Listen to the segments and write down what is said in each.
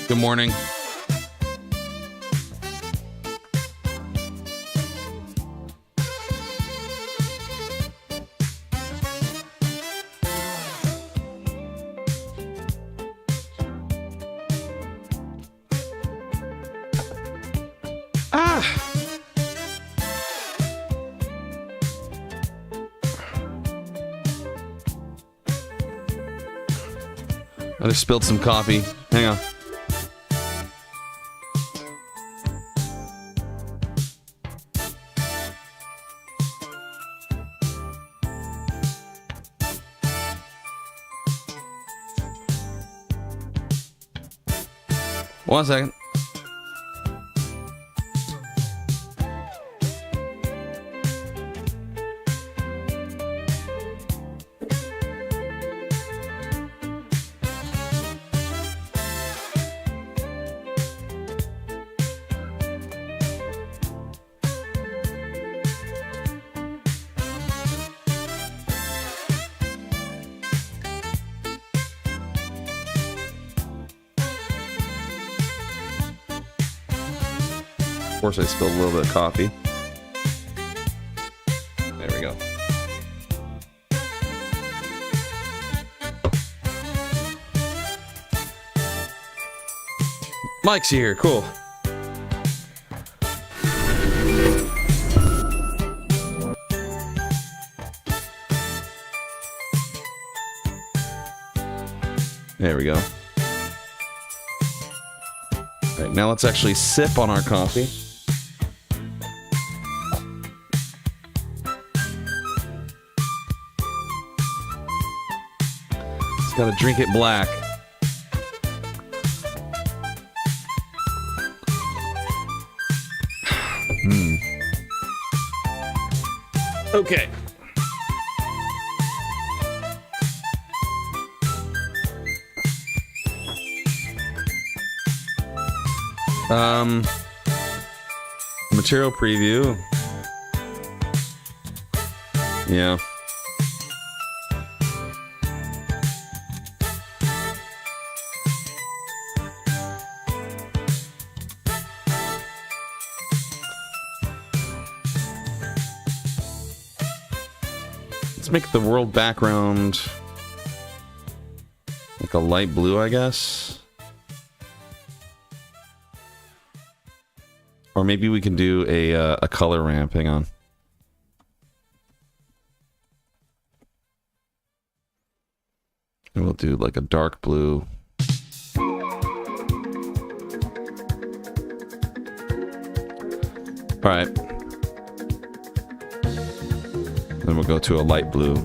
Good morning. I just spilled some coffee. Hang on. One second. Of course, I spilled a little bit of coffee. There we go. Mike's here. Cool. There we go. All right, now let's actually sip on our coffee. Gotta drink it black. Okay. Material preview. Yeah. Let's make the world background like a light blue, I guess. Or maybe we can do a color ramp. Hang on. And we'll do like a dark blue. All right. Then we'll go to a light blue.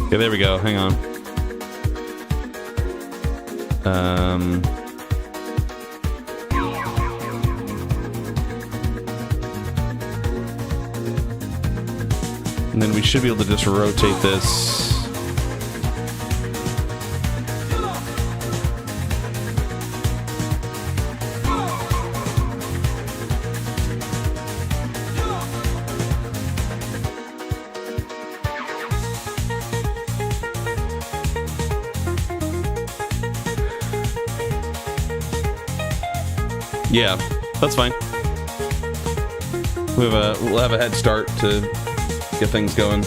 Okay, there we go. Hang on. And then we should be able to just rotate this. Yeah, that's fine. We'll have a head start to get things going.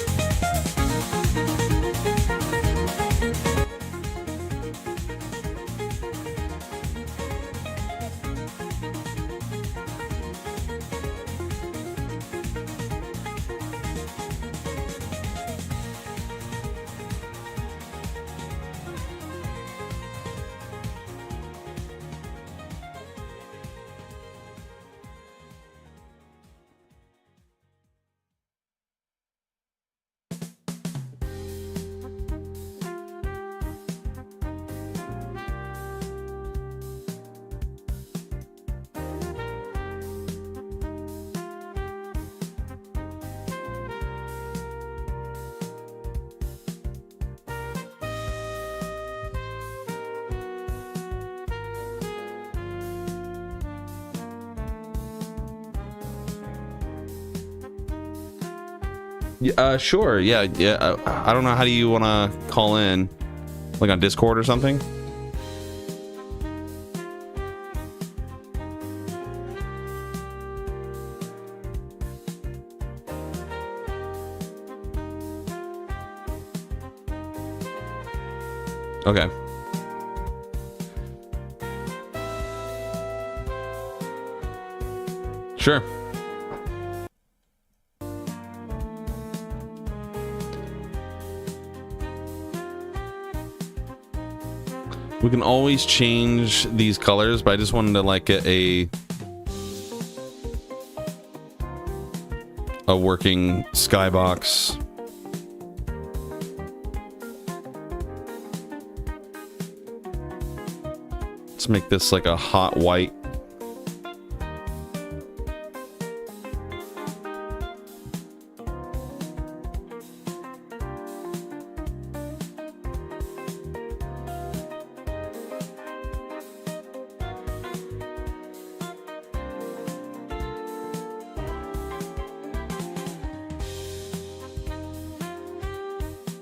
Sure. Yeah. Yeah. I don't know. How do you want to call in? Like on Discord or something? Okay. Sure. We can always change these colors, but I just wanted to like get a working skybox. Let's make this like a hot white.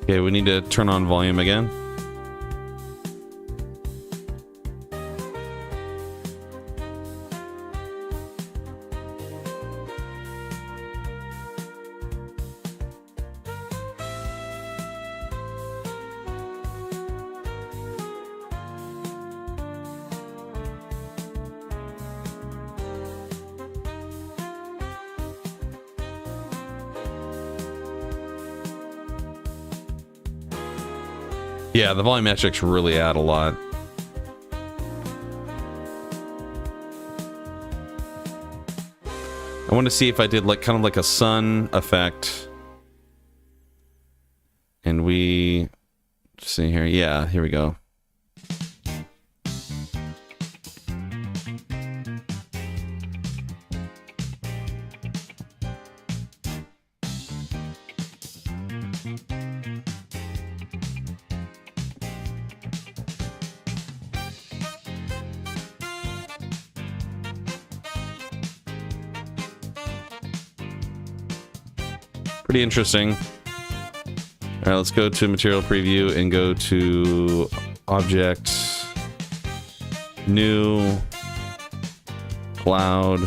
Okay, we need to turn on volume again. Yeah, the volumetrics really add a lot. I want to see if I did like kind of like a sun effect. And we see here. Yeah, here we go. Pretty interesting. All right, let's go to material preview and go to object, new, cloud.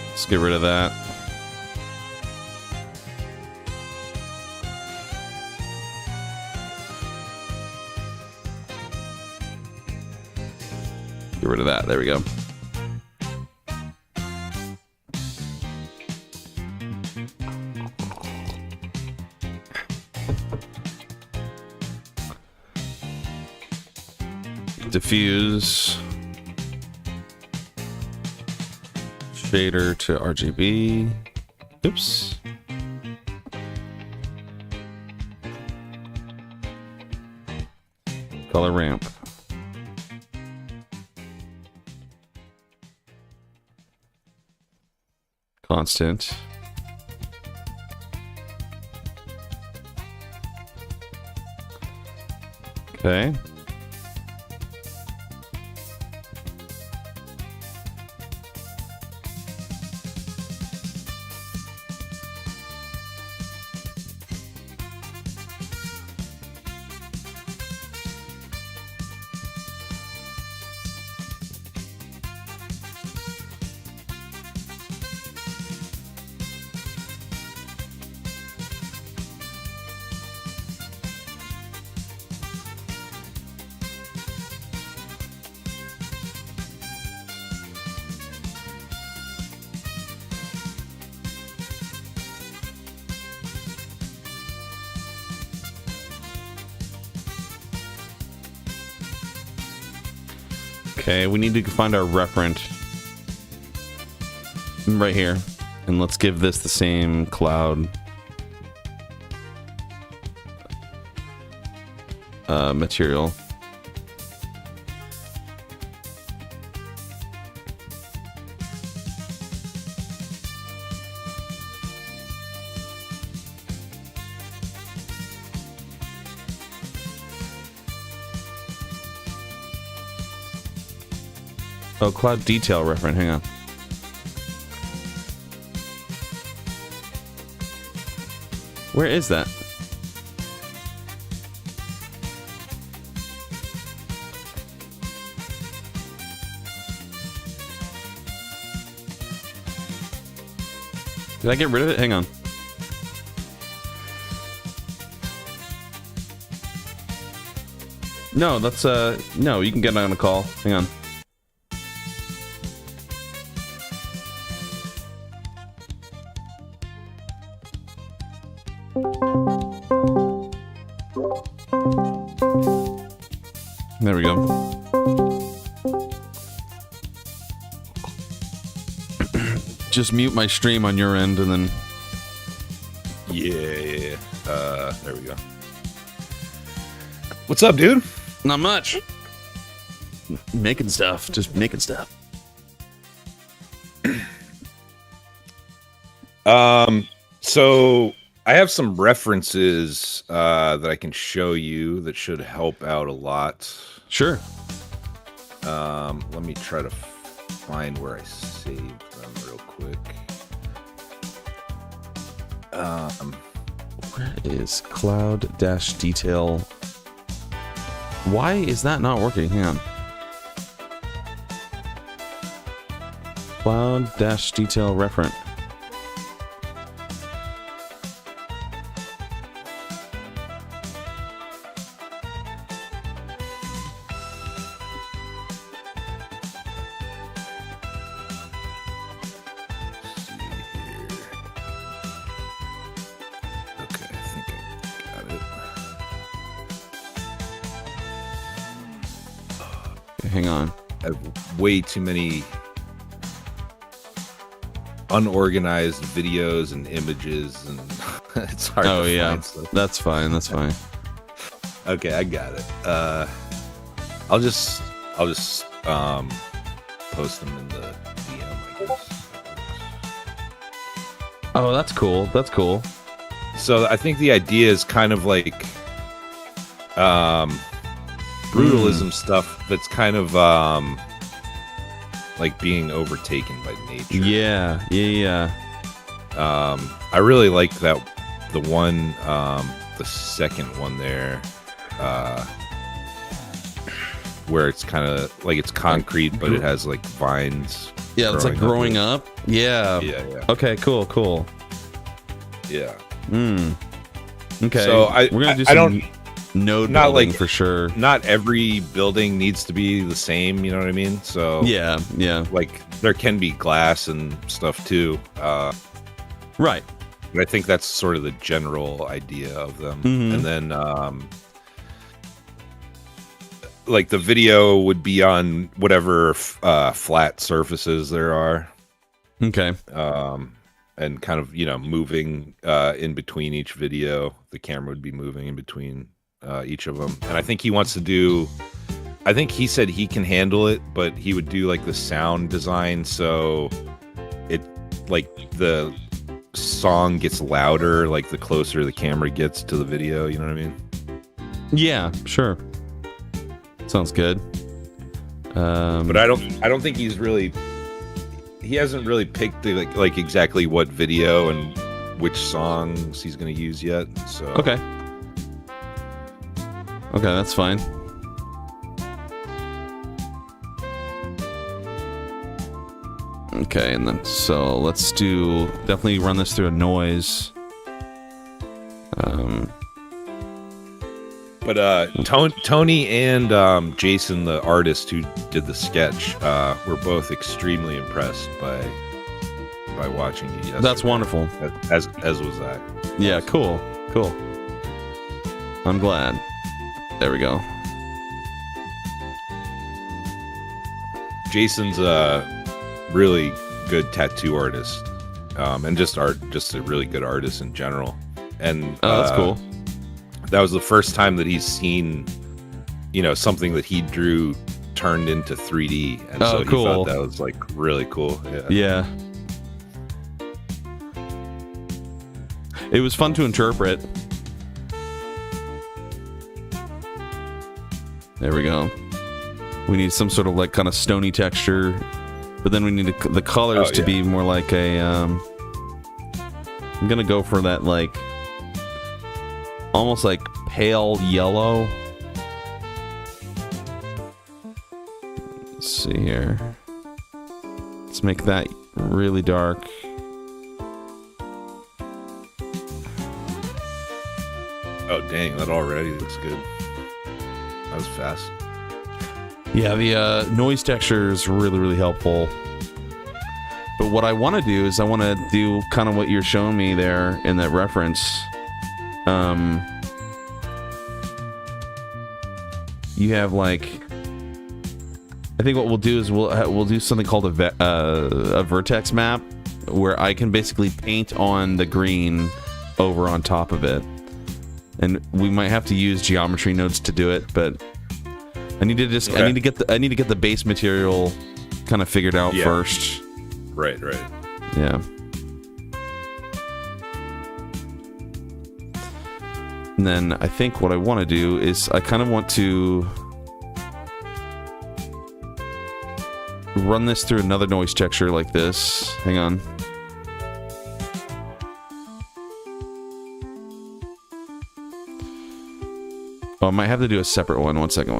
Let's get rid of that. Get rid of that. There we go. Diffuse shader to RGB. Oops. Color ramp. Constant. Okay. Okay, we need to find our referent right here, and let's give this the same cloud material. Oh, cloud detail referent, hang on. Where is that? Did I get rid of it? Hang on. No, that's no, you can get on a call. Hang on. There we go. Just mute my stream on your end and then... Yeah. There we go. What's up, dude? Not much. Making stuff. Just making stuff. So I have some references that I can show you that should help out a lot. Sure. Let me try to find where I saved them real quick. Where is cloud-detail? Why is that not working? Hang on. Cloud-detail referent. Hang on. I have way too many unorganized videos and images, and it's hard to find stuff. That's fine. That's fine. Okay, I got it. I'll just post them in the DM, I guess. Oh, that's cool. That's cool. So I think the idea is kind of like brutalism stuff that's kind of like being overtaken by nature. Yeah. I really like that the one the second one there where it's kind of like it's concrete but it has like vines. Yeah, it's like growing up. Yeah. Okay, cool. Yeah. Okay. So we're gonna do some node not building like for sure. Not every building needs to be the same, you know what I mean? So yeah. Like there can be glass and stuff too. Right. But I think that's sort of the general idea of them. Mm-hmm. And then like the video would be on whatever flat surfaces there are. Okay. And kind of, moving in between each video. The camera would be moving in between each of them. And I think he wants to do, I think he said he can handle it, but he would do like the sound design so it, like the song gets louder, like the closer the camera gets to the video, you know what I mean? Yeah, sure. Sounds good. But I don't think he hasn't really picked like exactly what video and which songs he's going to use yet. So Okay, that's fine. Okay, and then so let's definitely run this through a noise. But Tony and Jason, the artist who did the sketch, were both extremely impressed by watching you yesterday. That's wonderful. As was I. Yeah, cool. I'm glad. There we go. Jason's a really good tattoo artist, and just a really good artist in general. And that's cool. That was the first time that he's seen, something that he drew turned into 3D, and so he thought that was like really cool. Yeah. It was fun to interpret. There we go. We need some sort of like kind of stony texture, but then we need the colors to be more like a. I'm gonna go for that like almost like pale yellow. Let's see here. Let's make that really dark. Oh, dang, that already looks good. That was fast. Yeah, the noise texture is really, really helpful. But what I want to do is I want to do kind of what you're showing me there in that reference. You have like, I think what we'll do is we'll do something called a vertex map, where I can basically paint on the green over on top of it. And we might have to use geometry nodes to do it, but I need to just I need to get the base material kind of figured out first. Right. Yeah. And then I think what I want to do is I kind of want to run this through another noise texture like this. Hang on. Oh, I might have to do a separate one. One second.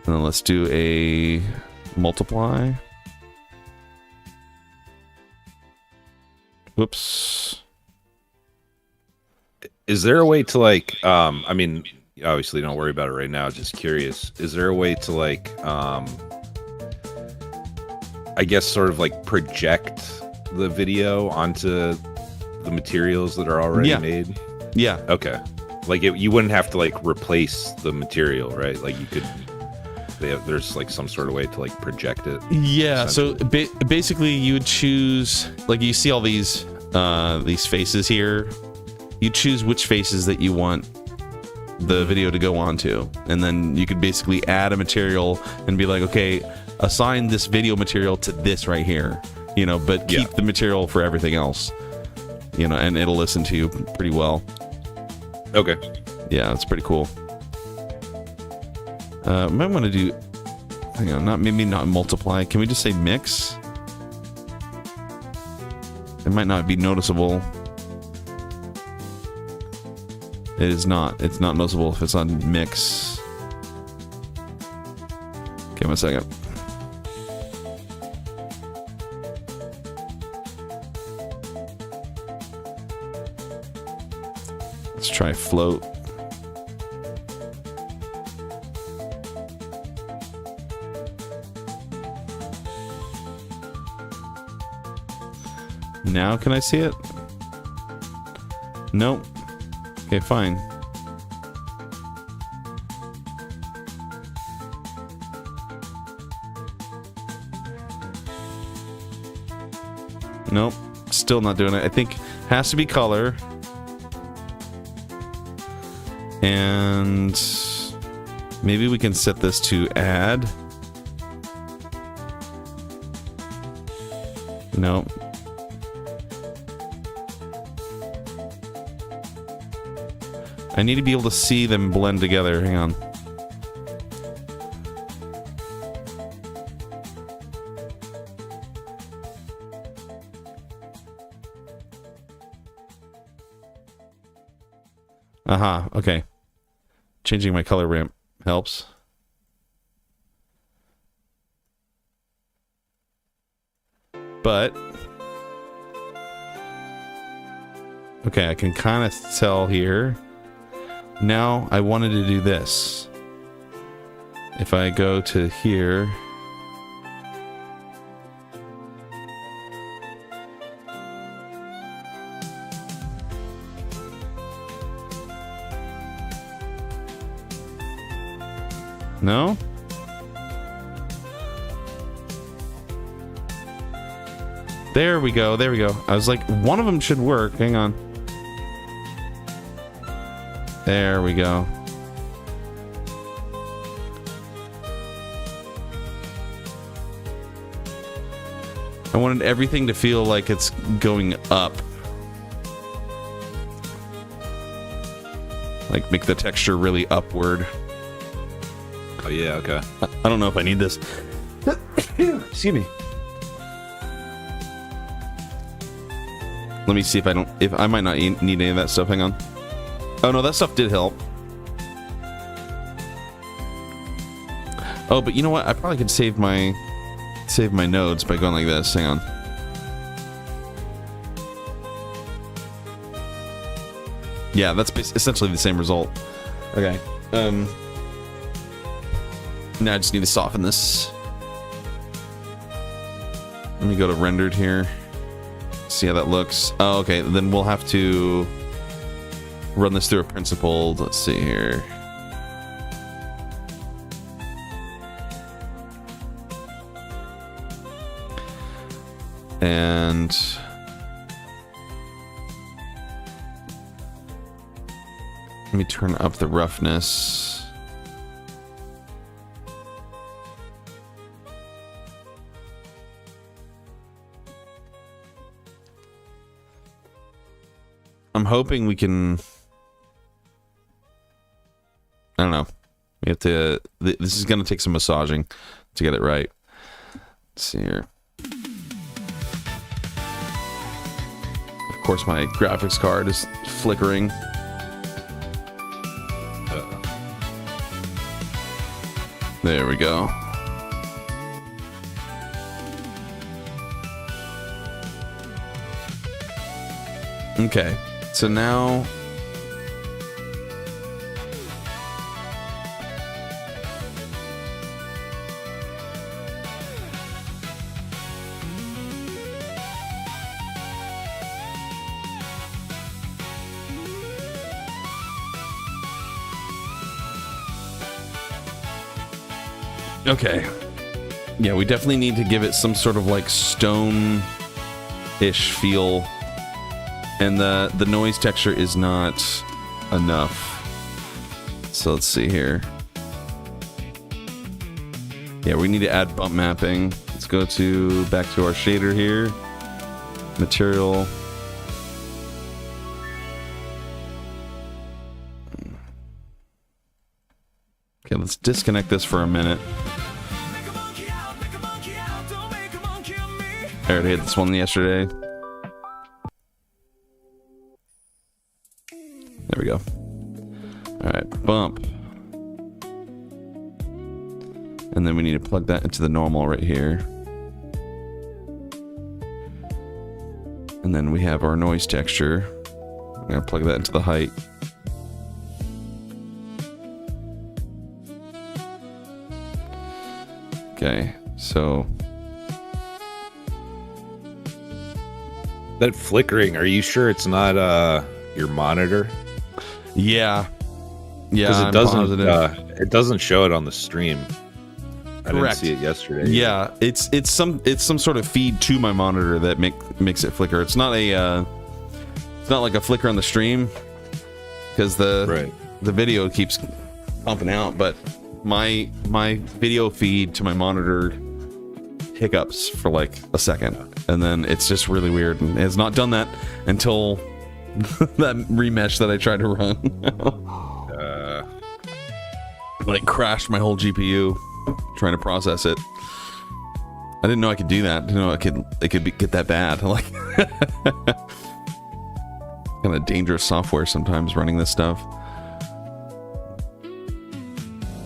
And then let's do a multiply. Whoops. Is there a way to like, I mean, obviously don't worry about it right now, just curious. Is there a way to like, I guess sort of like project the video onto the materials that are already made? Yeah. Okay. Like you wouldn't have to like replace the material, right? Like you could, there's like some sort of way to like project it. Yeah. So basically you would choose, like you see all these faces here. You choose which faces that you want the video to go onto. And then you could basically add a material and be like, okay, assign this video material to this right here, you know, but keep the material for everything else, you know, and it'll listen to you pretty well. Okay. Yeah, that's pretty cool. Might want to do, hang on, maybe not multiply. Can we just say mix? It might not be noticeable. It is not. It's not noticeable if it's on mix. Give me a second. Let's try float. Now can I see it? Nope. Okay, fine. Nope. Still not doing it. I think it has to be color. And maybe we can set this to add. Nope. I need to be able to see them blend together. Hang on. Aha, okay. Changing my color ramp helps. But okay, I can kind of tell here. Now I wanted to do this. If I go to here, no? There we go, there we go. I was like, one of them should work. Hang on. There we go. I wanted everything to feel like it's going up. Like, make the texture really upward. Oh, yeah, okay. I don't know if I need this. Excuse me. Let me see if I might not need any of that stuff. Hang on. Oh no, that stuff did help. Oh, but you know what? I probably could save my nodes by going like this. Hang on. Yeah, that's essentially the same result. Okay. Now I just need to soften this. Let me go to rendered here. See how that looks. Oh, okay. Then we'll have to run this through a principled. Let's see here. And let me turn up the roughness. I'm hoping we can. I don't know. We have to. This is going to take some massaging to get it right. Let's see here. Of course, my graphics card is flickering. There we go. Okay, so now okay. Yeah, we definitely need to give it some sort of like stone-ish feel. And the noise texture is not enough. So let's see here. Yeah, we need to add bump mapping. Let's go back to our shader here. Material. Okay, let's disconnect this for a minute. I already had this one yesterday. There we go. Alright, bump. And then we need to plug that into the normal right here. And then we have our noise texture. I'm going to plug that into the height. Okay, so... That flickering, are you sure it's not your monitor? Yeah. Yeah, because it doesn't show it on the stream. I Correct. didn't see it yesterday. Yeah, it's some sort of feed to my monitor that makes it flicker. It's not like a flicker on the stream because the video keeps pumping out, but my video feed to my monitor hiccups for like a second, and then it's just really weird, and it's not done that until that remesh that I tried to run. Like crashed my whole GPU trying to process it. I didn't know I could do that. I didn't know it could get that bad. Like kind of dangerous software sometimes running this stuff.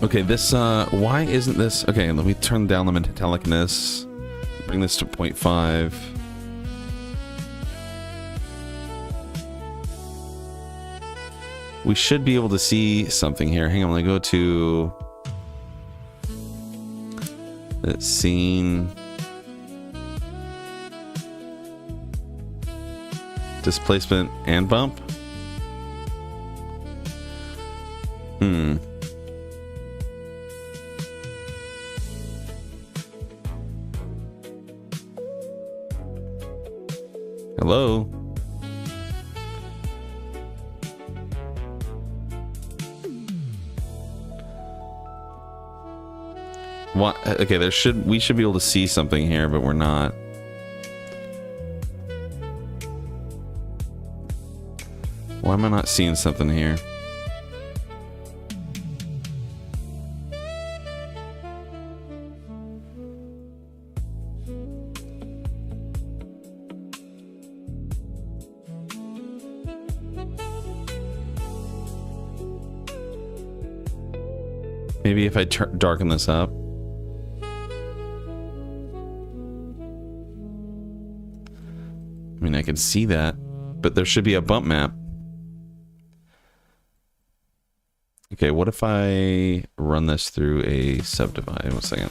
Okay, this why isn't this okay? Let me turn down the metallicness. Bring this to 0.5. We should be able to see something here. Hang on, let me go to that scene. Displacement and bump. Hello? What? Okay, we should be able to see something here, but we're not. Why am I not seeing something here? Maybe if I darken this up. I mean, I can see that, but there should be a bump map. Okay, what if I run this through a subdivide? 1 second.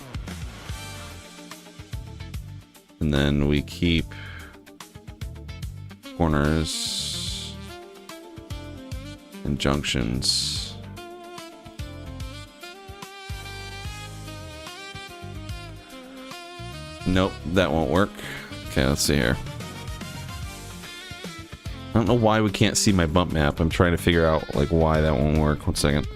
And then we keep corners and junctions. Nope, that won't work. Okay, let's see here. I don't know why we can't see my bump map. I'm trying to figure out like why that won't work. 1 second.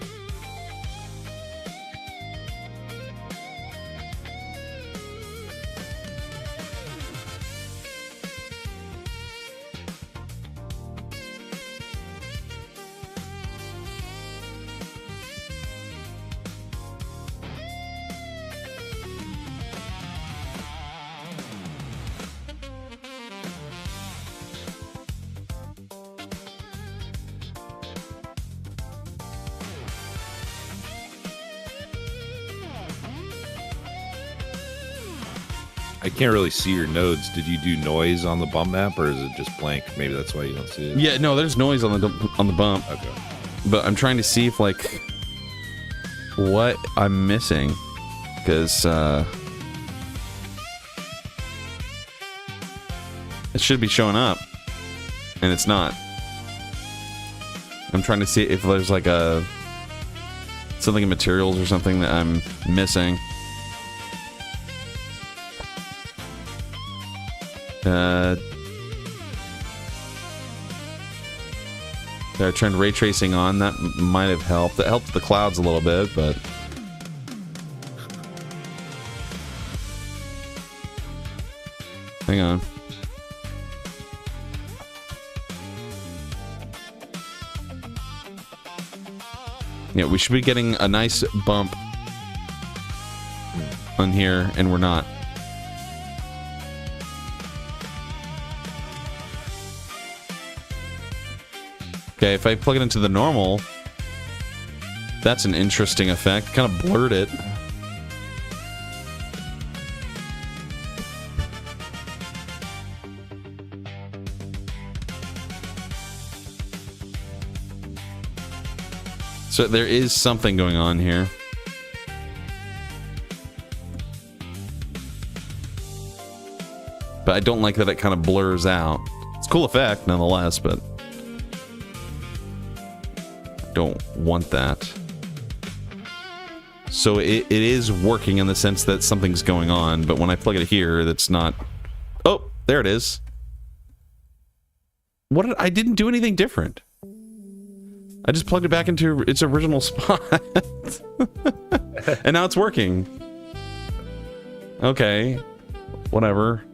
I can't really see your nodes. Did you do noise on the bump map, or is it just blank? Maybe that's why you don't see it. Yeah, no, there's noise on the bump. Okay. But I'm trying to see if like what I'm missing, because it should be showing up, and it's not. I'm trying to see if there's like something in materials or something that I'm missing. I turned ray tracing on. That might have helped. That helped the clouds a little bit, but hang on. Yeah, we should be getting a nice bump on here, and we're not. Okay, if I plug it into the normal, that's an interesting effect. Kind of blurred it. So there is something going on here. But I don't like that it kind of blurs out. It's a cool effect nonetheless, but don't want that. So it is working in the sense that something's going on, but when I plug it here, that's not. Oh, there it is. I didn't do anything different. I just plugged it back into its original spot. And now it's working. Okay. Whatever.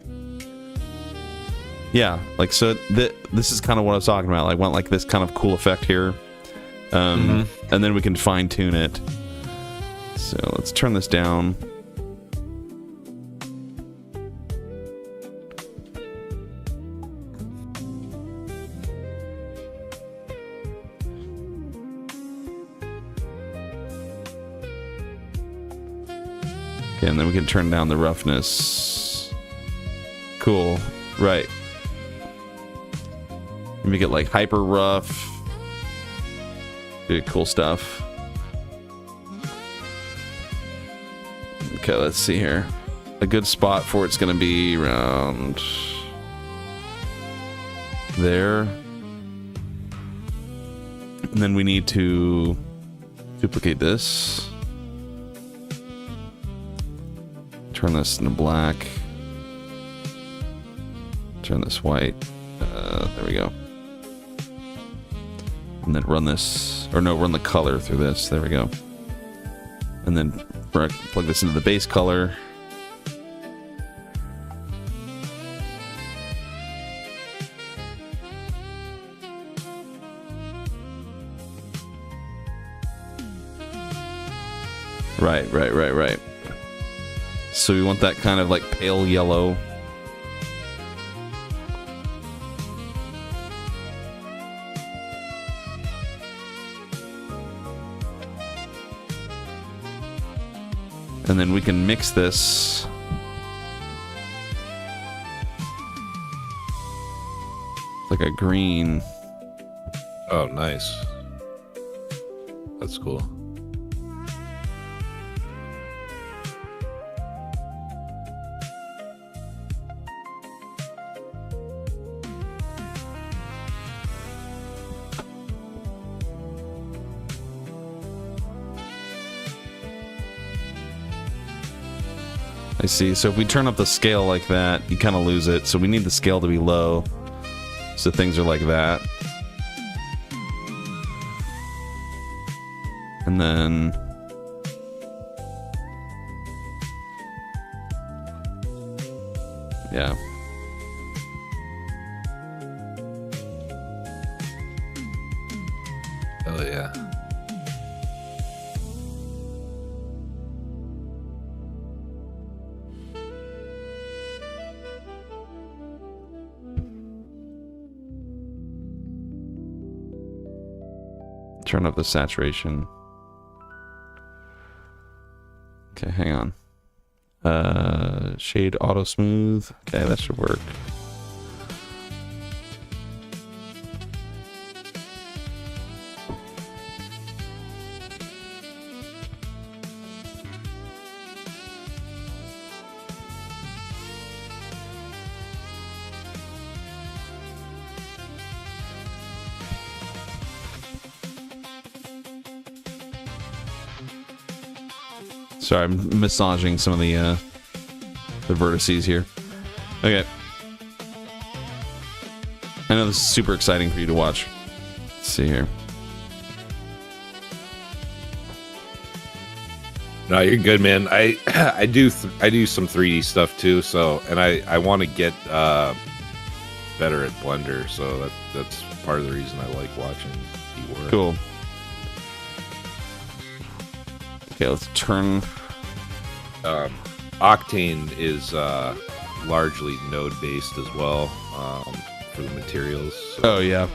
Yeah, like, so this is kind of what I was talking about. I want like this kind of cool effect here. And then we can fine tune it. So let's turn this down. Okay, and then we can turn down the roughness. Cool. Right. Make it like hyper rough. Cool stuff. Okay, let's see here. A good spot for it's going to be around there. And then we need to duplicate this. Turn this into black. Turn this white. There we go. And then run this, or no, run the color through this. There we go. And then plug this into the base color. Right. So we want that kind of like pale yellow. And then we can mix this. Like a green. Oh, nice. That's cool. I see. So if we turn up the scale like that, you kind of lose it. So we need the scale to be low. So things are like that. And then... yeah. Oh, yeah. Turn up the saturation. Okay, hang on. Shade auto smooth. Okay, that should work. Sorry, I'm massaging some of the vertices here. Okay. I know this is super exciting for you to watch. Let's see here. No, you're good, man. I do some 3D stuff too. So, and I want to get better at Blender. So that's part of the reason I like watching you work. Cool. Okay, let's turn. Octane is largely node based as well for the materials. So. Oh yeah.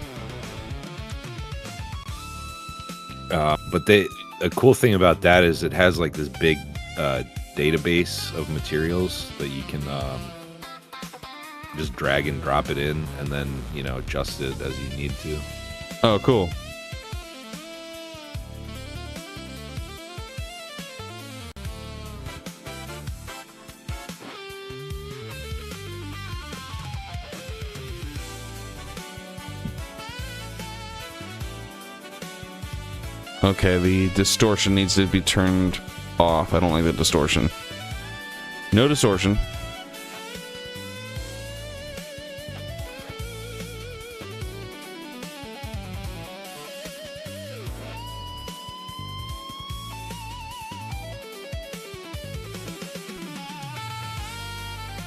But a cool thing about that is it has like this big database of materials that you can just drag and drop it in, and then adjust it as you need to. Oh, cool. Okay, the distortion needs to be turned off. I don't like the distortion. No distortion.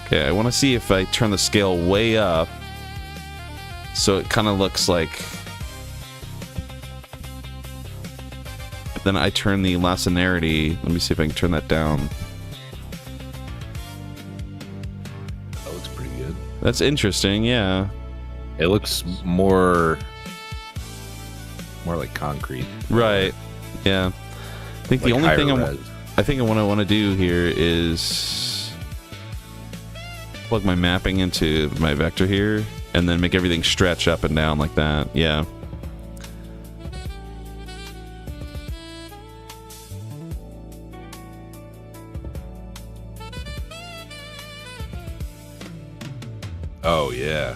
Okay, I want to see if I turn the scale way up so it kind of looks like... Then I turn the lacinarity. Let me see if I can turn that down. That looks pretty good. That's interesting, yeah. It looks more like concrete. Right. Yeah. I think the only thing I think what I want to do here is plug my mapping into my vector here and then make everything stretch up and down like that. Yeah. Oh, yeah.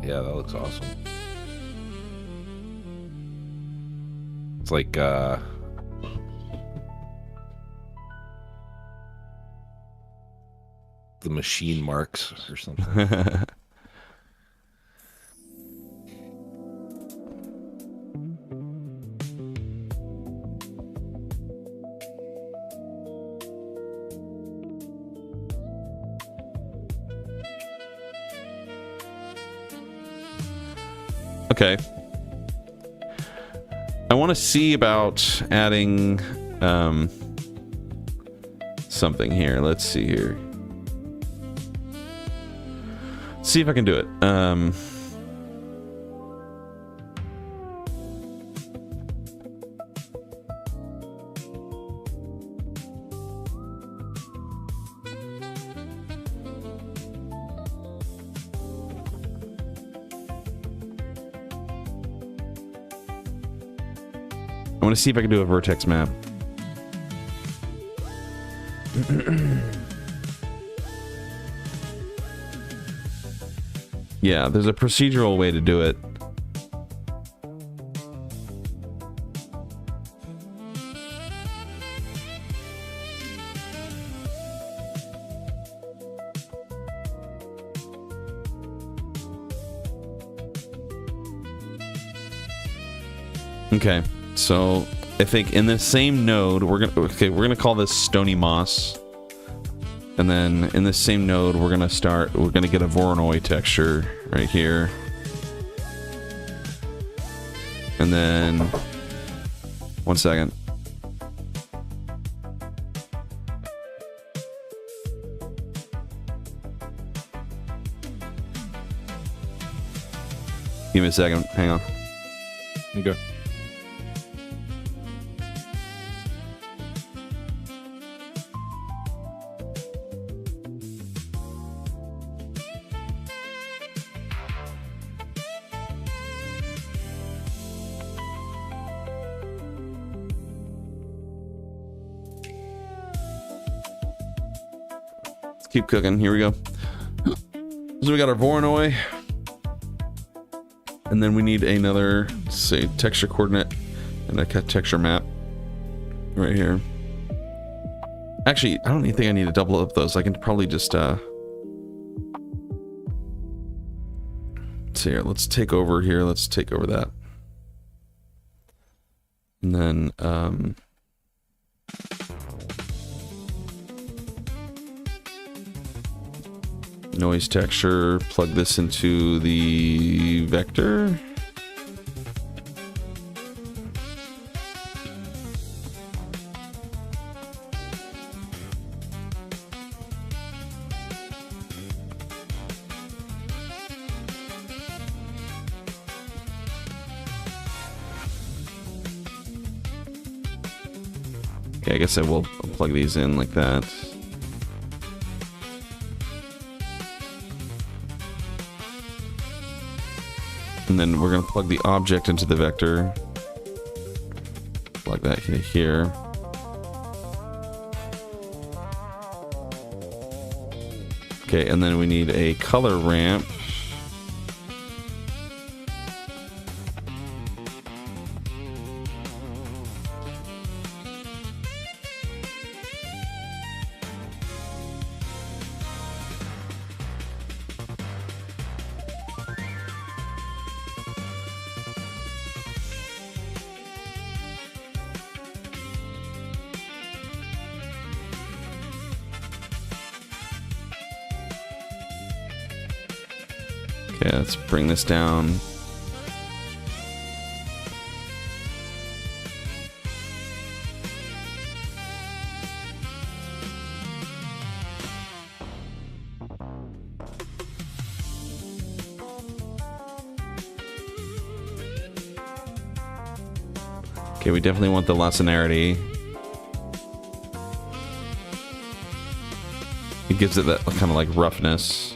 Yeah, that looks awesome. It's like, the machine marks or something. Okay. I want to see about adding something here. Let's see here. See if I can do it. want to see if I can do a vertex map. Yeah, there's a procedural way to do it. Okay, so I think in the same node we're gonna call this Stony Moss, and then in this same node we're gonna get a Voronoi texture right here, and then 1 second. Give me a second. Hang on. Okay. Keep cooking. Here we go. So we got our Voronoi, and then we need another, say, texture coordinate and a texture map right here. Actually, I don't even think I need to double up those. I can probably just let's see here. Let's take over here. Let's take over that, and then noise texture, plug this into the vector. Okay, I guess I will plug these in like that. And then we're going to plug the object into the vector. Plug that here. Okay, and then we need a color ramp. Okay, let's bring this down. Okay, we definitely want the linearity. It gives it that kind of like roughness.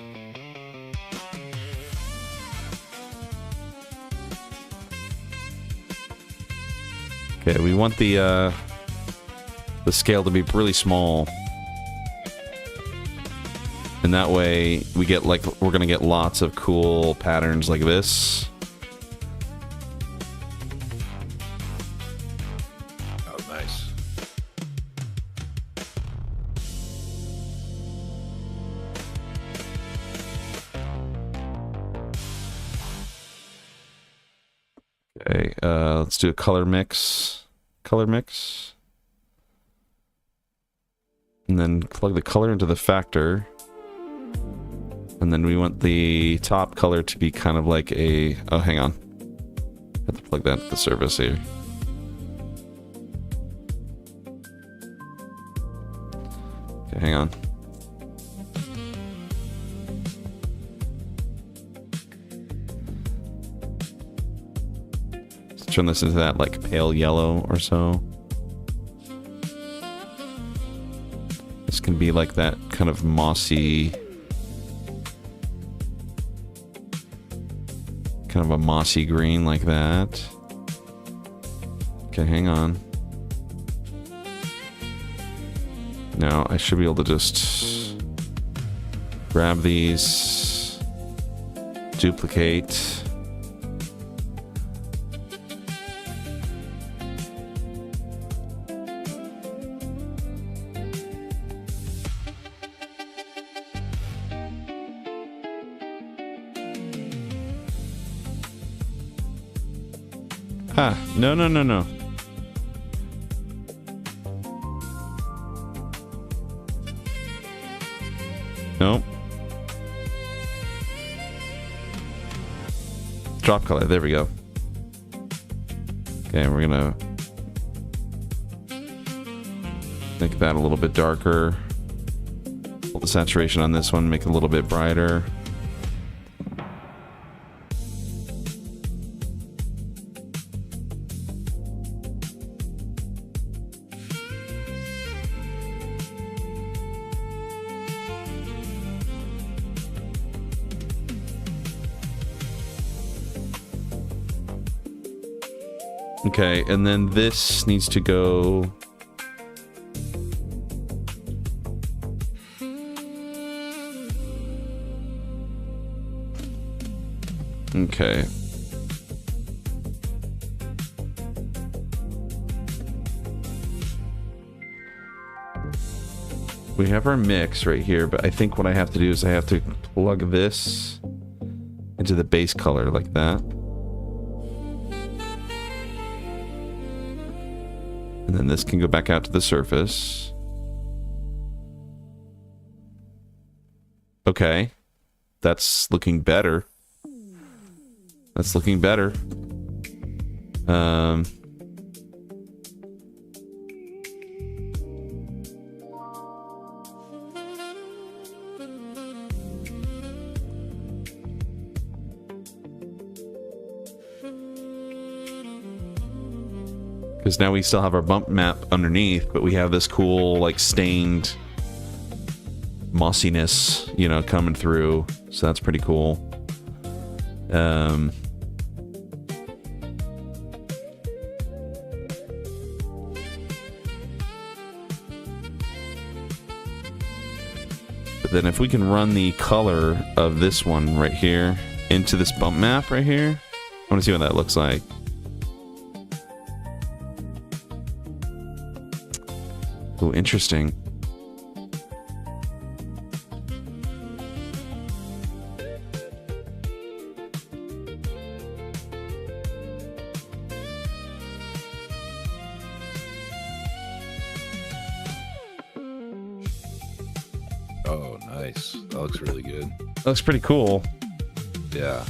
Okay, we want the scale to be really small, and that way we get we're gonna get lots of cool patterns like this. Oh, nice. Okay, let's do a color mix. And then plug the color into the factor. And then we want the top color to be kind of like a... Oh, hang on. I have to plug that into the surface here. Okay, hang on. Turn this into that like pale yellow or so. This can be like that kind of mossy, kind of a mossy green like that. Okay, hang on. Now I should be able to just grab these, duplicate. Ah, no. Nope. Drop color, there we go. Okay, we're gonna make that a little bit darker. Pull the saturation on this one, make it a little bit brighter. Okay, and then this needs to go... Okay. We have our mix right here, but I think what I have to do is I have to plug this into the base color like that. And then this can go back out to the surface. Okay. That's looking better. That's looking better. Because now we still have our bump map underneath, but we have this cool, like, stained mossiness, you know, coming through. So that's pretty cool. But then if we can run the color of this one right here into this bump map right here, I want to see what that looks like. Oh, interesting. Oh, nice. That looks really good. That looks pretty cool. Yeah.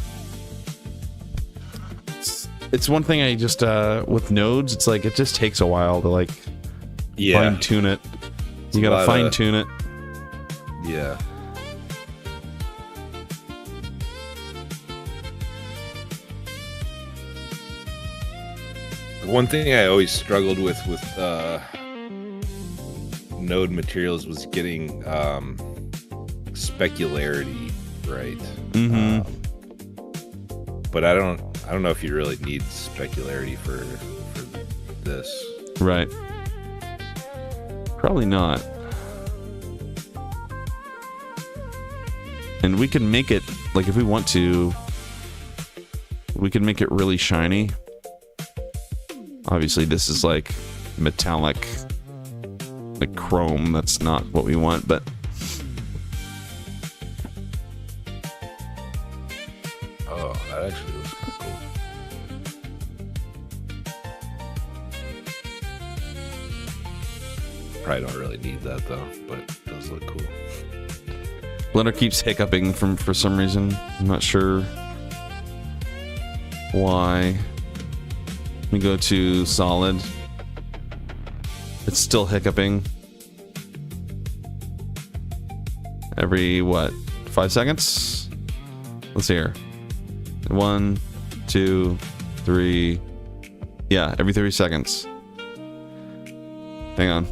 It's one thing I just, with nodes, it's like, it just takes a while to, like, Yeah. fine tune it. You gotta fine tune it. Yeah. One thing I always struggled with node materials was getting specularity right. Mm-hmm. But I don't know if you really need specularity for this. Right. Probably not. And we can make it, like, if we want to, we can make it really shiny. Obviously, this is like metallic, like chrome. That's not what we want, but oh, that actually looks kind of cool. Probably don't really need that though, but it does look cool. Blender keeps hiccuping for some reason. I'm not sure why. Let me go to solid. It's still hiccuping. Every, what, 5 seconds? Let's see here. 1, 2, 3. Yeah, every 30 seconds. Hang on.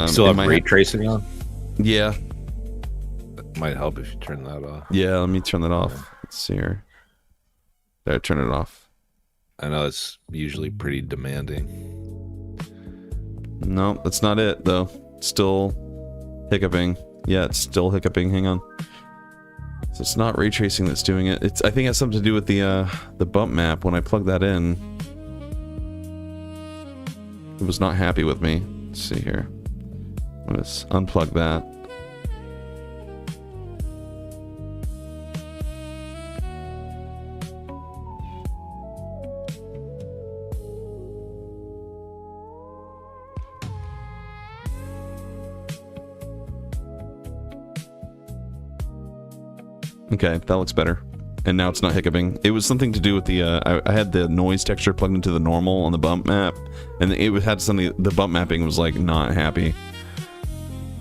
Still have ray tracing on? Yeah. Might help if you turn that off. Yeah, let me turn that off. Let's see here. There, turn it off. I know it's usually pretty demanding. No, that's not it though. Still hiccuping. Yeah, it's still hiccuping. Hang on. So it's not ray tracing that's doing it. I think it has something to do with the bump map. When I plug that in, it was not happy with me. Let's see here. Let's unplug that. Okay, that looks better. And now it's not hiccuping. It was something to do with the, I had the noise texture plugged into the normal on the bump map, and it had something, the bump mapping was like not happy.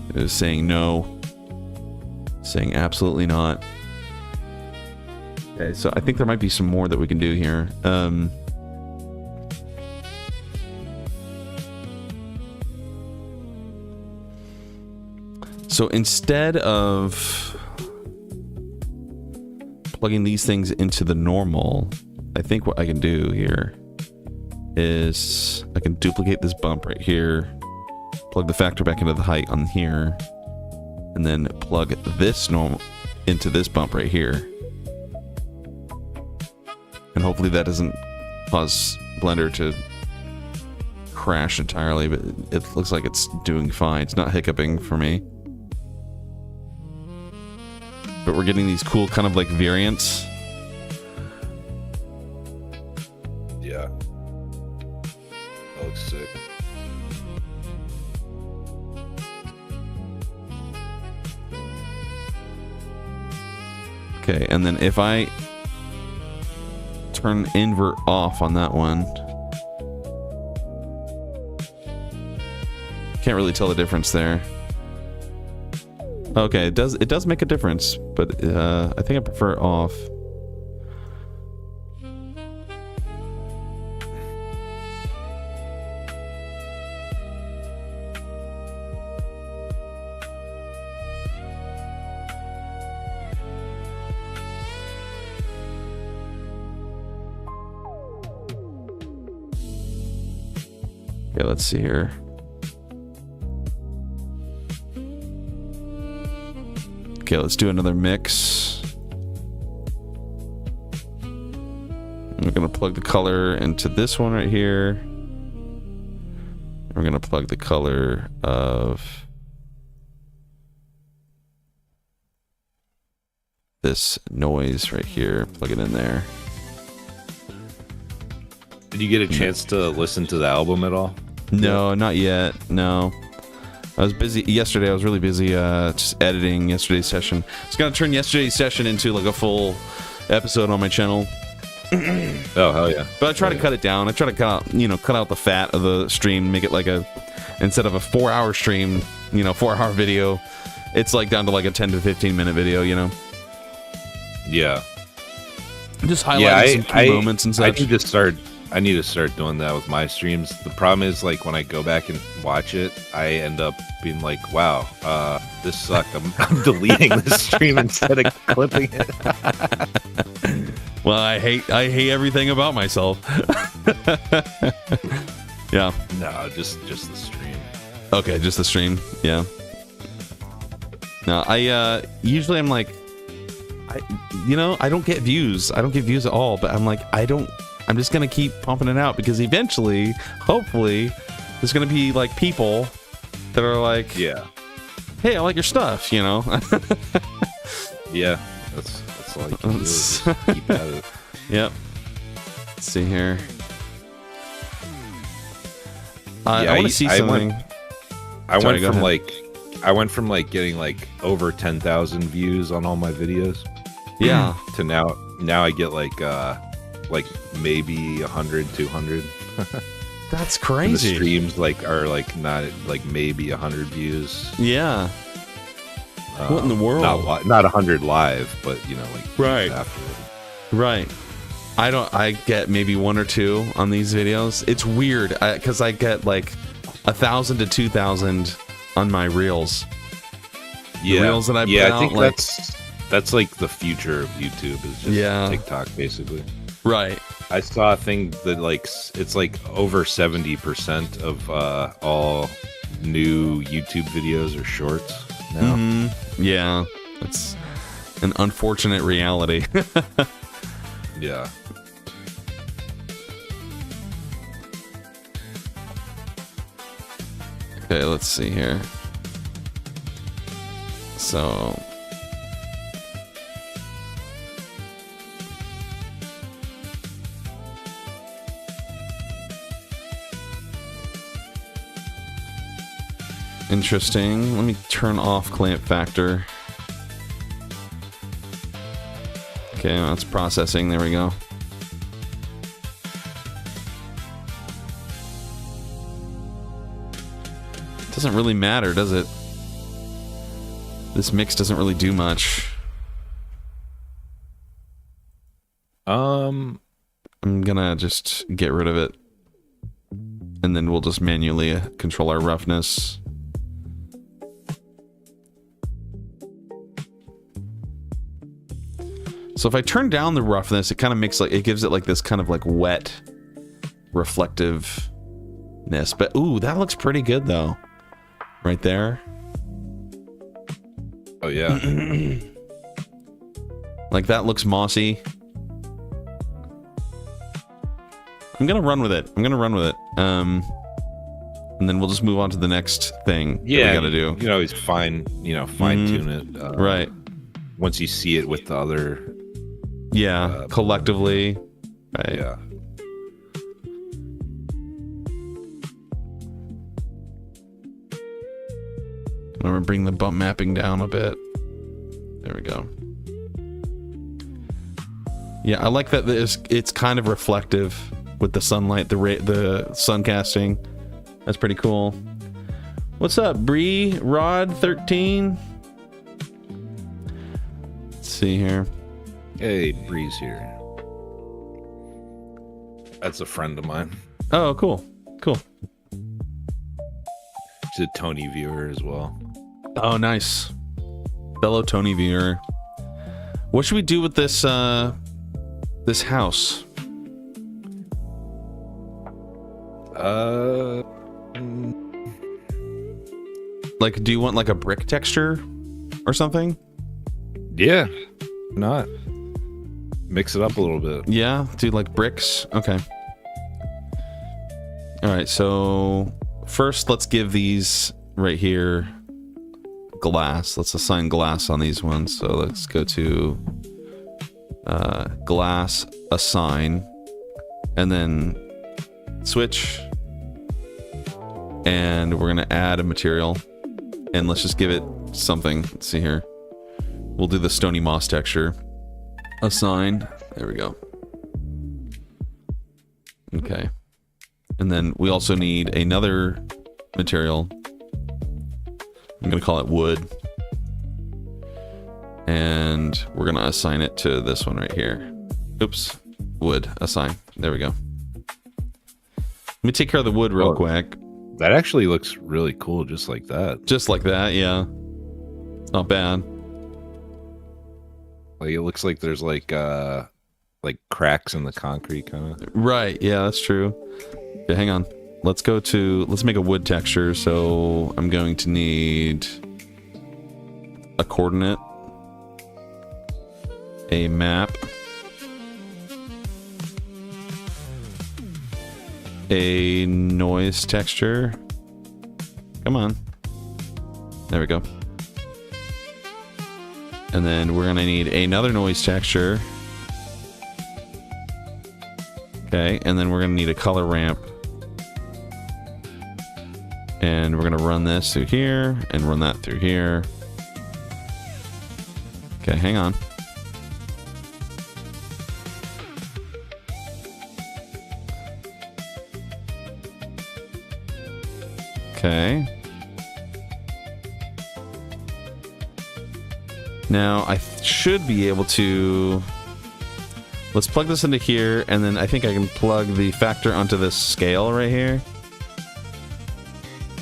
It was saying no. Saying absolutely not. Okay, so I think there might be some more that we can do here. So instead of plugging these things into the normal, I think what I can do here is I can duplicate this bump right here, plug the factor back into the height on here, and then plug this normal into this bump right here. And hopefully that doesn't cause Blender to crash entirely, but it looks like it's doing fine. It's not hiccuping for me. But we're getting these cool kind of like variants. Yeah. That looks sick. Okay, and then if I turn invert off on that one, can't really tell the difference there. Okay, it does make a difference, but I think I prefer it off. Okay, let's see here. Okay, let's do another mix. We're gonna plug the color into this one right here. We're gonna plug the color of this noise right here. Plug it in there. Did you get a chance to listen to the album at all? No, not yet. No. I was busy yesterday. I was really busy just editing yesterday's session. I was gonna turn yesterday's session into like a full episode on my channel. Oh, hell yeah. But I try to cut it down. I try to cut out the fat of the stream, make it like instead of a 4-hour stream, 4-hour video, it's like down to like a 10 to 15 minute video, Yeah. Just highlighting some key moments and such. I need to start doing that with my streams. The problem is, like, when I go back and watch it, I end up being like, wow, this sucked. I'm deleting this stream instead of clipping it. Well, I hate everything about myself. Yeah. No, just the stream. Okay, just the stream. Yeah. No, usually I'm like, I don't get views. I don't get views at all, but I'm like, I'm just gonna keep pumping it out because eventually, hopefully, there's gonna be like people that are like, yeah, hey, I like your stuff, Yeah, that's all you can do. Is just keep at it. Yep. Let's see here. I want to see something. I went from getting like over 10,000 views on all my videos. Yeah. To now I get like maybe 100, 200. That's crazy. And the streams are not like maybe 100 views. Yeah. What in the world? Not 100 live, but right after. Right. I get maybe 1 or 2 on these videos. It's weird because I get like 1,000 to 2,000 on my reels. Yeah. The reels that I put I out, think that's like the future of YouTube is just TikTok basically. Right. I saw a thing that it's like over 70% of all new YouTube videos are shorts now. Yeah, it's an unfortunate reality. Yeah. Okay, let's see here. So interesting. Let me turn off clamp factor. Okay, that's processing. There we go. Doesn't really matter, does it? This mix doesn't really do much. I'm gonna just get rid of it. And then we'll just manually control our roughness. So if I turn down the roughness, it kind of makes it gives it like this kind of like wet reflectiveness. But ooh, that looks pretty good though. Right there. Oh yeah. Like that looks mossy. I'm gonna run with it. And then we'll just move on to the next thing that we gotta do. You can always fine tune it. Right. Once you see it with the other. Yeah, collectively. Right. Yeah. I'm gonna bring the bump mapping down a bit. There we go. Yeah, I like that it's kind of reflective with the sunlight, the sun casting. That's pretty cool. What's up, Bree Rod 13? Let's see here. Hey, Bree's here. That's a friend of mine. Oh, cool. Cool. She's a Tony viewer as well. Oh, nice. Fellow Tony viewer. What should we do with this this house? Like, do you want like a brick texture or something? Yeah. Not. Mix it up a little bit. Yeah, do like bricks. Okay. All right, so first let's give these right here glass. Let's assign glass on these ones. So let's go to glass assign and then switch, and we're gonna add a material, and let's just give it something. Let's see here. We'll do the stony moss texture. Assign. There we go. Okay. And then we also need another material. I'm going to call it wood. And we're going to assign it to this one right here. Oops. Wood. Assign. There we go. Let me take care of the wood real quick. That actually looks really cool just like that. Just like that, yeah. Not bad. Like it looks like there's like cracks in the concrete kind of. Right, yeah, that's true. Okay, hang on. Let's make a wood texture. So I'm going to need a coordinate, a map, a noise texture. Come on. There we go. And then we're gonna need another noise texture. Okay, and then we're gonna need a color ramp. And we're gonna run this through here and run that through here. Okay, hang on. Okay. Now I should be able to. Let's plug this into here, and then I think I can plug the factor onto this scale right here.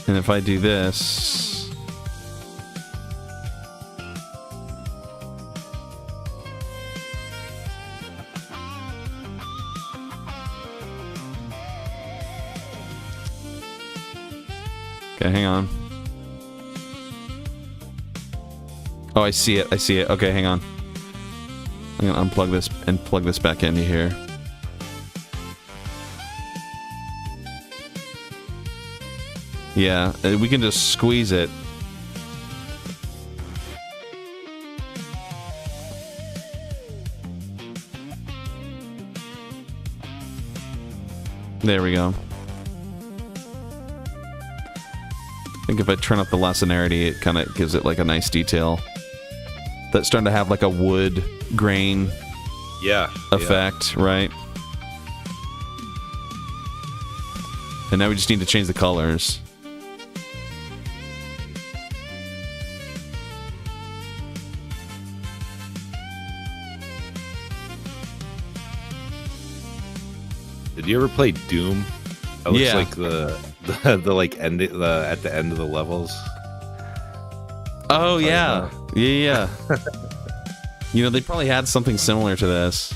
And if I do this, Okay, hang on. Oh, I see it. I see it. Okay, hang on. I'm gonna unplug this and plug this back into here. Yeah, we can just squeeze it. There we go. I think if I turn up the linearity, it kind of gives it like a nice detail. That's starting to have like a wood grain effect, right? And now we just need to change the colors. Did you ever play Doom? It looks like the like at the end of the levels. Oh yeah. Yeah. You know, they probably had something similar to this.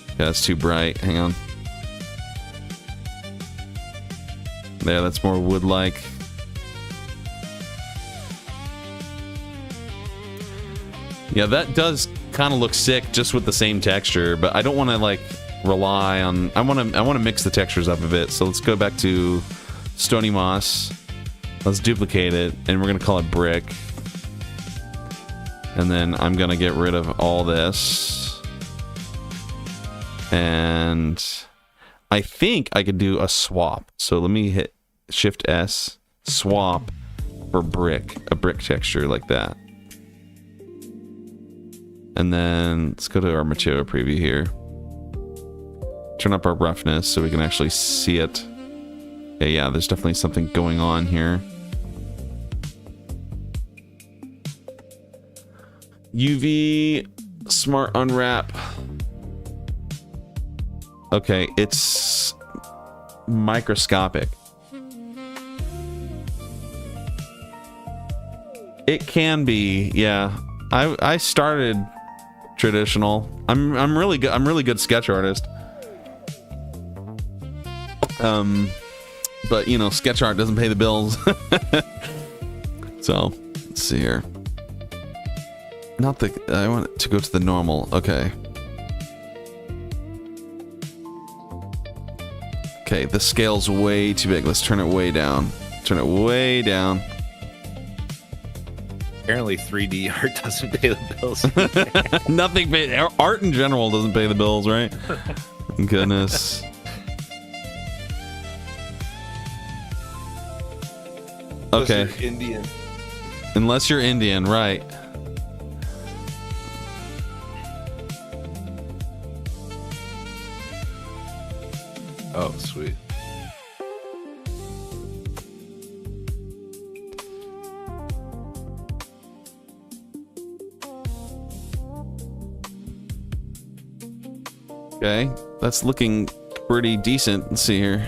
Yeah, that's too bright. Hang on. There, that's more wood-like. Yeah, that does kind of look sick just with the same texture, but I don't want to like rely on. I want to mix the textures up a bit. So let's go back to Stony Moss. Let's duplicate it, and we're gonna call it brick. And then I'm gonna get rid of all this, and I think I could do a swap. So let me hit Shift S, swap for brick, a brick texture like that. And then let's go to our material preview here. Turn up our roughness so we can actually see it. Yeah, there's definitely something going on here. UV Smart Unwrap. Okay, it's microscopic. It can be, yeah. I started traditional. I'm really good. I'm really good sketch artist. But you know, sketch art doesn't pay the bills. So let's see here. Not the. I want to go to the normal. Okay. Okay, the scale's way too big. Let's turn it way down. Turn it way down. Apparently 3D art doesn't pay the bills. Nothing pay, art in general doesn't pay the bills, right? Goodness. Okay. Unless you're Indian. Unless you're Indian, right. Oh, sweet. Okay, that's looking pretty decent. Let's see here.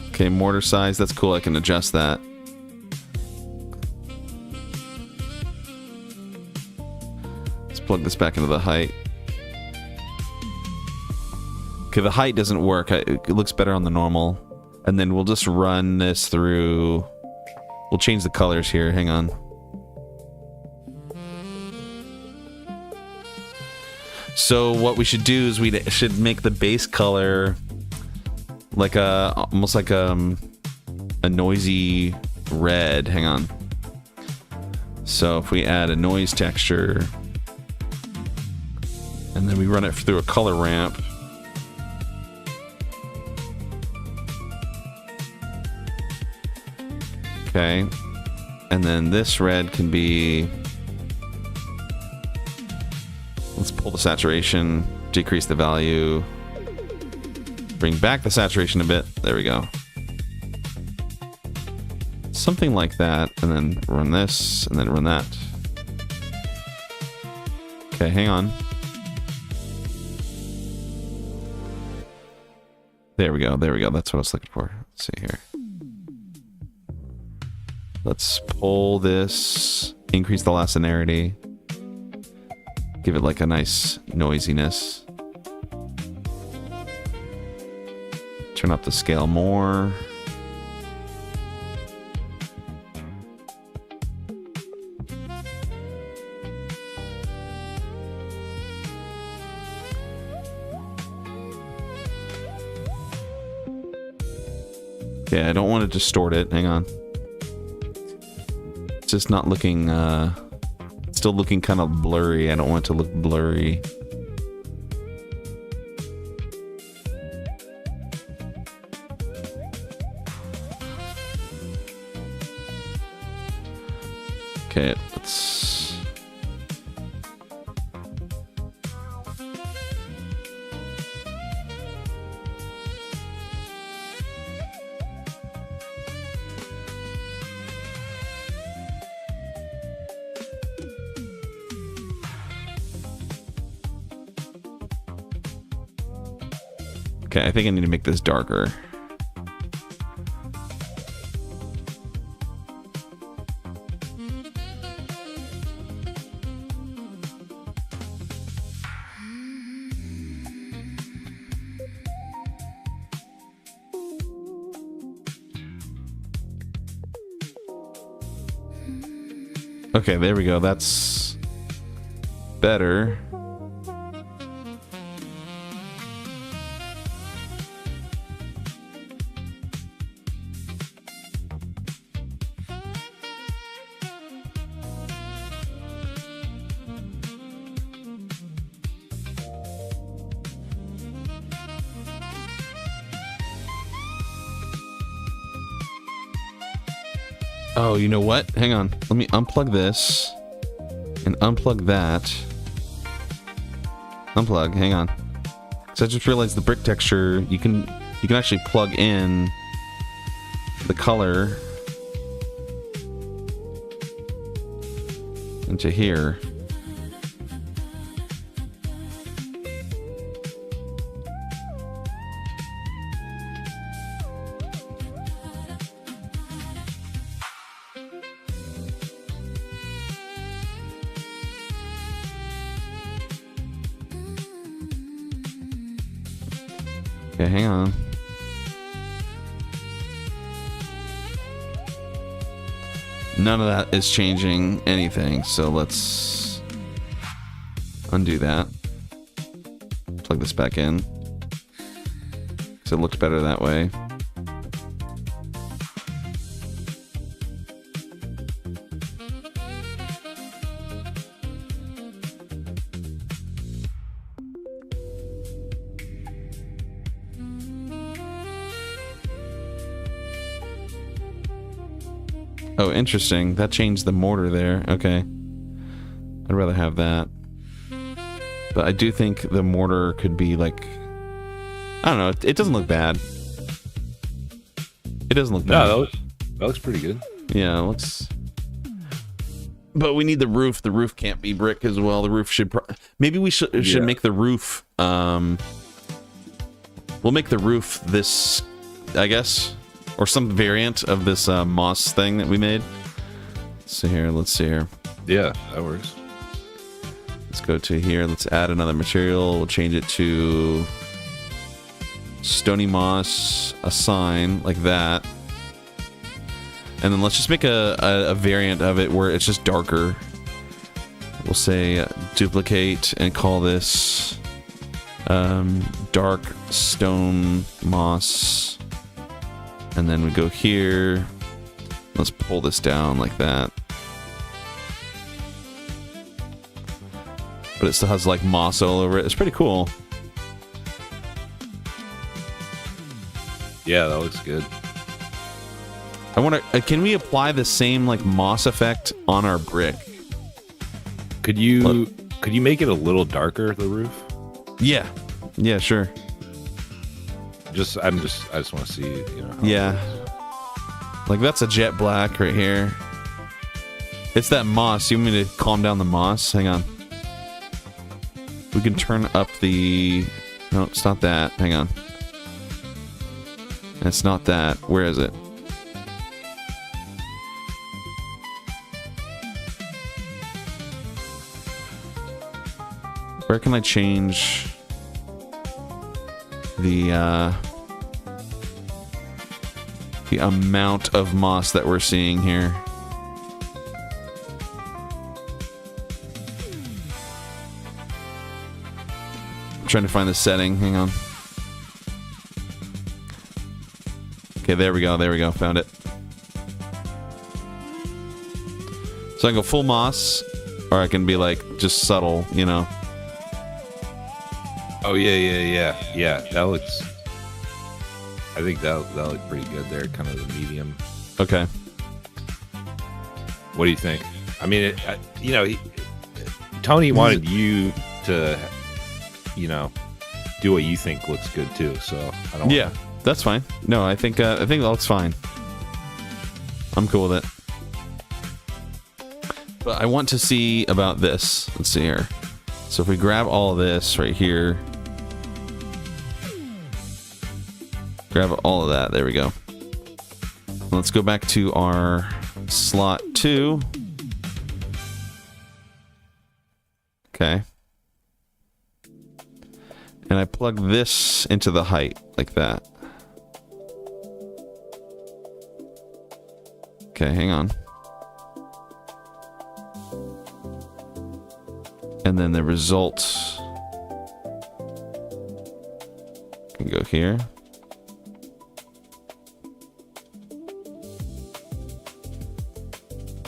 Okay, mortar size, that's cool. I can adjust that. Let's plug this back into the height. Okay, the height doesn't work. It looks better on the normal. And then we'll just run this through. We'll change the colors here. Hang on. So what we should do is we should make the base color like almost like a noisy red. Hang on. So if we add a noise texture and then we run it through a color ramp. Okay. And then this red can be, let's pull the saturation, decrease the value, bring back the saturation a bit. There we go. Something like that, and then run this, and then run that. Okay, hang on. There we go, there we go. That's what I was looking for. Let's see here. Let's pull this, increase the linearity. Give it like a nice noisiness. Turn up the scale more. Okay, I don't want to distort it. Hang on. It's just not looking, still looking kind of blurry. I don't want it to look blurry. Okay, let's... Okay, I think I need to make this darker. Okay, there we go. That's better. Oh, you know what? Hang on. Let me unplug this and unplug that. Unplug. Hang on. So I just realized the brick texture, you can actually plug in the color into here. Okay, hang on. None of that is changing anything, so let's undo that. Plug this back in. So it looks better that way. Oh, interesting. That changed the mortar there. Okay. I'd rather have that. But I do think the mortar could be like... I don't know. It doesn't look bad. It doesn't look bad. No, that looks pretty good. Yeah, it looks... But we need the roof. The roof can't be brick as well. The roof should... Maybe we should make the roof... We'll make the roof this... I guess... Or some variant of this moss thing that we made. Let's see here. Yeah, that works. Let's go to here. Let's add another material. We'll change it to stony moss, a sign like that. And then let's just make a variant of it where it's just darker. We'll say duplicate and call this dark stone moss. And then we go here. Let's pull this down like that. But it still has like moss all over it. It's pretty cool. Yeah, that looks good. I wonder, can we apply the same like moss effect on our brick? Could you make it a little darker, the roof? Yeah. Yeah, sure. I just want to see, you know. Yeah. Like that's a jet black right here. It's that moss. You want me to calm down the moss? Hang on. We can turn up the... No, it's not that. Hang on. It's not that. Where is it? Where can I change the amount of moss that we're seeing here? I'm trying to find the setting. Hang on. Okay, there we go. There we go. Found it. So I can go full moss, or I can be like just subtle, you know. Oh yeah. That looks. I think that looked pretty good there. Kind of the medium. Okay. What do you think? I mean, Tony wanted you to, do what you think looks good too. So I don't. Yeah, that's fine. No, I think that looks fine. I'm cool with it. But I want to see about this. Let's see here. So if we grab all of this right here, grab all of that. There we go. Let's go back to our slot 2. Okay. And I plug this into the height like that. Okay, hang on. And then the results can go here.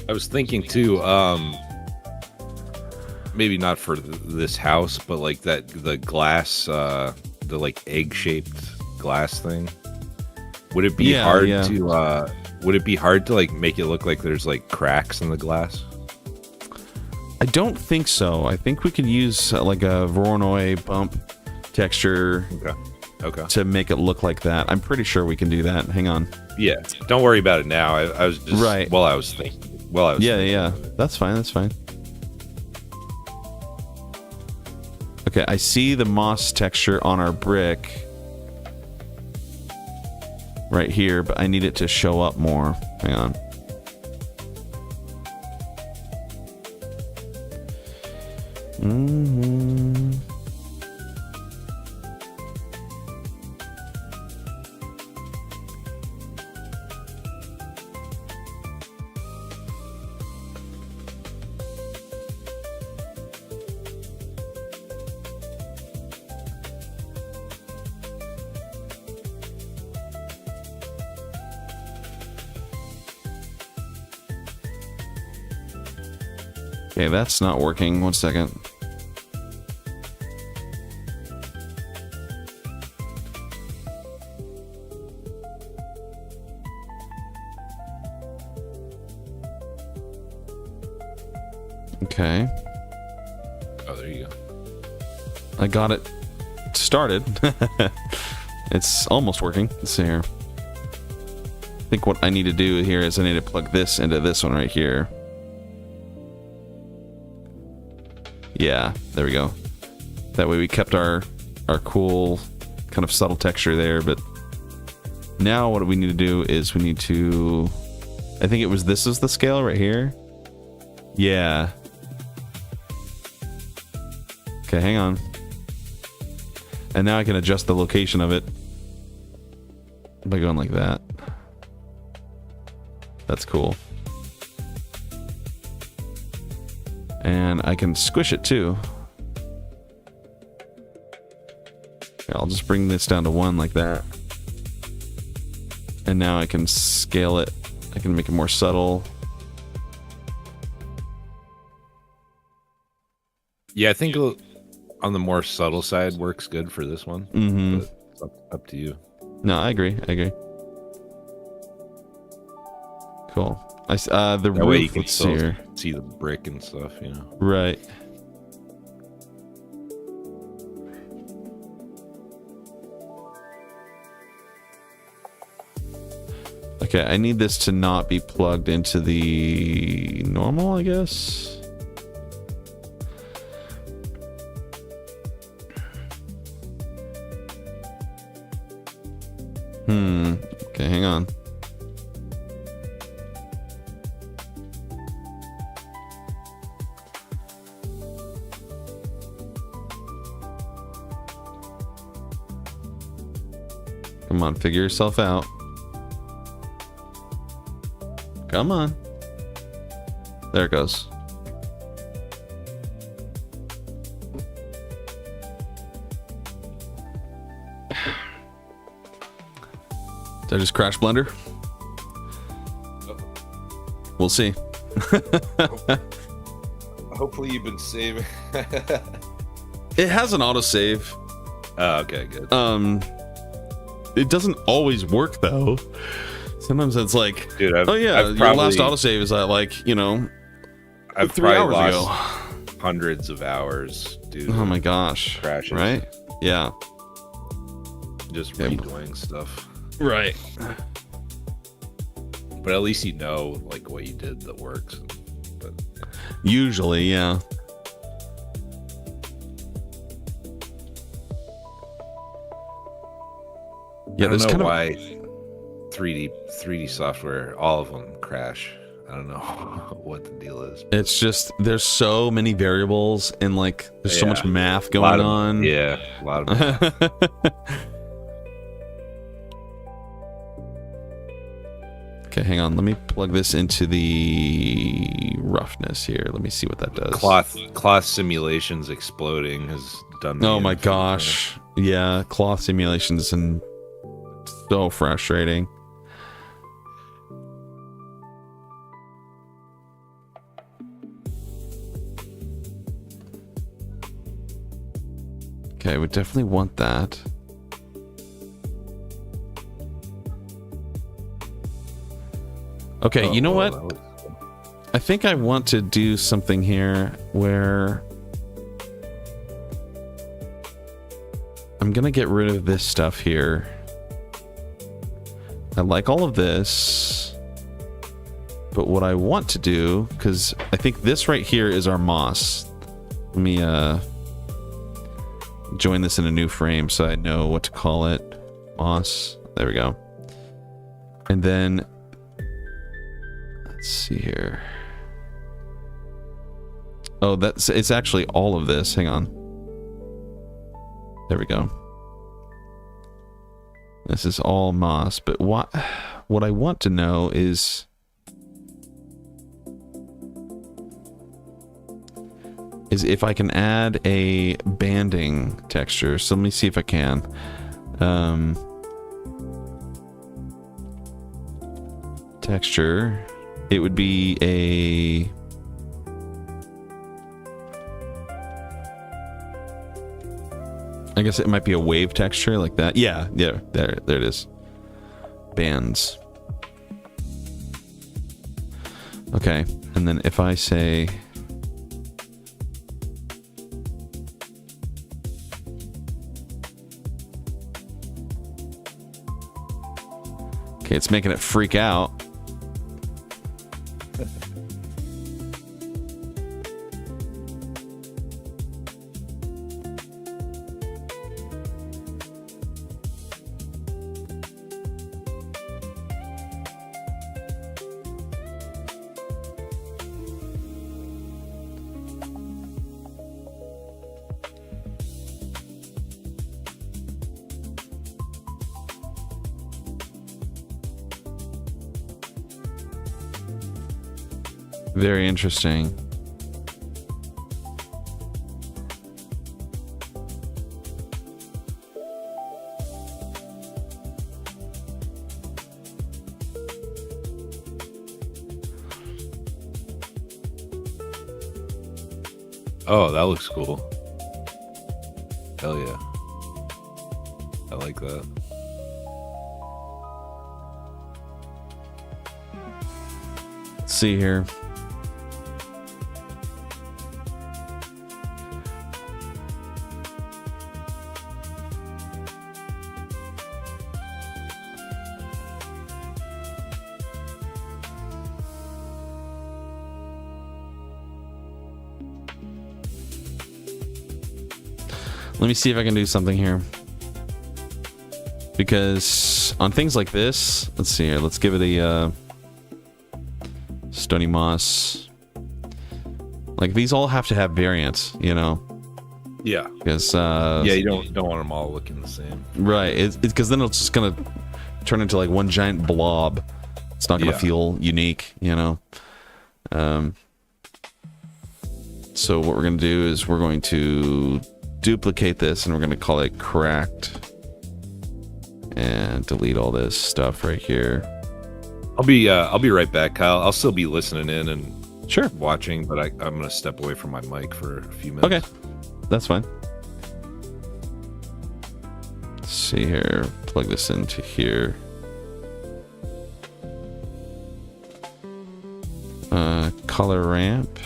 I was thinking too, maybe not for this house, but like the glass, the like egg-shaped glass thing. Would it be hard to? Would it be hard to like make it look like there's like cracks in the glass? I don't think so. I think we could use like a Voronoi bump texture to make it look like that. I'm pretty sure we can do that. Hang on. Yeah, don't worry about it now. I was just right. While I was thinking. Yeah. That's fine. That's fine. Okay, I see the moss texture on our brick right here, but I need it to show up more. Hang on. Okay, that's not working. One second. Okay. Oh, there you go. I got it started. It's almost working. Let's see here. I think what I need to do here is I need to plug this into this one right here. Yeah, there we go. That way we kept our cool kind of subtle texture there, but now what we need to do is we need to, I think this is the scale right here. Yeah. Okay, hang on. And now I can adjust the location of it by going like that. That's cool. And I can squish it too. Okay, I'll just bring this down to 1 like that. And now I can scale it. I can make it more subtle. Yeah, I think on the more subtle side works good for this one. Mm-hmm. But it's up to you. No, I agree. Cool. The that roof, way you can let's see here. See the brick and stuff, you know. Right. Okay, I need this to not be plugged into the normal, I guess. Okay, hang on. Come on, figure yourself out. Come on. There it goes. Did I just crash Blender? We'll see. Hopefully you've been saving. It has an autosave. Oh, okay, good. It doesn't always work though. Sometimes it's like, dude, I've your last autosave is at like, I've 3 hours lost ago. Hundreds of hours, dude. Oh my gosh. Crashes. Right? Yeah. Just redoing stuff. Right. But at least you know like what you did that works. But usually, yeah. Yeah, I don't know why 3D software, all of them crash. I don't know what the deal is. It's just there's so many variables and like there's so much math going on. Yeah, a lot of math. Okay, hang on. Let me plug this into the roughness here. Let me see what that does. Cloth simulations exploding has done. Oh my gosh. Yeah, cloth simulations and so frustrating. Okay, we definitely want that. Okay, you know what? I think I want to do something here where I'm gonna get rid of this stuff here. I like all of this, but what I want to do, because I think this right here is our moss. Let me join this in a new frame so I know what to call it. Moss. There we go. And then let's see here. Oh, it's actually all of this. Hang on. There we go. This is all moss, but what I want to know is if I can add a banding texture. So let me see if I can. Texture. It would be a I guess it might be a wave texture like that. Yeah, there it is. Bands. Okay, and then if I say okay, it's making it freak out. Very interesting. Oh, that looks cool. Hell yeah. I like that. Let's see here. Let me see if I can do something here. Because on things like this, let's see here. Let's give it a Stony Moss. Like these all have to have variants, you know? Yeah. Because you don't want them all looking the same. Right. It's because then it's just gonna turn into like one giant blob. It's not gonna feel unique, you know. So what we're gonna do is we're going to duplicate this, and we're gonna call it cracked, and delete all this stuff right here. I'll be right back, Kyle. I'll still be listening in and watching, but I'm gonna step away from my mic for a few minutes. Okay, that's fine. Let's see here. Plug this into here. Color ramp.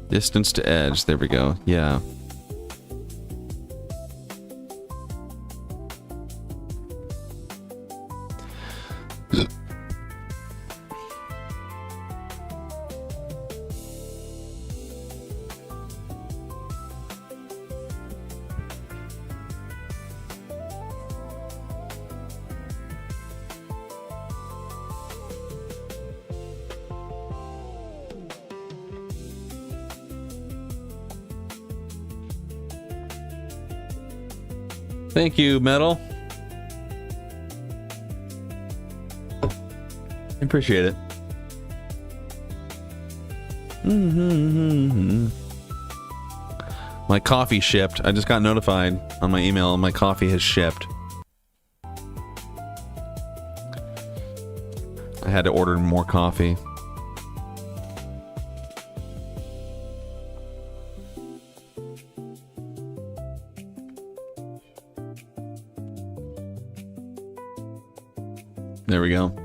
Distance to edge. There we go. Yeah. Thank you, Metal. I appreciate it. My coffee shipped. I just got notified on my email. My coffee has shipped. I had to order more coffee. There we go.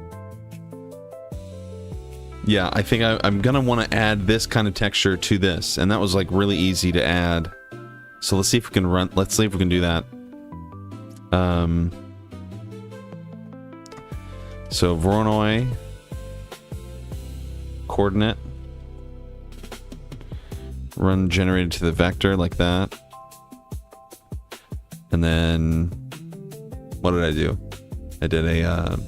Yeah, I think I'm gonna want to add this kind of texture to this, and that was like really easy to add. So let's see if we can run. Let's see if we can do that. So Voronoi coordinate run generated to the vector like that, and then what did I do? I did a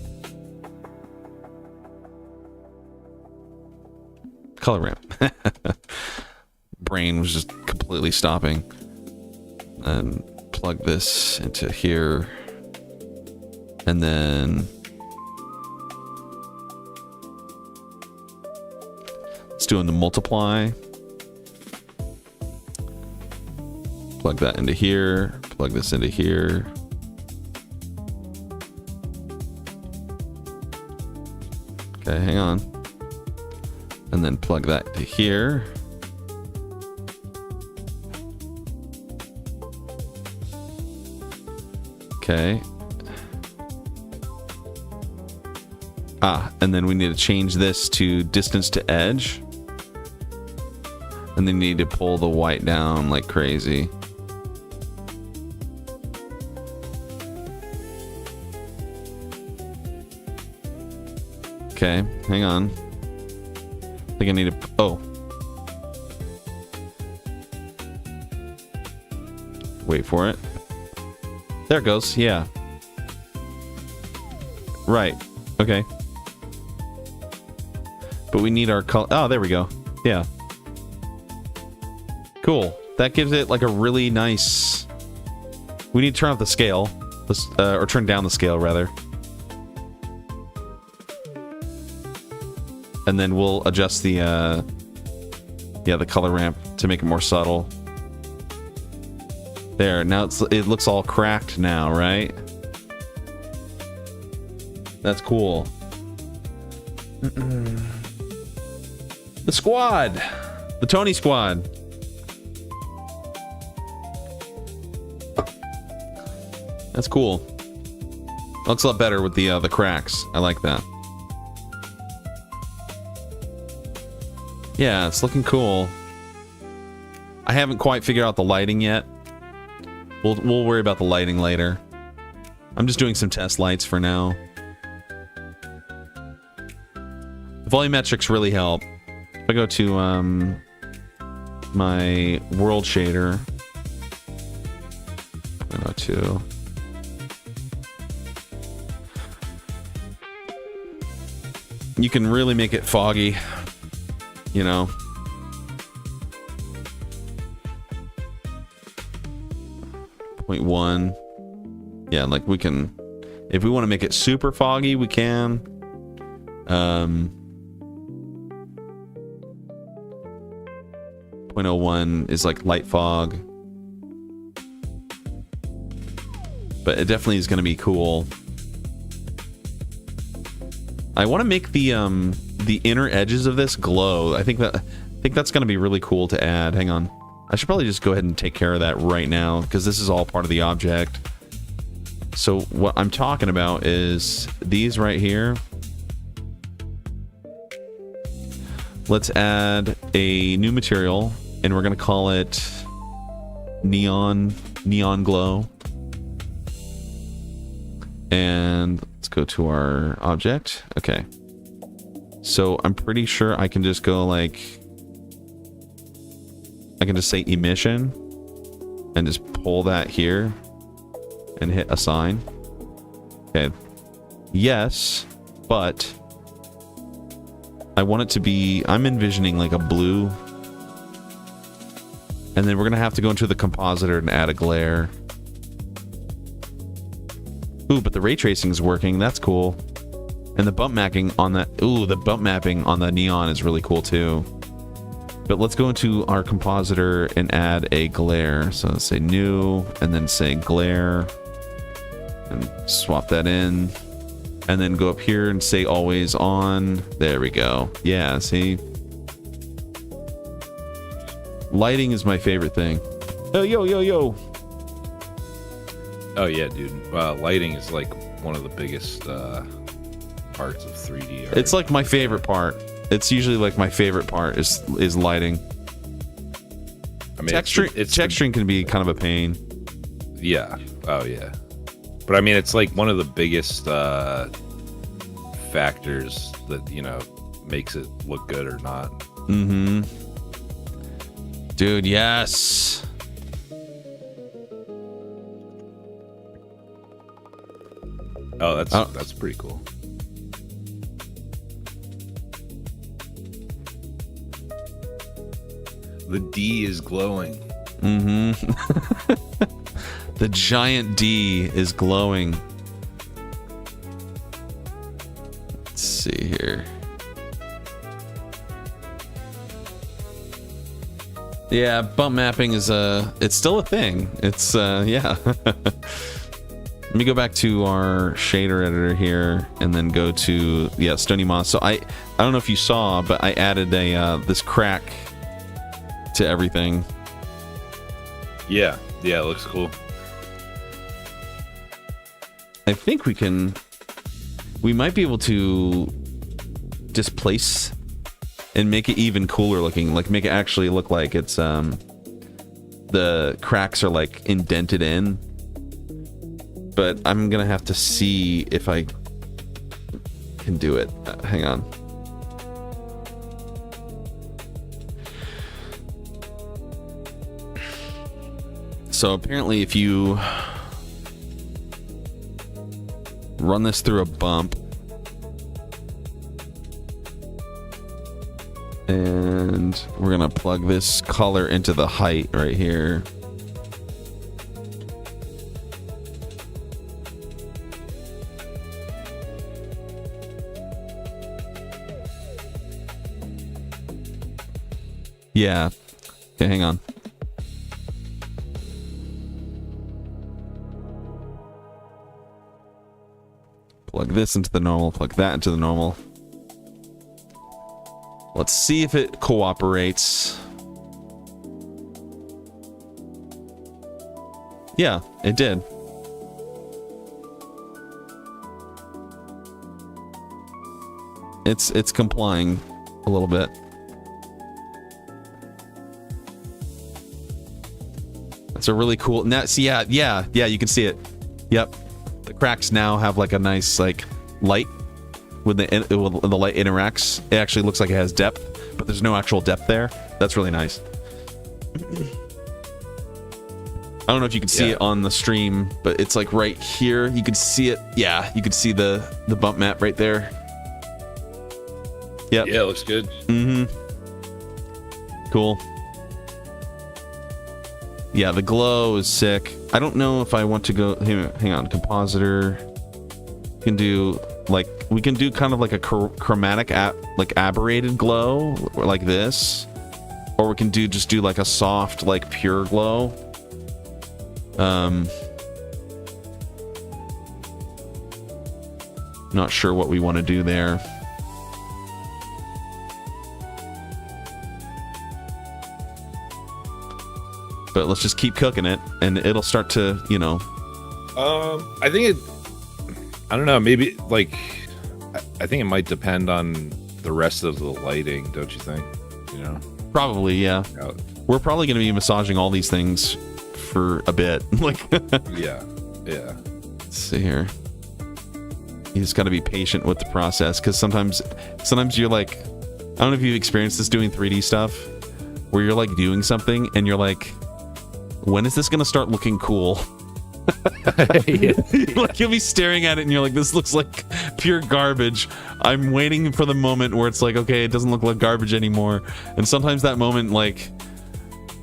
color ramp. Brain was just completely stopping. And plug this into here. And then it's doing the multiply. Plug that into here. Plug this into here. Okay, hang on. And then plug that to here. Okay. And then we need to change this to distance to edge. And then you need to pull the white down like crazy. Okay, hang on. I think I need to... Oh. Wait for it. There it goes, yeah. Right, okay. But we need our color... Oh, there we go. Yeah. Cool. That gives it like a really nice... We need to turn off the scale. Or turn down the scale, rather. And then we'll adjust the, the color ramp to make it more subtle. There, now it looks all cracked now, right? That's cool. The squad! The Tony squad! That's cool. Looks a lot better with the cracks. I like that. Yeah, it's looking cool. I haven't quite figured out the lighting yet. We'll worry about the lighting later. I'm just doing some test lights for now. Volumetrics really help. If I go to my world shader, I go to you can really make it foggy, you know. Point 1. Yeah, like we can, if we want to make it super foggy, we can. 0.01 is like light fog, but it definitely is going to be cool. I want to make the inner edges of this glow. I think that's going to be really cool to add. Hang on, I should probably just go ahead and take care of that right now because this is all part of the object. So what I'm talking about is these right here. Let's add a new material, and we're going to call it neon glow. And let's go to our object. Okay. So I'm pretty sure I can just go like, I can just say emission and just pull that here and hit assign. Okay. Yes, but I want it to be, I'm envisioning like a blue. And then we're going to have to go into the compositor and add a glare. Ooh, but the ray tracing is working. That's cool. And the bump mapping on that, ooh, the bump mapping on the neon is really cool too. But let's go into our compositor and add a glare. So let's say new, and then say glare. And swap that in. And then go up here and say always on. There we go. Yeah, see? Lighting is my favorite thing. Oh, yo. Oh yeah, dude. Lighting is like one of the biggest parts of 3D art. It's like my favorite part. It's usually like my favorite part is lighting. I mean, texturing can be kind of a pain. Yeah. Oh yeah. But I mean, it's like one of the biggest factors that, you know, makes it look good or not. Mm-hmm. Dude, yes. Oh, that's pretty cool. The D is glowing. Mm-hmm. The giant D is glowing. Let's see here. Yeah, bump mapping is it's still a thing. It's yeah. Let me go back to our shader editor here and then go to Stony Moss. So I don't know if you saw, but I added a this crack to everything. Yeah, it looks cool. I think we might be able to displace and make it even cooler looking, like make it actually look like it's the cracks are like indented in. But I'm gonna have to see if I can do it. Hang on. So apparently if you run this through a bump and we're gonna plug this color into the height right here. Yeah. Okay, hang on. Plug this into the normal, plug that into the normal. Let's see if it cooperates. Yeah, it did. It's complying a little bit. That's a really cool. Now, see, yeah, you can see it. Yep. the cracks now have like a nice like light when the light interacts. It actually looks like it has depth, but there's no actual depth there. That's really nice. I don't know if you can see it on the stream, but it's like right here. You can see it. Yeah, you can see the bump map right there. Yep. Yeah, it looks good. Mm-hmm. Cool. Yeah, the glow is sick. I don't know if I want to go... Hang on, compositor. We can do kind of like a chromatic, like aberrated glow, like this. Or we can just do like a soft, like pure glow. Not sure what we want to do there. But let's just keep cooking it, and it'll start to, I think I don't know, maybe, like, I think it might depend on the rest of the lighting, don't you think? Probably, yeah. We're probably going to be massaging all these things for a bit. Like, yeah. Let's see here. You just got to be patient with the process, because sometimes you're like, I don't know if you've experienced this doing 3D stuff, where you're like doing something, and you're like, when is this gonna start looking cool? Like you'll be staring at it and you're like, this looks like pure garbage. I'm waiting for the moment where it's like, okay, it doesn't look like garbage anymore. And sometimes that moment, like,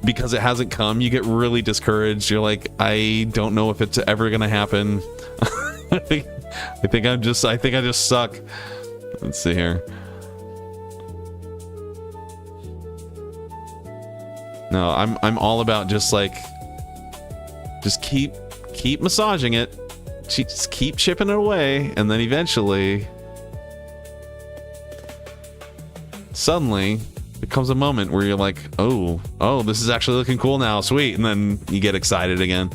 because it hasn't come, you get really discouraged. You're like, I don't know if it's ever gonna happen. I think I just suck. Let's see here. No, I'm all about just keep massaging it, just keep chipping it away, and then eventually, suddenly, it comes a moment where you're like, oh, this is actually looking cool now, sweet, and then you get excited again.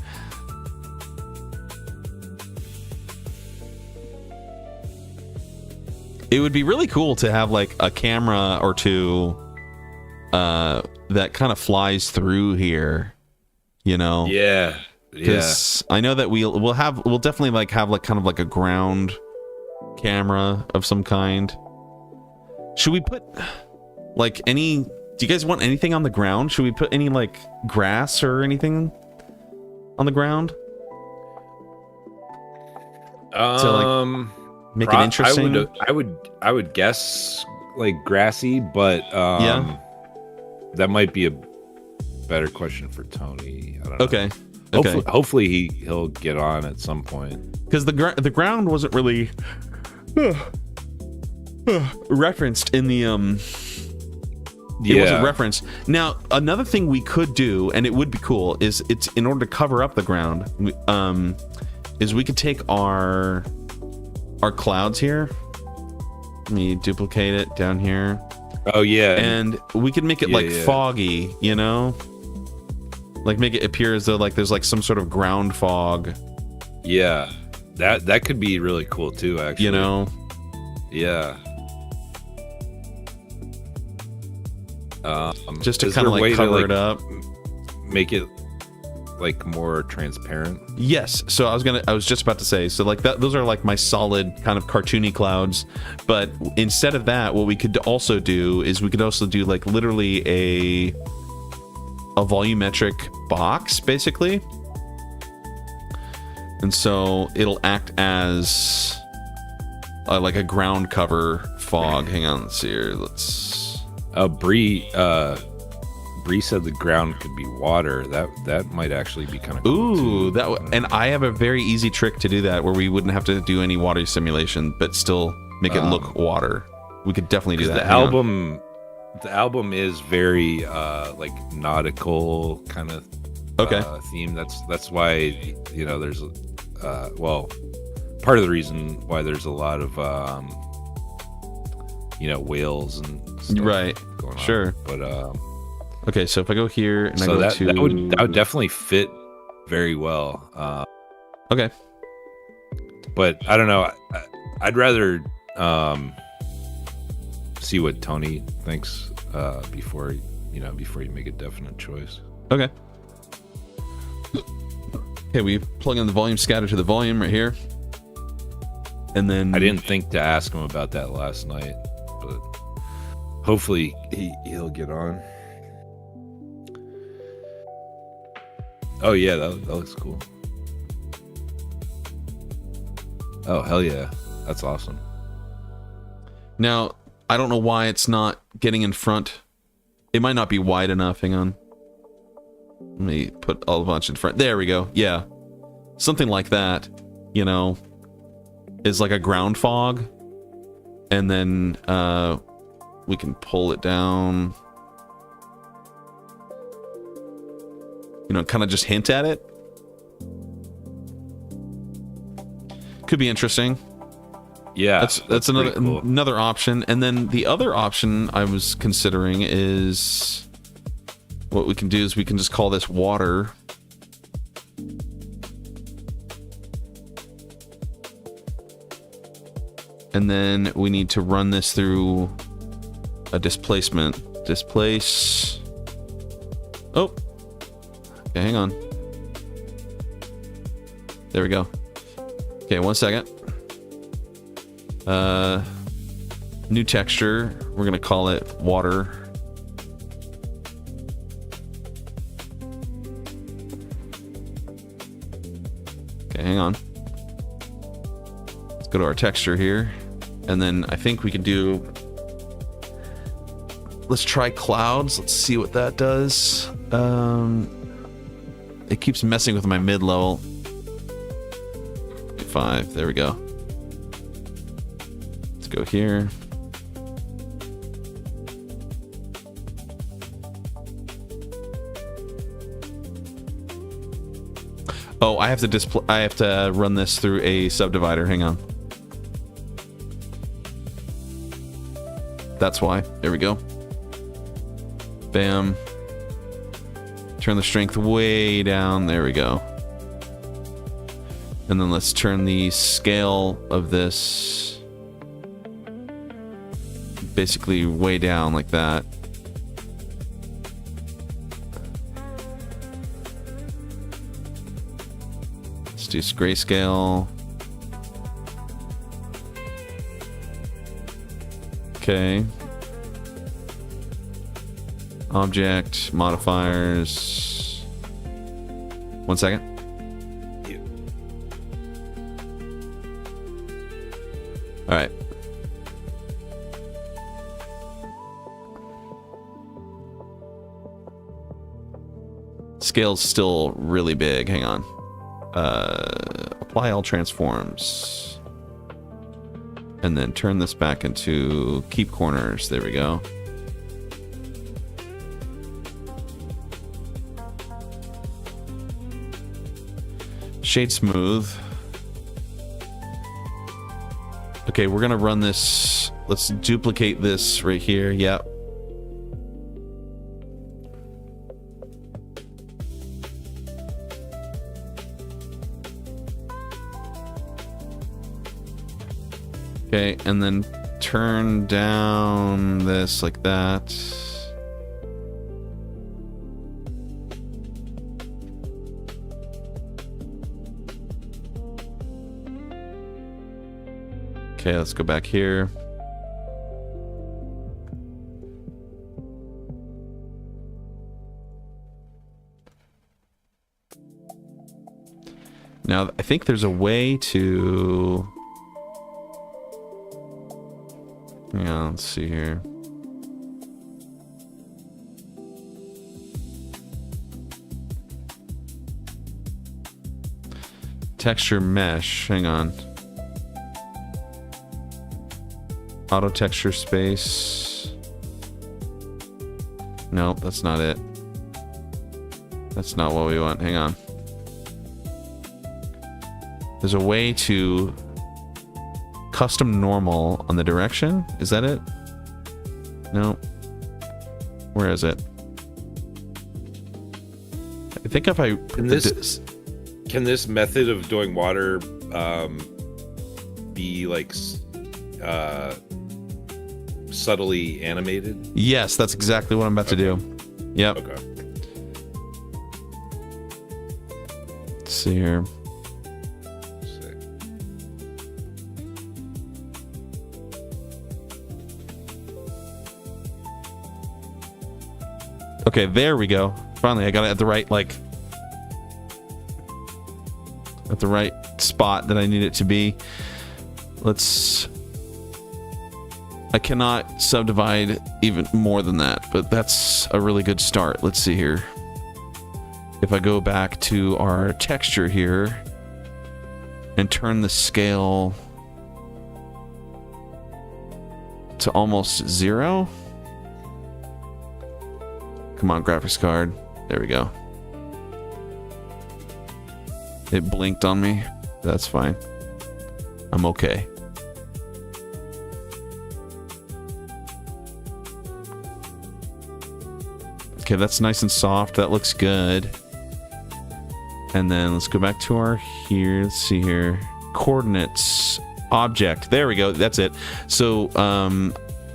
It would be really cool to have like a camera or two that kind of flies through here, Yeah. Because I know that we'll definitely like have like kind of like a ground camera of some kind. Should we put like any? Do you guys want anything on the ground? Should we put any like grass or anything on the ground? To like make it interesting. I would guess like grassy, but yeah. That might be a better question for Tony. I don't know. Okay. Hopefully he'll get on at some point. Because the ground wasn't really referenced in the It wasn't referenced. Now, another thing we could do, and it would be cool, is it's in order to cover up the ground. Is we could take our clouds here. Let me duplicate it down here. Oh yeah, and we could make it foggy, like make it appear as though like there's like some sort of ground fog. Yeah, that could be really cool too, actually. Yeah. Just to kind of like cover it up, make it like more transparent. Yes. So I was just about to say, so like those are like my solid kind of cartoony clouds, but instead of that, what we could also do is we could also do like literally a volumetric box, basically. And so it'll act as like a ground cover fog. Hang on, let's see here. Bree said the ground could be water. That might actually be kind of cool. Ooh, and I have a very easy trick to do that where we wouldn't have to do any water simulation, but still make it look water. We could definitely do that. The album is very like nautical kind of theme. That's why there's part of the reason why there's a lot of whales and stuff going on. Sure. But okay, so if I go here and so I go that would definitely fit very well. Okay. But I don't know. I'd rather see what Tony thinks before you make a definite choice. Okay. Okay, we plug in the volume scatter to the volume right here. And then I didn't think to ask him about that last night, but hopefully he'll get on. Oh yeah, that looks cool. Oh hell yeah, that's awesome. Now, I don't know why it's not getting in front. It might not be wide enough. Hang on. Let me put a bunch in front. There we go. Yeah. Something like that, you know, is like a ground fog. And then we can pull it down. You know, kind of just hint at it. Could be interesting. Yeah, that's another cool. another option. And then the other option I was considering is what we can do is we can just call this water. And then we need to run this through a displacement. Displace. Oh. Okay, hang on. There we go. Okay, 1 second. New texture. We're gonna call it water. Okay, hang on. Let's go to our texture here. And then I think we can do... Let's try clouds. Let's see what that does. It keeps messing with my mid-level. 5. There we go. Let's go here. Oh, I have to run this through a subdivider. Hang on. That's why. There we go. Bam. Turn the strength way down. There we go. And then let's turn the scale of this basically way down like that. Let's do grayscale. Okay. Object, modifiers. 1 second. Yeah. All right. Scale's still really big. Hang on. Apply all transforms. And then turn this back into keep corners. There we go. Shade smooth. Okay, we're gonna run this. Let's duplicate this right here. Yep. Okay, and then turn down this like that. Okay, let's go back here. Now, I think there's a way to... Yeah, let's see here. Texture mesh, hang on. Auto texture space. Nope, that's not it. That's not what we want. Hang on. There's a way to custom normal on the direction. Is that it? No. Where is it? I think if I... Can this method of doing water be like subtly animated? Yes, that's exactly what I'm about to do. Yep. Okay. Let's see here. Sick. Okay, there we go. Finally, I got it at the right, like, at the right spot that I need it to be. I cannot subdivide even more than that, but that's a really good start. Let's see here. If I go back to our texture here and turn the scale to almost 0. Come on, graphics card. There we go. It blinked on me. That's fine. I'm okay. Okay, that's nice and soft. That looks good. And then let's go back to our here. Let's see here. Coordinates. Object. There we go. That's it. So,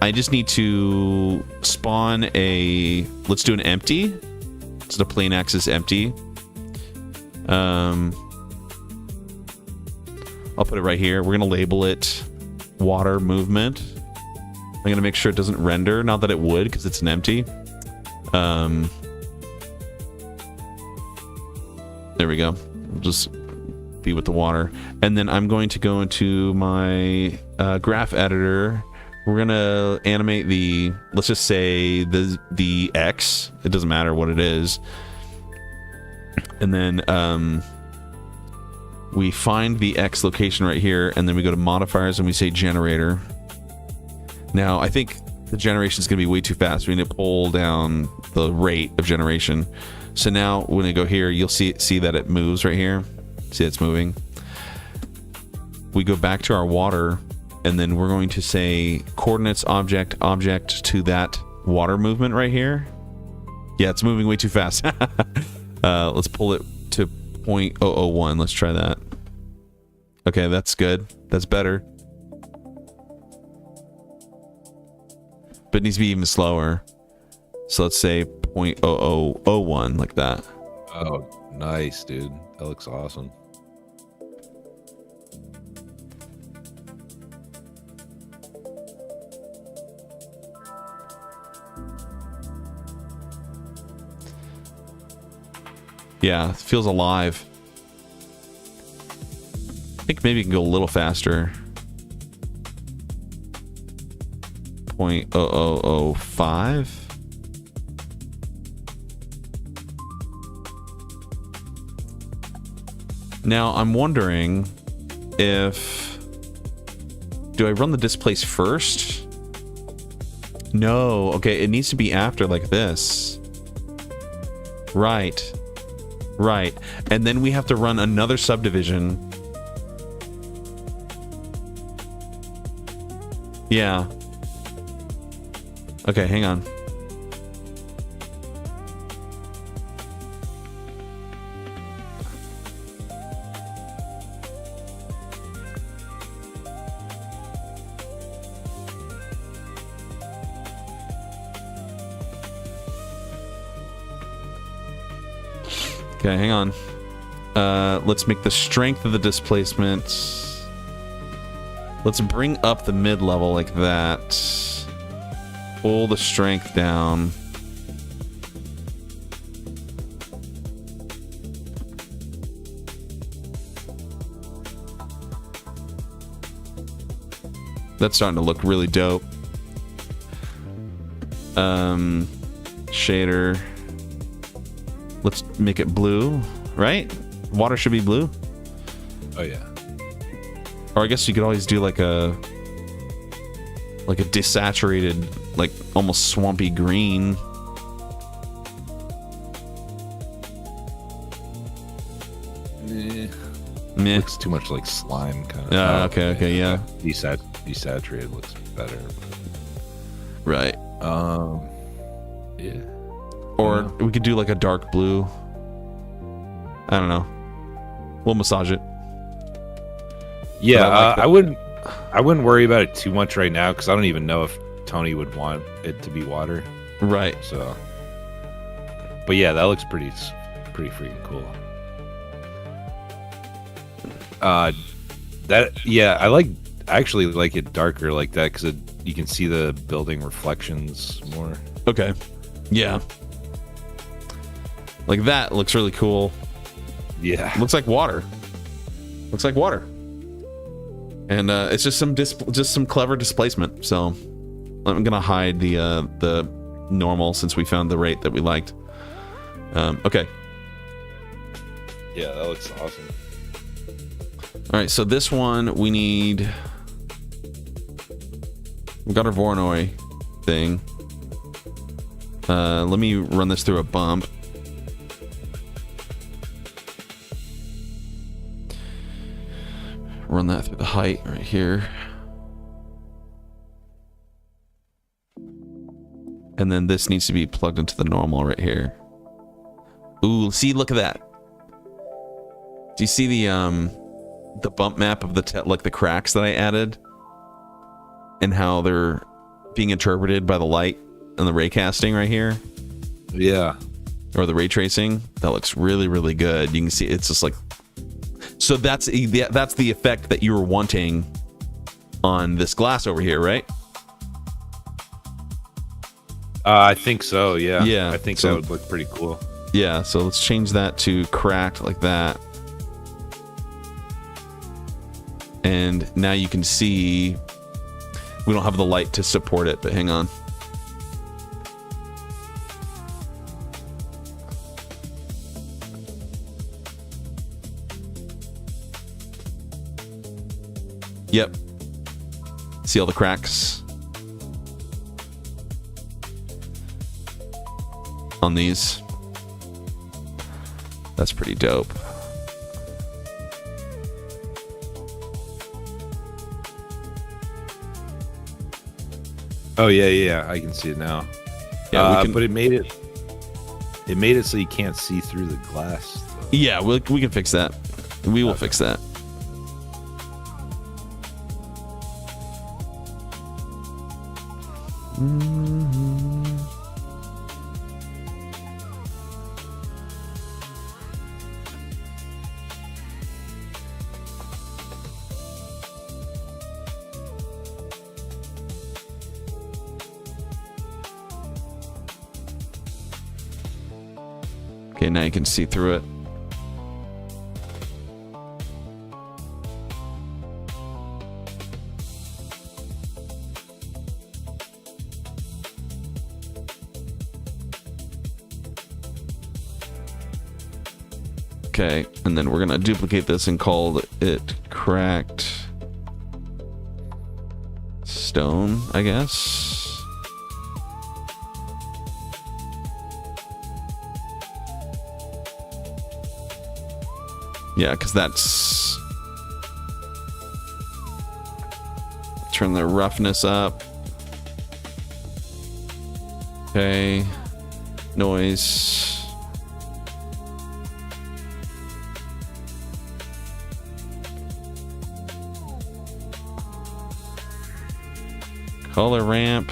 I just need to spawn a... Let's do an empty. It's the plain axis empty. I'll put it right here. We're going to label it water movement. I'm going to make sure it doesn't render. Not that it would, because it's an empty. There we go. We'll just be with the water. And then I'm going to go into my graph editor. We're going to animate the, let's just say the X. It doesn't matter what it is. And then we find the X location right here, and then we go to modifiers and we say generator. Now, I think the generation is going to be way too fast. We need to pull down the rate of generation. So now when I go here, you'll see that it moves right here. See, it's moving. We go back to our water, and then we're going to say coordinates object to that water movement right here. Yeah, it's moving way too fast. Let's pull it to 0.001. Let's try that. Okay, that's good. That's better. But it needs to be even slower. So let's say 0.0001, like that. Oh, nice, dude. That looks awesome. Yeah, it feels alive. I think maybe you can go a little faster. 0.0005. Now, I'm wondering if... Do I run the displace first? No. Okay, it needs to be after, like this. Right. Right. And then we have to run another subdivision. Yeah. Okay, hang on. Okay, hang on. Let's make the strength of the displacement. Let's bring up the mid-level like that. Pull the strength down. That's starting to look really dope. Shader. Let's make it blue, right? Water should be blue. Oh yeah. Or I guess you could always do like a desaturated, like almost swampy green. Meh. Looks too much like slime kind of. Okay, yeah. Desaturated looks better. Right. Yeah. Or we could do like a dark blue. I don't know. We'll massage it. Yeah, I wouldn't worry about it too much right now because I don't even know if Tony would want it to be water. Right. So, but yeah, that looks pretty freaking cool. I actually like it darker like that because you can see the building reflections more. Okay. Yeah. Like that looks really cool. Yeah. Looks like water. Looks like water. And it's just some clever displacement. So I'm gonna hide the normal since we found the rate that we liked. Okay. Yeah, that looks awesome. All right, so this one we got our Voronoi thing. Let me run this through a bump. Run that through the height right here. And then this needs to be plugged into the normal right here. Ooh, see, look at that. Do you see the bump map of like the cracks that I added? And how they're being interpreted by the light and the ray casting right here? Yeah. Or the ray tracing. That looks really, really good. You can see it's just like... So that's the effect that you were wanting on this glass over here, right? I think so, yeah. Yeah. I think so, that would look pretty cool. Yeah, so let's change that to cracked like that. And now you can see we don't have the light to support it, but hang on. Yep. See all the cracks on these? That's pretty dope. Oh yeah, I can see it now. Yeah, but it made it so you can't see through the glass, though. Yeah, we can fix that. We will fix that. Okay, now you can see through it. Okay, and then we're gonna duplicate this and call it cracked stone, I guess. Yeah, because that's... Turn the roughness up. Okay. Noise. Color ramp.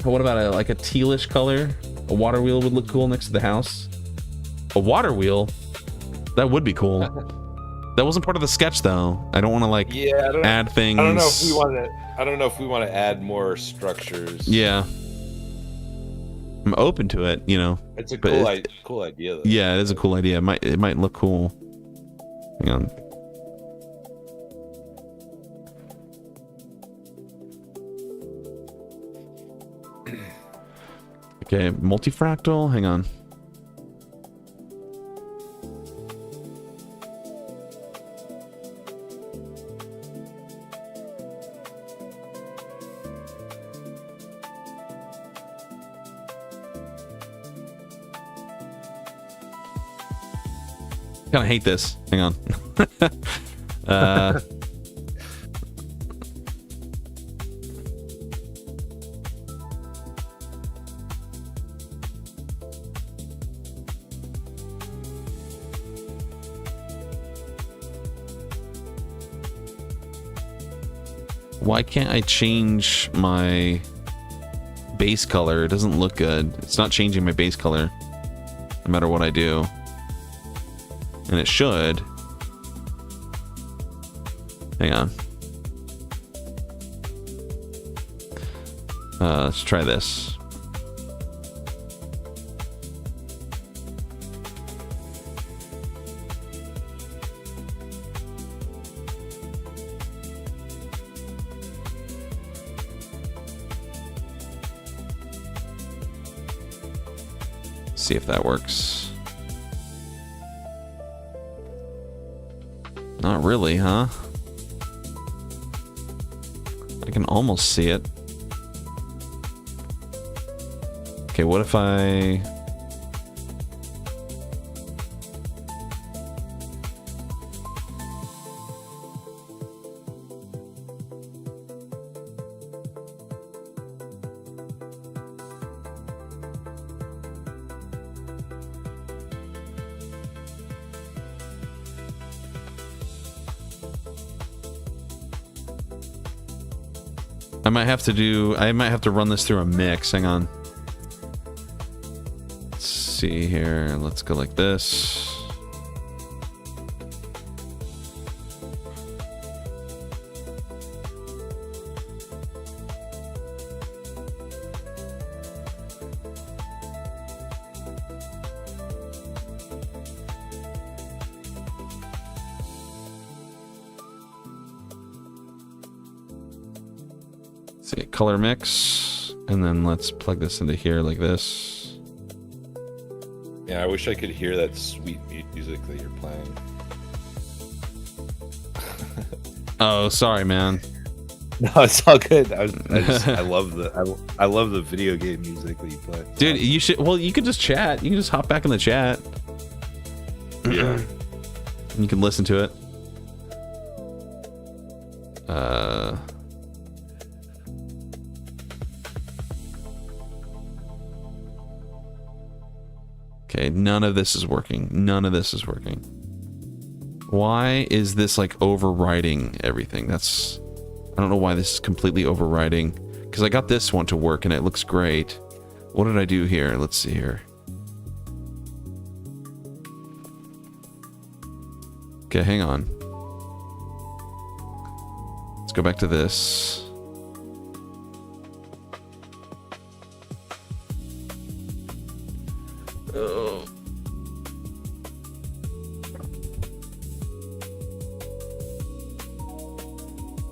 What about a tealish color? A water wheel would look cool next to the house. A water wheel? That would be cool. That wasn't part of the sketch though. I don't want to add things. I don't know if we want to add more structures. Yeah. I'm open to it, you know. It's a cool idea though. Yeah, it is a cool idea. It might look cool. Hang on. Okay, multifractal. Hang on. Kind of hate this. Hang on. Why can't I change my base color? It doesn't look good. It's not changing my base color, no matter what I do. And it should. Hang on. Let's try this. See if that works. Not really, huh? I can almost see it. Okay, what if I... I might have to run this through a mix. Hang on. Let's see here. Let's go like this. Color mix, and then let's plug this into here like this. Yeah, I wish I could hear that sweet music that you're playing. Oh, sorry, man. No, it's all good. I love the video game music that you play. Dude, you should. Well, you could just chat. You can just hop back in the chat. Yeah. You can listen to it. Okay, none of this is working. None of this is working. Why is this like overriding everything? I don't know why this is completely overriding. Because I got this one to work and it looks great. What did I do here? Let's see here. Okay, hang on. Let's go back to this. Oh.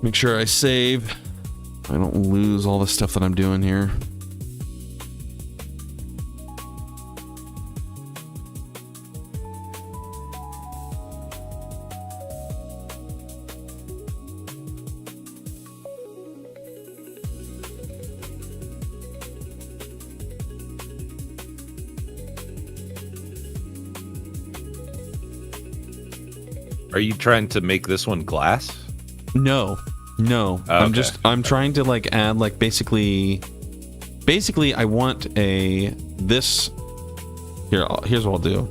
Make sure I save. I don't lose all the stuff that I'm doing here. Are you trying to make this one glass? No. Oh, okay. I'm trying to like add like basically I want this here's what I'll do.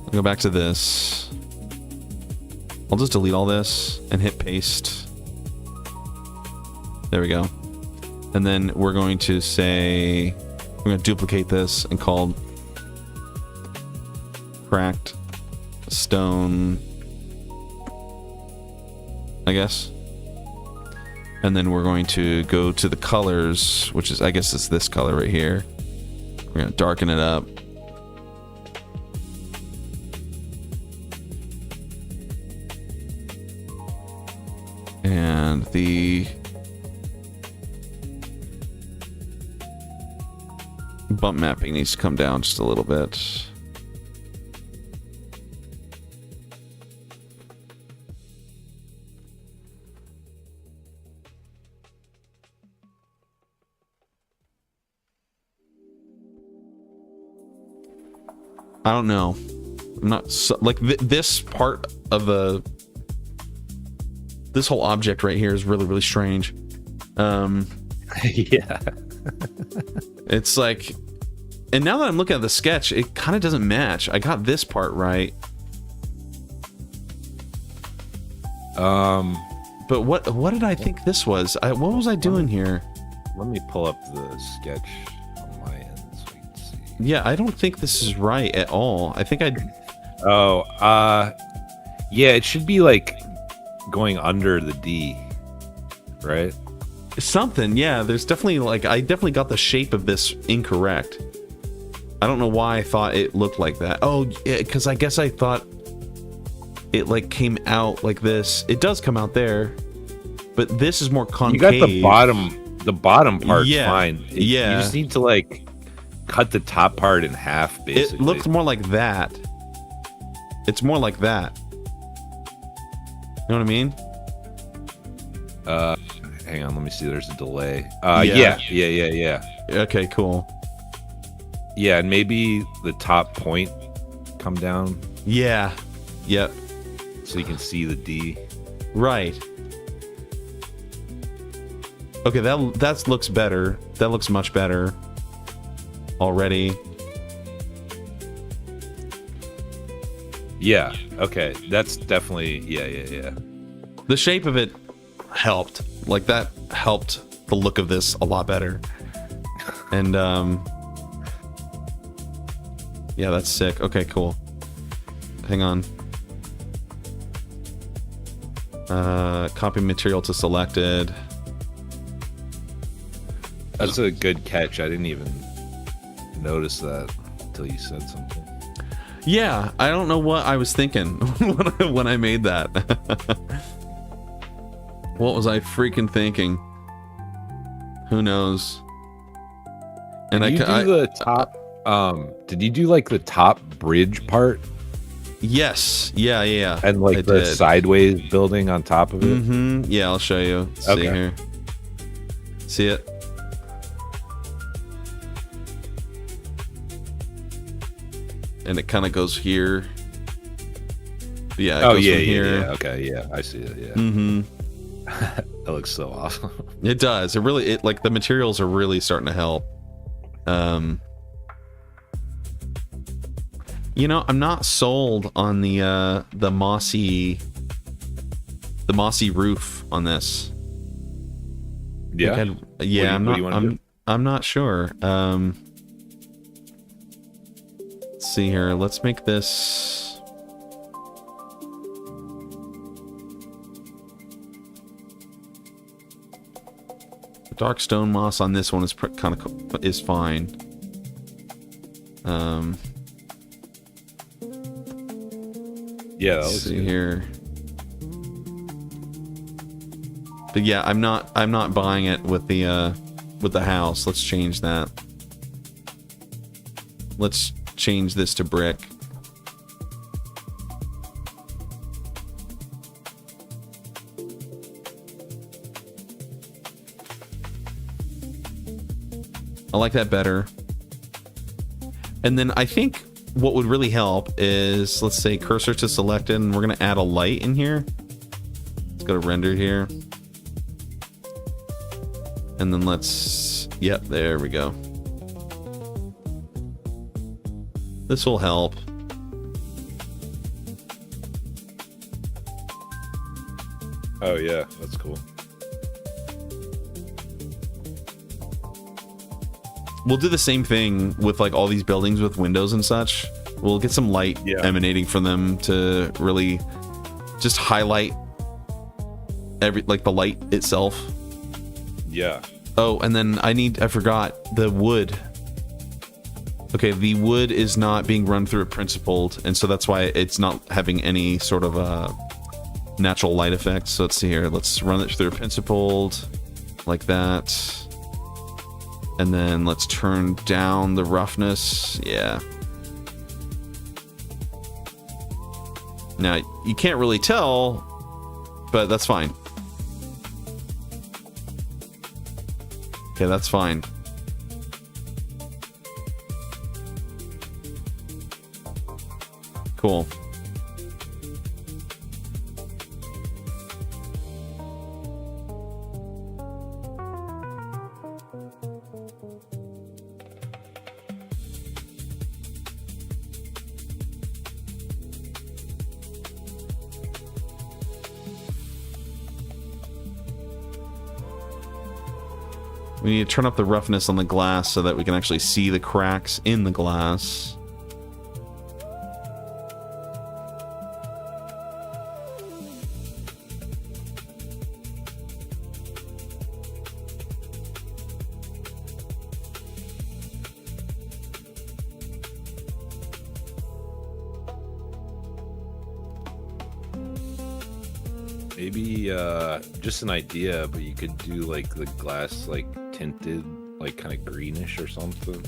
I'll go back to this. I'll just delete all this and hit paste. There we go. And then we're going to say we're going to duplicate this and call cracked stone, I guess. And then we're going to go to the colors, which is, I guess it's this color right here. We're going to darken it up. And the bump mapping needs to come down just a little bit. I don't know. I'm not so, like this part of this whole object right here is really, really strange. Yeah. It's like, and now that I'm looking at the sketch, it kind of doesn't match. I got this part right. But what did I think this was? What was I doing here? Let me pull up the sketch on my end so we can see. Yeah, I don't think this is right at all. I think yeah, it should be like going under the D, right? something. Yeah, there's definitely like I definitely got the shape of this incorrect. I don't know why I thought it looked like that. Oh, because I guess I thought it like came out like this. It does come out there, but this is more concave. You got the bottom part's fine. You just need to like cut the top part in half, basically. It looks more like that. It's more like that. You know what I mean? Hang on, let me see. There's a delay. Yeah. Okay, cool. Yeah, and maybe the top point come down. Yeah. Yep. So you can see the D. Right. Okay, that looks better. That looks much better already. Yeah. Okay. That's definitely yeah. The shape of it helped. Like that helped the look of this a lot better. And yeah, that's sick. Okay, cool. Hang on. Copy material to selected. That's a good catch. I didn't even notice that until you said something. Yeah, I don't know what I was thinking when I made that. What was I freaking thinking? Who knows? And did you do the top? Did you do like the top bridge part? Yes. Yeah. And like the sideways building on top of it? Mm-hmm. Yeah, I'll show you. See here. See it? And it kind of goes here. Yeah. It goes from here. Yeah. Okay. Yeah, I see it. Yeah. Mm-hmm. That looks so awesome. It does. It like the materials are really starting to help. You know, I'm not sold on the mossy roof on this. Yeah. I'm not sure. Let's see here. Let's make this. The dark stone moss on this one is kind of is fine. Yeah, let's see here. But yeah, I'm not buying it with the house. Let's change that. Let's change this to brick. I like that better. And then I think what would really help is, let's say cursor to selected, and we're going to add a light in here. Let's go to render here. And then yep, there we go. This will help. Oh yeah, that's cool. We'll do the same thing with like all these buildings with windows and such. We'll get some light emanating from them to really just highlight the light itself. Yeah. Oh, and then I forgot the wood. Okay, the wood is not being run through a principled, and so that's why it's not having any sort of natural light effects. So let's see here. Let's run it through a principled like that. And then let's turn down the roughness. Yeah. Now, you can't really tell, but that's fine. Okay, that's fine. Cool. We need to turn up the roughness on the glass so that we can actually see the cracks in the glass. Maybe just an idea, but you could do like the glass like tinted, like kind of greenish or something.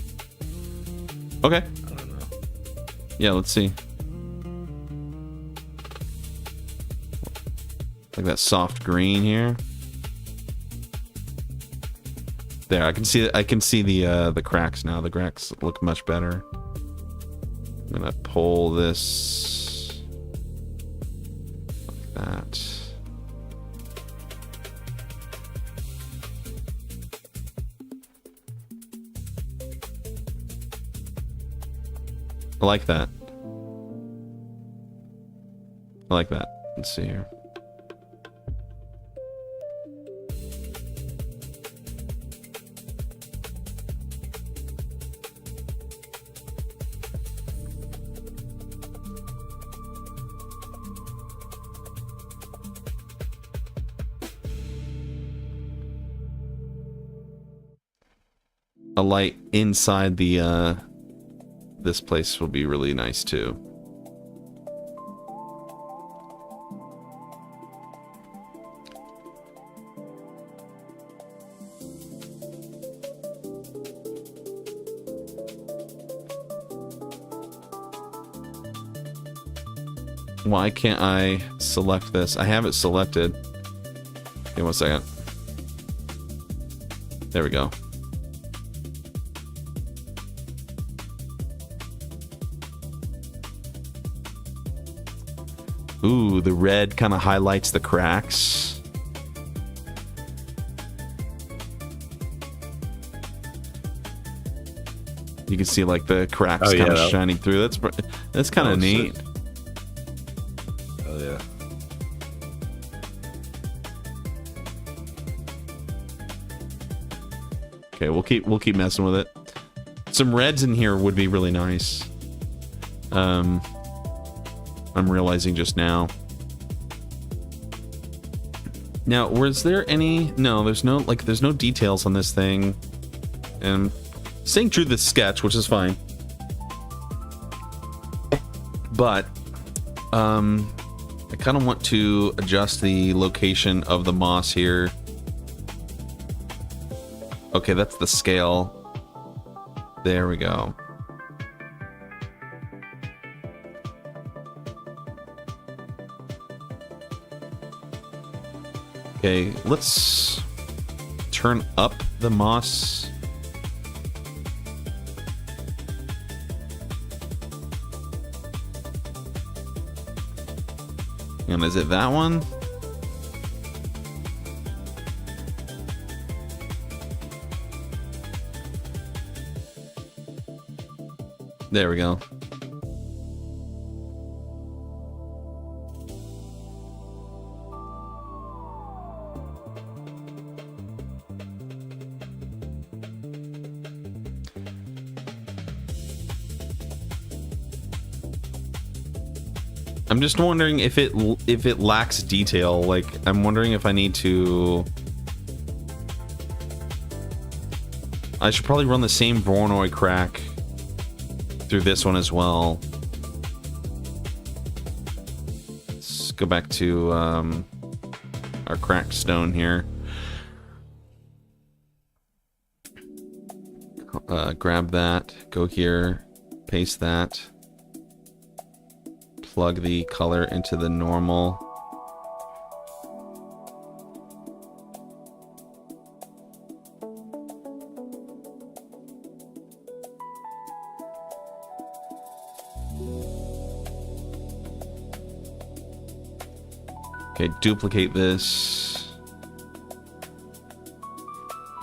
Okay. I don't know. Yeah, let's see. Like that soft green here. There, I can see the cracks now. The cracks look much better. I'm gonna pull this like that. I like that. I like that. Let's see here. A light inside the this place will be really nice too. Why can't I select this? I have it selected. Okay, 1 second. There we go. Ooh, the red kind of highlights the cracks. You can see like the cracks kind of shining through. That's kind of neat. Shit. Oh yeah. Okay, we'll keep messing with it. Some reds in here would be really nice. I'm realizing just now. Now, was there any... No, there's no details on this thing. And staying true to the sketch, which is fine. But, I kind of want to adjust the location of the moss here. Okay, that's the scale. There we go. Okay, let's turn up the moss. And is it that one? There we go. I'm just wondering if it lacks detail. Like, I'm wondering if I need to... I should probably run the same Voronoi crack through this one as well. Let's go back to our cracked stone here. Grab that, go here, paste that. Plug the color into the normal. Okay, duplicate this.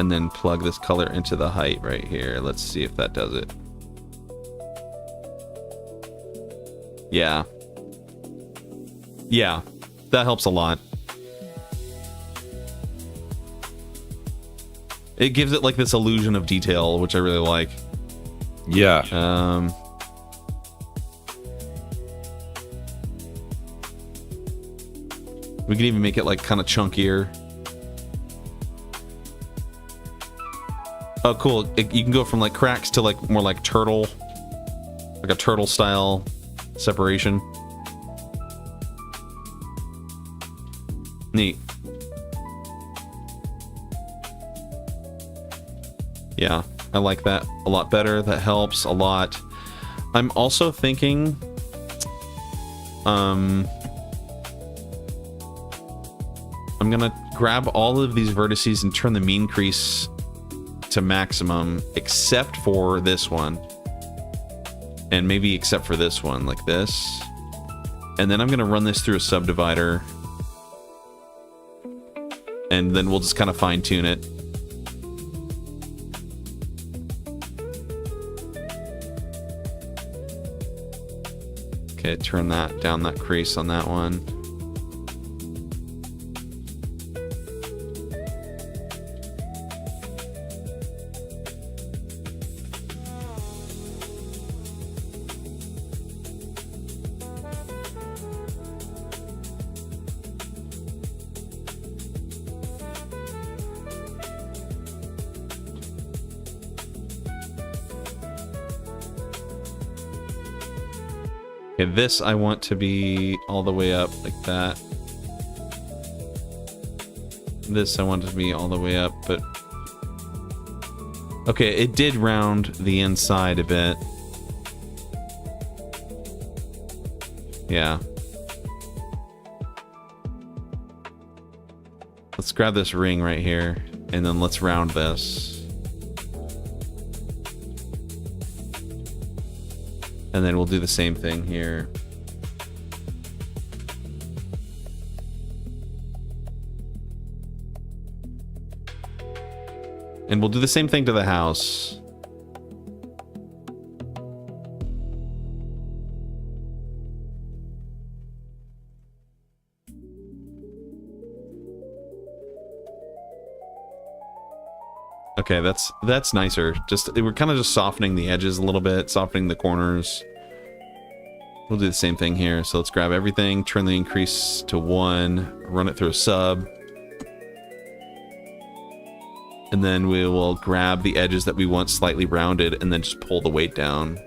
And then plug this color into the height right here. Let's see if that does it. Yeah. Yeah, that helps a lot. It gives it like this illusion of detail, which I really like. Yeah. We can even make it like kind of chunkier. Oh, cool. You can go from like cracks to like more like turtle, like a turtle style separation. Neat. Yeah, I like that a lot better. That helps a lot. I'm also thinking, I'm gonna grab all of these vertices and turn the mean crease to maximum, except for this one. And maybe except for this one, like this. And then I'm gonna run this through a subdivider. And then we'll just kind of fine tune it. Okay, turn that down, that crease on that one. Okay, this I want to be all the way up like that. This I want to be all the way up, but... Okay, it did round the inside a bit. Yeah. Let's grab this ring right here, and then let's round this. And then we'll do the same thing here. And we'll do the same thing to the house. Okay, that's nicer. We're kind of just softening the edges a little bit, softening the corners. We'll do the same thing here. So let's grab everything, turn the increase to 1, run it through a sub. And then we will grab the edges that we want slightly rounded and then just pull the weight down.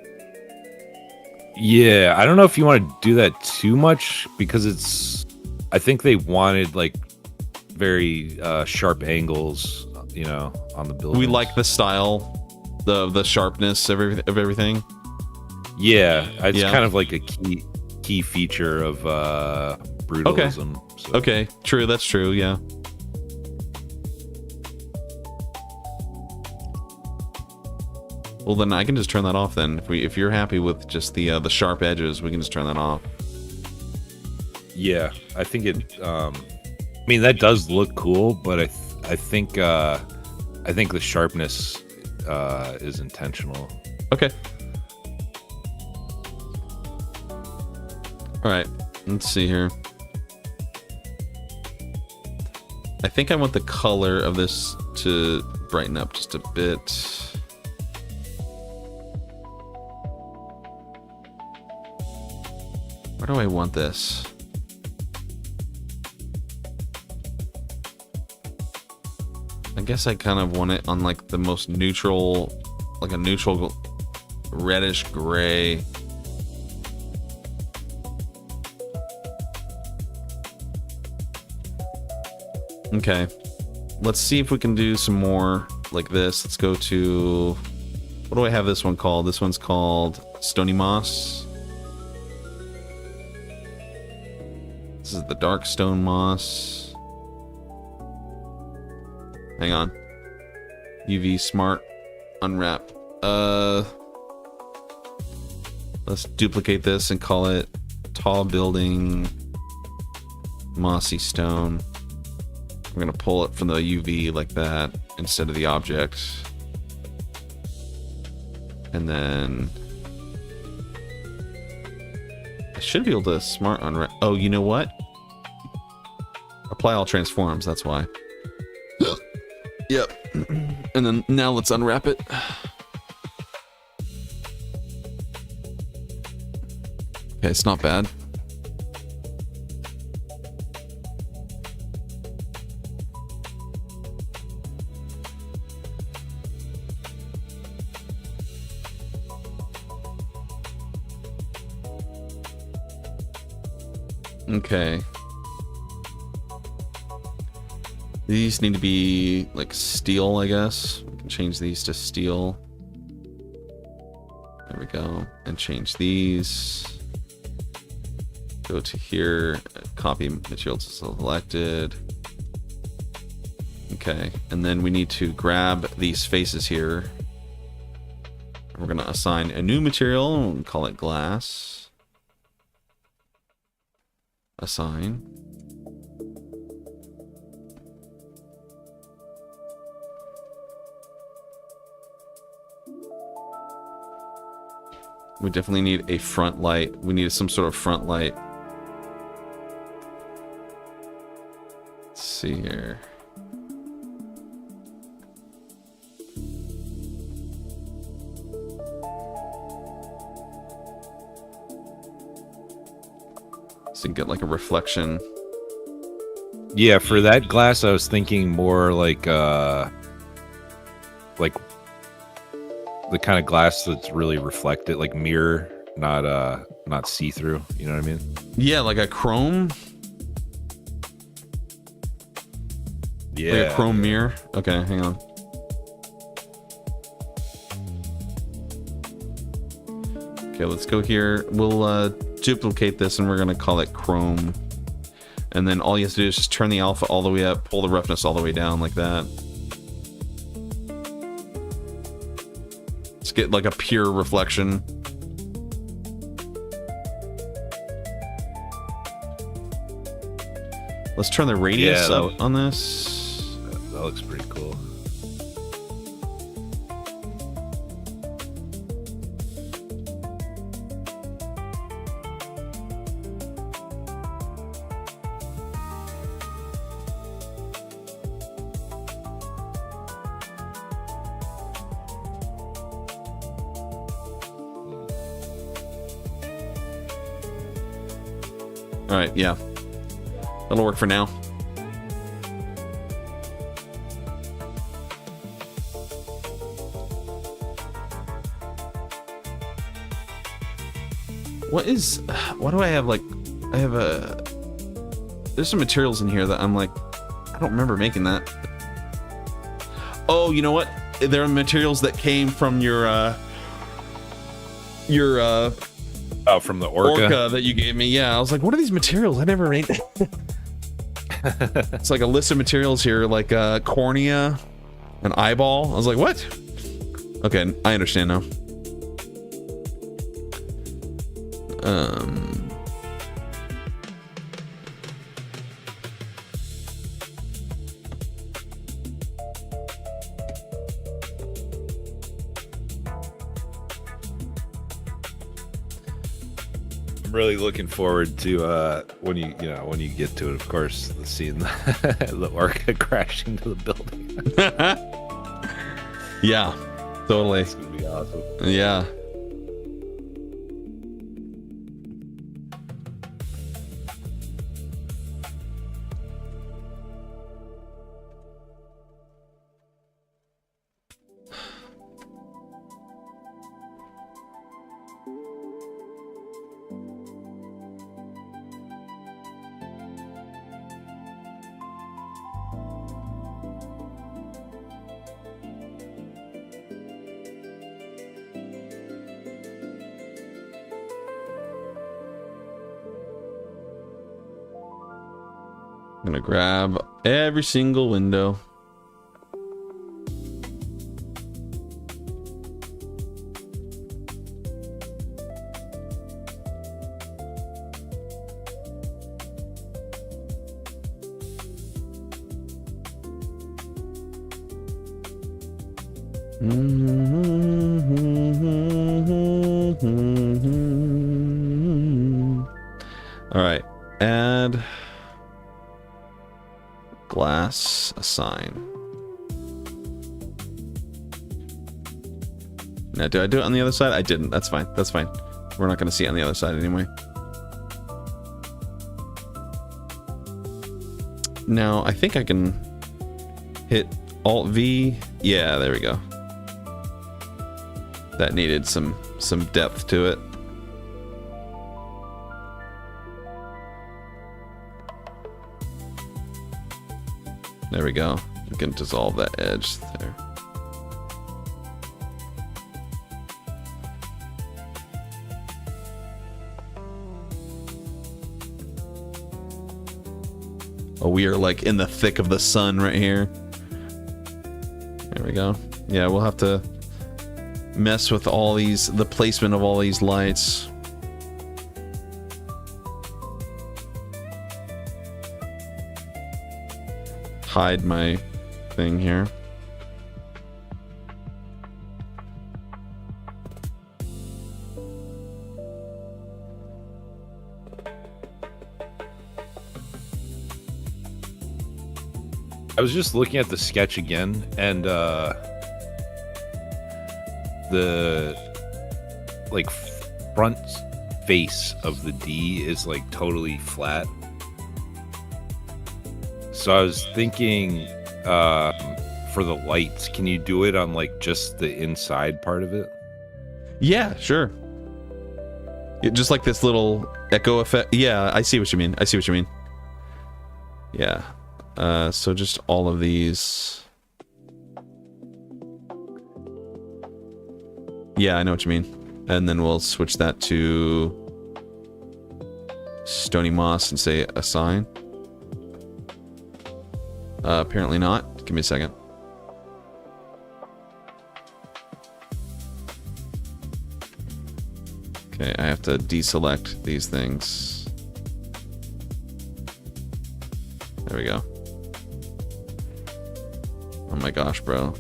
Yeah, I don't know if you want to do that too much because I think they wanted like very sharp angles, you know, on the building. We like the style, the sharpness of everything. Yeah, it's kind of like a key feature of brutalism. Okay. So. Okay, true. That's true. Yeah. Well, then I can just turn that off. Then, if you're happy with just the sharp edges, we can just turn that off. Yeah, I think it. I mean, that does look cool, but I think the sharpness is intentional. Okay. All right. Let's see here. I think I want the color of this to brighten up just a bit. Where do I want this? I guess I kind of want it on like the most neutral, like a neutral reddish gray. Okay. Let's see if we can do some more like this. Let's go to... What do I have this one called? This one's called Stony Moss. This is the dark stone moss. Hang on. UV smart unwrap. Let's duplicate this and call it tall building mossy stone. We're gonna pull it from the UV like that instead of the object. And then I should be able to smart unwrap. Oh, you know what? Apply all transforms, that's why. Yep. And then now let's unwrap it. Okay, it's not bad. Okay. These need to be like steel, I guess. We can change these to steel. There we go. And change these. Go to here, copy materials selected. Okay, and then we need to grab these faces here. We're gonna assign a new material and call it glass. Assign. We definitely need a front light. We need some sort of front light. Let's see here. So you get like a reflection. Yeah, for that glass, I was thinking more like the kind of glass that's really reflected, like mirror, not see-through. You know what I mean? Yeah, like a chrome. Yeah, like a chrome mirror. Okay, hang on. Okay, let's go here. We'll duplicate this and we're gonna call it chrome. And then all you have to do is just turn the alpha all the way up, pull the roughness all the way down like that. Let's get like a pure reflection. Let's turn the radius up on this. That looks pretty cool. All right, yeah. That'll work for now. What do I have? Like, I have there's some materials in here that I'm like, I don't remember making that. Oh, you know what? There are materials that came from your oh, from the orca that you gave me. Yeah, I was like, what are these materials? I never made. It's like a list of materials here, like cornea, an eyeball. I was like, what? Okay, I understand now. Really looking forward to when you get to it, of course, seeing the orca crashing to the building. Yeah, totally. It's gonna be awesome. Yeah. I'm gonna grab every single window. All right, add glass, assign. Now, did I do it on the other side? I didn't. That's fine. That's fine. We're not going to see it on the other side anyway. Now, I think I can hit Alt-V. Yeah, there we go. That needed some depth to it. There we go. We can dissolve that edge there. Oh, we are like in the thick of the sun right here. There we go. Yeah, we'll have to mess with all these, the placement of all these lights. Hide my thing here. I was just looking at the sketch again, and the like front face of the D is like totally flat. So I was thinking, for the lights, can you do it on like just the inside part of it? Yeah, sure. Just like this little echo effect. Yeah, I see what you mean. I see what you mean. Yeah. So just all of these. Yeah, I know what you mean. And then we'll switch that to Stony Moss and say assign. Apparently not. Give me a second. Okay, I have to deselect these things. There we go. Oh my gosh, bro.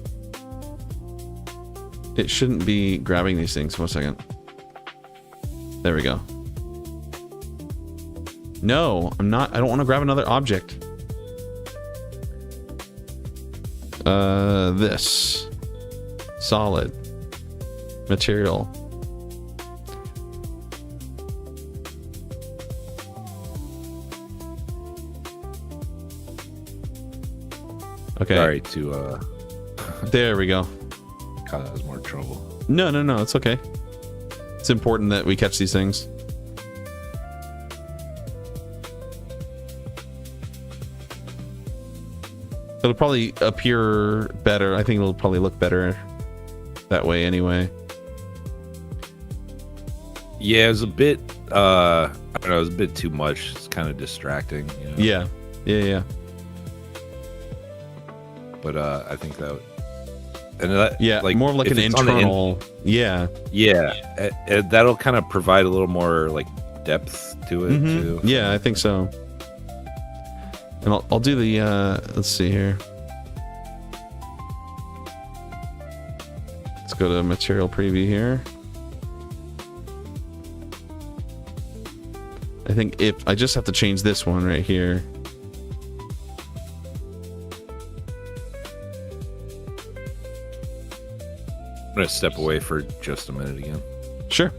It shouldn't be grabbing these things. 1 second. There we go. No, I'm not. I don't want to grab another object. This. Solid. Material. Okay. Sorry to there we go. cause more trouble. No, it's okay. It's important that we catch these things. It'll probably appear better. I think it'll probably look better that way anyway. Yeah, it was a bit I don't know, it was a bit too much. It's kind of distracting, you know? Yeah. But I think that and that, yeah, like more of like an internal. Yeah, that'll kind of provide a little more like depth to it too. Yeah, I think so. And I'll do the let's see here. Let's go to material preview here. I think if I just have to change this one right here. I'm gonna step away for just a minute again. Sure.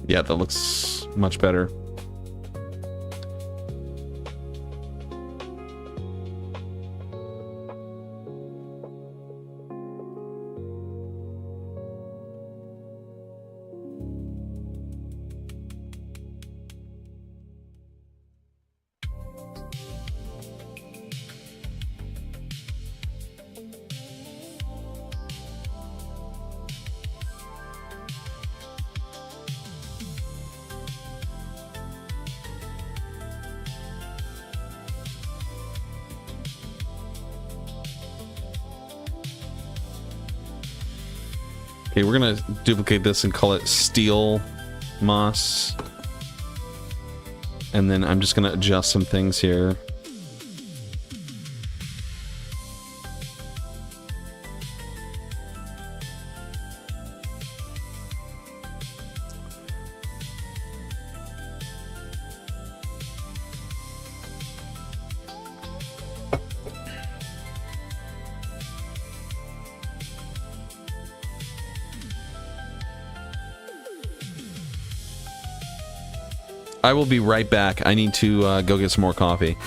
Yeah, that looks much better. Okay, we're gonna duplicate this and call it steel moss. And then I'm just gonna adjust some things here. I will be right back. I need to go get some more coffee.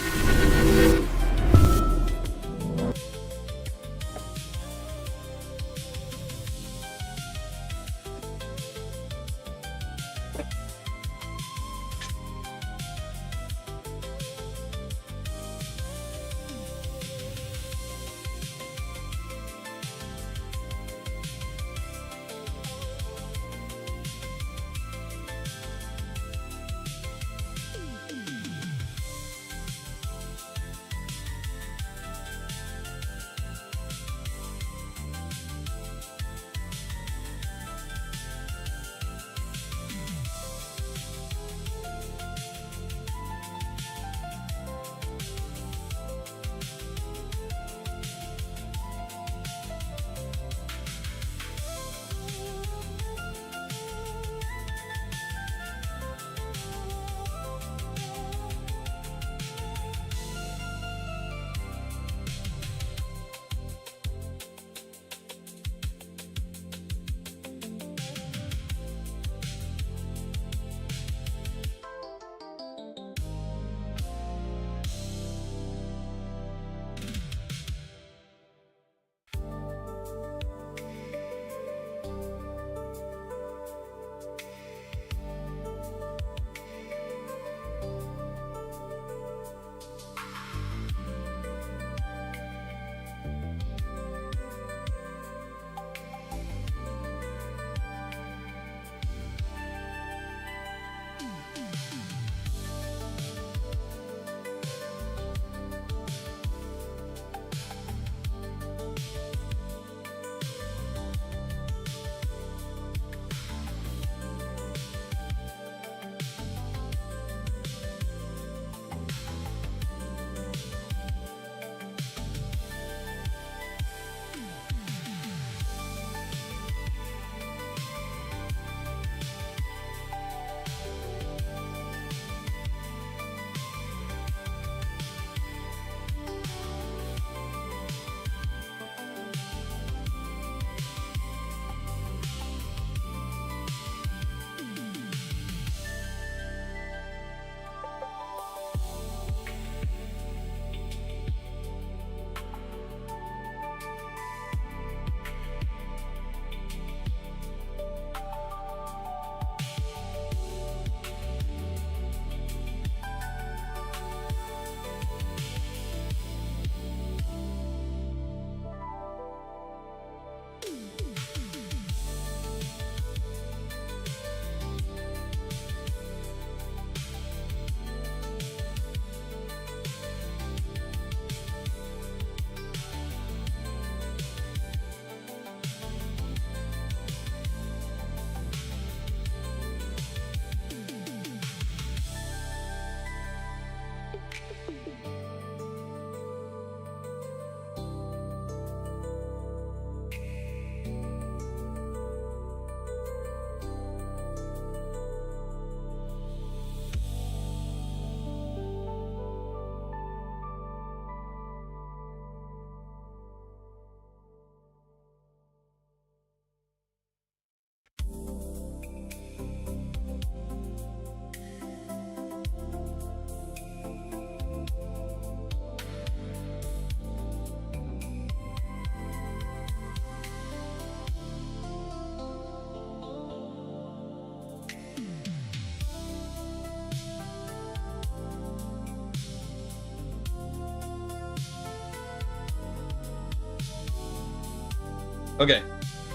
Okay,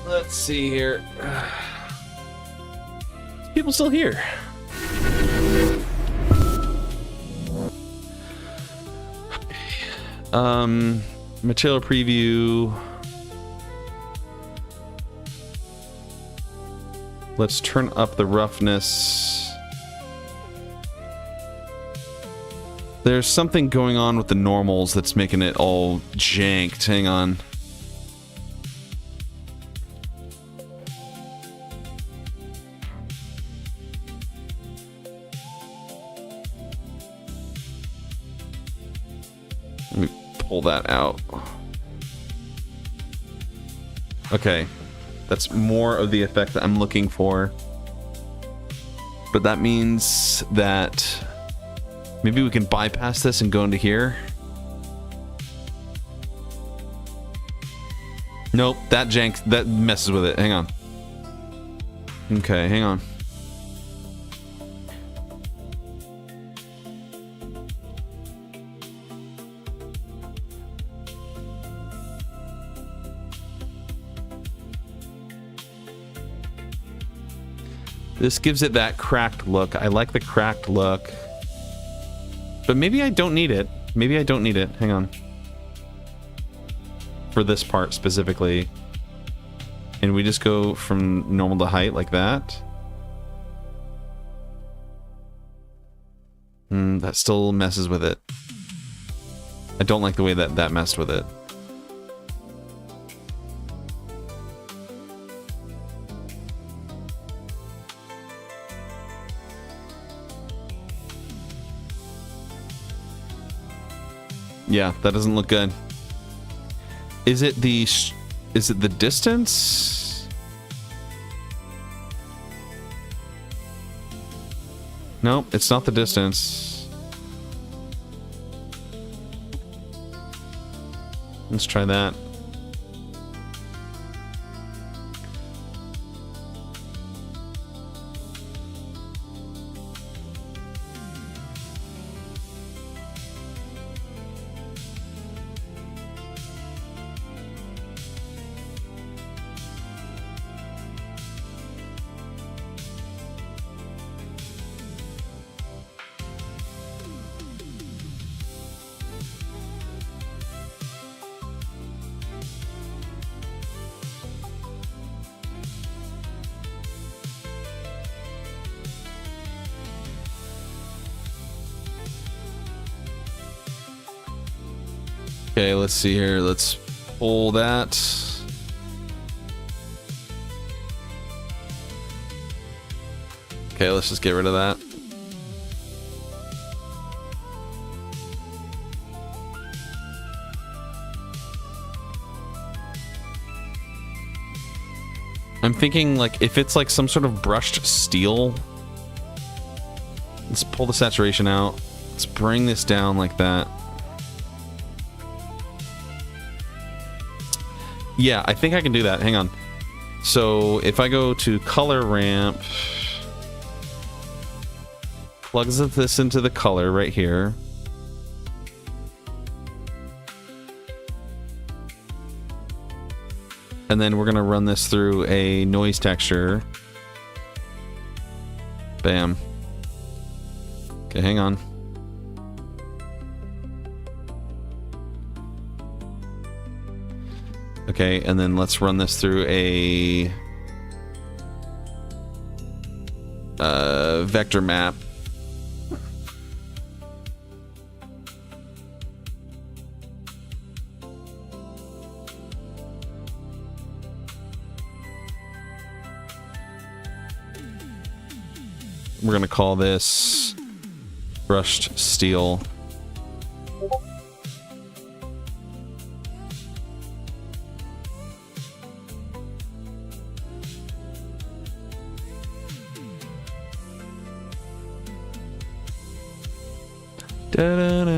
let's see here. People still here. Material preview. Let's turn up the roughness. There's something going on with the normals that's making it all janked. Hang on. Let me pull that out. Okay. That's more of the effect that I'm looking for. But that means that maybe we can bypass this and go into here. Nope, that messes with it. Hang on. Okay, hang on. This gives it that cracked look. I like the cracked look. But maybe I don't need it. Maybe I don't need it. Hang on. For this part specifically. And we just go from normal to height like that. That still messes with it. I don't like the way that messed with it. Yeah, that doesn't look good. Is it the distance? Nope, it's not the distance. Let's try that. Okay, let's see here. Let's pull that. Okay, let's just get rid of that. I'm thinking like if it's like some sort of brushed steel. Let's pull the saturation out. Let's bring this down like that. Yeah, I think I can do that. Hang on. So if I go to color ramp, plugs this into the color right here. And then we're going to run this through a noise texture. Bam. Okay, hang on. Okay, and then let's run this through a vector map. We're going to call this brushed steel. Da-da-da.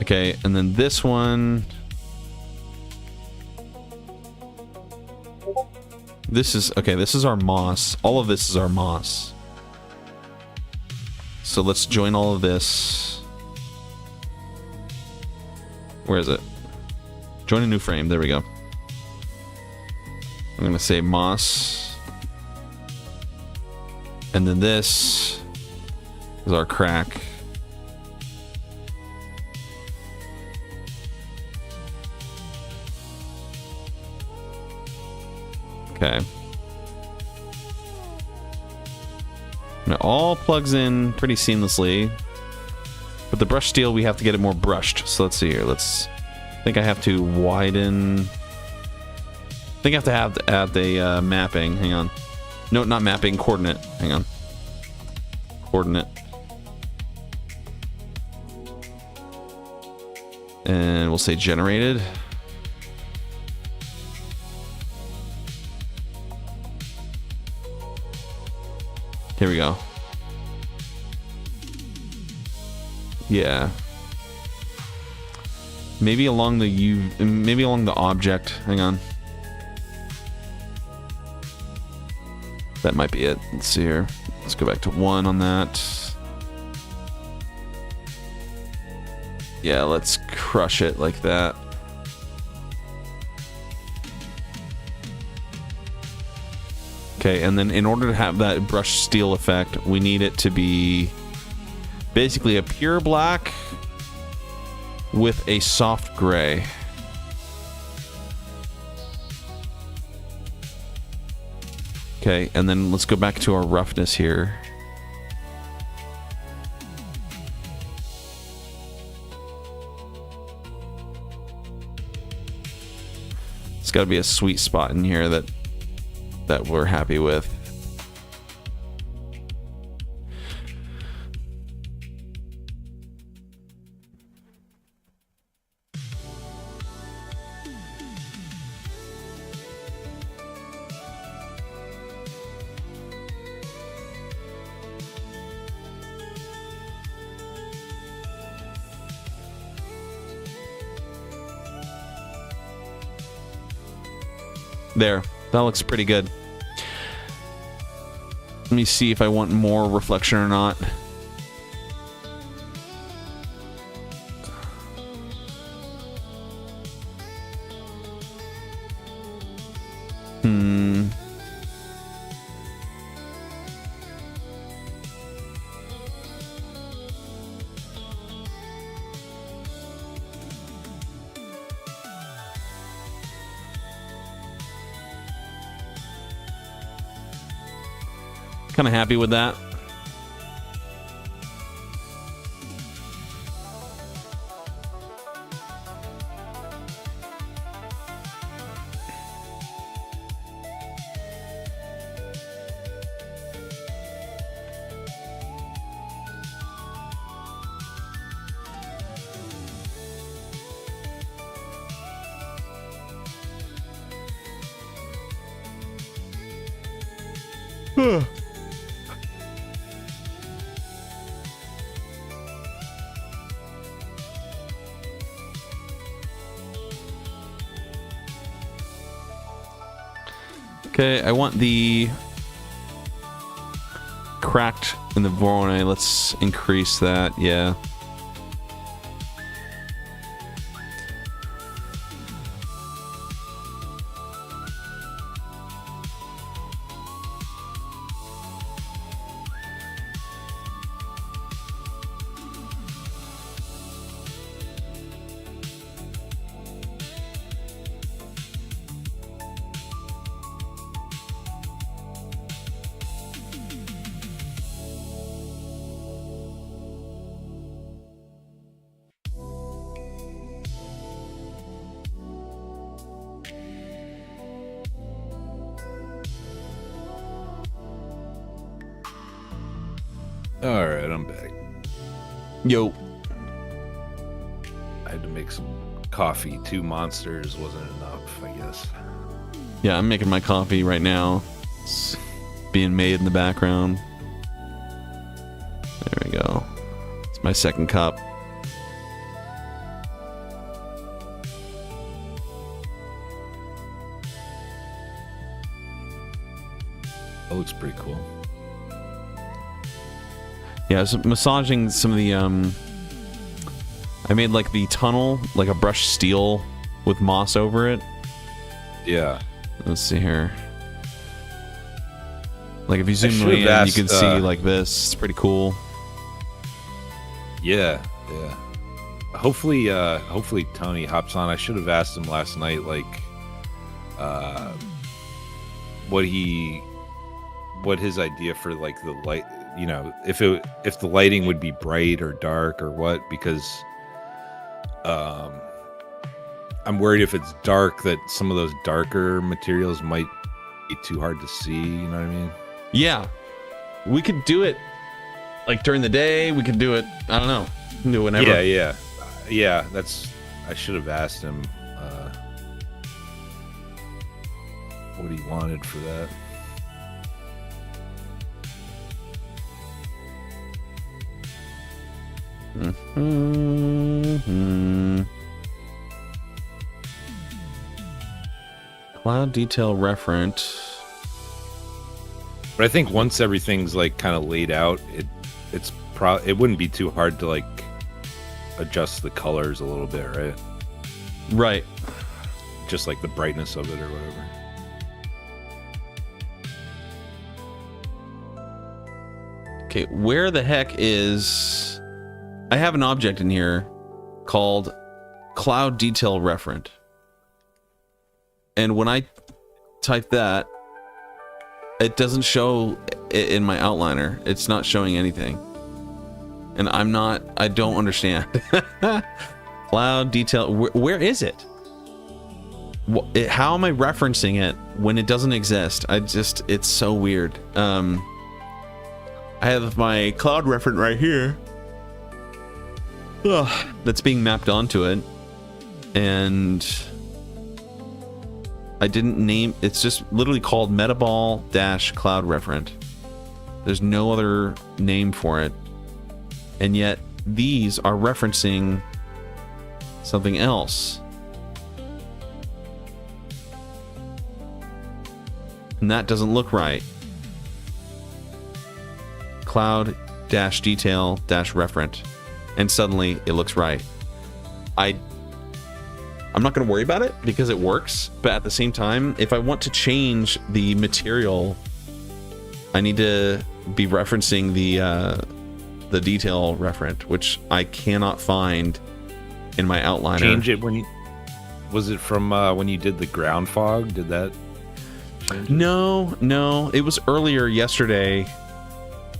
Okay, and then this one. This is, okay, this is our moss. All of this is our moss. So let's join all of this. Where is it? Join a new frame. There we go. I'm going to say moss. And then this is our crack. Okay. And it all plugs in pretty seamlessly. But the brush steel, we have to get it more brushed. So let's see here. I think I have to widen. I think I have to add the mapping. Hang on. No, not mapping. Coordinate. Hang on. Coordinate. And we'll say generated. Here we go. Yeah. Maybe along the object. Hang on. That might be it. Let's see here. Let's go back to 1 on that. Yeah, let's crush it like that. Okay, and then in order to have that brush steel effect, we need it to be basically a pure black with a soft gray. Okay, and then let's go back to our roughness here. It's got to be a sweet spot in here that we're happy with. There, that looks pretty good. Let me see if I want more reflection or not. Kind of happy with that. Okay, I want the cracked in the Voronoi. Let's increase that. Yeah. All right, I'm back. Yo. I had to make some coffee. 2 monsters wasn't enough, I guess. Yeah, I'm making my coffee right now. It's being made in the background. There we go. It's my second cup. Oh, it's pretty cool. Yeah, I was massaging some of the, I made like the tunnel, like a brushed steel with moss over it. Yeah. Let's see here. Like if you zoom should've in, you asked, can see like this. It's pretty cool. Yeah. Hopefully Tony hops on. I should have asked him last night, like, what his idea for like the light, you know, if the lighting would be bright or dark or what, because I'm worried if it's dark that some of those darker materials might be too hard to see, you know what I mean? Yeah. We could do it like during the day. We could do it, I don't know. We can do it whenever. Yeah, I should have asked him what he wanted for that. Cloud detail referent. But I think once everything's like kind of laid out, it wouldn't be too hard to like adjust the colors a little bit, right? Right. Just like the brightness of it or whatever. Okay, where the heck is... I have an object in here called cloud detail referent. And when I type that, it doesn't show in my outliner. It's not showing anything. And I don't understand. Cloud detail, where is it? How am I referencing it when it doesn't exist? It's so weird. I have my cloud referent right here. That's being mapped onto it. And I didn't name, it's just literally called metaball-cloud referent. There's no other name for it. And yet these are referencing something else. And that doesn't look right. Cloud-detail-referent. And suddenly it looks right. I'm not going to worry about it because it works, but at the same time, if I want to change the material, I need to be referencing the detail referent, which I cannot find in my outliner. Change it was it from when you did the ground fog? Did that change it? No, it was earlier yesterday,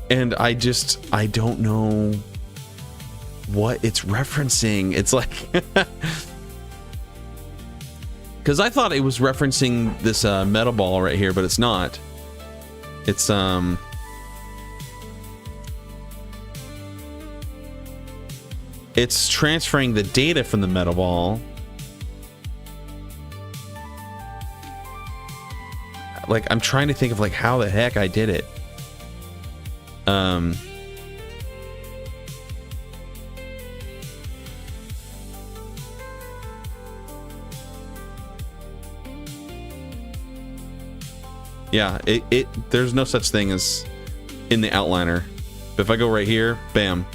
and I don't know what it's referencing. It's like because I thought it was referencing this metal ball right here, but it's not. It's transferring the data from the metal ball. Like, I'm trying to think of like how the heck I did it. Yeah, there's no such thing as in the outliner. But if I go right here, bam.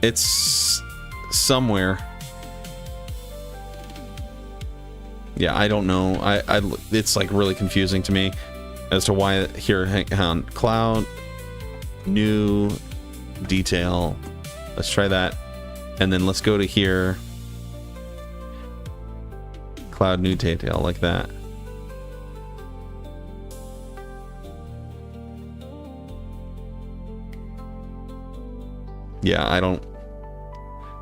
It's somewhere. Yeah, I don't know. It's like really confusing to me as to why here. Hang on, cloud, new, detail. Let's try that, and then let's go to here. Cloud, new detail, like that. Yeah,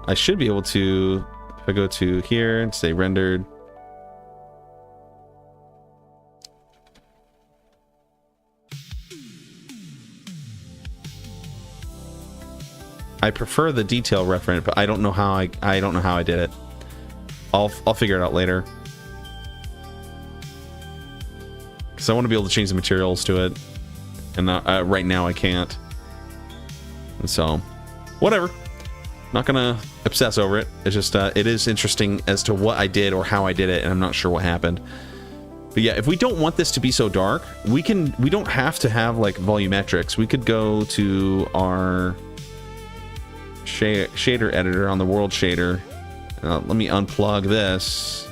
I should be able to, if I go to here and say rendered. I prefer the detail referent, but I don't know how I don't know how I did it. I'll figure it out later. Because I want to be able to change the materials to it. And right now I can't. And so, whatever. Not gonna obsess over it. It's just it is interesting as to what I did or how I did it, and I'm not sure what happened. But yeah, if we don't want this to be so dark, we don't have to have like volumetrics. We could go to our shader editor on the world shader. Let me unplug this.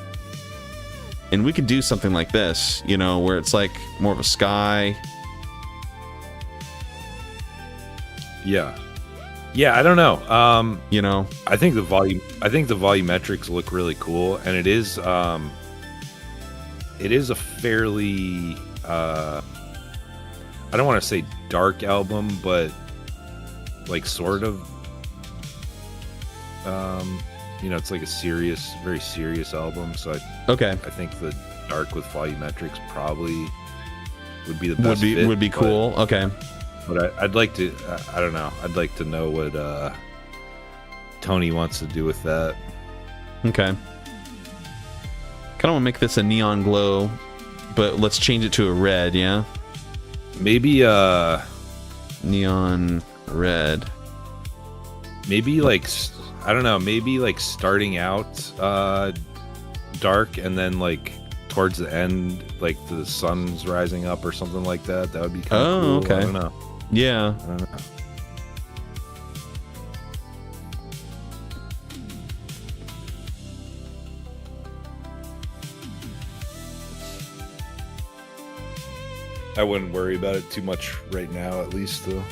And we could do something like this, you know, where it's like more of a sky. Yeah. Yeah, I don't know. You know, I think the volumetrics look really cool, and it is a fairly I don't want to say dark album, but like sort of you know, it's like a serious, very serious album. So I think the dark with volumetrics probably would be the best. Would be cool. Okay. But I'd like to, I don't know. I'd like to know what Tony wants to do with that. Okay. Kind of want to make this a neon glow, but let's change it to a red, yeah? Maybe neon red. Maybe like, I don't know, maybe like starting out dark and then like towards the end, like the sun's rising up or something like that. That would be kind of cool. Okay. I don't know. Yeah. I don't know. I wouldn't worry about it too much right now, at least, though.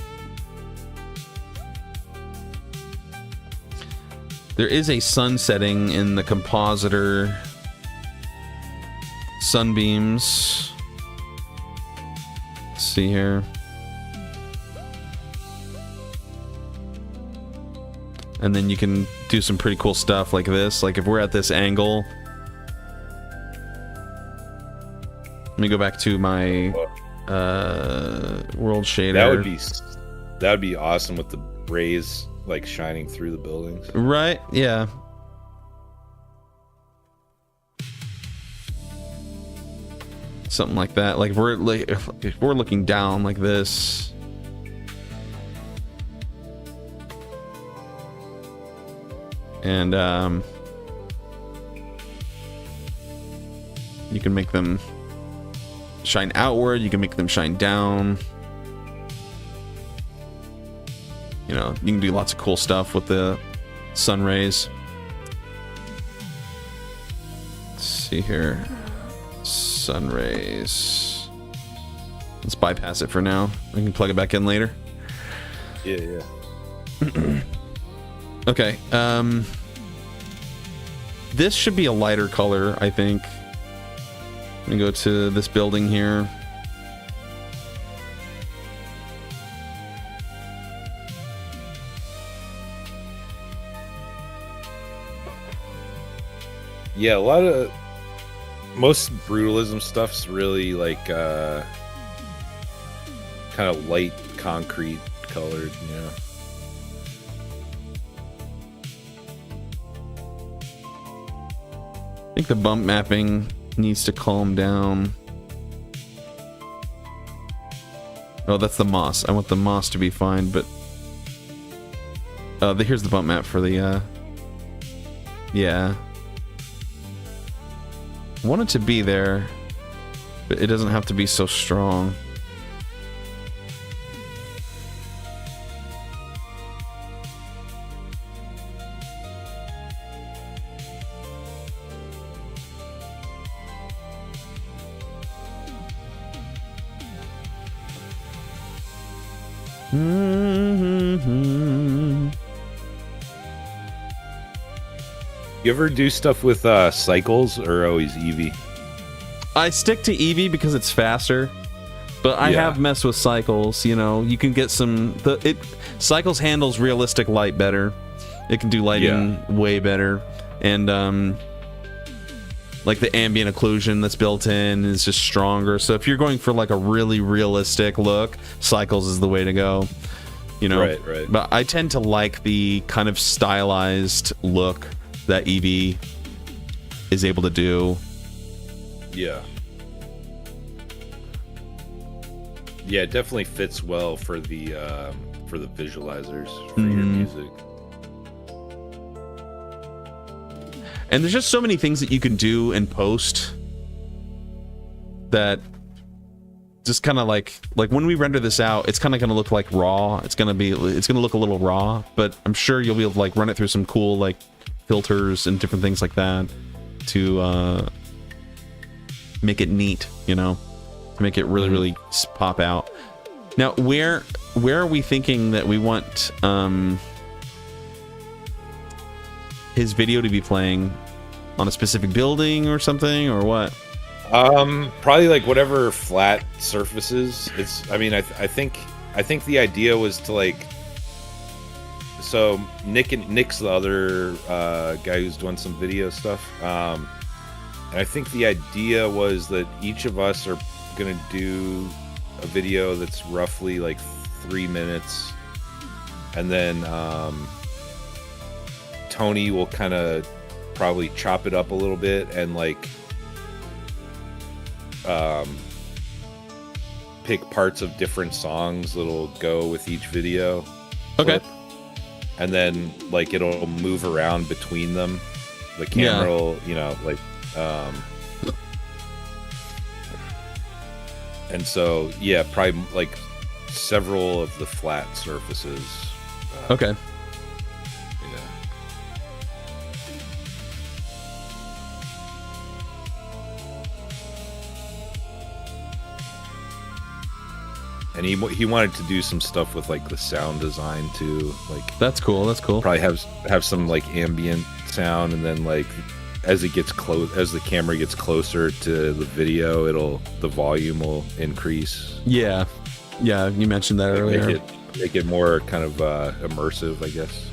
There is a sun setting in the compositor. Sunbeams. Let's see here. And then you can do some pretty cool stuff like this. Like if we're at this angle. Let me go back to my world shader. That would be awesome with the rays like shining through the buildings. Right? Yeah. Something like that. Like if we're looking down like this. And you can make them shine outward, you can make them shine down. You know, you can do lots of cool stuff with the sun rays. Let's see here. Sun rays. Let's bypass it for now. We can plug it back in later. Yeah. Okay, this should be a lighter color, I think. Let me go to this building here. Yeah, most brutalism stuff's really like kind of light concrete colored, you know. I think the bump mapping needs to calm down. Oh, that's the moss. I want the moss to be fine, but here's the bump map for the yeah. I want it to be there, but it doesn't have to be so strong. You ever do stuff with cycles or always Eevee? I stick to Eevee because it's faster, but I have messed with cycles. You know, you can get cycles handles realistic light better. It can do lighting way better, and like the ambient occlusion that's built in is just stronger. So if you're going for like a really realistic look, cycles is the way to go. You know, right. But I tend to like the kind of stylized look that Eevee is able to do. Yeah, it definitely fits well for the visualizers for your music. And there's just so many things that you can do in post that just kind of like when we render this out, it's kind of going to look like raw. It's going to look a little raw, but I'm sure you'll be able to like run it through some cool like filters and different things like that to make it neat, you know, to make it really, really pop out. Now, where are we thinking that we want his video to be playing? On a specific building or something, or what? Probably like whatever flat surfaces. I mean, I think the idea was to like. So Nick's the other guy who's doing some video stuff, and I think the idea was that each of us are gonna do a video that's roughly like 3 minutes, and then Tony will kind of probably chop it up a little bit and like pick parts of different songs that'll go with each video. Okay. Clip. And then like it'll move around between them. The camera will, you know, like and so yeah, probably like several of the flat surfaces. Okay. And he wanted to do some stuff with like the sound design too, like that's cool. That's cool. Probably have some like ambient sound, and then like as the camera gets closer to the video, the volume will increase. Yeah, you mentioned that earlier. Make it more kind of immersive, I guess.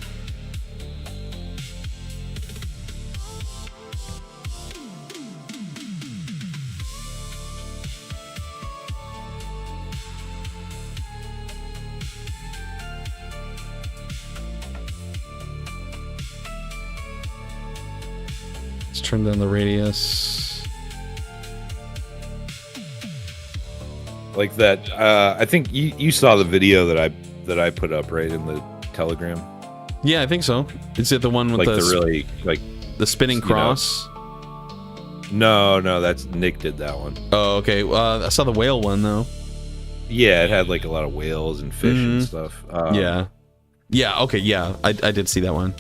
Turn down the radius. Like that. I think you saw the video that I put up right in the Telegram. Yeah, I think so. Is it the one with like the really like the spinning cross? No, that's Nick did that one. Oh, okay. I saw the whale one though. Yeah, it had like a lot of whales and fish and stuff. Yeah. Okay. Yeah, I did see that one.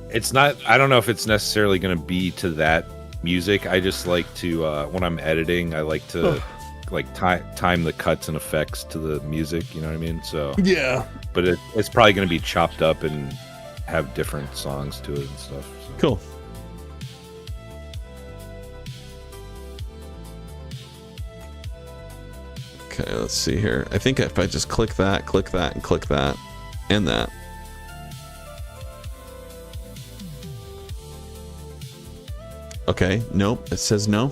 It's not. I don't know if it's necessarily going to be to that music. I just like to when I'm editing, I like to like time the cuts and effects to the music. You know what I mean? So yeah. But it's probably going to be chopped up and have different songs to it and stuff. So. Cool. Okay, let's see here. I think if I just click that, and click that, and that. Okay, nope, it says no.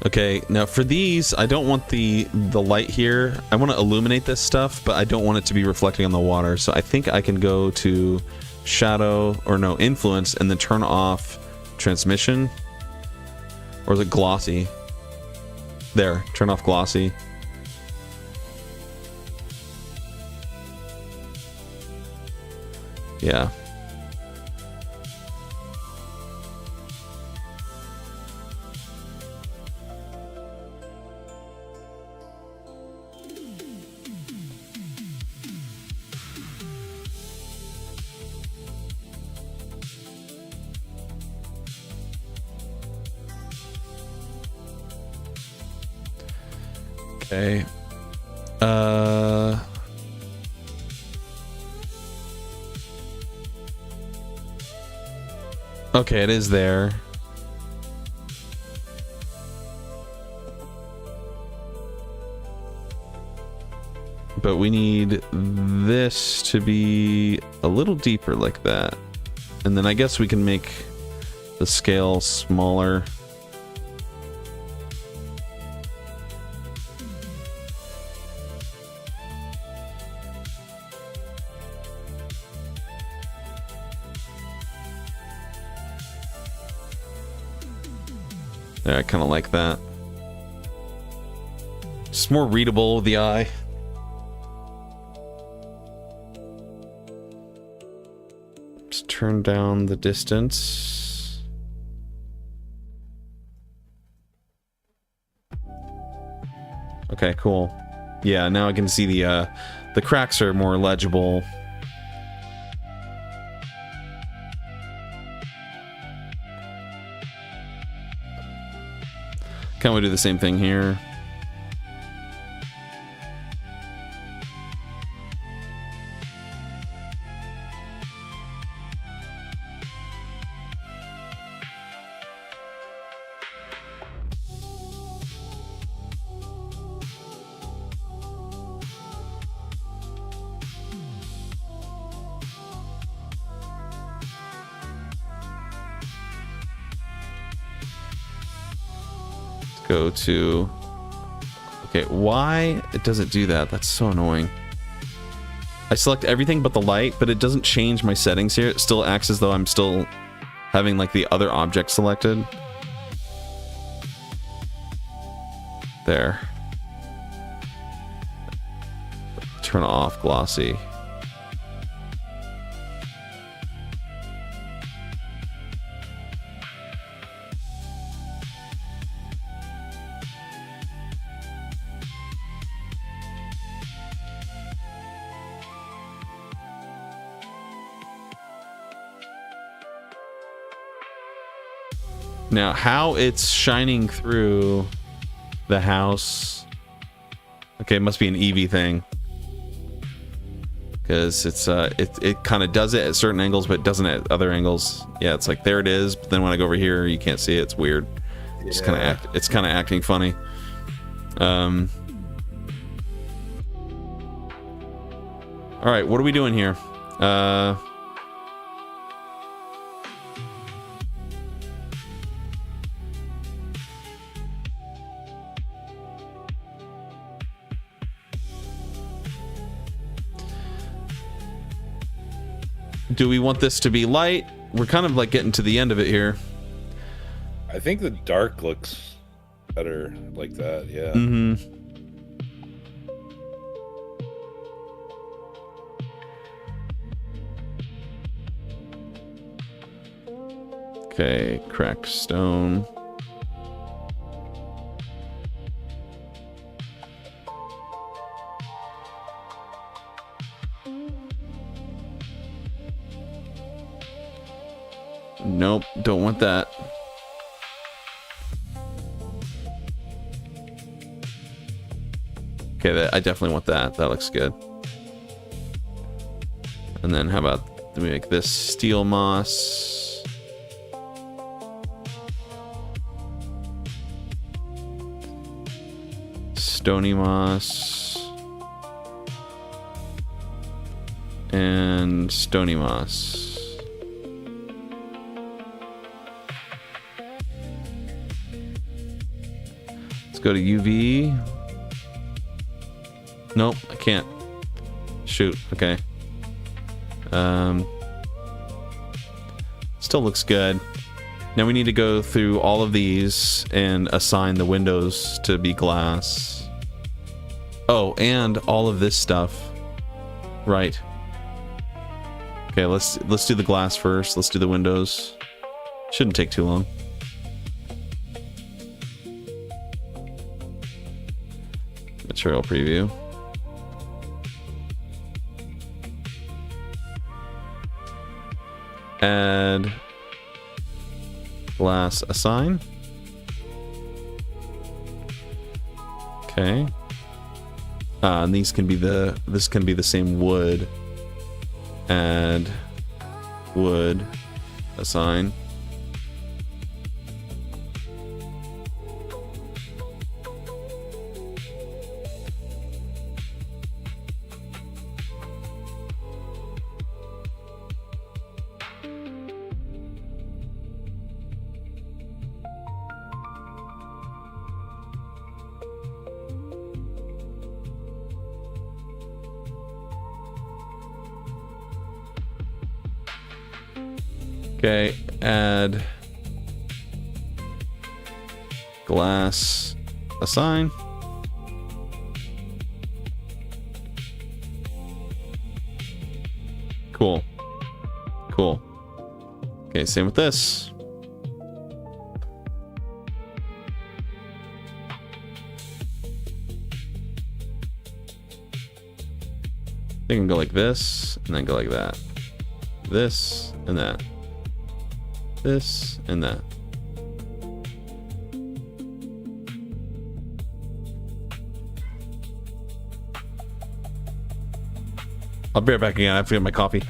Okay, now for these, I don't want the light here. I want to illuminate this stuff, but I don't want it to be reflecting on the water. So I think I can go to shadow, or no, influence, and then turn off transmission. Or is it glossy? There, turn off glossy. Yeah. Okay. Okay, it is there. But we need this to be a little deeper like that. And then I guess we can make the scale smaller. Yeah, I kind of like that. It's more readable with the eye. turn down the distance. Okay, cool. Yeah, now I can see the cracks are more legible. Can't we do the same thing here? Go to... Okay, why it doesn't do that? That's so annoying. I select everything but the light, but it doesn't change my settings here. It still acts as though I'm still having like the other object selected. There. Turn off glossy. Now, how it's shining through the house... Okay, it must be an Eevee thing. Because it's it kind of does it at certain angles, but it doesn't at other angles. Yeah, it's like, there it is, but then when I go over here, you can't see it. It's weird. Yeah. It's kind of acting funny. Alright, what are we doing here? Do we want this to be light? We're kind of like getting to the end of it here. I think the dark looks better like that, yeah. Mm-hmm. Okay, cracked stone. Nope, don't want that. Okay, I definitely want that. That looks good. And then how about we make this steel moss? Stony moss. And stony moss. Go to UV. Nope, I can't. Shoot, okay. Still looks good. Now we need to go through all of these and assign the windows to be glass. Oh, and all of this stuff. Right. Okay, let's do the glass first. Let's do the windows. Shouldn't take too long. Material preview. Add glass assign. Okay. And these can be this can be the same wood. Add wood assign. Okay, add glass assign. Cool. Cool. Okay, same with this. They can go like this, and then go like that. This, and that. This, and that. I'll be right back again. I have to get my coffee.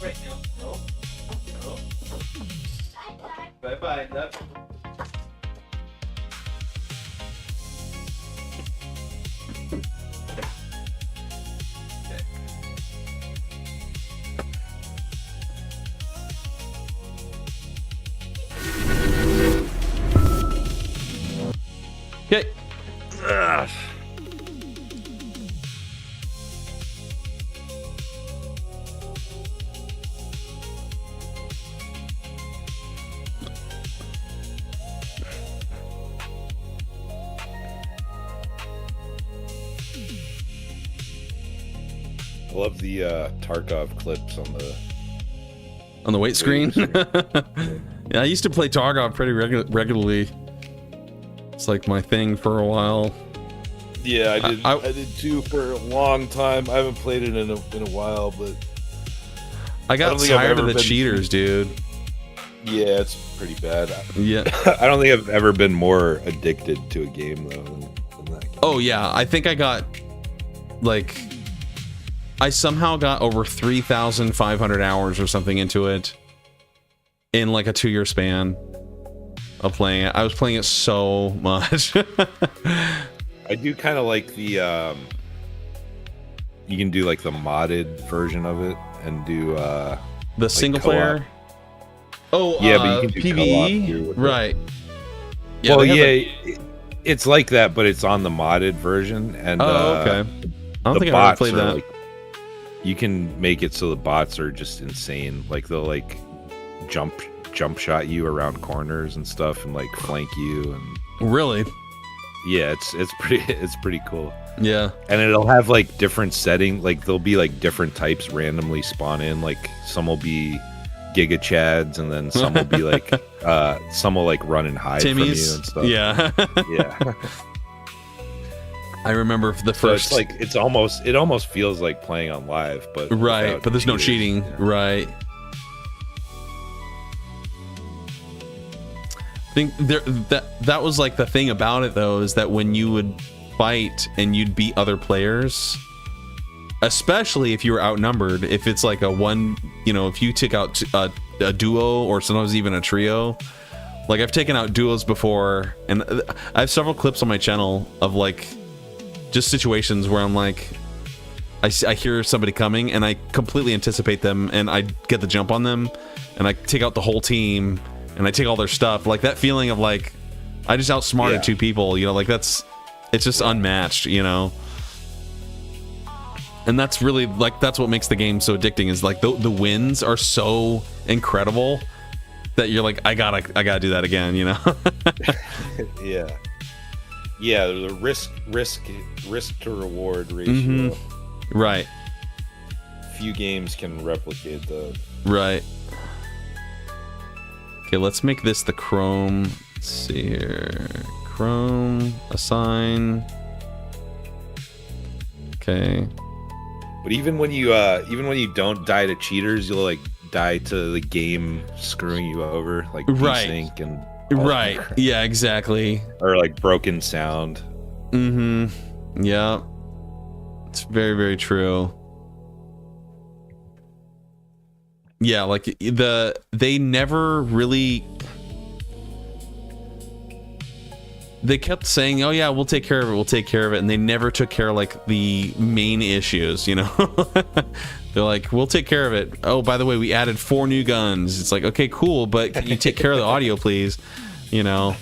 Right now. No. No. Bye-bye. Love. Okay. Ugh. I love the Tarkov clips on the weight screen. Yeah, I used to play Tarkov pretty regularly. It's like my thing for a while. Yeah, I did too for a long time. I haven't played it in a while, but I got tired of the cheaters, dude. Yeah, it's pretty bad. Yeah. I don't think I've ever been more addicted to a game though than that game. Oh yeah, I think I got like I somehow got over 3,500 hours or something into it in like a 2-year span of playing it. I was playing it so much. I do kind of like the you can do like the modded version of it and do the like single co-op. player. Oh yeah, but you can do PvE, co-op right? Yeah, well, yeah, it's like that, but it's on the modded version. And okay. I don't think I ever played that. Like, you can make it so the bots are just insane. Like they'll like jump shot you around corners and stuff, and like flank you. And really, yeah, it's pretty cool. Yeah, and it'll have like different setting. Like there'll be like different types randomly spawn in. Like some will be Giga Chads, and then some will be like some will like run and hide Timmy's from you and stuff. Yeah, yeah. I remember the first. So it's like it almost feels like playing on live, but right. But there's no cheating, yeah. Right? I think that was like the thing about it though, is that when you would fight and you'd beat other players, especially if you were outnumbered, if it's like a one, you know, if you took out a duo or sometimes even a trio. Like I've taken out duos before, and I have several clips on my channel of like just situations where I'm like, I hear somebody coming and I completely anticipate them and I get the jump on them and I take out the whole team and I take all their stuff. Like that feeling of like, I just outsmarted two people, you know, like it's just unmatched, you know? And that's really like that's what makes the game so addicting is like the wins are so incredible that you're like I gotta do that again, you know. Yeah, the risk to reward ratio. Right. Few games can replicate that. Right. Okay, let's make this the Chrome. Let's see here. Chrome assign. Okay. But even when you don't die to cheaters, you'll like die to the game screwing you over, like desync and right. Yeah, exactly. Or like broken sound. Yeah. It's very, very true. Yeah, like they never really. They kept saying, "Oh yeah, we'll take care of it. We'll take care of it," and they never took care of like the main issues. You know, they're like, "We'll take care of it." Oh, by the way, we added 4 new guns. It's like, okay, cool, but can you take care of the audio, please? You know.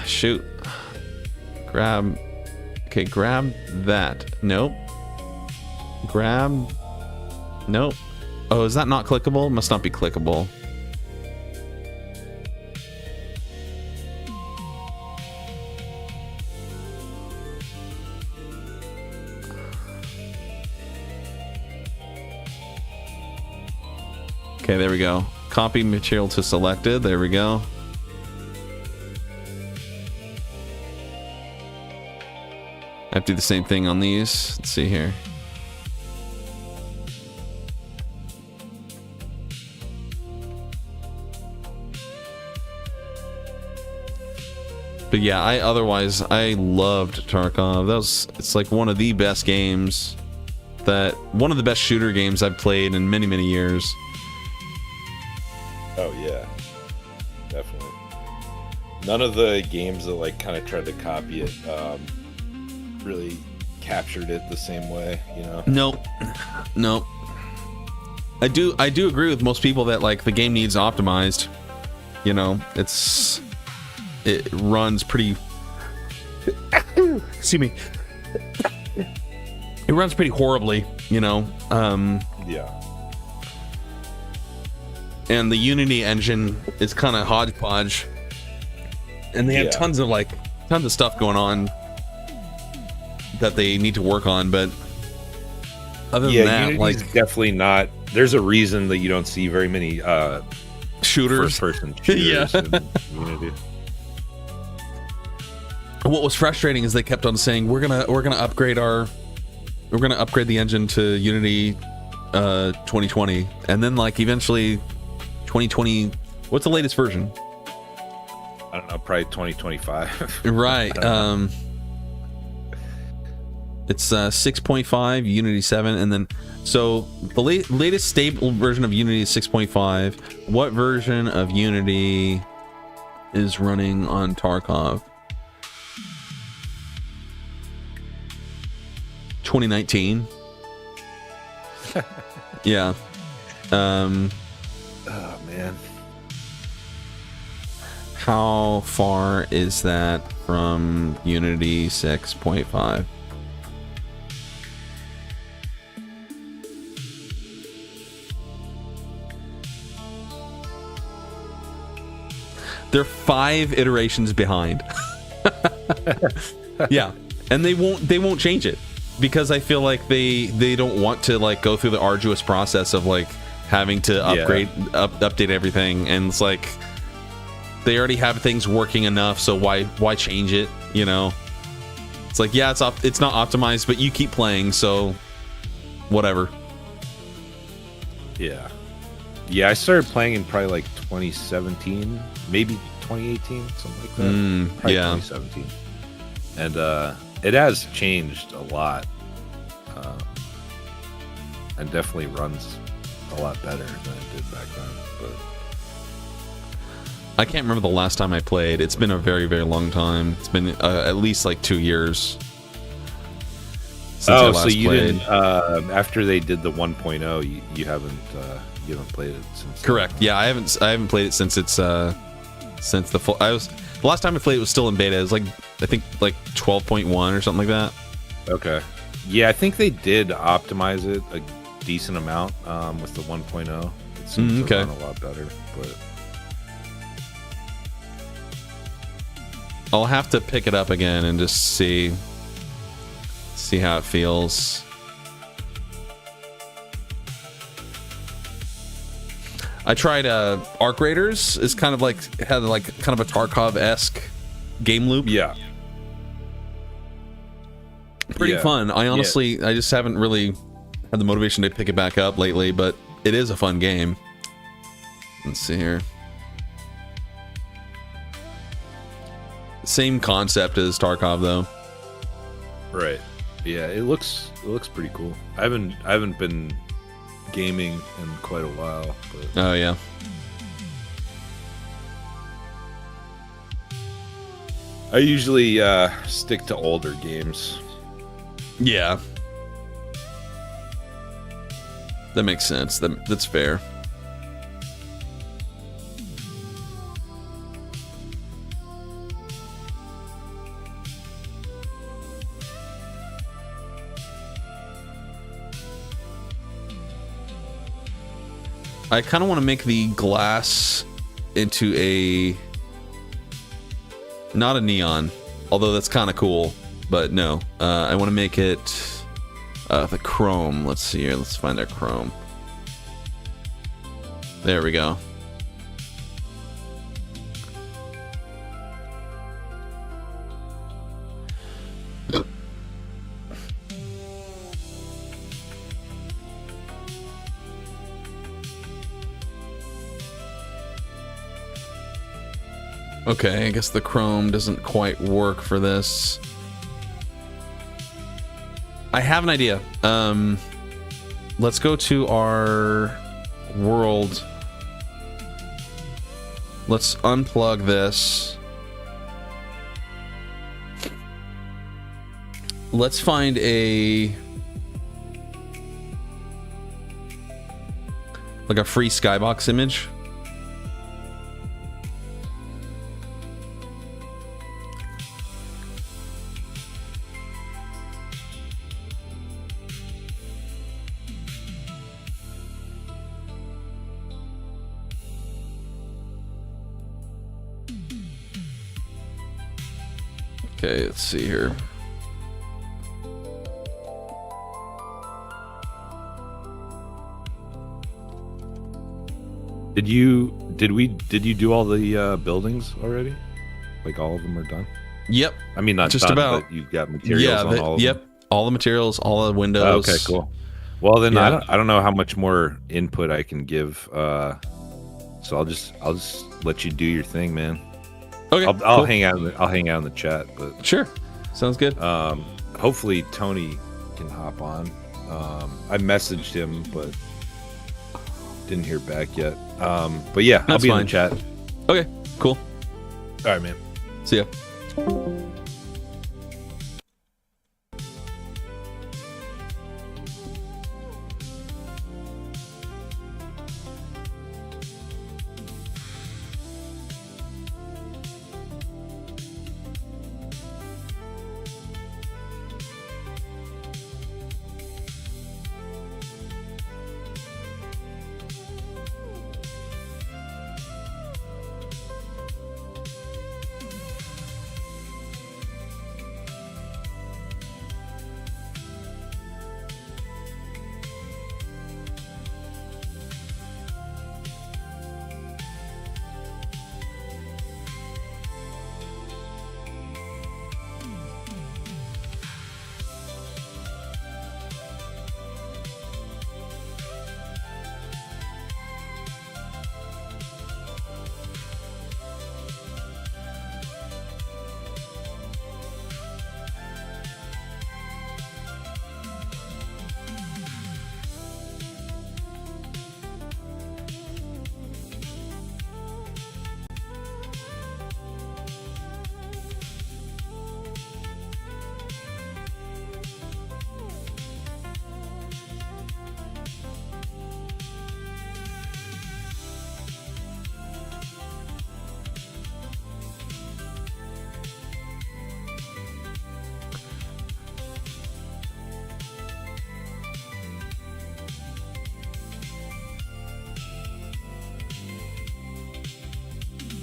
Shoot. Grab. Okay, grab that. Nope. Grab. Nope. Oh, is that not clickable? Must not be clickable. Okay, there we go. Copy material to selected. There we go. I have to do the same thing on these. Let's see here. But yeah, I loved Tarkov. It's like one of the best games one of the best shooter games I've played in many, many years. Oh yeah, definitely. None of the games that like kind of tried to copy it really captured it the same way, you know. Nope. I do agree with most people that like the game needs optimized. You know, it runs pretty. Excuse me. It runs pretty horribly, you know. Yeah. And the Unity engine is kind of hodgepodge, and they have tons of stuff going on that they need to work on. But other than that, Unity's like definitely not. There's a reason that you don't see very many shooters, first-person shooters in Unity. What was frustrating is they kept on saying we're gonna upgrade the engine to Unity 2020, and then like eventually 2020. What's the latest version? I don't know, probably 2025. Right. It's 6.5 Unity 7, and then so the latest stable version of Unity is 6.5. What version of Unity is running on Tarkov? 2019. Yeah. Oh man. How far is that from Unity 6.5? They're 5 iterations behind. Yeah, and they won't change it because I feel like they don't want to like go through the arduous process of like having to update everything, and it's like they already have things working enough, so why change it, you know? It's like, yeah, it's not optimized, but you keep playing, so whatever. Yeah, I started playing in probably like 2017, maybe 2018, something like that. Probably 2017, and it has changed a lot, and definitely runs a lot better than it did back then. But I can't remember the last time I played. It's been a very, very long time. It's been at least like 2 years since I last so you played. didn't after they did the 1.0, you haven't played it since? Correct. Yeah, I haven't played it since it's since the full. The last time I played, it was still in beta. It was like, I think like 12.1 or something like that. Okay. Yeah, I think they did optimize it a decent amount with the 1.0. It seems to run a lot better, but I'll have to pick it up again and just see how it feels. I tried Arc Raiders. It's kind of like had like kind of a Tarkov-esque game loop. Yeah. Pretty fun. I honestly, I just haven't really had the motivation to pick it back up lately, but it is a fun game. Let's see here. Same concept as Tarkov, though. Right. Yeah, it looks pretty cool. I haven't been gaming in quite a while. But Oh yeah. I usually stick to older games. Yeah. That makes sense. That's fair. I kind of want to make the glass into not a neon, although that's kind of cool, but no. I want to make it the chrome. Let's see here. Let's find our chrome. There we go. Okay, I guess the chrome doesn't quite work for this. I have an idea. Let's go to our world. Let's unplug this. Let's find like a free skybox image. Okay, let's see here. Did you do all the buildings already? Like all of them are done? Yep. I mean, not just done, about. But you got materials on all of them. Yep. All the materials, all the windows. Okay, cool. Well, then Yeah. I don't know how much more input I can give. So I'll just let you do your thing, man. Okay. I'll cool. hang out. I'll hang out in the chat, but Sure. Sounds good. hopefully Tony can hop on. I messaged him, but didn't hear back yet. But yeah, I'll That's be in fine. the chat. Okay. Cool. All right, man. See ya.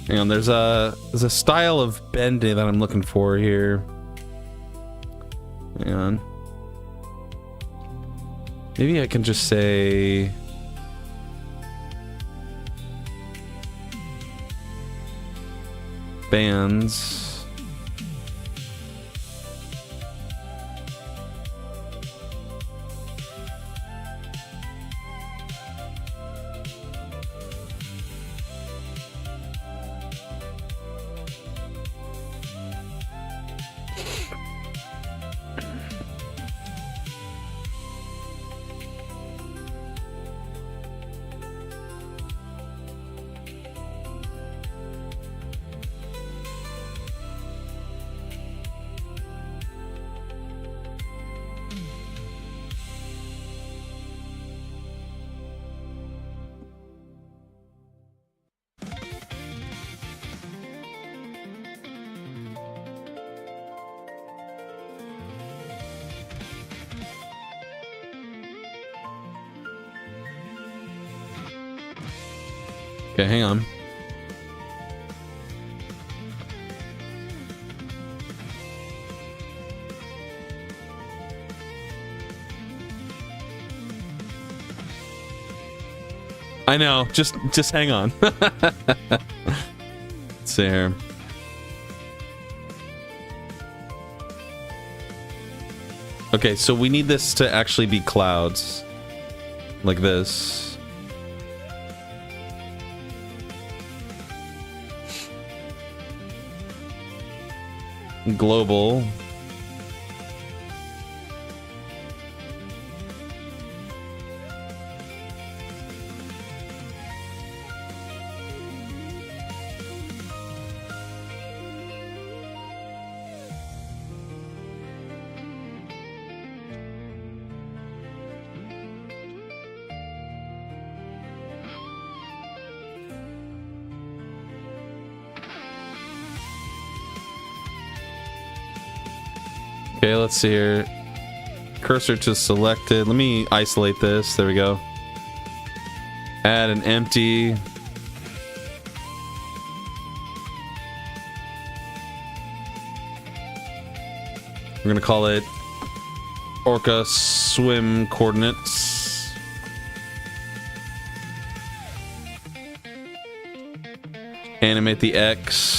Hang on, there's a style of bending that I'm looking for here. Hang on. Maybe I can just say... bands. Okay, hang on. I know, just hang on. Let's see here. Okay, so we need this to actually be clouds. Like this. Global. Okay, let's see here. Cursor to selected. Let me isolate this. There we go. Add an empty. We're gonna call it Orca Swim Coordinates. Animate the X.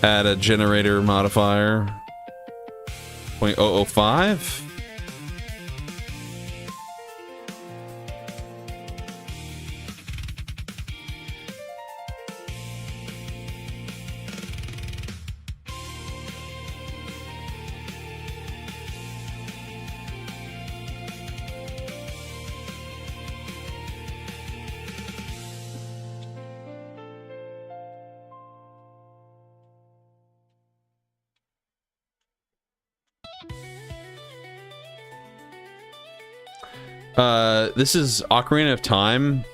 Add a generator modifier. 0.005. This is Ocarina of Time.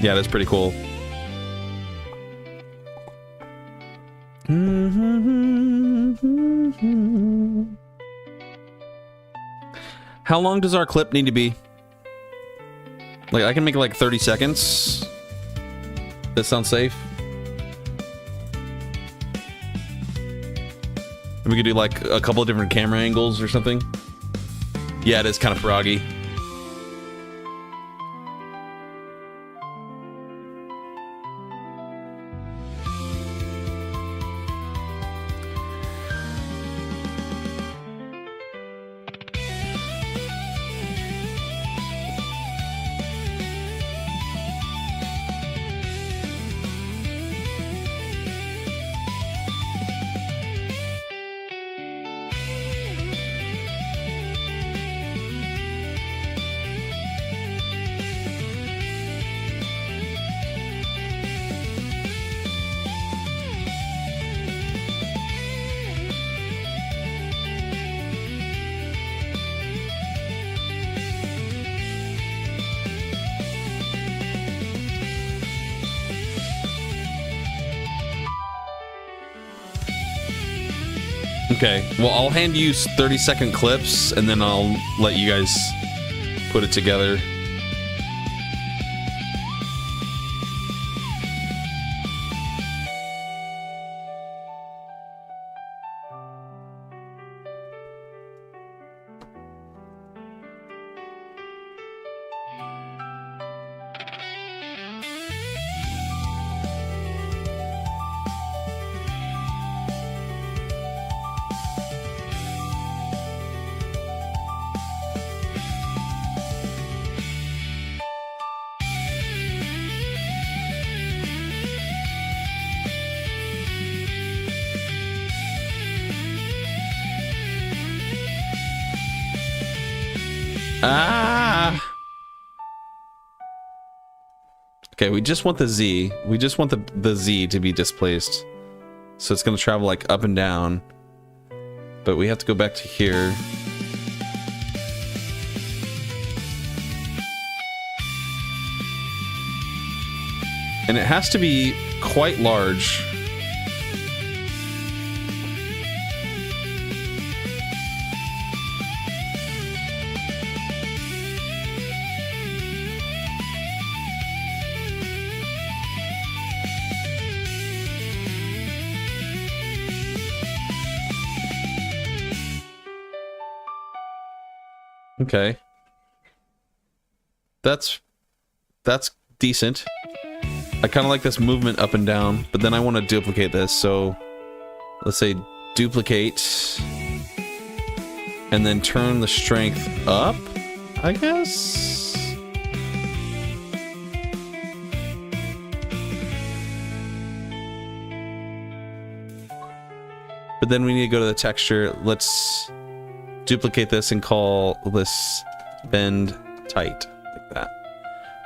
Yeah, that's pretty cool. How long does our clip need to be? Like, I can make it like 30 seconds. That sounds safe. We could do like a couple of different camera angles or something. Yeah, it is kind of froggy. Okay, well, I'll hand you 30-second clips, and then I'll let you guys put it together. Ah! Okay, we just want the Z. We just want the Z to be displaced. So it's going to travel like up and down. But we have to go back to here. And it has to be quite large. Okay. That's decent. I kind of like this movement up and down, but then I want to duplicate this, so let's say duplicate and then turn the strength up, I guess? But then we need to go to the texture. Let's duplicate this and call this bend tight, like that.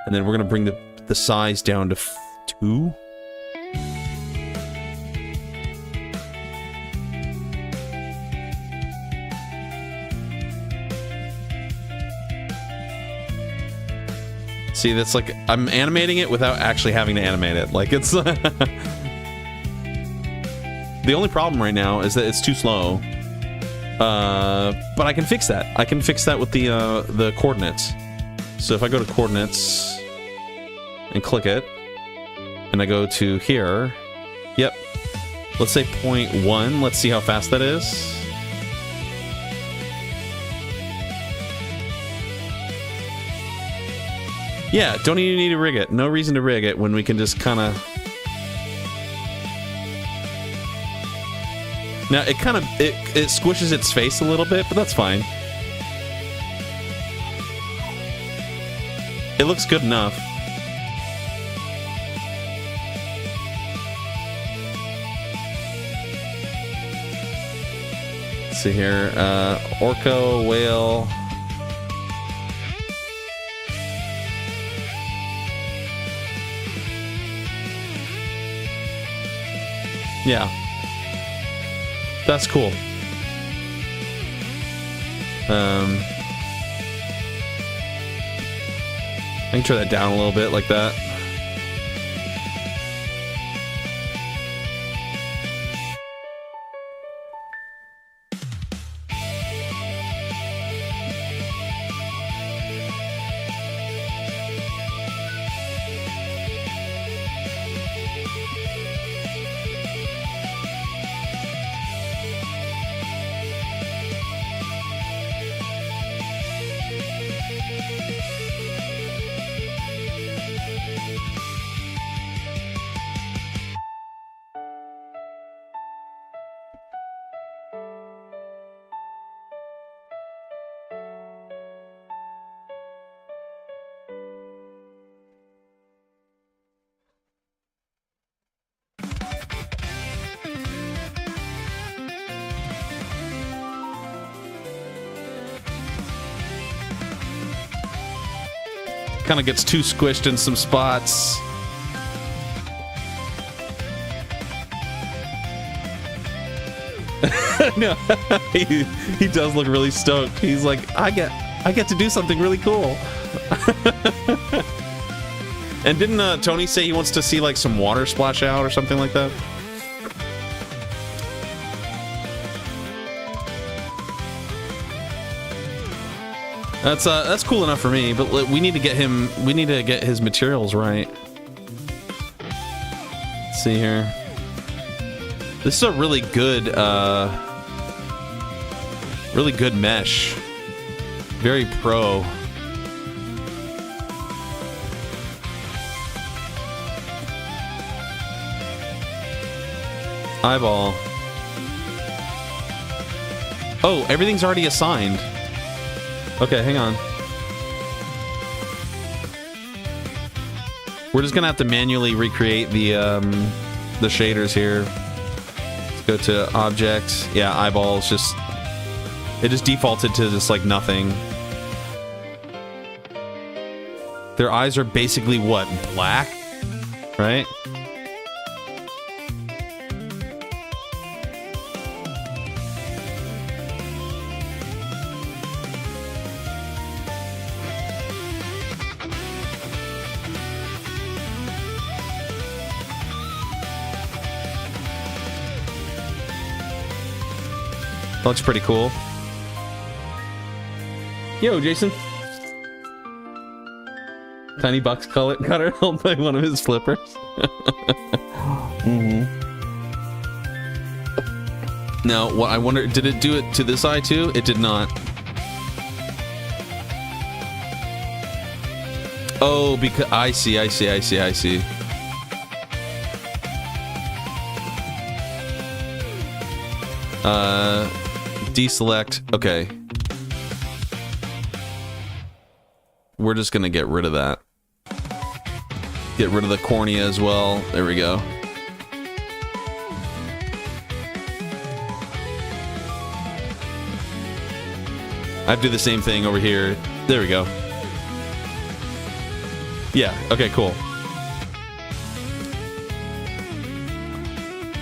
And then we're going to bring the size down to 2. See, that's like, I'm animating it without actually having to animate it. Like, it's... The only problem right now is that it's too slow. But I can fix that. I can fix that with the coordinates. So if I go to coordinates and click it, and I go to here, yep. Let's say 0.1. Let's see how fast that is. Yeah, don't even need to rig it. No reason to rig it when we can just kind of... Now, it kind of, it squishes its face a little bit, but that's fine. It looks good enough. Let's see here, orca, whale. Yeah. That's cool. I can turn that down a little bit like that. Kind of gets too squished in some spots. No, he does look really stoked. He's like, I get to do something really cool. And didn't Tony say he wants to see like some water splash out or something like that? That's cool enough for me, but we need to get him. We need to get his materials right. Let's see here. This is a really good mesh. Very pro. Eyeball. Oh, everything's already assigned. Okay, hang on. We're just gonna have to manually recreate the shaders here. Let's go to objects. Yeah, eyeballs. It just defaulted to just like nothing. Their eyes are basically what? Black, right? Looks pretty cool. Yo, Jason. Tiny Bucks cutter held by one of his flippers. Now, what I wonder, did it do it to this eye too? It did not. Oh, because I see. Deselect. Okay. We're just gonna get rid of that. Get rid of the cornea as well. There we go. I have to do the same thing over here. There we go. Yeah, okay, cool.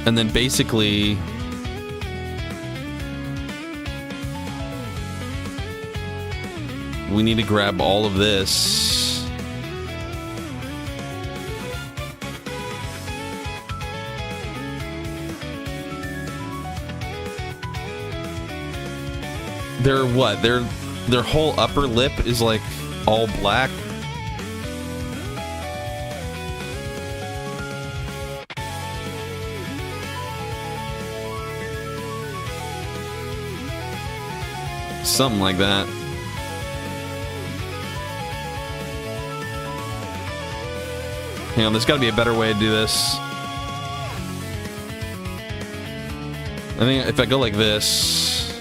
And then basically... we need to grab all of this. Their what? Their whole upper lip is like all black. Something like that. Hang on, there's got to be a better way to do this. I think if I go like this...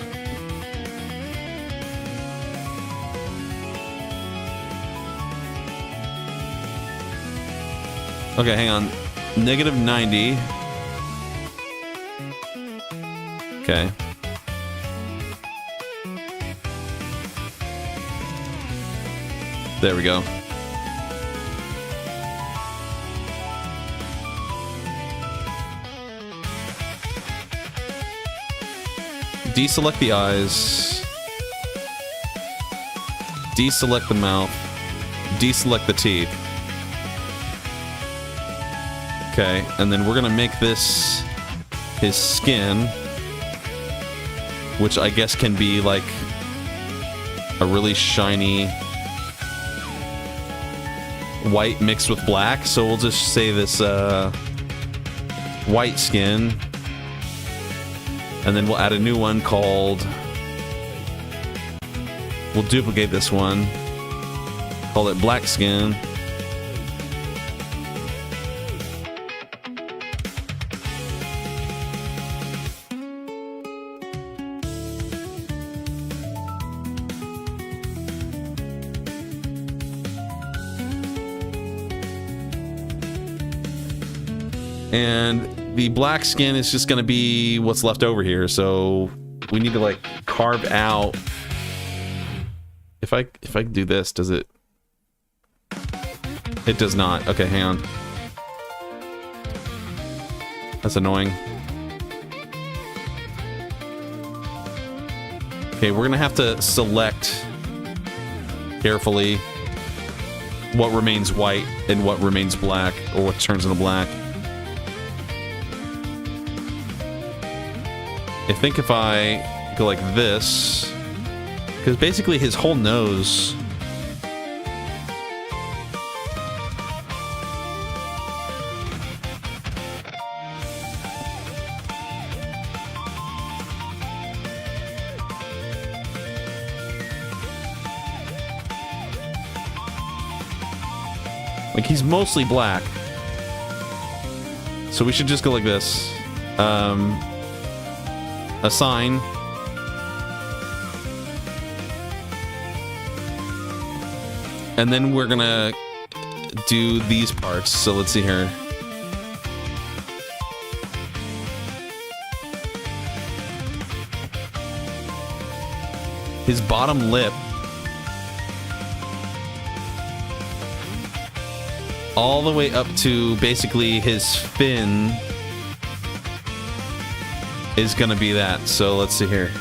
Okay, hang on. -90. Okay. There we go. Deselect the eyes. Deselect the mouth. Deselect the teeth. Okay, and then we're gonna make this his skin, which I guess can be like a really shiny white mixed with black. So we'll just say this white skin. And then we'll add a new one called... we'll duplicate this one. Call it black skin. And the black skin is just going to be what's left over here. So we need to like carve out. If I do this, does it? It does not. Okay, hang on. That's annoying. Okay, we're going to have to select carefully what remains white and what remains black, or what turns into black. I think if I go like this, Because basically his whole nose... like, he's mostly black. So we should just go like this. Assign. And then we're gonna do these parts. So let's see here. His bottom lip. All the way up to basically his fin is gonna be that. So let's see here.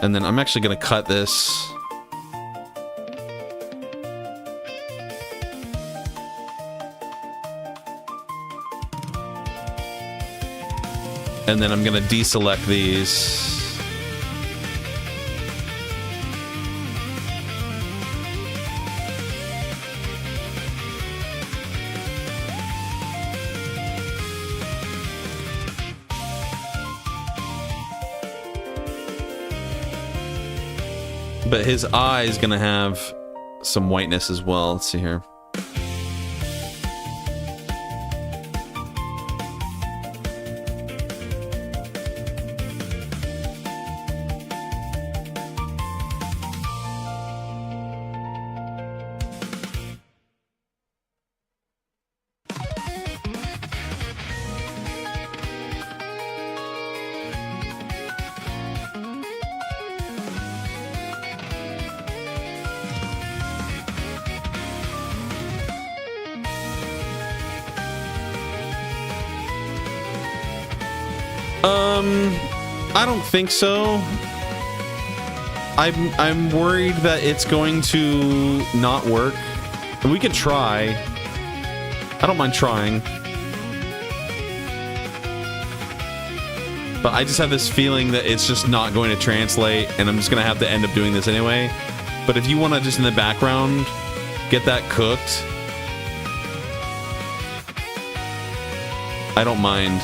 And then I'm actually gonna cut this. And then I'm gonna deselect these. But his eye is gonna have some whiteness as well. Let's see here. I don't think so. I'm worried that it's going to not work. We could try. I don't mind trying. But I just have this feeling that it's just not going to translate, and I'm just going to have to end up doing this anyway. But if you want to just in the background get that cooked, I don't mind.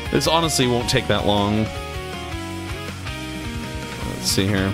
This honestly won't take that long. Let's see here.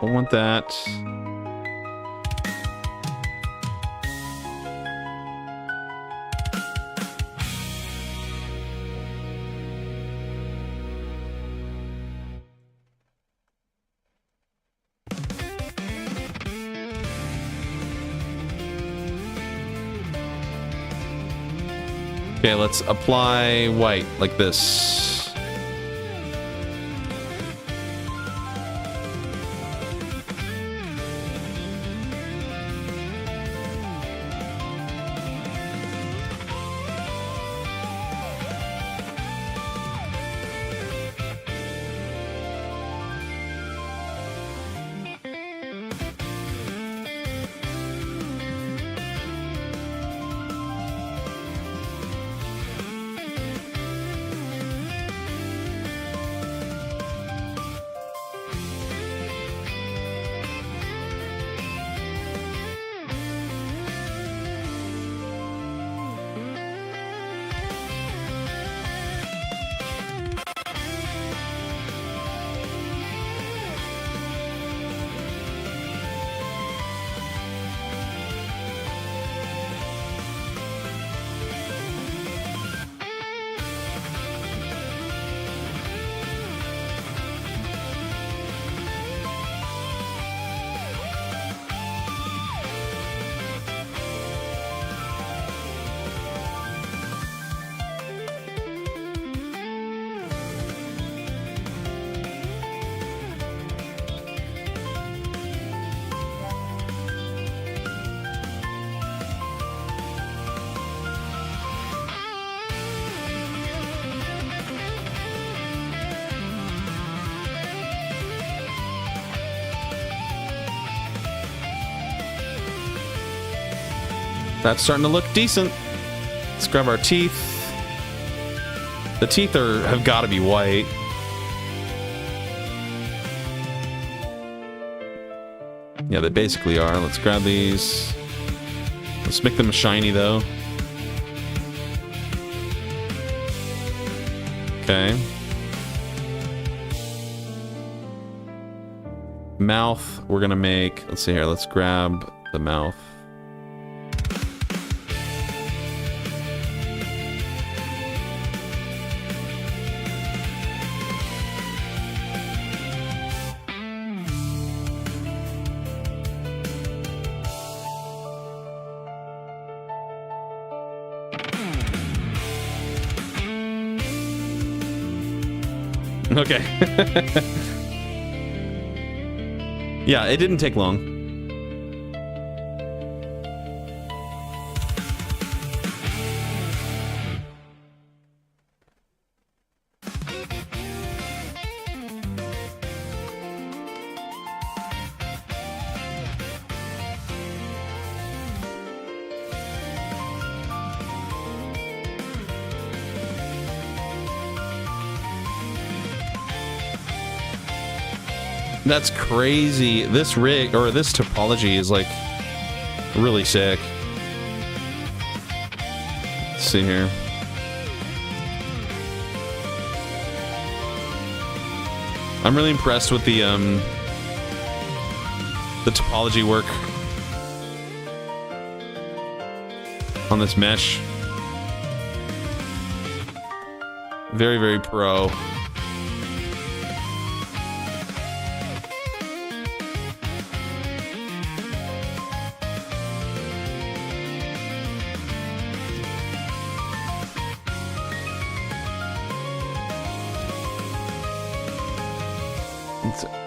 Don't want that. Okay, let's apply white like this. That's starting to look decent. Let's grab our teeth. The teeth have got to be white. Yeah, they basically are. Let's grab these. Let's make them shiny, though. Okay. Mouth, we're gonna make... Let's see here. Let's grab the mouth. Okay. Yeah, it didn't take long. That's crazy. This rig, or this topology is like really sick. Let's see here. I'm really impressed with the topology work on this mesh. Very, very pro.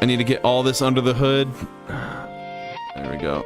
I need to get all this under the hood. There we go.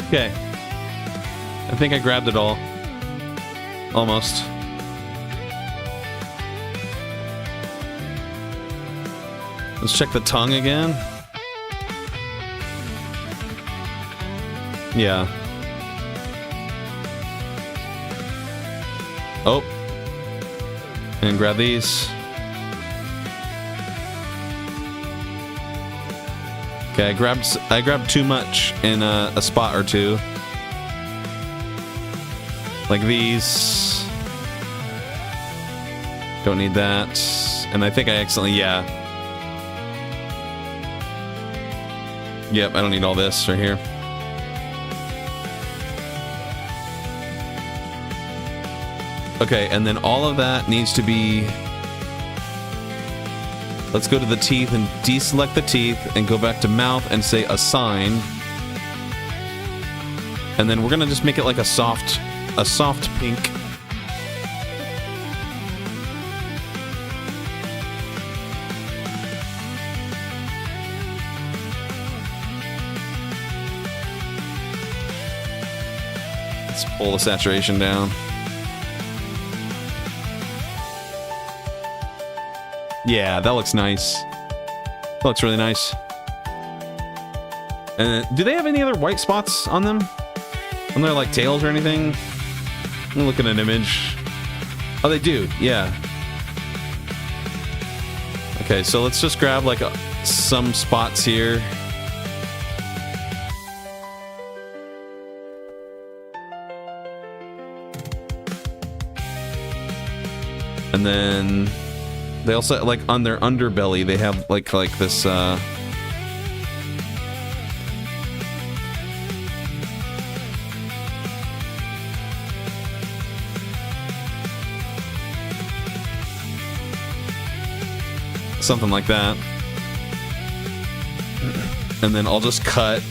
Okay. I think I grabbed it all. Almost. Let's check the tongue again. Yeah. Oh. And grab these. Okay, I grabbed too much in a spot or two. Like these. Don't need that. And I think I accidentally, yeah. Yep, I don't need all this right here. Okay, and then all of that needs to be... Let's go to the teeth and deselect the teeth and go back to mouth and say assign. And then we're gonna just make it like a soft pink. Let's pull the saturation down. Yeah, that looks nice. That looks really nice. And do they have any other white spots on them? On their like tails or anything? I'm looking at an image. Oh, they do. Yeah. Okay, so let's just grab like some spots here. And then they also like on their underbelly they have like this something like that. And then I'll just cut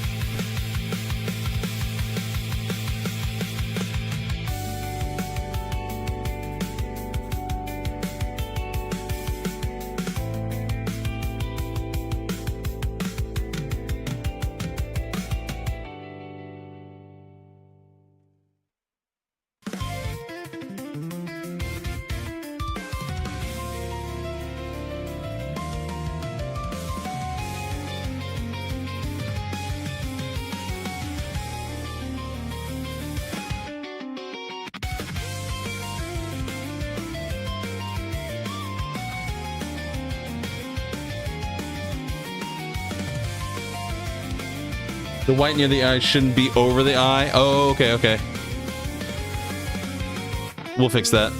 the white near the eye shouldn't be over the eye. Oh, okay, okay. We'll fix that.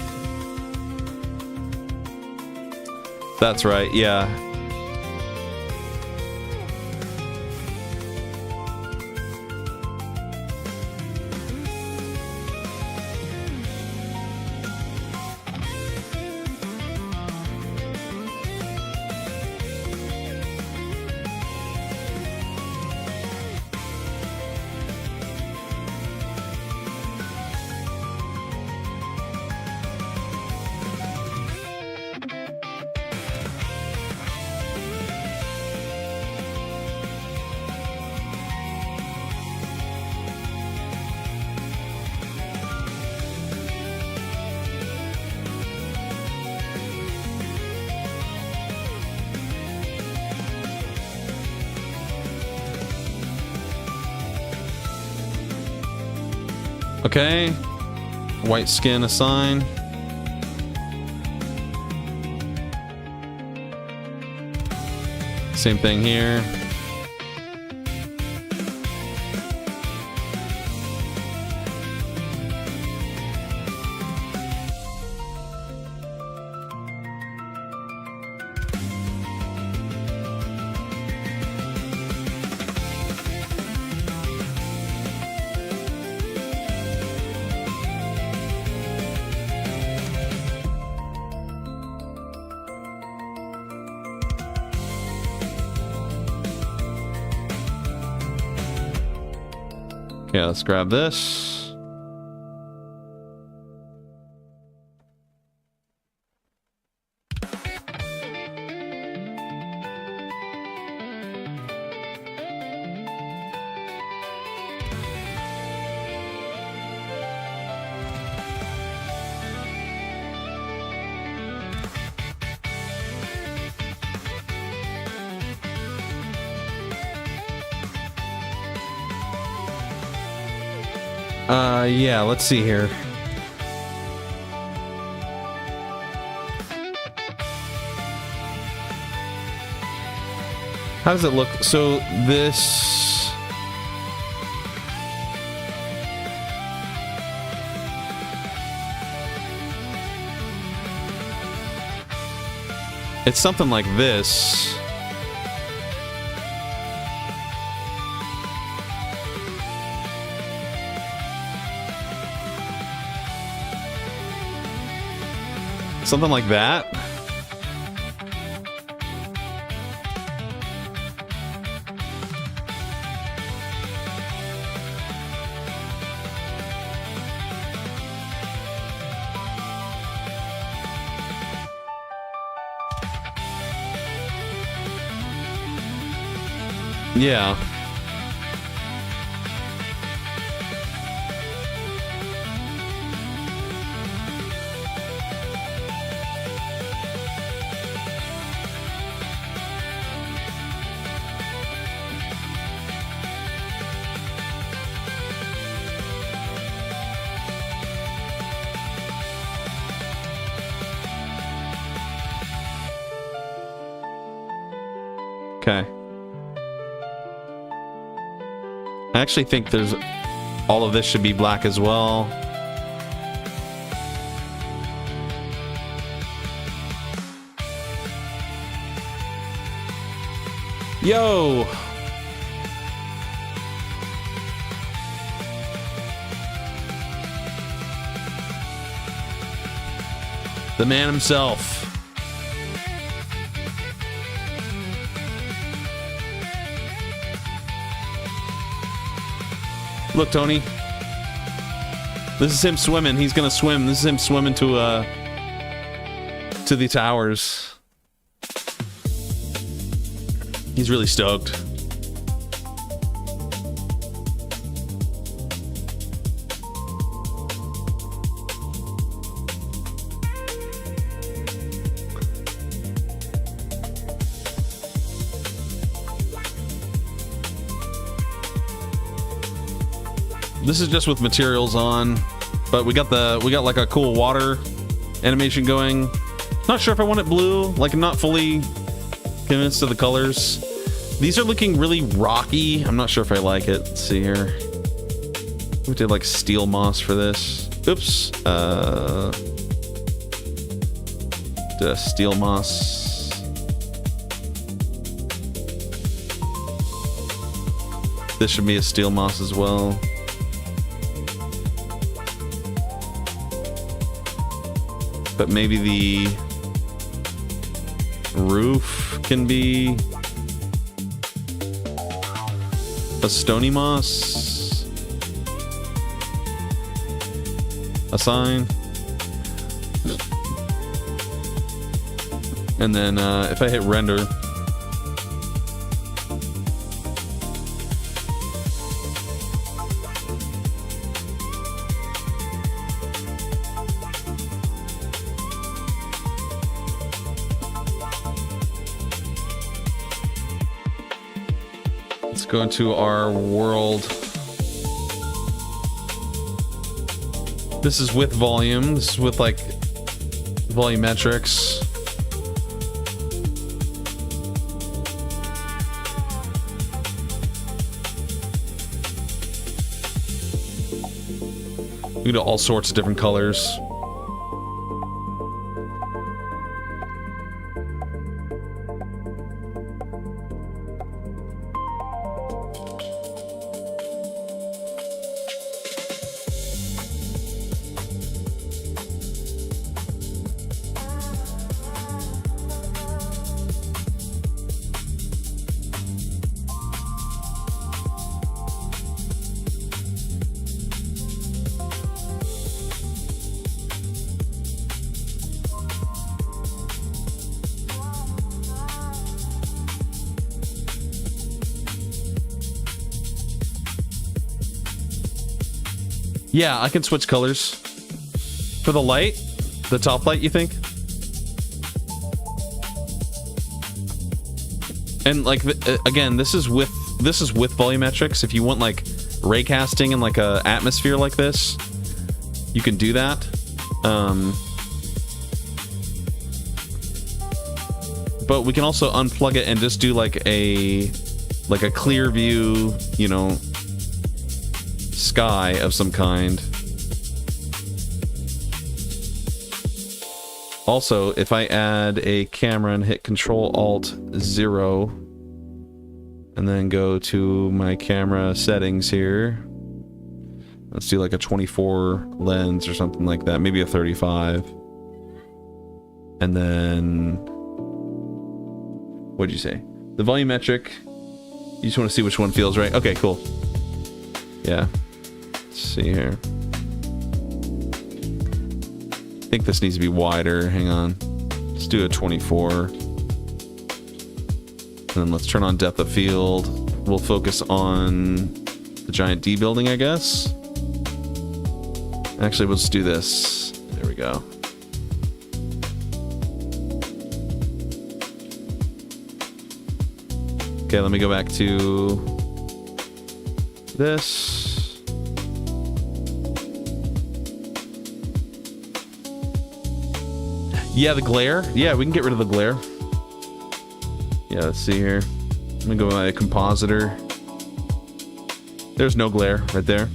That's right, yeah. Okay. White skin assigned. Same thing here. Okay, let's grab this. Yeah, let's see here. How does it look? So this... It's something like this. Something like that. Yeah. I actually think there's all of this should be black as well. Yo! The man himself. Look, Tony. This is him swimming. He's gonna swim. This is him swimming to the towers. He's really stoked. This is just with materials on, but we got like a cool water animation going. Not sure if I want it blue. Like, I'm not fully convinced of the colors. These are looking really rocky. I'm not sure if I like it. Let's see here. We did like steel moss for this. Oops. Did a steel moss. This should be a steel moss as well. But maybe the roof can be a stony moss, a sign, and then if I hit render, go into our world. This is with volume. This is with like volumetrics. We do all sorts of different colors. Yeah, I can switch colors. For the light? The top light, you think? And like, again, this is with volumetrics. If you want like ray casting and like a atmosphere like this, you can do that. But we can also unplug it and just do like a clear view, you know, sky of some kind. Also, if I add a camera and hit Control-Alt-0 and then go to my camera settings here, let's do like a 24 lens or something like that, maybe a 35. And then, what'd you say? The volumetric, you just want to see which one feels right. Okay, cool. Yeah. Let's see here. I think this needs to be wider. Hang on. Let's do a 24. And then let's turn on depth of field. We'll focus on the giant D building, I guess. Actually, we'll just do this. There we go. Okay, let me go back to this. Yeah, the glare. Yeah, we can get rid of the glare. Yeah, let's see here. I'm gonna go with my compositor. There's no glare right there.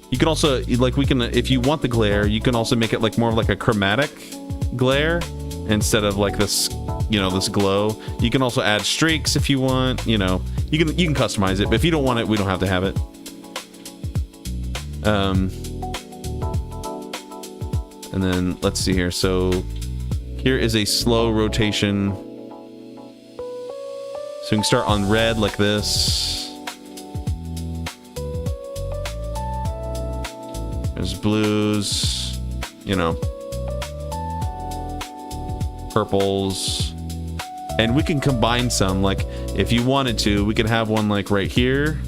You can also, like, we can, if you want the glare, you can also make it like more of like a chromatic glare instead of like this, you know, this glow. You can also add streaks if you want, you know, you can customize it, but if you don't want it, we don't have to have it. And then let's see here. So here is a slow rotation. So we can start on red like this. There's blues, you know, purples. And we can combine some, like if you wanted to, we could have one like right here.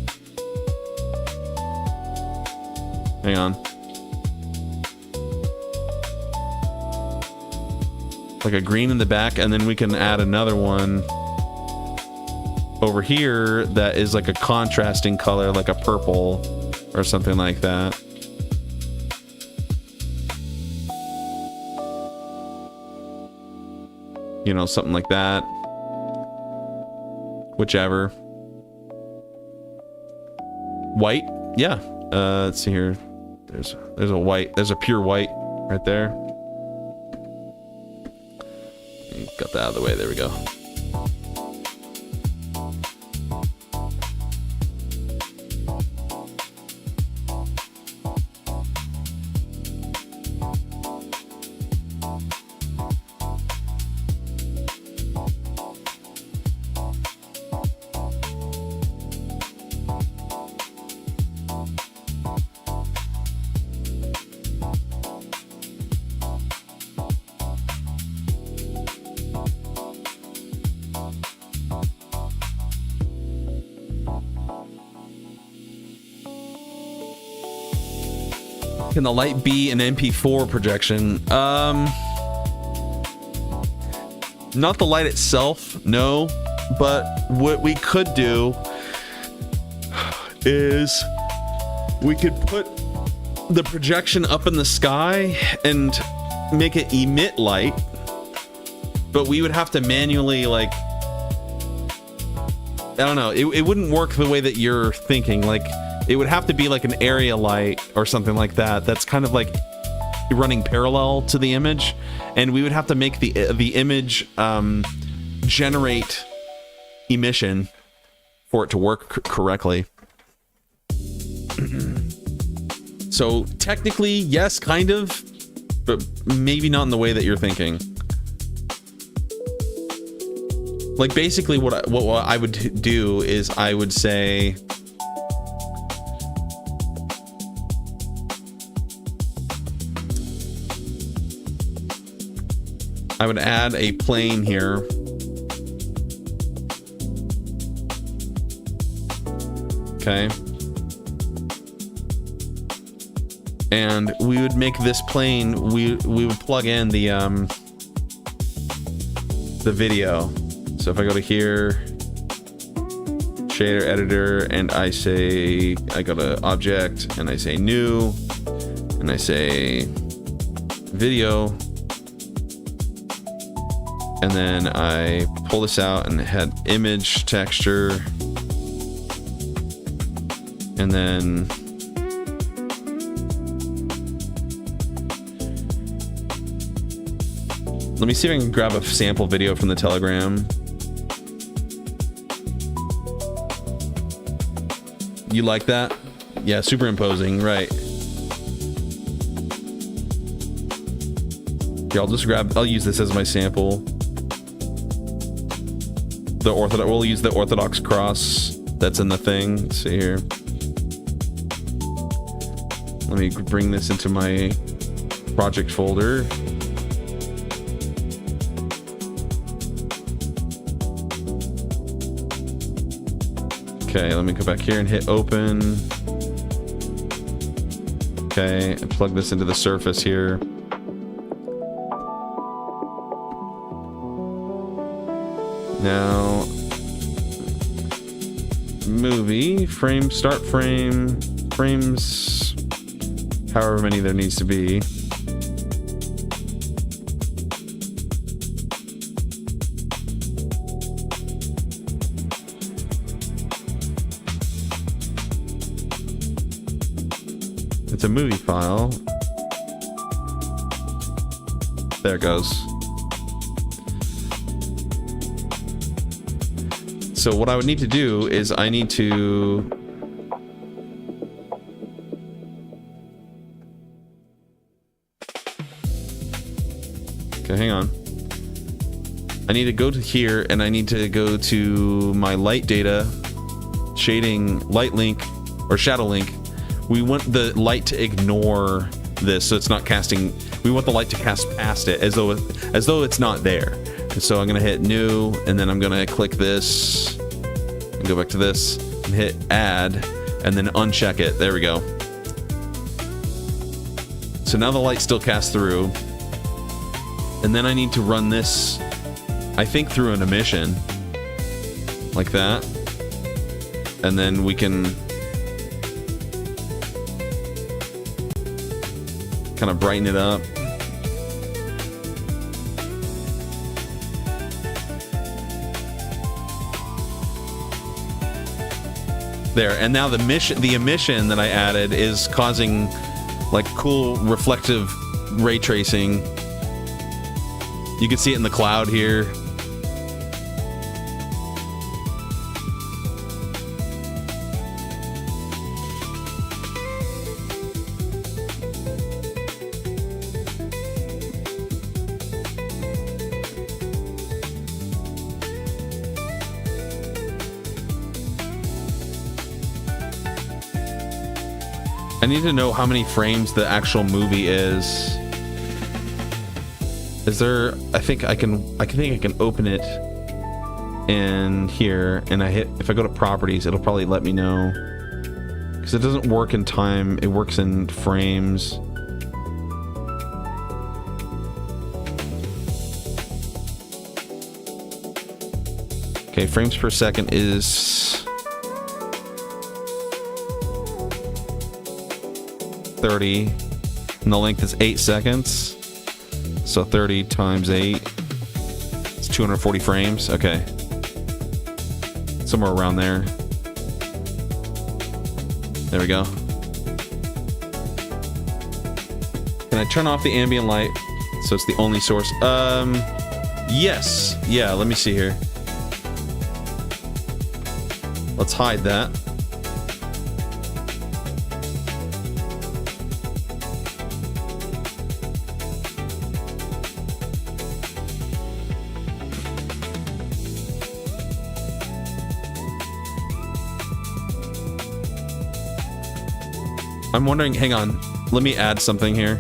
Hang on. Like a green in the back, and then we can add another one over here that is like a contrasting color, like a purple or something like that. You know, something like that. Whichever. White? Yeah. Let's see here. There's a white. There's a pure white right there. Got that out of the way. There we go. Can the light be an MP4 projection? Not the light itself, no. But what we could do is we could put the projection up in the sky and make it emit light. But we would have to manually, like, I don't know. It wouldn't work the way that you're thinking. Like, it would have to be like an area light or something like that. That's kind of like running parallel to the image, and we would have to make the image generate emission for it to work correctly. So technically, yes, kind of, but maybe not in the way that you're thinking. Like basically, what I would do is I would say, I would add a plane here. Okay. And we would make this plane, we would plug in the video. So if I go to here, shader editor, and I go to object, and I say new, and I say video, and then I pull this out and head image texture, and then let me see if I can grab a sample video from the Telegram. You like that? Yeah, superimposing, right. Okay, I'll use this as my sample. We'll use the Orthodox cross that's in the thing. Let's see here. Let me bring this into my project folder. Okay, let me go back here and hit open. Okay, and plug this into the surface here. Now, movie, frame, start frame, frames, however many there needs to be. it's a movie file. There it goes. So what I would need to do is I need to... Okay, hang on. I need to go to here, and I need to go to my light data, shading, light link, or shadow link. We want the light to ignore this, so it's not casting. We want the light to cast past it, as though it's not there. And so I'm gonna hit new, and then I'm gonna click this, and go back to this, and hit add, and then uncheck it. There we go. So now the light still casts through, and then I need to run this, I think, through an emission, like that, and then we can kind of brighten it up. There, and now the emission that I added is causing like cool reflective ray tracing. You can see it in the cloud here. I need to know how many frames the actual movie is. Is there? I think I can open it in here, and if I go to properties, it'll probably let me know, because it doesn't work in time. It works in frames. Okay, frames per second is 30, and the length is 8 seconds. So 30 times 8, it's 240 frames. Okay, somewhere around there. There we go. Can I turn off the ambient light so it's the only source? Yes. Yeah, let me see here. Let's hide that. I'm wondering, hang on, let me add something here.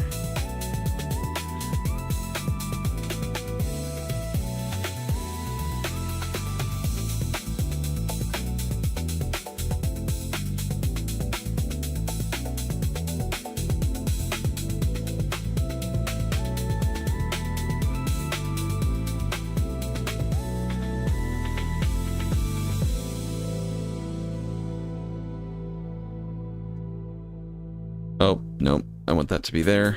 Oh, no, I want that to be there.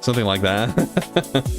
Something like that.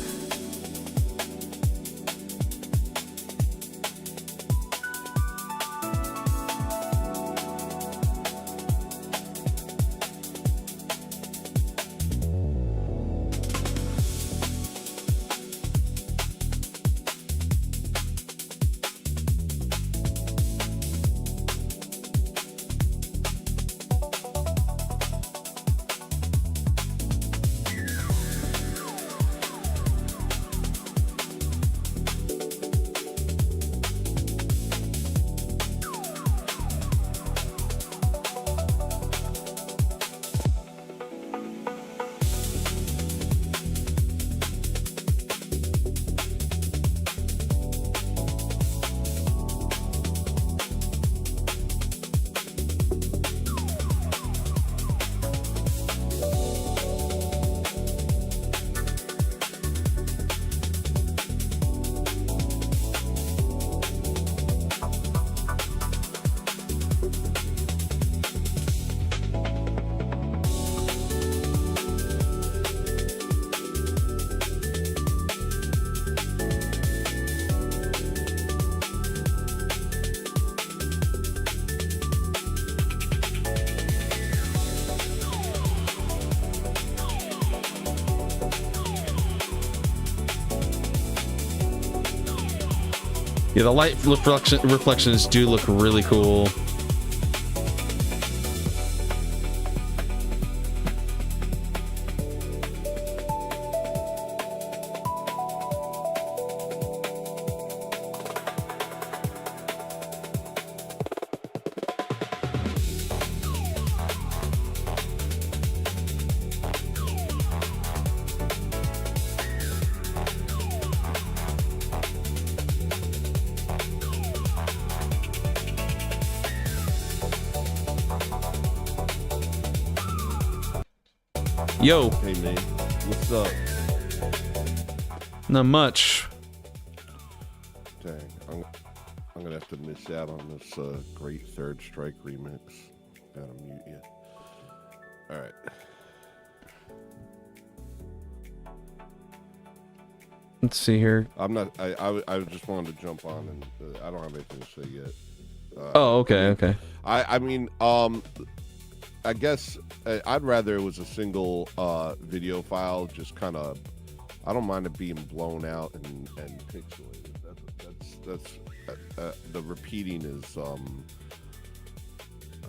Yeah, the light reflections do look really cool. Yo. Hey man, what's up? Not much. Dang, I'm gonna have to miss out on this great Third Strike remix. Gotta mute you. All right. Let's see here. I'm not. I just wanted to jump on, and I don't have anything to say yet. Oh, okay. I mean, I guess I'd rather it was a single video file, just kind of. I don't mind it being blown out and pixelated. That's the repeating is. I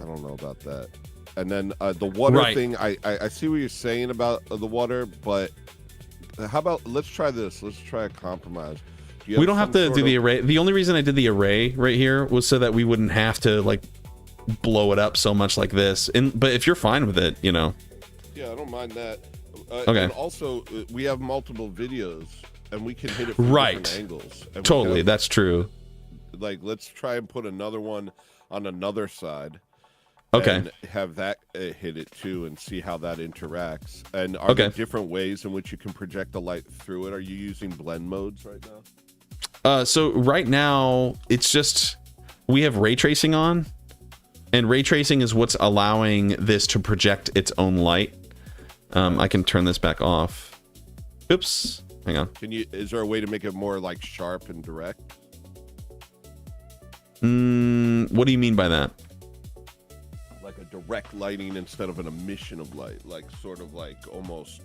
don't know about that. And then the water thing. I see what you're saying about the water, but how about let's try this? Let's try a compromise. We don't have to do the array. The only reason I did the array right here was so that we wouldn't have to like blow it up so much like this. But if you're fine with it, you know. Yeah, I don't mind that. Okay. And also, we have multiple videos, and we can hit it from different angles. And totally, that's true. Like, let's try and put another one on another side. Okay. And have that hit it too, and see how that interacts. And are there different ways in which you can project the light through it? Are you using blend modes right now? So right now, it's just we have ray tracing on. And ray tracing is what's allowing this to project its own light. I can turn this back off. Oops. Hang on. Is there a way to make it more like sharp and direct? What do you mean by that? Like a direct lighting instead of an emission of light, like sort of like almost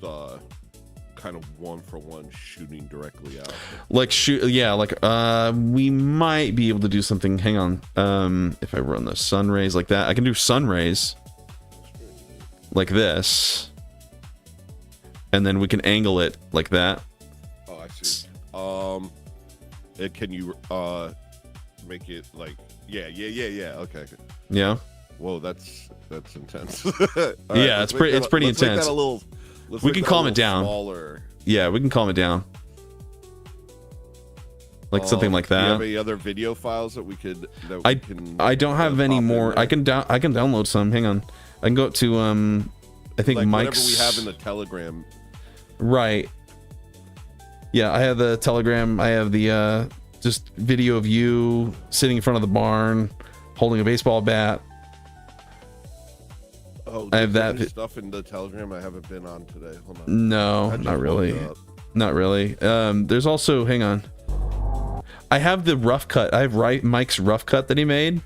kind of one for one shooting directly out. Like we might be able to do something. Hang on. If I run the sun rays like that, I can do sun rays like this, and then we can angle it like that. Oh, I see. Can you make it like yeah. Okay. Yeah. Whoa, that's intense. Yeah, it's pretty intense. We can calm it down. Smaller. Yeah, we can calm it down. Like something like that. Do you have any other video files that we could? I don't have any more. I can download some. Hang on. I can go up to I think like Mike's. Whatever we have in the Telegram. Right. Yeah, I have the Telegram. I have the just video of you sitting in front of the barn, holding a baseball bat. Oh, I have that stuff in the Telegram. I haven't been on today. Hold on. No, not really. Not really. There's also, hang on. I have the rough cut. I have Mike's rough cut that he made.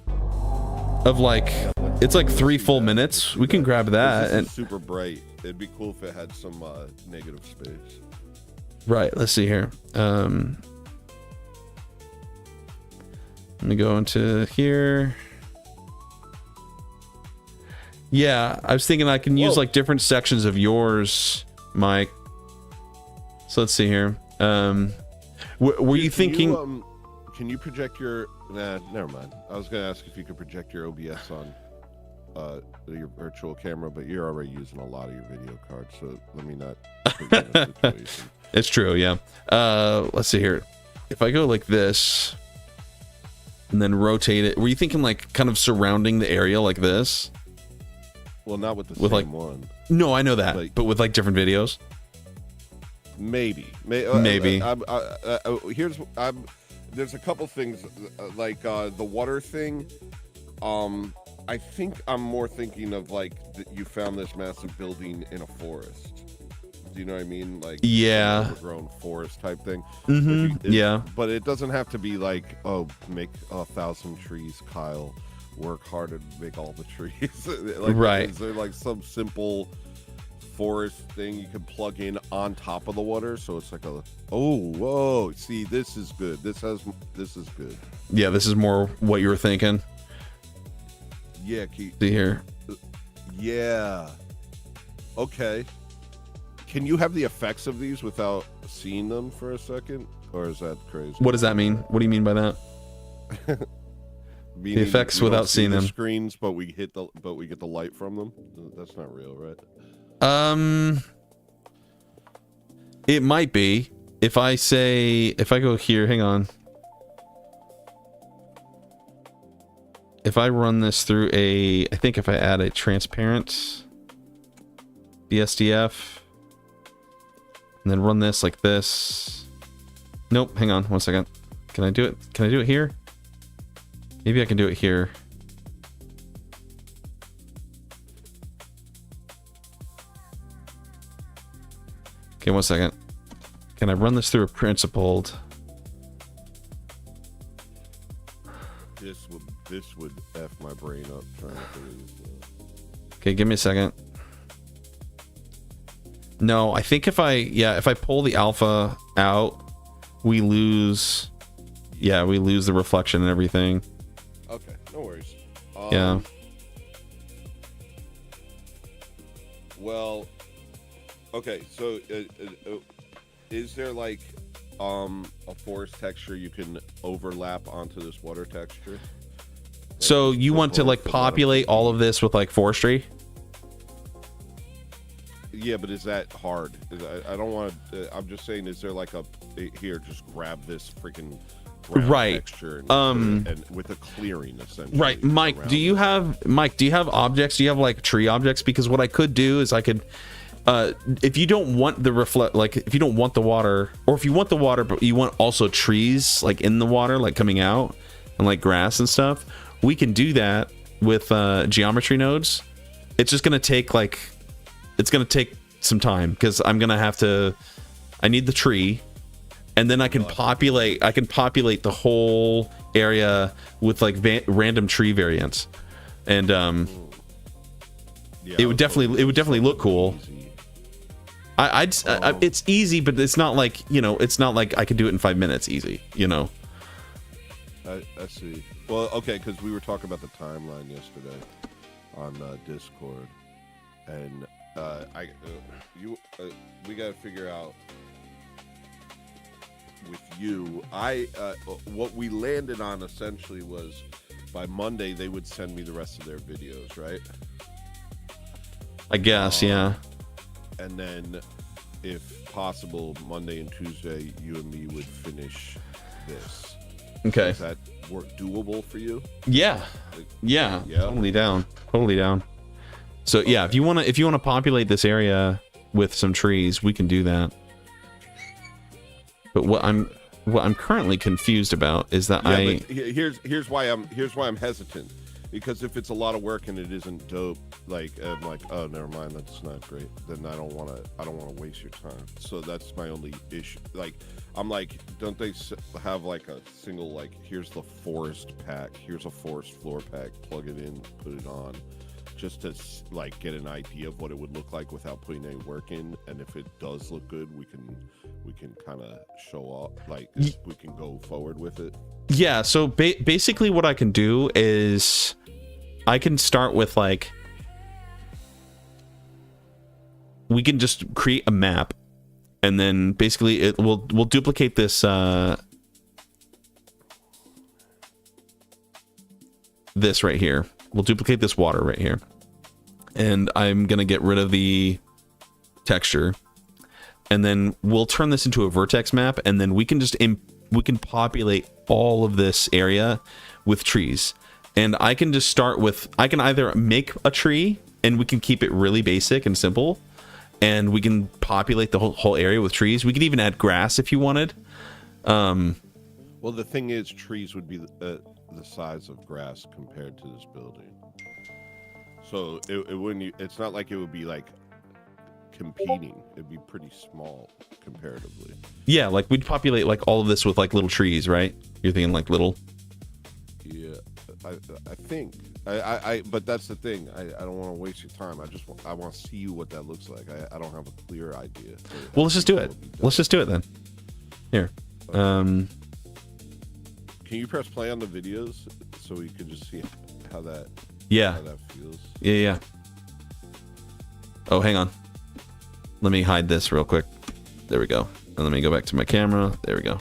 Of like, it's like 3 full minutes. We can grab that. And super bright. It'd be cool if it had some negative space. Right. Let's see here. Let me go into here. Yeah, I was thinking I can use like different sections of yours, Mike. So let's see here. Were you thinking? Can you project your? Nah, never mind. I was gonna ask if you could project your OBS on your virtual camera, but you're already using a lot of your video cards, so let me not. Put you in a situation. It's true, yeah. Let's see here. If I go like this, and then rotate it, were you thinking like kind of surrounding the area like this? Well, not with the same like, one. No, I know that, like, but with like different videos. Maybe. There's a couple things like the water thing. I think I'm more thinking of like you found this massive building in a forest. Do you know what I mean? Like yeah, overgrown forest type thing. Yeah, but it doesn't have to be like make 1,000 trees, Kyle. Work hard and make all the trees. Like, right. Is there like some simple forest thing you can plug in on top of the water, so it's like a. Oh, whoa! See, this is good. This is good. Yeah, this is more what you were thinking. Yeah, See here. Yeah. Okay. Can you have the effects of these without seeing them for a second, or is that crazy? What does that mean? What do you mean by that? Meaning the effects we don't without see seeing the them. screens, but we get the light from them. That's not real, right? It might be. If I go here, hang on. If I run this through I think if I add a transparent BSDF and then run this like this. Nope, hang on 1 second. Can I do it? Can I do it here? Maybe I can do it here. Okay, 1 second. Can I run this through a principled? This would F my brain up trying to figure this out. Okay, give me a second. No, I think if I pull the alpha out, we lose the reflection and everything. Okay, no worries. Yeah. Well, okay, so is there like a forest texture you can overlap onto this water texture? So you want to like populate all of this with like forestry? Yeah, but is that hard? I don't want to. I'm just saying, is there like here? Just grab this freaking right texture and with a clearing essentially. Right, Mike. Do you have objects? Do you have like tree objects? Because what I could do is I could. If you don't want the if you don't want the water, or if you want the water but you want also trees like in the water, like coming out, and like grass and stuff, we can do that with geometry nodes. It's just gonna take some time because I'm gonna have to. I need the tree, and then I can populate the whole area with like random tree variants, and it would definitely look cool. It's easy, but it's not like it's not like I could do it in 5 minutes easy. I see. Well, okay, because we were talking about the timeline yesterday on Discord, and we got to figure out with you. What we landed on essentially was by Monday they would send me the rest of their videos, right? I guess, yeah. And then, if possible, Monday and Tuesday, you and me would finish this. Okay. Is that doable for you? Yeah. Yeah. Totally down. So yeah, if you wanna populate this area with some trees, we can do that. But what I'm currently confused about is that here's why I'm hesitant. Because if it's a lot of work and it isn't dope, like I'm like, oh, never mind, that's not great. Then I don't want to waste your time. So that's my only issue. Like, I'm like, don't they have like a single like, here's the forest pack, here's a forest floor pack, plug it in, put it on, just to like get an idea of what it would look like without putting any work in. And if it does look good, we can kind of show off, like we can go forward with it. Yeah. So basically, what I can do is. I can start with like, we can just create a map, and then basically we'll duplicate this this right here. We'll duplicate this water right here, and I'm gonna get rid of the texture, and then we'll turn this into a vertex map, and then we can just populate all of this area with trees. And I can just start with, I can either make a tree and we can keep it really basic and simple, and we can populate the whole area with trees. We could even add grass if you wanted. Well, the thing is, trees would be the size of grass compared to this building. So it wouldn't, it's not like it would be like competing. It'd be pretty small comparatively. Yeah, like we'd populate like all of this with like little trees, right? You're thinking like little. Yeah. I think but that's the thing. I don't want to waste your time. I want to see you what that looks like. I don't have a clear idea. Well, let's just do it. Let's just do it then. Here. Can you press play on the videos so we could just see how that feels? Yeah. Oh, hang on. Let me hide this real quick. There we go. And let me go back to my camera. There we go.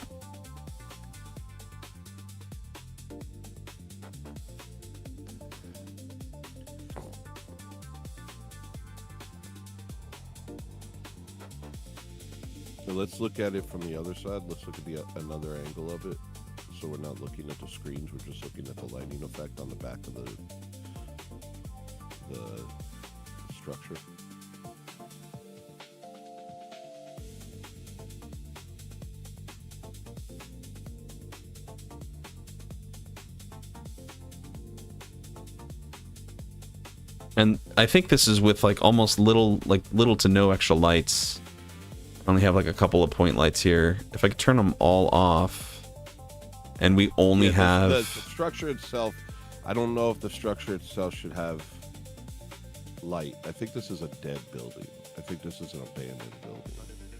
So let's look at it from the other side. Let's look at another angle of it. So we're not looking at the screens. We're just looking at the lighting effect on the back of the structure. And I think this is with like almost little to no extra lights. I only have like a couple of point lights here. If I could turn them all off, and we only have the structure itself. I don't know if the structure itself should have light. I think this is a dead building. I think this is an abandoned building.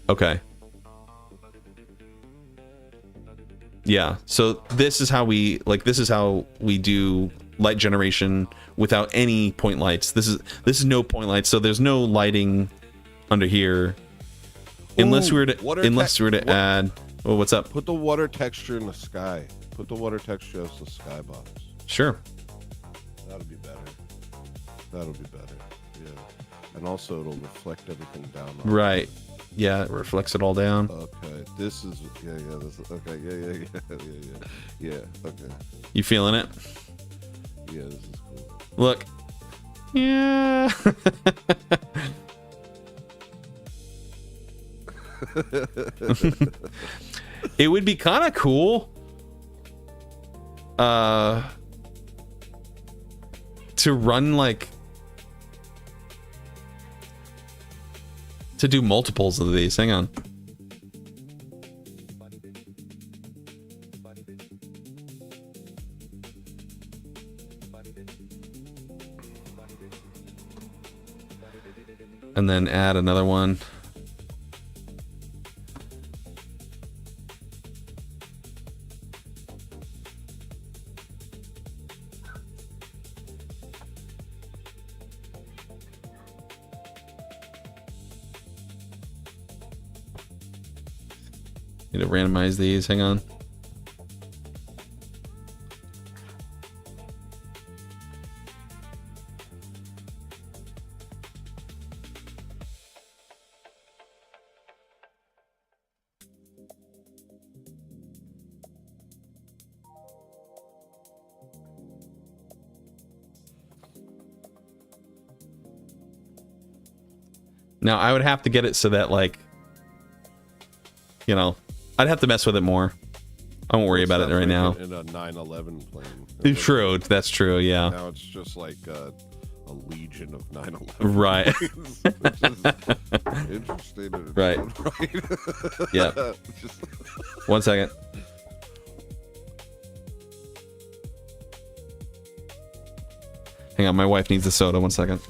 Okay. Yeah. So this is how we do light generation without any point lights. This is no point lights, so there's no lighting under here. Unless we were to add. Oh, what's up? Put the water texture in the sky. Put the water texture as the skybox. Sure. That'll be better. Yeah. And also it'll reflect everything down. Right. Yeah, it reflects it all down. Okay. This is this is okay. Yeah. Okay. You feeling it? Yeah, this is cool. Look. Yeah. It would be kind of cool to run to do multiples of these. Hang on. And then add another one. Need to randomize these. Hang on. Now I would have to get it so that I'd have to mess with it more. I won't worry about it right now. In a 911 plane. True, that's true. Yeah. Now it's just like a legion of 911. Right. Interesting. Right. Yeah. 1 second. Hang on, my wife needs a soda. 1 second.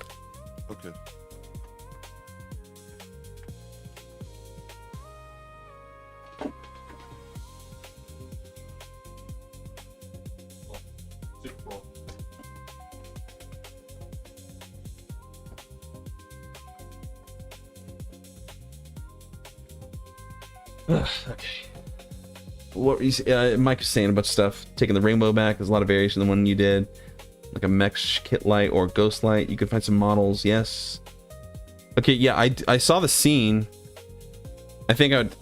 Okay. Okay. What were you, Mike was saying a bunch of stuff. Taking the rainbow back. There's a lot of variation than the one you did. Like a mesh kit light or ghost light. You could find some models. Yes. Okay. Yeah. I saw the scene. I think I would.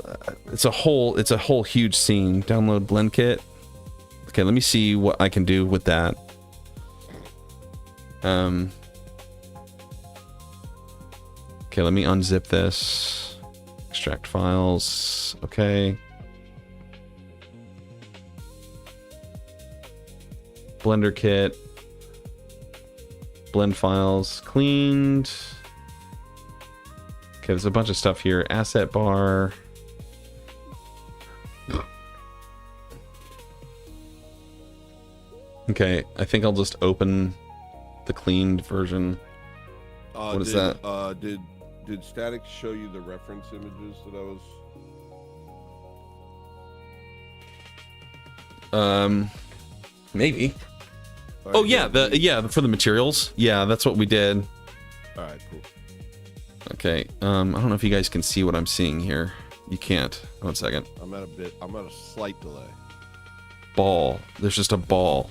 It's a whole huge scene. Download blend kit. Okay. Let me see what I can do with that. Okay. Let me unzip this. Extract files. Okay. Blender kit. Blend files cleaned. Okay, there's a bunch of stuff here. Asset bar. Okay, I think I'll just open the cleaned version. What is that? Did Static show you the reference images that I was? Maybe. All right, Oh yeah, for the materials. Yeah, that's what we did. All right, cool. Okay. I don't know if you guys can see what I'm seeing here. You can't. 1 second. I'm at a slight delay. Ball. There's just a ball.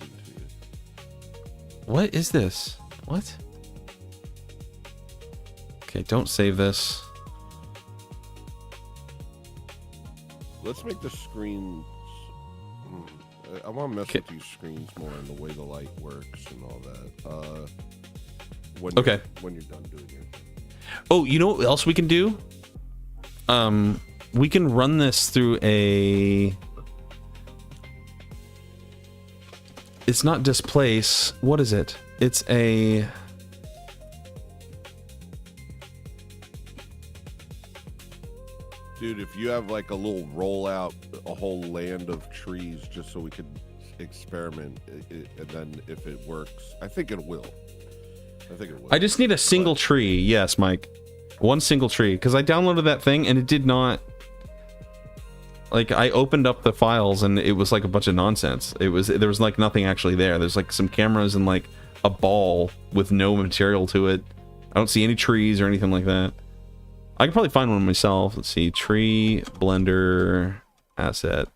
What is this? What? Okay, don't save this. Let's make the screens. I want to mess with these screens more and the way the light works and all that. When you're done doing it. Oh, you know what else we can do? We can run this through a... It's not displace. What is it? It's a... Dude, if you have like a little rollout, a whole land of trees, just so we could experiment, and then if it works, I think it will. I just need a single tree. Yes, Mike. One single tree. Because I downloaded that thing and it did not... Like, I opened up the files and it was like a bunch of nonsense. There was like nothing actually there. There's like some cameras and like a ball with no material to it. I don't see any trees or anything like that. I can probably find one myself. Let's see. Tree, Blender, asset.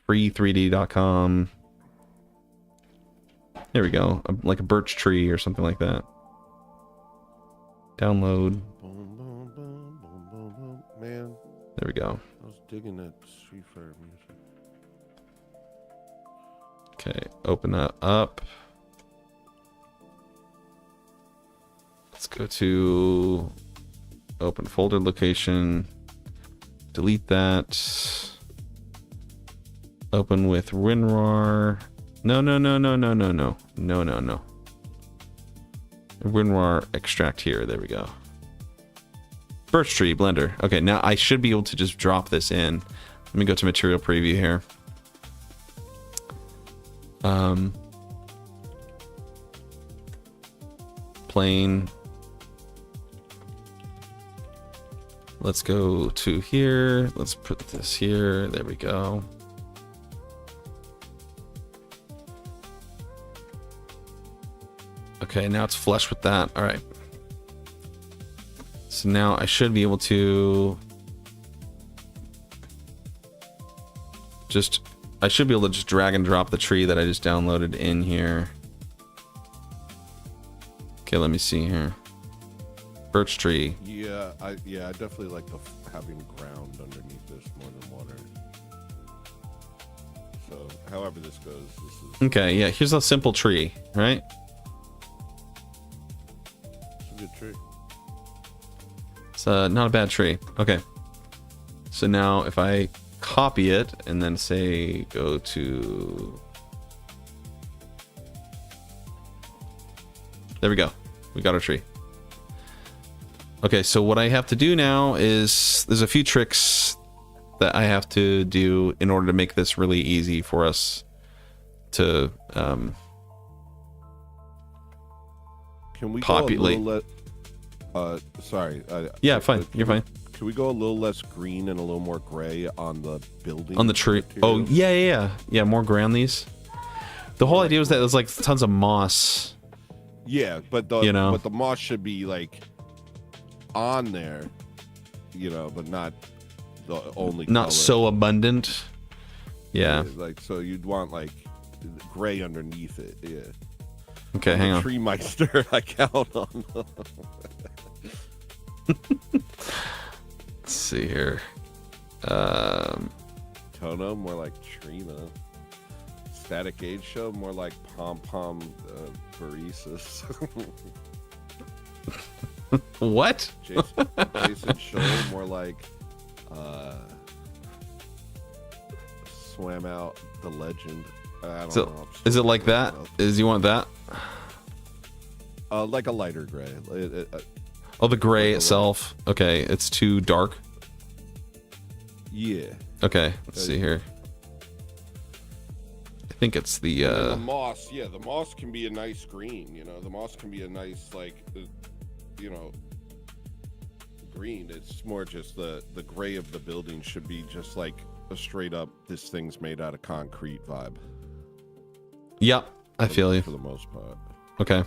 Free3d.com. There we go. Like a birch tree or something like that. Download. Man. There we go. I was digging that Street Fighter music. Okay, open that up. Let's go to open folder location. Delete that. Open with WinRAR. No. WinRAR extract here. There we go. Birch tree, Blender. Okay, now I should be able to just drop this in. Let me go to material preview here. Plane. Let's go to here. Let's put this here. There we go. Okay, now it's flush with that. All right. So now I should be able to I should be able to just drag and drop the tree that I just downloaded in here. Okay, let me see here. Birch tree. Yeah, I definitely like having ground underneath this more than water. So, however this goes, this is... Okay, yeah, here's a simple tree, right? It's a good tree. It's not a bad tree. Okay. So now if I copy it and then say go to... There we go. We got our tree. Okay, so what I have to do now is there's a few tricks that I have to do in order to make this really easy for us to Can we populate. Go a little sorry. Yeah, fine. You're fine. Can we go a little less green and a little more gray on the building? On the tree. Material? Oh, yeah, more gray on these. The whole idea was that there's like tons of moss. Yeah, but the moss should be like on there, but not the only not color. So abundant. Yeah. Like, so you'd want like gray underneath it. Yeah. Okay, hang on. Tree Meister, I count on. Let's see here. Tono, more like Trina. Static Age Show, more like Pom Pom Baresis. What? Jason Show, more like Swam Out the Legend. I don't know. Is it like that? Is you want that? Like a lighter gray. Oh, the gray itself. Okay, it's too dark. Yeah. Okay, let's see here. I think it's the And then the moss. Yeah, the moss can be a nice green. You know, the moss can be a nice you know, green. It's more just the gray of the building should be just like a straight up this thing's made out of concrete vibe. Yep, I feel you. For the most part. Okay.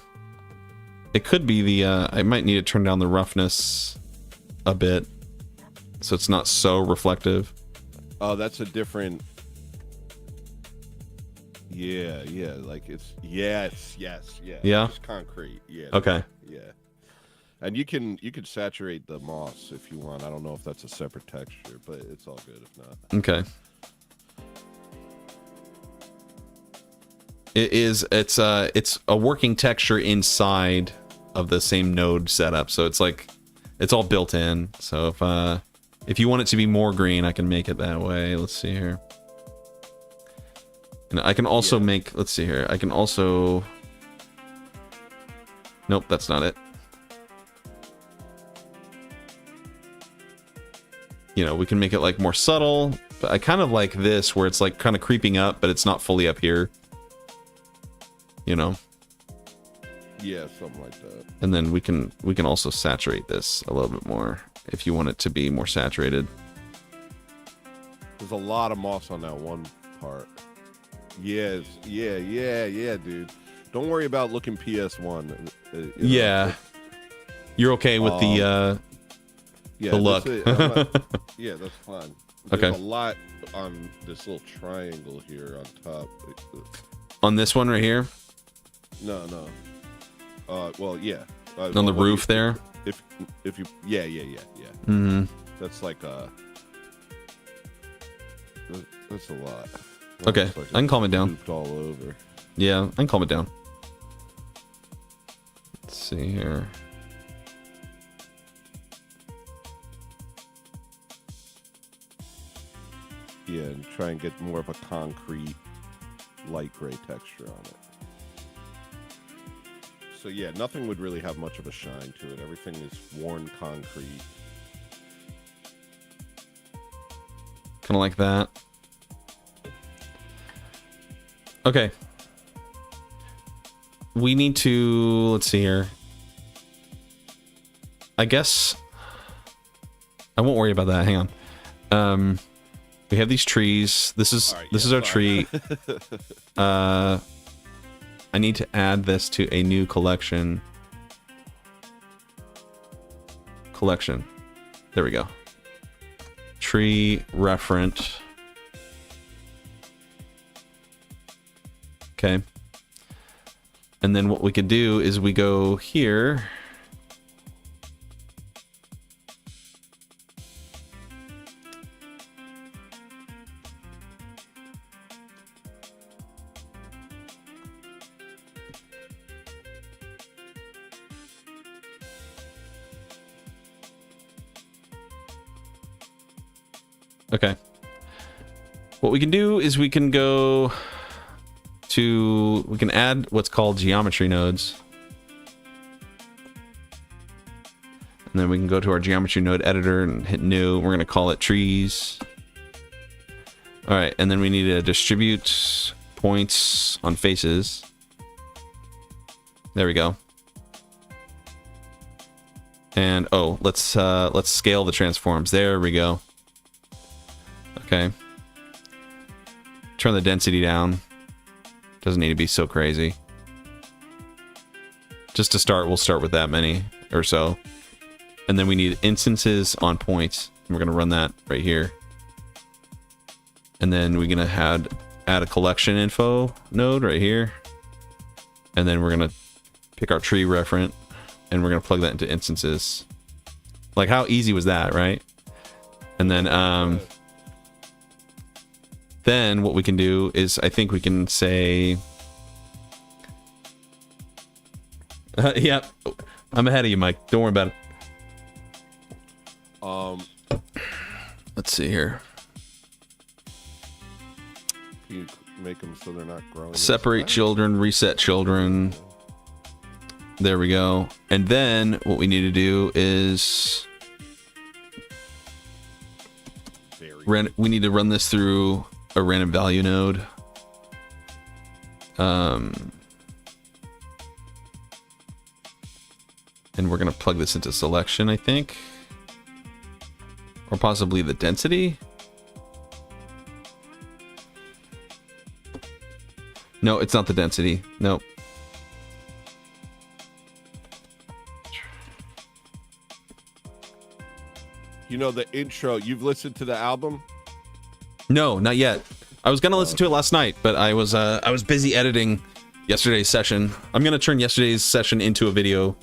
It could be the I might need to turn down the roughness a bit so it's not so reflective. Oh, that's a different. Yeah, like it's yes. Yeah? It's concrete. Yeah. Okay. Yeah. And you can saturate the moss if you want. I don't know if that's a separate texture, but it's all good if not. Okay. It's a working texture inside of the same node setup, so it's like it's all built in. So if you want it to be more green, I can make it that way. Let's see here. And I can also make, let's see here. I can also, nope, that's not it. You know, we can make it like more subtle, but I kind of like this where it's like kind of creeping up, but it's not fully up here. You know? Yeah, something like that. And then we can also saturate this a little bit more if you want it to be more saturated. There's a lot of moss on that one part. Yes, yeah, dude. Don't worry about looking PS1. Yeah. You're okay with the look. Yeah, that's fine. Okay. There's a lot on this little triangle here on top. On this one right here? No. Well, yeah. On the roof there? If you, yeah. Mm-hmm. That's like that's a lot. Okay, Like I can calm it down. All over. Yeah, I can calm it down. Let's see here. Yeah, and try and get more of a concrete light gray texture on it. So yeah, nothing would really have much of a shine to it. Everything is worn concrete. Kind of like that. Okay. We need to, let's see here. I guess I won't worry about that. Hang on. We have these trees. This is our tree. I need to add this to a new collection. There we go. Tree referent. Okay. And then what we could do is we go here. Okay. What we can do is we can go to, we can add what's called geometry nodes. And then we can go to our geometry node editor and hit new. We're going to call it trees. All right. And then we need to distribute points on faces. There we go. And oh, let's scale the transforms. There we go. Okay. Turn the density down. Doesn't need to be so crazy. Just to start, we'll start with that many or so. And then we need instances on points. We're going to run that right here. And then we're going to add a collection info node right here. And then we're going to pick our tree referent and we're going to plug that into instances. Like how easy was that, right? And then what we can do is I think we can say, yeah, I'm ahead of you, Mike. Don't worry about it. Let's see here. You make them so they're not growing. Separate children, reset children. There we go. And then what we need to do is we need to run this through a random value node. And we're going to plug this into selection, I think. Or possibly the density. No, it's not the density. Nope. You know the intro, you've listened to the album? No, not yet. I was gonna listen to it last night, but I was busy editing yesterday's session. I'm gonna turn yesterday's session into a video.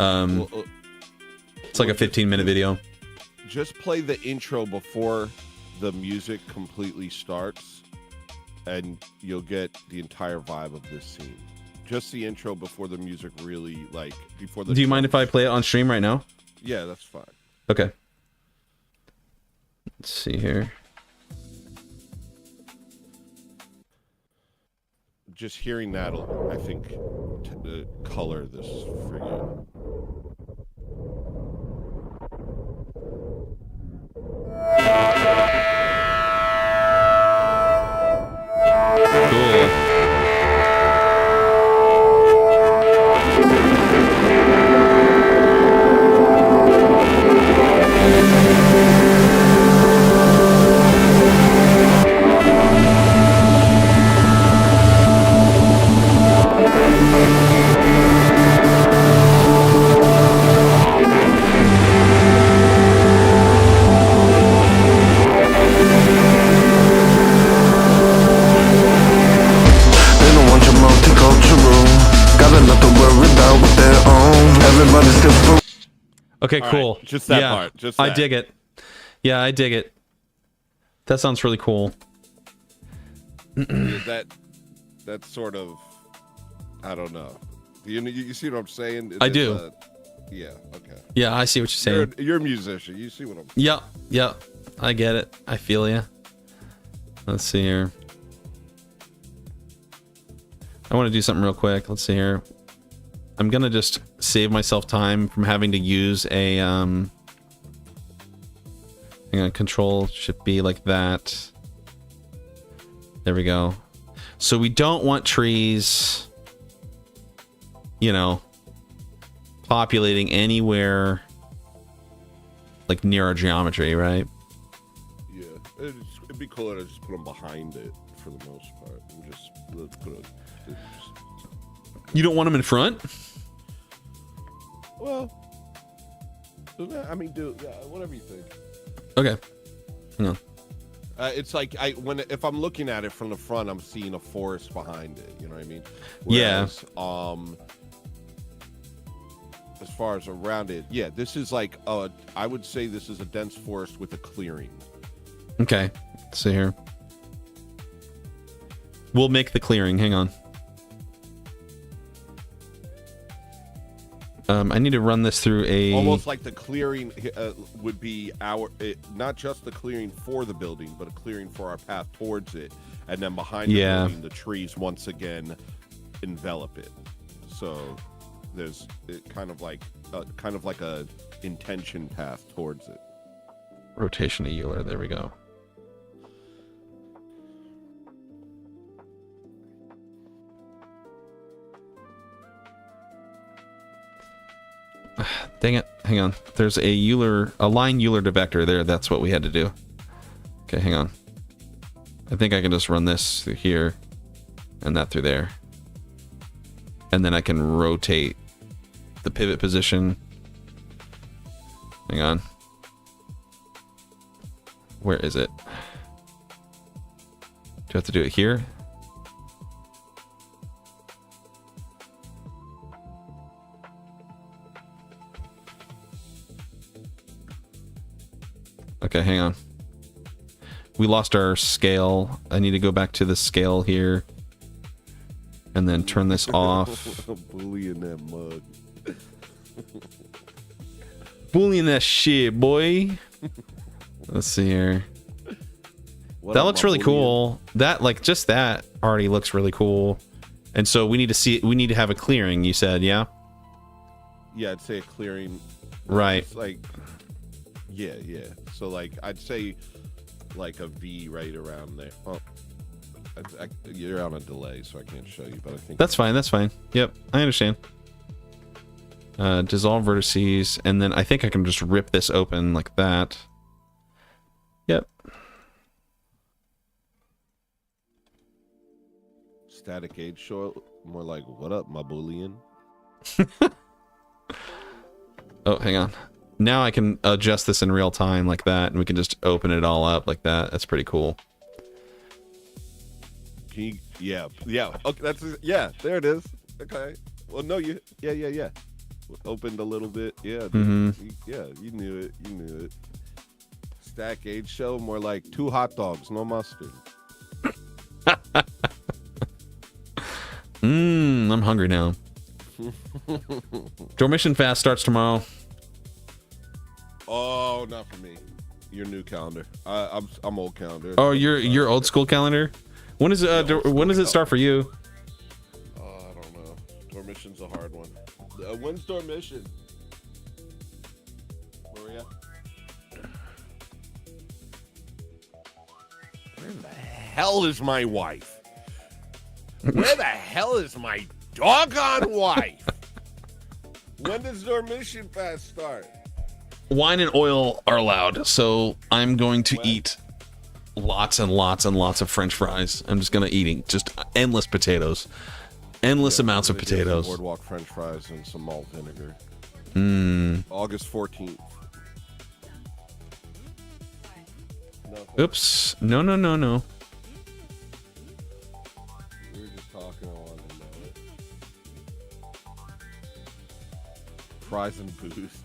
It's like a 15-minute video. Just play the intro before the music completely starts, and you'll get the entire vibe of this scene. Just the intro before the music really, like, before the... Do you mind if I play it on stream right now? Yeah, that's fine. Okay. Let's see here. Just hearing that'll, I think, color this for you. Cool. Okay, cool. Right, just that yeah, part. Just that. I dig it. Yeah, I dig it. That sounds really cool. That's sort of, I don't know. You see what I'm saying? I do. Yeah. Okay. Yeah, I see what you're saying. You're a musician. You see what I'm saying? Yeah, yeah. I get it. I feel you. Let's see here. I want to do something real quick. Let's see here. I'm gonna just save myself time from having to use a hang on, control should be like that. There we go. So we don't want trees, you know, populating anywhere like near our geometry, right? Yeah, it'd be cooler to just put them behind it for the most part, and just put a. You don't want them in front? Well, I mean, dude, whatever you think. Okay. Hang on. It's like if I'm looking at it from the front, I'm seeing a forest behind it. You know what I mean? Whereas, as far as around it, yeah, this is like I would say this is a dense forest with a clearing. Okay. Let's see here. We'll make the clearing. Hang on. I need to run this through a... Almost like the clearing would be not just the clearing for the building, but a clearing for our path towards it. And then behind the building, the trees once again envelop it. So there's kind of like a intention path towards it. Rotation to Euler. There we go. Dang it. Hang on. There's a line Euler to vector there. That's what we had to do. Okay, hang on. I think I can just run this through here and that through there. And then I can rotate the pivot position. Hang on. Where is it? Do I have to do it here? Okay, hang on. We lost our scale. I need to go back to the scale here. And then turn this off. Bullying that mug. Bullying that shit, boy. Let's see here. That looks really cool. That, like, just that already looks really cool. And so we need to see, we need to have a clearing, you said, yeah? Yeah, I'd say a clearing. Right. It's like, yeah. So, like, I'd say, like, a V right around there. Oh, You're on a delay, so I can't show you. But I think That's fine. That's fine. Yep, I understand. Dissolve vertices, and then I think I can just rip this open like that. Yep. static age show, more like what up, my bullion. Oh, hang on. Now I can adjust this in real time like that, and we can just open it all up like that. That's pretty cool. Can you, yeah. Okay, that's yeah. There it is. Okay. Well, no, yeah. Opened a little bit. Yeah. You knew it. You knew it. Stack age show, more like 2 hot dogs, no mustard. I'm hungry now. Dormition fast starts tomorrow. Oh, not for me. Your new calendar. I'm old calendar. Oh, your old school calendar. When is when does it start for you? I don't know. Dormition's a hard one. When's Dormition? Maria? Where the hell is my wife? Where the hell is my doggone wife? When does Dormition fast start? Wine and oil are allowed, so I'm going to eat lots and lots and lots of French fries. I'm just gonna eating just endless potatoes, endless amounts of potatoes. Boardwalk French fries and some malt vinegar. August 14th. Oops! No. We were just talking. I wanted to know it. Fries and booze.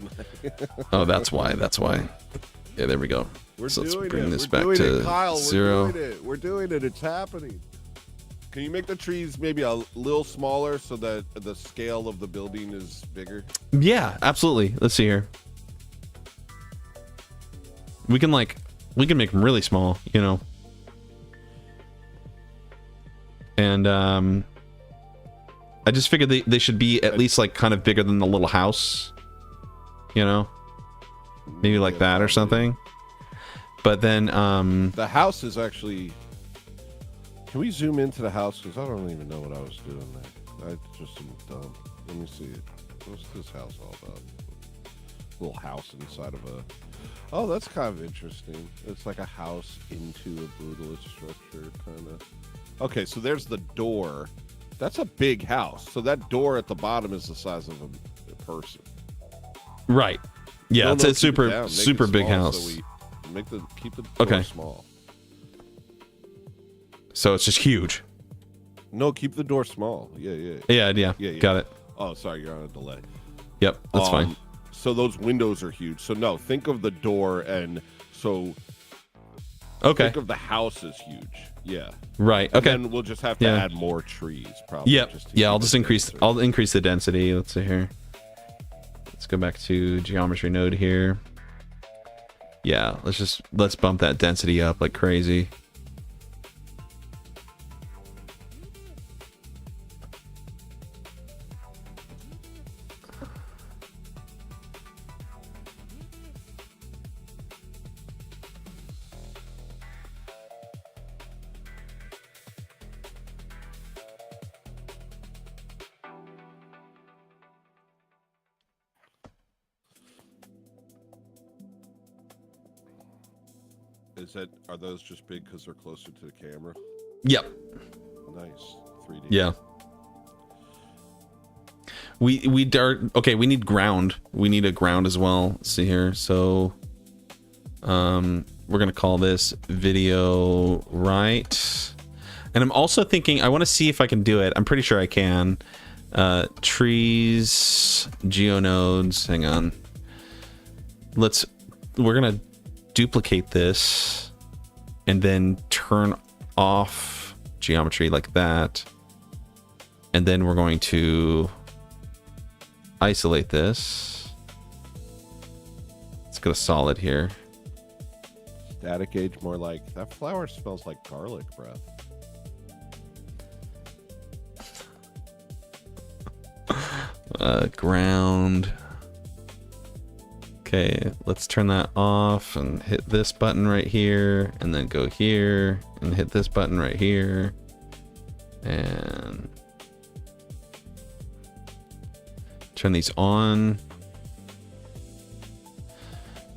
Oh, that's why. That's why. Yeah, there we go. So let's bring this back to Kyle. 0. We're doing it. It's happening. Can you make the trees maybe a little smaller so that the scale of the building is bigger? Yeah, absolutely. Let's see here. We can make them really small, you know. And I just figured they should be at least like kind of bigger than the little house, you know, maybe like that or something. But then the house is actually. Can we zoom into the house? Because I don't even know what I was doing there. I just am dumb. Let me see it. What's this house all about? Little house inside of a. Oh, that's kind of interesting. It's like a house into a brutalist structure, kind of. Okay, so there's the door. That's a big house. So that door at the bottom is the size of a person. Right. Yeah, it's a super big house. So we keep the door small. So it's just huge. No, keep the door small. Yeah. Got it. Oh, sorry, you're on a delay. Yep, that's fine. So those windows are huge. So no, think of the door, and so think of the house as huge. Yeah. Right. Okay. And then we'll just have to add more trees, probably. Yep. I'll just increase the density. Let's see here. Let's go back to geometry node here. Yeah, let's bump that density up like crazy. Are those just big because they're closer to the camera? Yep. Nice. 3D. Yeah. We need ground. We need a ground as well. Let's see here. So we're gonna call this video right. And I'm also thinking I want to see if I can do it. I'm pretty sure I can. Trees, geonodes. Hang on. We're gonna duplicate this and then turn off geometry like that, and then we're going to isolate this. Let's go to solid here. Static age, more like that flower smells like garlic breath. Ground. Okay, let's turn that off and hit this button right here, and then go here and hit this button right here. And turn these on.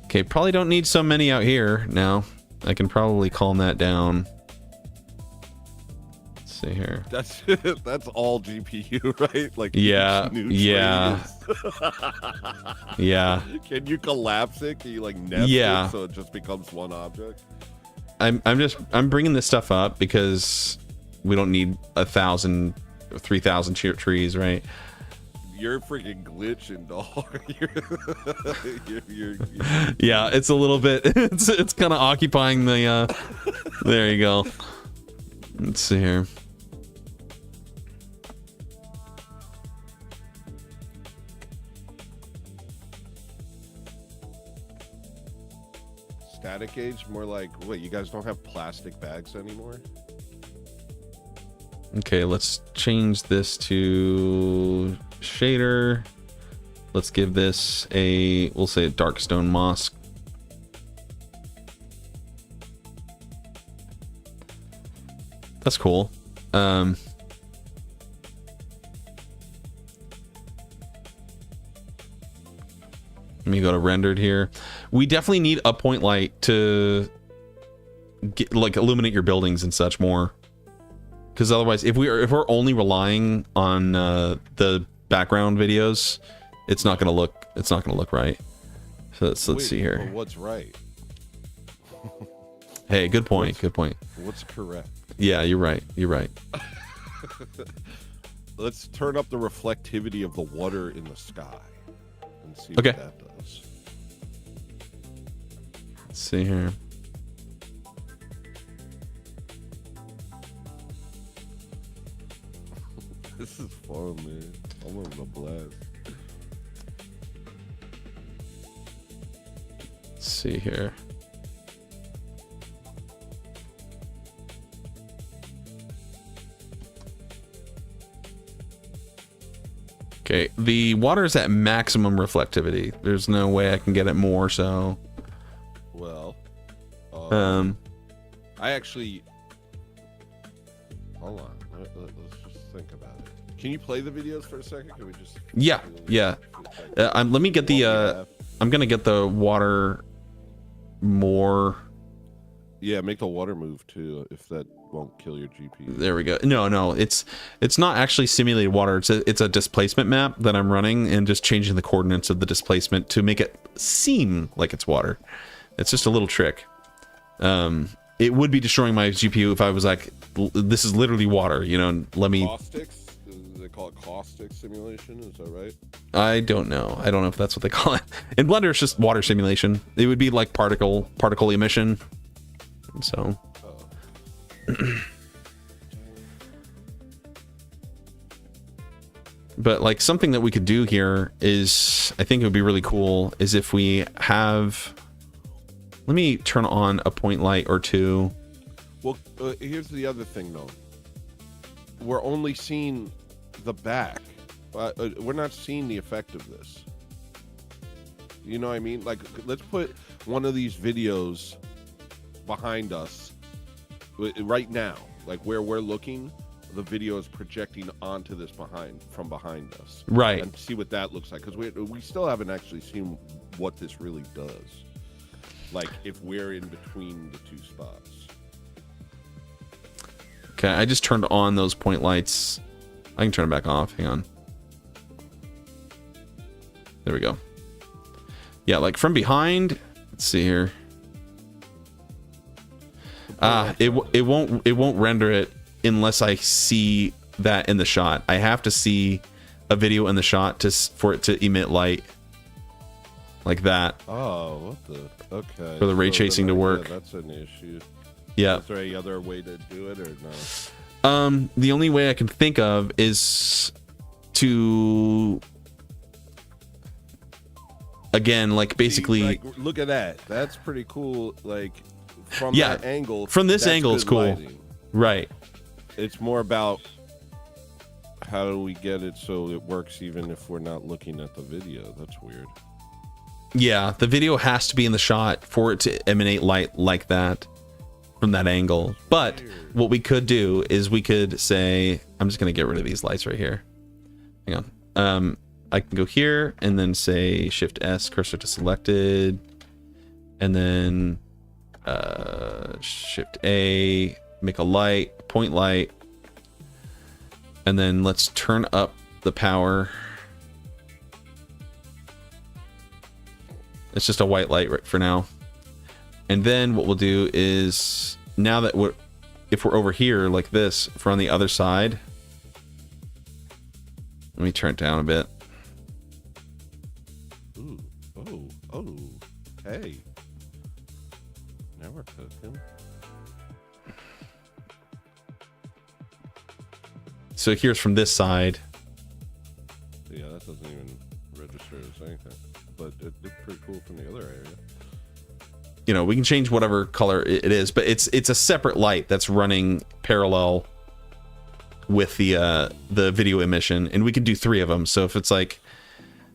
Okay, probably don't need so many out here now. I can probably calm that down. Let's see here. That's all GPU, right? Like Yeah, each new yeah. trade is- Yeah. Can you collapse it? Can you like nest Yeah. it so it just becomes one object? I'm bringing this stuff up because we don't need 1,000 or 3,000 trees, right? You're freaking glitching, dog. you're Yeah, it's a little bit. It's kind of occupying the. There you go. Let's see here. static gauge. More like, wait, you guys don't have plastic bags anymore? Okay, let's change this to shader. Let's give this a, we'll say a dark stone mosque. That's cool. Let me go to rendered here. We definitely need a point light to get, like, illuminate your buildings and such more. Because otherwise, if we're only relying on the background videos, it's not gonna look right. So let's see here. Well, what's right? Hey, good point. Good point. What's correct? Yeah, you're right. You're right. Let's turn up the reflectivity of the water in the sky and see Okay. what that does. Let's see here. This is fun, man. I'm having a blast. Let's see here. Okay, the water is at maximum reflectivity. There's no way I can get it more, so Well, I actually hold on. Let's just think about it. Can you play the videos for a second? Can we just? yeah. Let me get the I'm gonna get the water more. Yeah, make the water move too, if that won't kill your GPU. There we go. No, it's not actually simulated water. It's a displacement map that I'm running and just changing the coordinates of the displacement to make it seem like it's water. It's just a little trick. It would be destroying my GPU if I was like, this is literally water, you know, let me... Caustics? They call it caustic simulation, is that right? I don't know. I don't know if that's what they call it. In Blender, it's just water simulation. It would be like particle emission. So... But like something that we could do here is, I think it would be really cool, is if we have, let me turn on a point light or two. Well, here's the other thing though. We're only seeing the back. We're not seeing the effect of this. You know what I mean? Like, let's put one of these videos behind us right now. Like where we're looking, the video is projecting onto this from behind us. Right. And see what that looks like. Because we still haven't actually seen what this really does. Like if we're in between the two spots. Okay, I just turned on those point lights. I can turn it back off. Hang on. There we go. Yeah, like from behind. Let's see here. It won't render it unless I see that in the shot. I have to see a video in the shot for it to emit light like that. Oh, what the? Okay. For the ray tracing to work. Yeah, that's an issue. Yeah. Is there any other way to do it or no? The only way I can think of is to, again, like basically. See, like, look at that. That's pretty cool. Like from Yeah, that angle. from this that's angle, it's good cool. lighting. Right. It's more about how do we get it so it works even if we're not looking at the video. That's weird. Yeah, the video has to be in the shot for it to emanate light like that. from that angle. But what we could do is we could say, I'm just going to get rid of these lights right here. Hang on. I can go here and then say Shift S, cursor to selected, and then Shift A, make a light, point light, and then let's turn up the power. It's just a white light right for now. And then what we'll do is, now that if we're over here like this, if we're on the other side, let me turn it down a bit. Ooh, oh, hey. Now we're cooking. So here's from this side. Yeah, that doesn't even register as anything, but it looked pretty cool from the other area. You know, we can change whatever color it is, but it's a separate light that's running parallel with the video emission, and we can do 3 of them. So if it's like,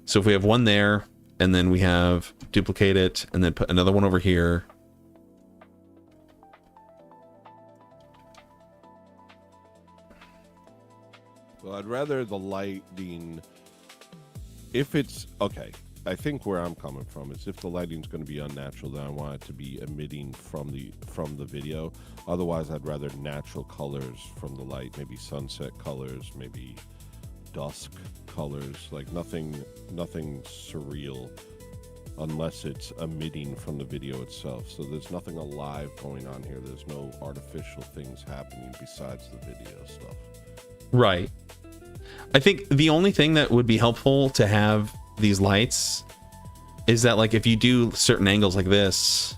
so if we have one there, and then we have duplicate it, and then put another one over here. Well, I'd rather the lighting, if it's okay. I think where I'm coming from is if the lighting's going to be unnatural, then I want it to be emitting from the video. Otherwise, I'd rather natural colors from the light, maybe sunset colors, maybe dusk colors, like nothing surreal, unless it's emitting from the video itself. So there's nothing alive going on here. There's no artificial things happening besides the video stuff. Right. I think the only thing that would be helpful to have these lights is that, like, if you do certain angles like this,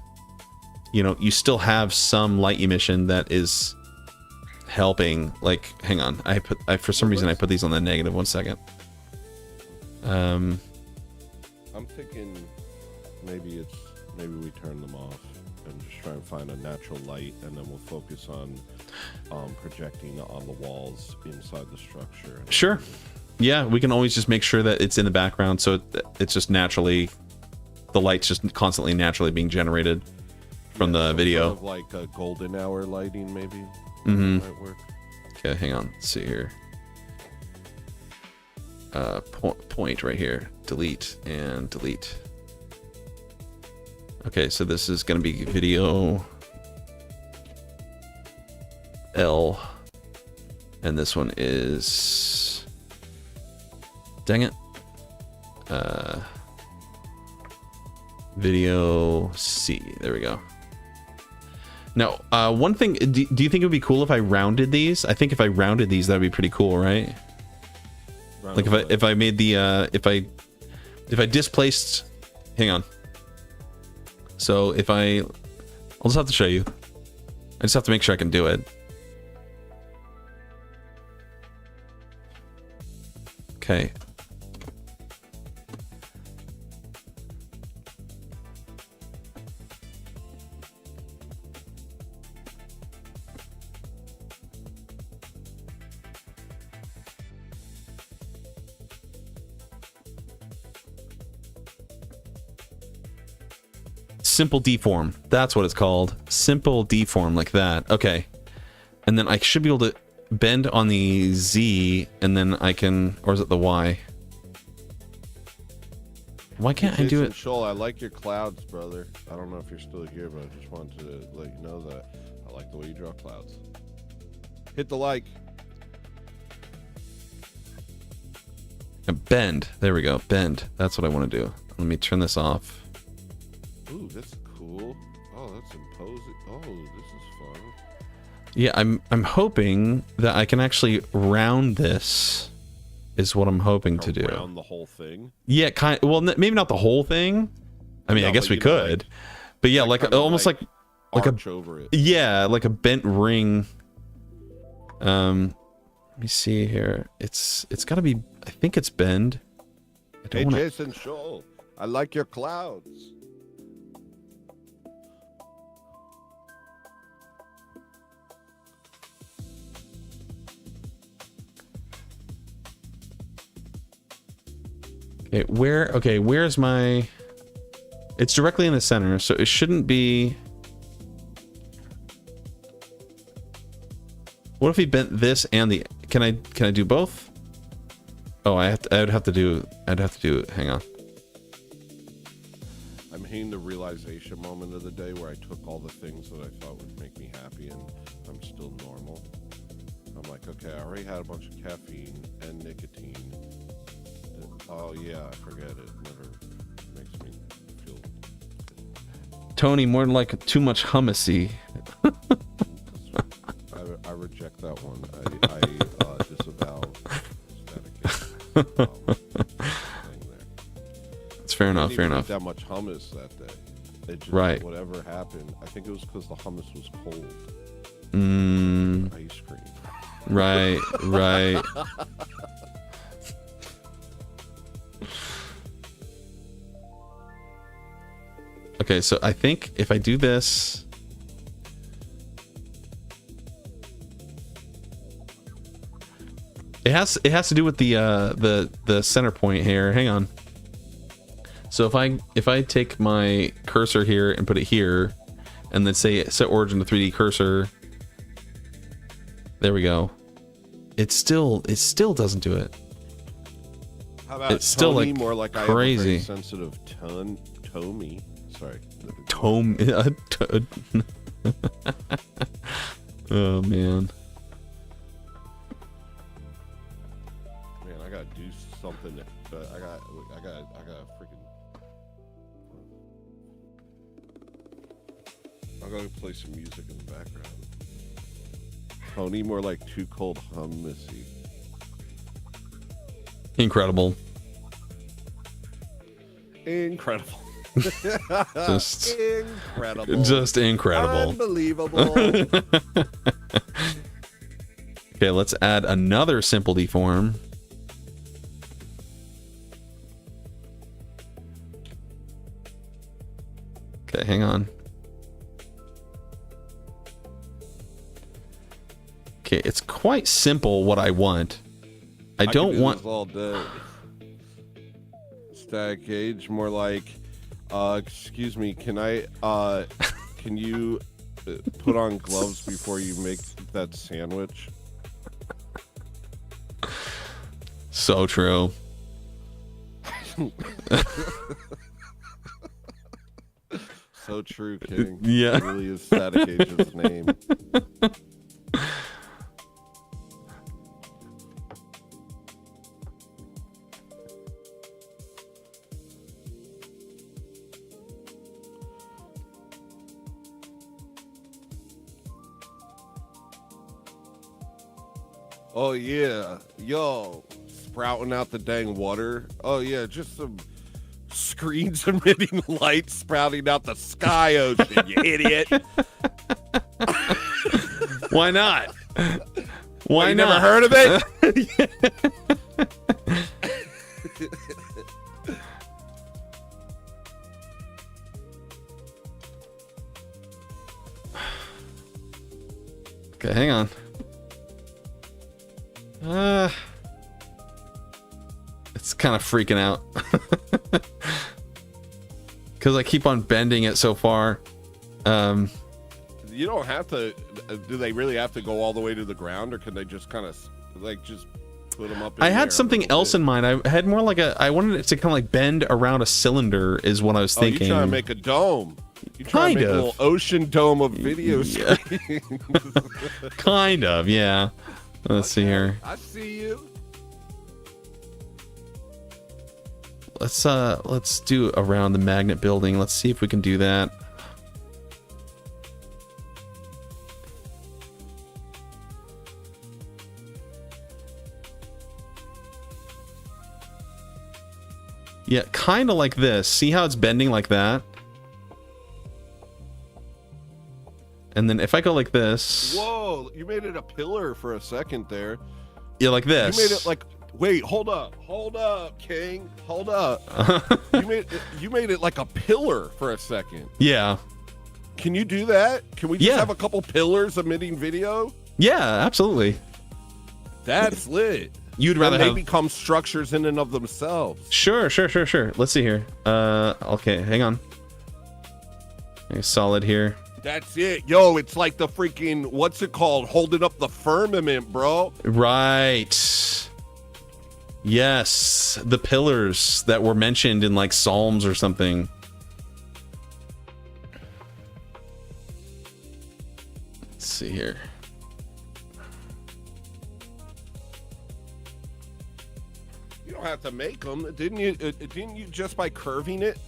you know, you still have some light emission that is helping. Like, hang on, for some reason I put these on the negative. 1 second. I'm thinking maybe we turn them off and just try and find a natural light, and then we'll focus on projecting on the walls inside the structure. Sure. Yeah, we can always just make sure that it's in the background, so it's just naturally, the light's just constantly naturally being generated from the video. Sort of like a golden hour lighting, maybe. Mm-hmm. Might work. Okay, hang on. Let's see here. Point right here. Delete and delete. Okay, so this is going to be video L, and this one is, dang it, video C. There we go. Now, one thing, do you think it would be cool if I rounded these? I think if I rounded these, that'd be pretty cool, right? Like if I made the if I displaced, hang on. So if I'll just have to show you. I just have to make sure I can do it. Okay. Simple deform. That's what it's called. Simple deform, like that. Okay. And then I should be able to bend on the Z, and then I can, or is it the Y? Why can't I do it? Shoal, I like your clouds, brother. I don't know if you're still here, but I just wanted to let you know that I like the way you draw clouds. Hit the like. Bend. There we go. Bend. That's what I want to do. Let me turn this off. Ooh, that's cool. Oh, that's imposing. Oh, this is fun. Yeah, I'm hoping that I can actually round this. Is what I'm hoping to do. Round the whole thing. Yeah, kind. Well, maybe not the whole thing. I mean, No, I guess but we you know, could. like, But yeah, like almost like arch over it. Yeah, like a bent ring. Let me see here. It's got to be. I think it's bend. I don't Hey, wanna... Jason Shoal, I like your clouds. Okay, where's my... It's directly in the center, so it shouldn't be... What if we bent this and the? Can I do both? Oh, I'd have to do it. Hang on. I'm hitting the realization moment of the day where I took all the things that I thought would make me happy and I'm still normal. I'm like, okay, I already had a bunch of caffeine and nicotine. Oh yeah, I forget it. Never makes me feel. Tony, more like too much hummusy. I reject that one. I disavow static. It's fair enough. Fair enough. That much hummus that day. It just, right. Whatever happened, I think it was because the hummus was cold. Ice cream. Right. Right. Okay, so I think if I do this, it has to do with the center point here. Hang on. So if I take my cursor here and put it here, and then say set origin to 3D cursor, there we go. It still doesn't do it. How about it's still Tony, like more like crazy. I have a very sensitive Tommy. Sorry. Tome. Oh man. Man, I gotta do something. I got freaking. I'm gonna play some music in the background. Tony, more like too cold hummusy. Incredible. Incredible. Just incredible. Just incredible. Unbelievable. Okay, let's add another simple deform. Okay, hang on. Okay, it's quite simple what I want. I don't want this all day. Static gauge, more like excuse me, can you put on gloves before you make that sandwich? So true. So true, King. Yeah. It really is Static Age's name. Oh yeah, yo, sprouting out the dang water. Oh yeah, just some screens emitting light sprouting out the sky ocean, you idiot. Why not? Why you not? never heard of it? Okay, hang on. It's kind of freaking out because I keep on bending it so far. You don't have to. Do they really have to go all the way to the ground, or can they just kind of like just put them up? I had something else in mind. I had more like I wanted it to kind of like bend around a cylinder, is what I was thinking. You trying to make a dome? You trying to make a little ocean dome of video screens? Kind of, yeah. Let's see here. I see you. Let's do around the magnet building. Let's see if we can do that. Yeah, kind of like this. See how it's bending like that? And then if I go like this... Whoa, you made it a pillar for a second there. Yeah, like this. You made it like... Wait, hold up, King, hold up. You made it like a pillar for a second. Yeah. Can you do that? Can we just have a couple pillars emitting video? Yeah, absolutely. That's lit. You'd rather they have... become structures in and of themselves. Sure. Let's see here. Okay, hang on. Okay, solid here. That's it. Yo, it's like the freaking, what's it called? Holding up the firmament, bro. Right. Yes. The pillars that were mentioned in like Psalms or something. Let's see here. You don't have to make them. Didn't you just by curving it?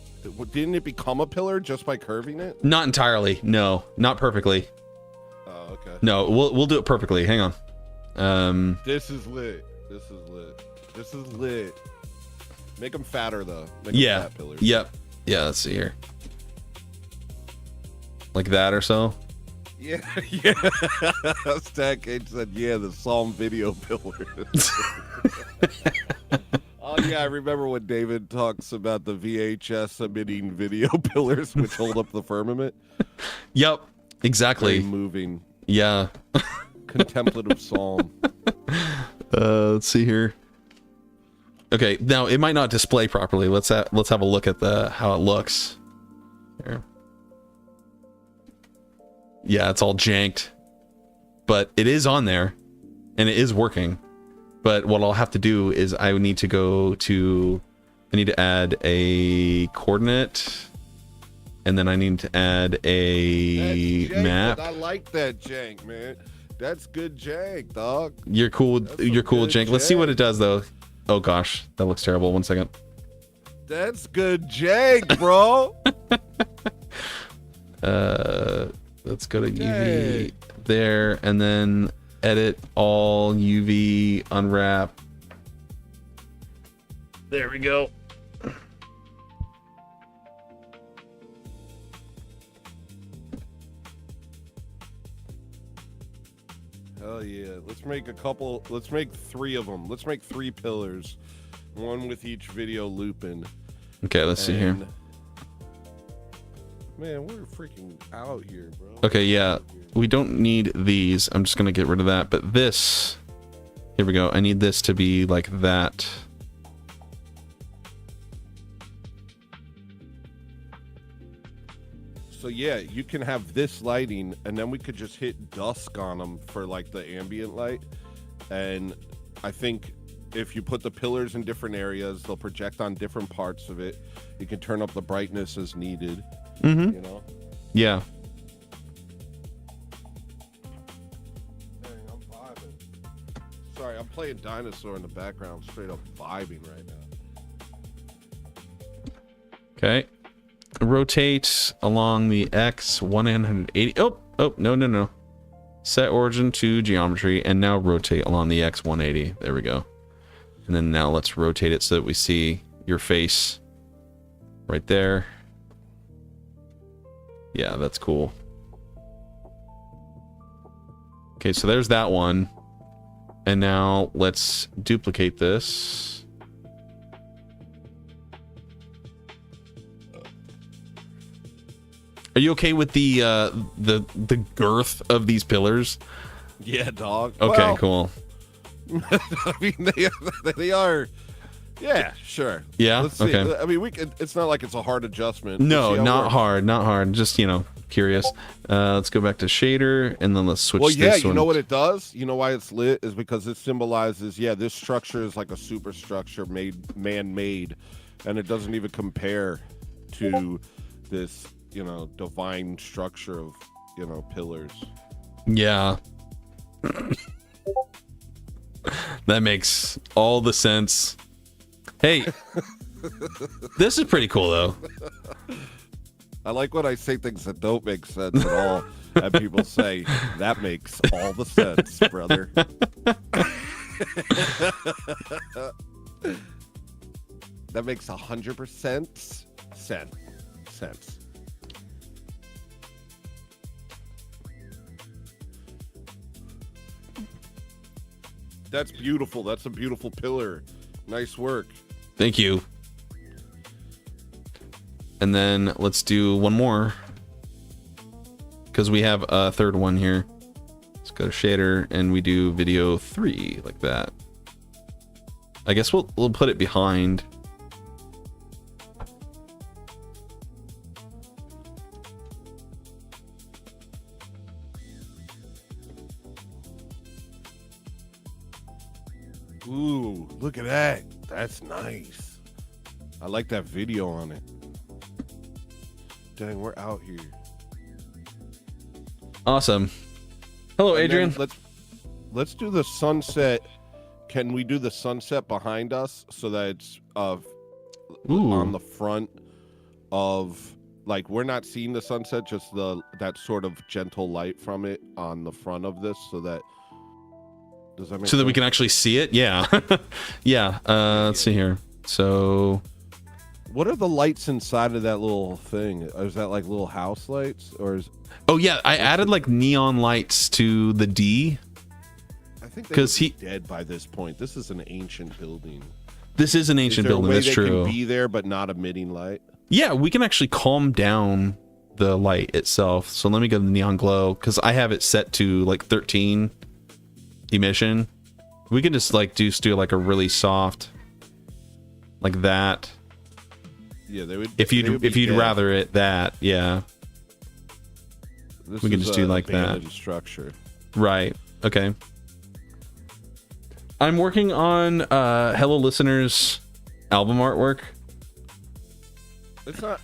Didn't it become a pillar just by curving it? Not entirely. No, not perfectly. Oh, okay. No, we'll do it perfectly. Hang on. This is lit. This is lit. This is lit. Make them fatter though. Make 'em Yeah. fat pillars. Yep. Yeah. Let's see here. Like that or so. Yeah. Yeah. Stack H said, "Yeah, the Psalm video pillars." Oh yeah, I remember when David talks about the VHS emitting video pillars which hold up the firmament. Yep. Exactly. Very moving. Yeah. Contemplative psalm. Let's see here. Okay, now it might not display properly. Let's have a look at how it looks. Here. Yeah, it's all janked, but it is on there, and it is working. But what I'll have to do is I need to add a coordinate, and then I need to add a That's jank, map. I like that jank, man. That's good jank, dog. You're cool. You're cool, good Jank. Let's see what jank. it does, though. Oh gosh, that looks terrible. 1 second. That's good jank, bro. Let's go to UV Yay. there, and then edit all UV unwrap. There we go. Hell yeah. Let's make let's make 3 of them. Let's make 3 pillars. One with each video looping. Okay, let's see here. Man, we're freaking out here, bro. Okay, yeah, we don't need these. I'm just gonna get rid of that, but this, here we go. I need this to be like that. So yeah, you can have this lighting, and then we could just hit dusk on them for like the ambient light. And I think if you put the pillars in different areas, they'll project on different parts of it. You can turn up the brightness as needed. Mm-hmm. You know? Yeah. Dang, I'm vibing. Sorry, I'm playing Dinosaur in the background, straight up vibing right now. Okay. Rotate along the X 180. Oh, no. Set origin to geometry, and now rotate along the X 180. There we go. And then now let's rotate it so that we see your face right there. Yeah, that's cool. Okay, so there's that one. And now let's duplicate this. Are you okay with the girth of these pillars? Yeah, dog. Okay, Well, cool. I mean, they are. Yeah, sure. Yeah. Let's see. Okay. I mean, we could. It's not like it's a hard adjustment. No, We'll see how it not works. hard, not hard. Just, curious. Let's go back to shader, and then let's switch Well, yeah, this you one. know what it does? You know why it's lit? Is because it symbolizes, this structure is like a superstructure man-made, and it doesn't even compare to this, divine structure of, pillars. Yeah. That makes all the sense. Hey, this is pretty cool, though. I like when I say things that don't make sense at all, and people say, that makes all the sense, brother. That makes 100% sense. That's beautiful. That's a beautiful pillar. Nice work. Thank you. And then let's do one more, because we have a third one here. Let's go to shader, and we do video 3 like that. I guess we'll put it behind. Look at that. That's nice. I like that video on it. Dang, we're out here. Awesome. Hello, And Adrian. then let's do the sunset. Can we do the sunset behind us so that it's on the front of, like, we're not seeing the sunset, just that sort of gentle light from it on the front of this, so that does that make So sense? that we can actually see it? Yeah. Yeah. Let's see here. So What are the lights inside of that little thing? Is that like little house lights, or is? oh yeah, I added like neon lights to the D. I think because he dead by this point. This is an ancient building. This is an ancient building. That's true. Can be there but not emitting light. Yeah, we can actually calm down the light itself. So let me go to the neon glow because I have it set to like 13 emission. We can just like do like a really soft, like that. Yeah, they would. If you'd rather it that, yeah. We can just do like that. Structure. Right. Okay. I'm working on Hello Listeners album artwork. It's not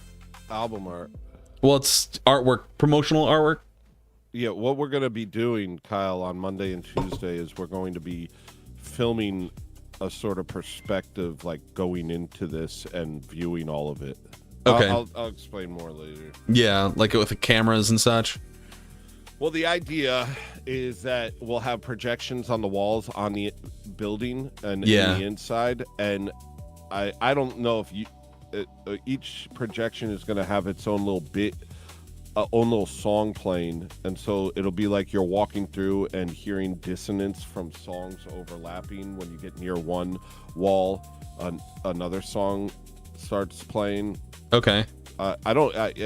album art. Well, it's artwork, promotional artwork. Yeah, what we're going to be doing, Kyle, on Monday and Tuesday is we're going to be filming a sort of perspective, like going into this and viewing all of it. Okay. I'll explain more later. Yeah, like with the cameras and such. Well, the idea is that we'll have projections on the walls on the building and in the inside, and I don't know if each projection is going to have its own little own little song playing, and so it'll be like you're walking through and hearing dissonance from songs overlapping. When you get near one wall, another song starts playing. Okay.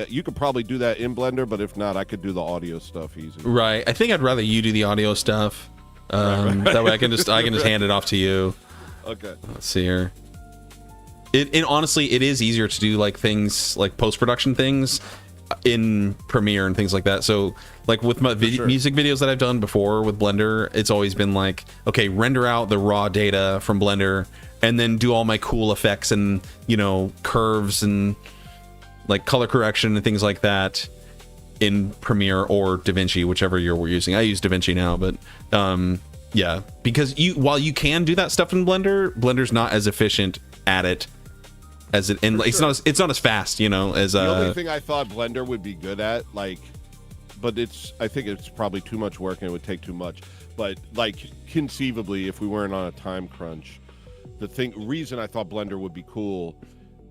You could probably do that in Blender, but if not, I could do the audio stuff easy. Right. I think I'd rather you do the audio stuff. Right. That way I can just hand it off to you. Okay. Let's see here. And honestly, it is easier to do like things like post-production things in Premiere and things like that. So like with my music videos that I've done before with Blender, it's always been like, okay, render out the raw data from Blender and then do all my cool effects and, curves and like color correction and things like that in Premiere or DaVinci, whichever you're using. I use DaVinci now, but yeah, because while you can do that stuff in Blender, Blender's not as efficient at it as it, and it's not as fast, as the only thing I thought Blender would be good at, but I think it's probably too much work and it would take too much. But like conceivably, if we weren't on a time crunch, reason I thought Blender would be cool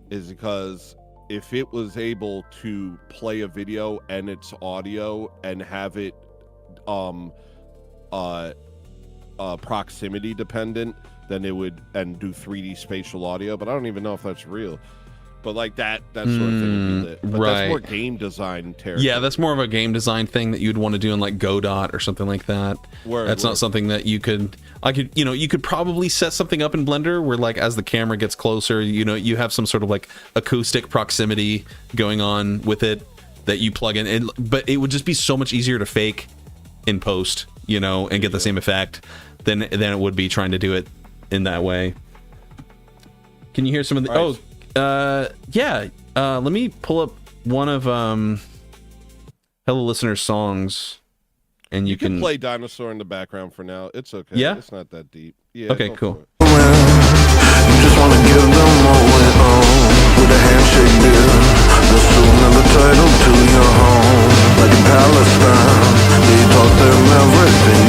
is because if it was able to play a video and its audio and have it proximity dependent, then it would, and do 3D spatial audio, but I don't even know if that's real. But like that sort of thing would be lit. But that's more game design territory. Yeah, that's more of a game design thing that you'd want to do in like Godot or something like that. That's not something that you could probably set something up in Blender where like as the camera gets closer, you have some sort of like acoustic proximity going on with it that you plug in. But it would just be so much easier to fake in post, and get the same effect than it would be trying to do it in that way. Can you hear some of the let me pull up one of Hello Listener's songs and you can play Dinosaur in the background for now. It's okay. Yeah, it's not that deep. Yeah. Okay, cool. You just wanna give them all it on with a handshake deal. They'll soon have a title to your home, like in Palestine. They taught them everything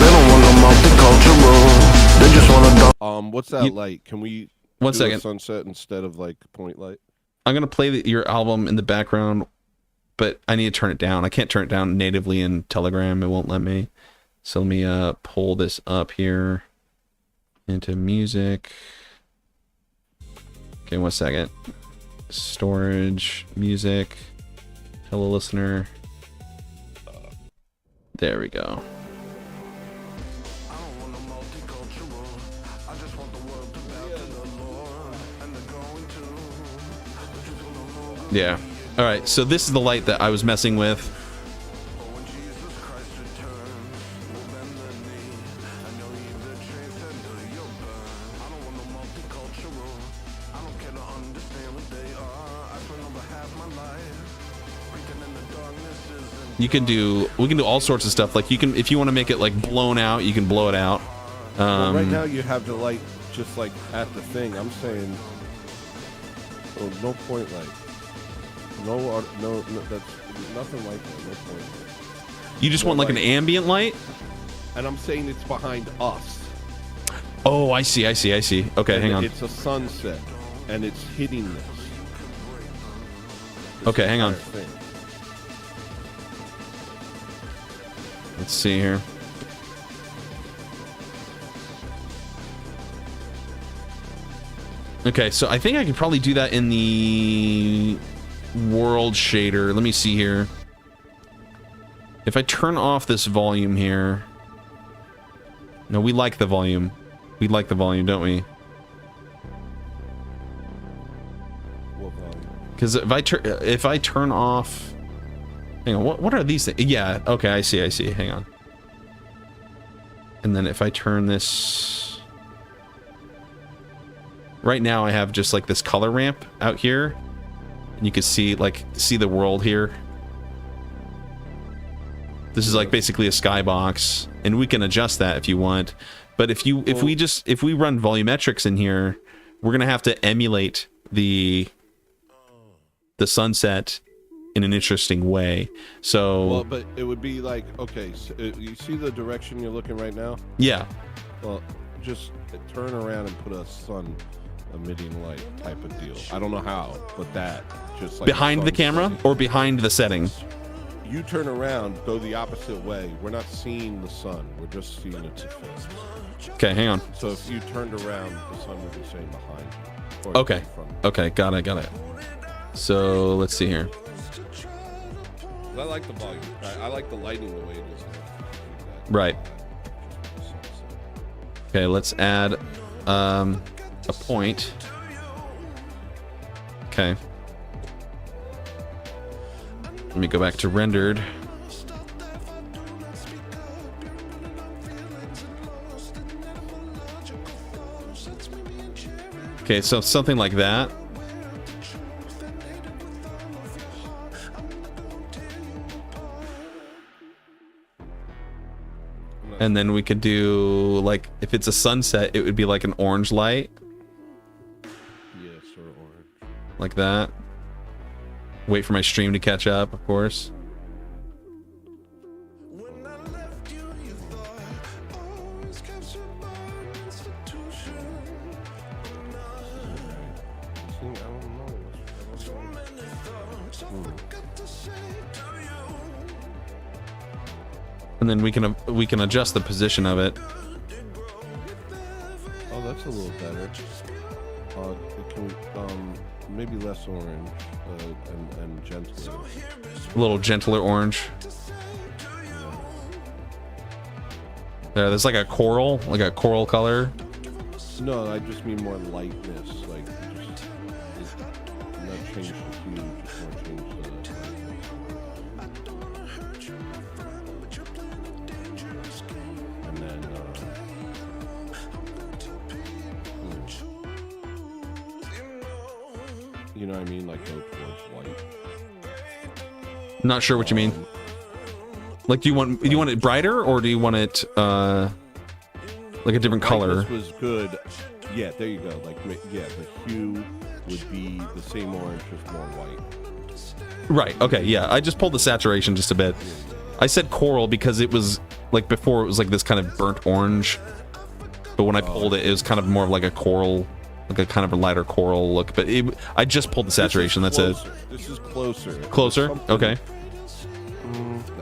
They don't want no multicultural. They just wanna what's that light? Can we One do second. a sunset instead of like point light? I'm gonna play your album in the background, but I need to turn it down. I can't turn it down natively in Telegram. It won't let me. So let me pull this up here into music. Okay, 1 second. Storage, music, Hello Listener. There we go. Yeah. All right. So this is the light that I was messing with. we can do all sorts of stuff. Like you can, if you want to make it like blown out, you can blow it out. Well, right now you have the light just like at the thing. I'm saying, oh, no point light. No, that's nothing like that. No point light. You just want like an ambient light? And I'm saying it's behind us. Oh, I see. Okay, hang on. It's a sunset, and it's hitting this. Okay, hang on. Thing. Let's see here. Okay, so I think I could probably do that in the world shader. Let me see here. If I turn off this volume here. No, we like the volume. We like the volume, don't we? What volume? Because if I turn off, hang on, what are these things? Yeah, okay, I see. Hang on. And then if I turn this, right now I have just like this color ramp out here, and you can see the world here. This is like basically a skybox, and we can adjust that if you want. But if we run volumetrics in here, we're gonna have to emulate the sunset in an interesting way. So, well, but it would be like, okay, so you see the direction you're looking right now? Yeah. Well, just turn around and put a sun emitting light type of deal. I don't know how, but that just like behind the camera or behind the setting. You turn around, go the opposite way. We're not seeing the sun. We're just seeing its effect. Okay, hang on. So if you turned around, the sun would be saying behind. Okay. Okay, got it. So let's see here. I like the volume. I like the lighting the way it is. Right. Okay, let's add a point. Okay. Let me go back to rendered. Okay, so something like that. And then we could do, like, if it's a sunset, it would be like an orange light. Yes, or orange. Like that. Wait for my stream to catch up, of course. And then we can adjust the position of it. Oh, that's a little better. Can maybe less orange and gentler. A little gentler orange. There's like a coral color. No, I just mean more lightness, like just not change the hue, just more change and then you know what I mean, like go towards white. Not sure what you mean. Like, do you want it brighter, or do you want it like a different color? This was good. Yeah, there you go. Like, yeah, the hue would be the same orange, just more white. Right. Okay. Yeah. I just pulled the saturation just a bit. I said coral because it was like before it was like this kind of burnt orange, but when I pulled it, it was kind of more of like a coral, like a kind of a lighter coral look. But I just pulled the saturation. That's it. This is closer. Closer. Okay.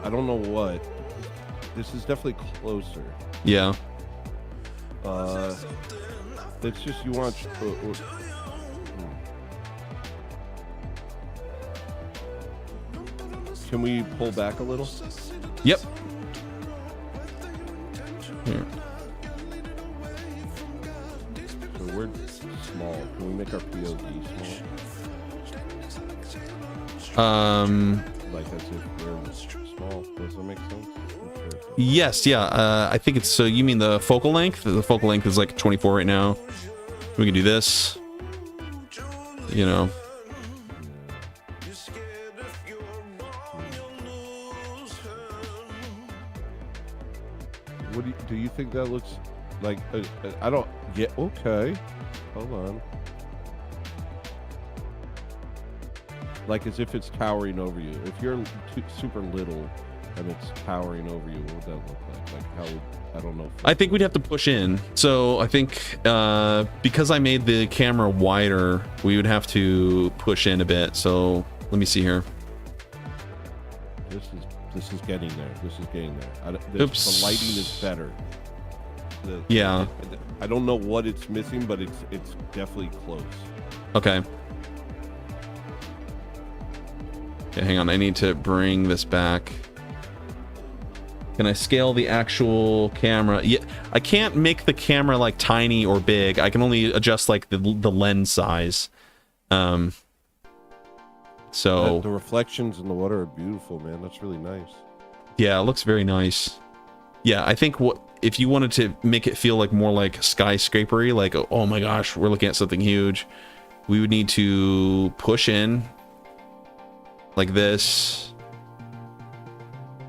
I don't know what. This is definitely closer. Yeah. It's just you want. Can we pull back a little? Yep. Here. So we're small. Can we make our POV small? Like as if we're small. Does that make sense? Yes. Yeah. I think it's. So you mean the focal length? The focal length is like 24 right now. We can do this. You know. you think that looks like? I don't. Yeah. Okay. Hold on. Like as if it's towering over you. If you're super little and it's towering over you, what would that look like? Like how would, I don't know. I think we'd have to push in. So I think because I made the camera wider, we would have to push in a bit. So let me see here. This is getting there. This is getting there. Oops. The lighting is better. Yeah. I don't know what it's missing, but it's definitely close. Okay. Okay, hang on. I need to bring this back. Can I scale the actual camera? Yeah, I can't make the camera like tiny or big. I can only adjust like the lens size. So the reflections in the water are beautiful, man. That's really nice. Yeah, it looks very nice. Yeah, I think what if you wanted to make it feel like more like skyscrapery, like oh my gosh, we're looking at something huge, we would need to push in like this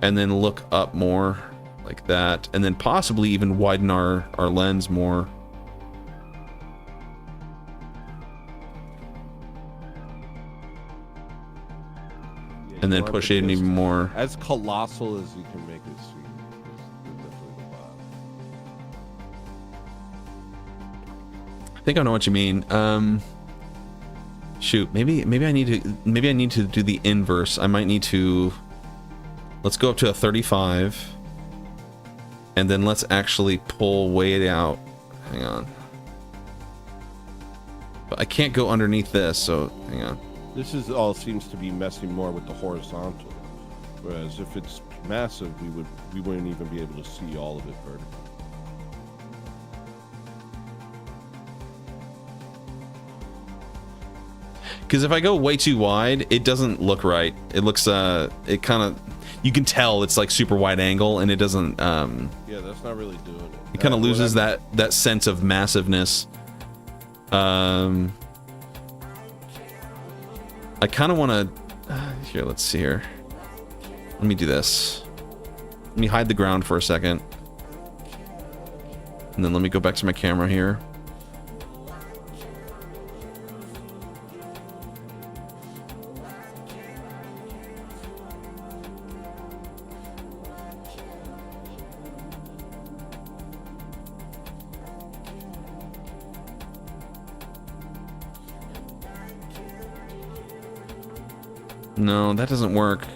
and then look up more like that, and then possibly even widen our lens more. Yeah, and then push it in even more. As colossal as you can make it seem. Is definitely the vibe. I think I know what you mean. Shoot, maybe I need to do the inverse. I might need to. Let's go up to a 35, and then let's actually pull way out. Hang on. But I can't go underneath this, so hang on. This is all seems to be messing more with the horizontal, whereas if it's massive, we wouldn't even be able to see all of it vertically. Because if I go way too wide, it doesn't look right. It looks it kind of, you can tell it's like super wide angle, and it doesn't. Yeah, that's not really doing it. It kind of loses that sense of massiveness. I kind of want to. Here, let's see here. Let me do this. Let me hide the ground for a second, and then let me go back to my camera here. No, that doesn't work.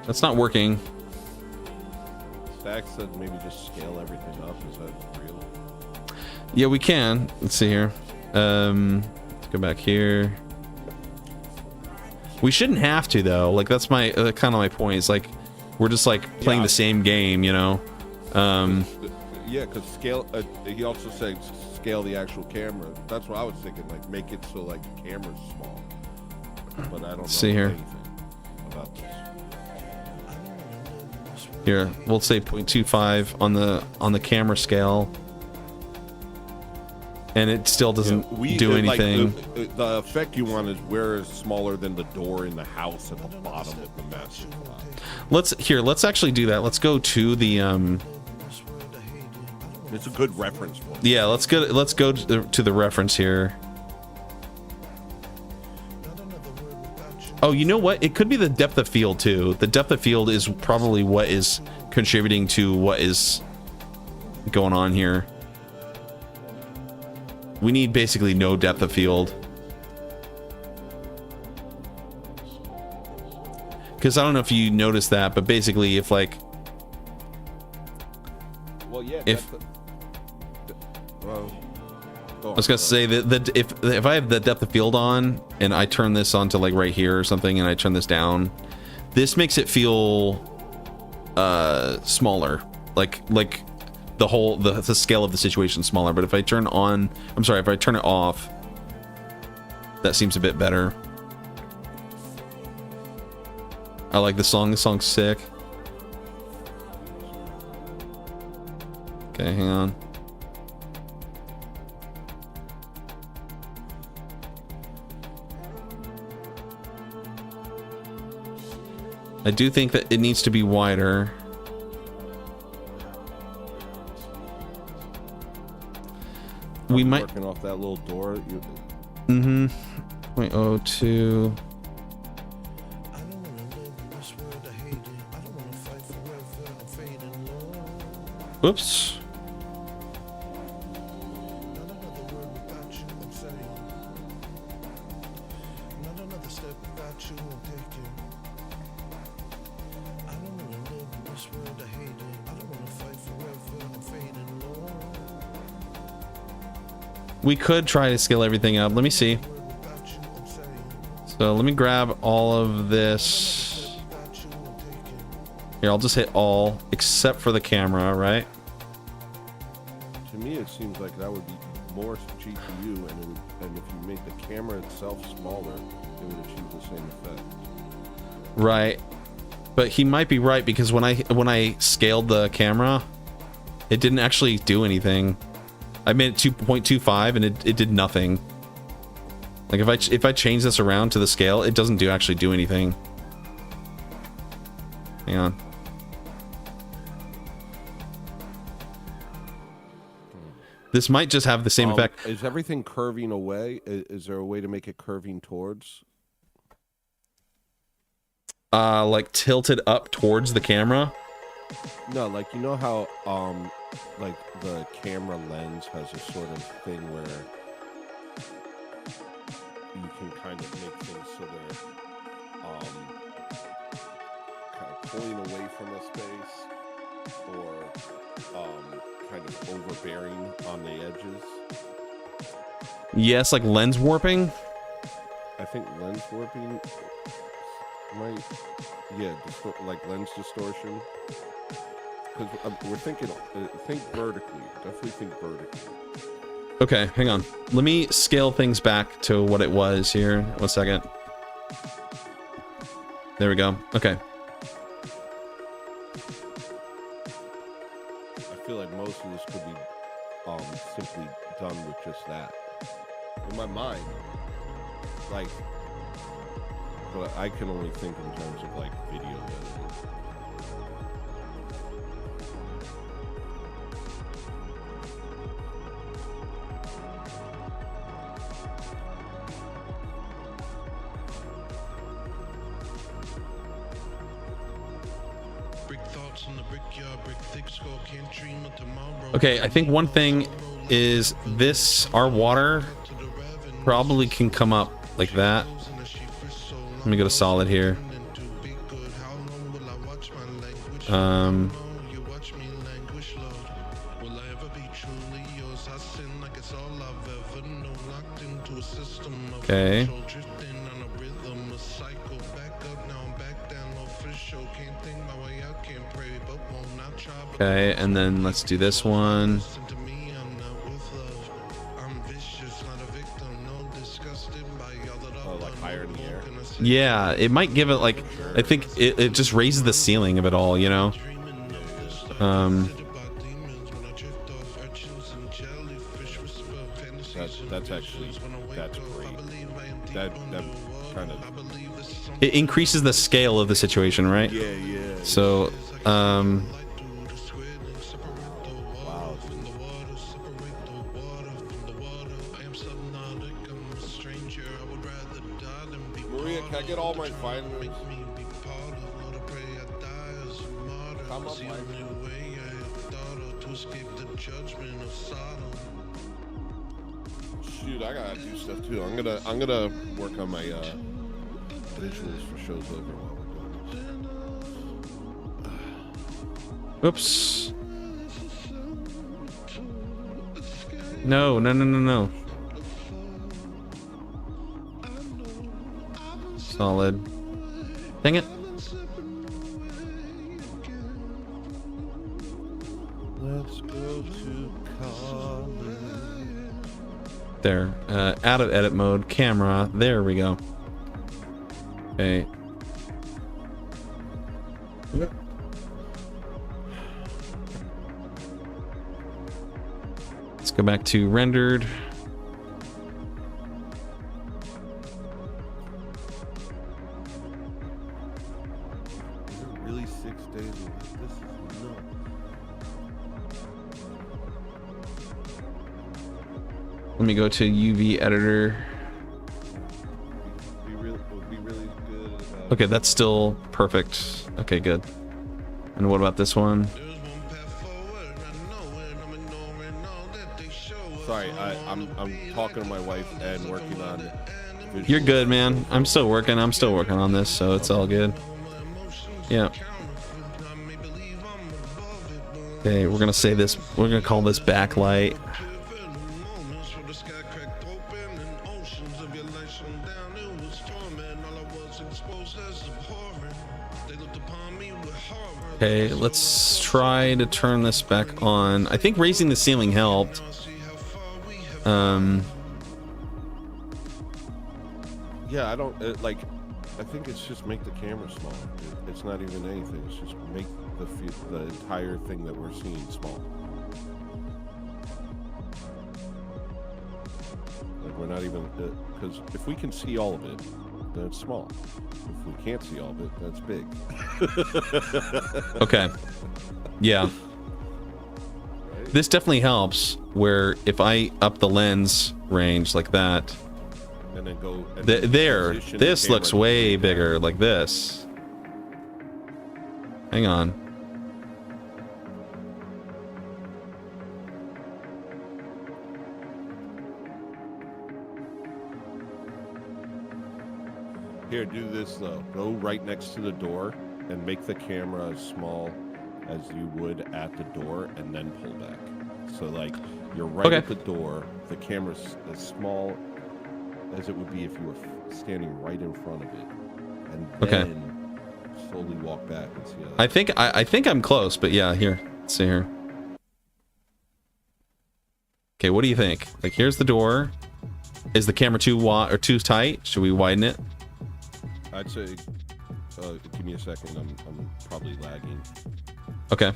That's not working. Stack said maybe just scale everything up. Is that real? Yeah, we can. Let's see here. Let's go back here. We shouldn't have to though. Like that's my kind of my point. It's like we're just like playing the same game, you know. Yeah, because scale. He also said scale the actual camera. That's what I was thinking. Like make it so like the camera's small. But I don't know anything about this. Here, we'll say 0.25 on the camera scale, and it still doesn't do anything. Like the effect you want is where it's smaller than the door in the house at the bottom of the master file. Let's actually do that. Let's go to the It's a good reference point. Yeah, let's go to the reference here. Oh, you know what? It could be the depth of field too. The depth of field is probably what is contributing to what is going on here. We need basically no depth of field. Because I don't know if you noticed that, but basically if like... Well, yeah. I was gonna say that if I have the depth of field on and I turn this on to like right here or something and I turn this down, this makes it feel smaller, like the whole the scale of the situation smaller. But if I turn on, I'm sorry, if I turn it off, that seems a bit better. I like the song. The song's sick. Okay, hang on. I do think that it needs to be wider. we might working off that little door. mm-hmm 0.02. Oops. We could try to scale everything up. Let me see. So let me grab all of this. Here, I'll just hit all except for the camera, right? To me, it seems like that would be more GPU, and if you make the camera itself smaller, it would achieve the same effect. Right. But he might be right, because when I scaled the camera, it didn't actually do anything. I made it 2.25 and it did nothing. Like if I change this around to the scale, it doesn't actually do anything. Hang on. This might just have the same effect. Is everything curving away? Is there a way to make it curving towards? Like tilted up towards the camera? No, like you know how like the camera lens has a sort of thing where you can kind of make things so they're kind of pulling away from a space or kind of overbearing on the edges. Yes, like lens warping? I think lens warping might, yeah, like lens distortion. Because we're thinking, think vertically. Definitely think vertically. Okay, hang on. Let me scale things back to what it was here. 1 second. There we go. Okay. I feel like most of this could be simply done with just that. In my mind, like, but I can only think in terms of like video editing. Okay, I think one thing is this, our water probably can come up like that. Let me go to solid here. Okay. Okay, and then let's do this one. Oh, like higher in the air. Yeah, it might give it like, I think it just raises the ceiling of it all, you know? That's actually, that's great. That kind of... It increases the scale of the situation, right? Yeah, yeah. So, Wow. Maria, can I get all my vitamins? Come up, shoot, I gotta do stuff too. I'm gonna work on my visuals for shows over while we're doing this. oops. No, no, no, no, no. Solid. Dang it. Let's go to college. There. Out of edit mode. Camera. There we go. Okay. Let's go back to rendered. Is it really 6 days? This is nuts. Let me go to UV editor. Would be really good. Okay, that's still perfect. Okay, good. And what about this one? Sorry, I'm talking to my wife and working on. You're good, man. I'm still working on this, so it's all good. Yeah. Okay, we're gonna say this. We're gonna call this backlight. Okay, let's try to turn this back on. I think raising the ceiling helped. Yeah, I don't like. I think it's just make the camera smaller. It's not even anything. It's just make the entire thing that we're seeing small. Like we're not even because if we can see all of it, then it's small. If we can't see all of it, that's big. Okay. Yeah. This definitely helps. Where if I up the lens range like that, and then go and there. position This the camera looks to way be bigger, like this. Hang on. Here, do this though. Go right next to the door and make the camera as small as you would at the door, and then pull back. So like you're right Okay. at the door. The camera's as small as it would be if you were standing right in front of it, and then slowly walk back and see. How I think I'm close, but yeah, here. Let's see here. Okay, what do you think? Like, here's the door. Is the camera too wide or too tight? Should we widen it? I'd say. Give me a second. I'm probably lagging. Okay.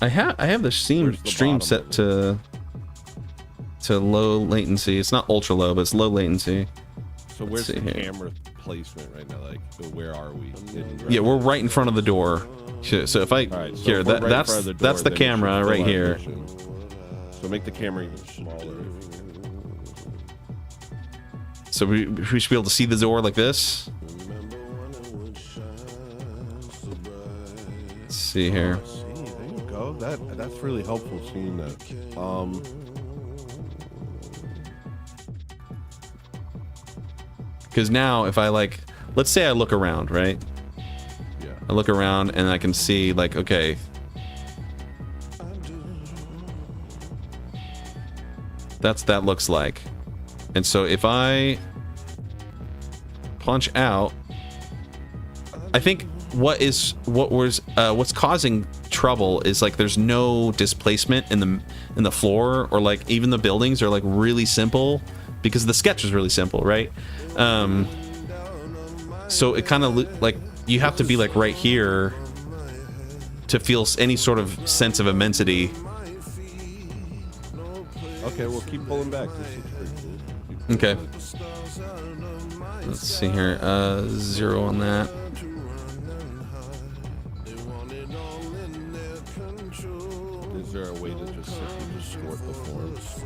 I have the stream set to low latency. It's not ultra low, but it's low latency. So where's the camera placement right now? Like, where are we? Yeah, we're right in front of the door. So if I right, so here, if we're right in that's front of the door, the then it camera should right fill our here. vision. So make the camera even smaller. So we should be able to see the door like this. Let's see here. See, there you go. That's really helpful seeing that. Because now if I like, let's say I look around, right? Yeah. I look around and I can see like, okay. That looks like. And so if I punch out, I think what's causing trouble is like there's no displacement in the floor, or like even the buildings are like really simple because the sketch is really simple, right? So it kind of like you have to be like right here to feel any sort of sense of immensity. Okay, well keep pulling back. This looks pretty cool. Okay. Let's see here. 0 on that. Is there a way to just simply distort the forms?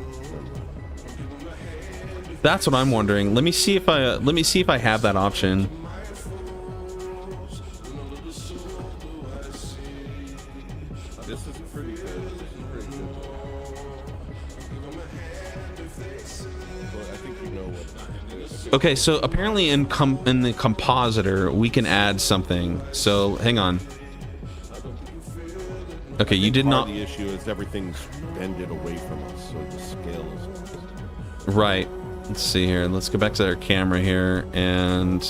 That's what I'm wondering. Let me see if I have that option. This is pretty good. Well, I think you know what. Okay, so apparently in the compositor we can add something. So hang on. Okay, you did not. The issue is everything's bended away from us, so the scale is. Right. Let's see here. Let's go back to our camera here and.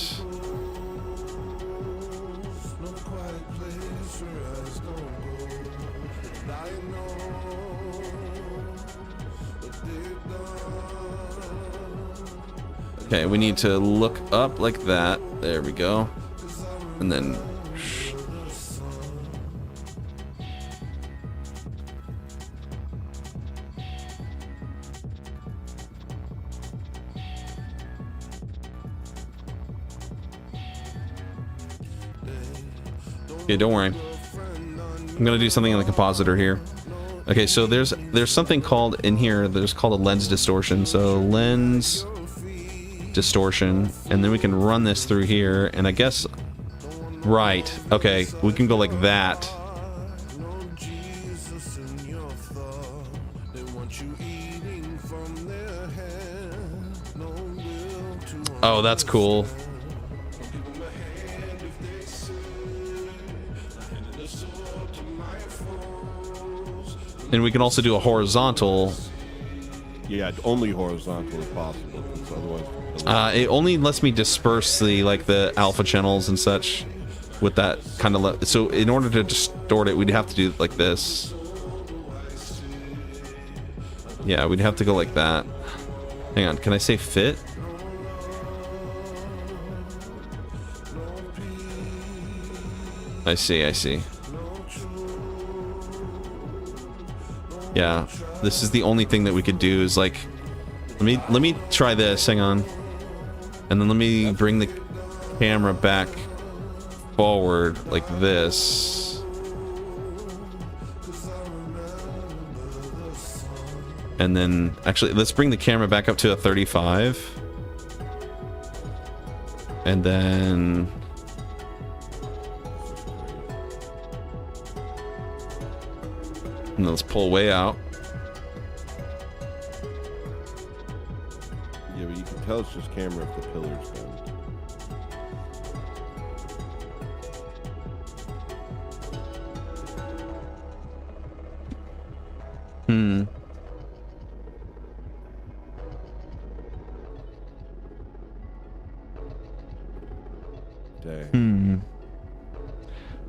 Okay, we need to look up like that. There we go. And then. Okay, don't worry. I'm gonna do something in the compositor here. Okay, so there's something called in here, there's called a lens distortion. So lens distortion, and then we can run this through here, and I guess, right, okay, we can go like that. Oh, that's cool. And we can also do a horizontal. Yeah, only horizontal if possible, because otherwise. It only lets me disperse the alpha channels and such with that kind of. So in order to distort it, we'd have to do it like this. Yeah, we'd have to go like that. Hang on, can I say fit? I see, I see. Yeah, this is the only thing that we could do is like, let me try this, hang on. And then let me bring the camera back forward like this. And then, actually, let's bring the camera back up to a 35. And then... and let's pull way out. Yeah, but you can tell it's just camera if the pillar's done. Dang.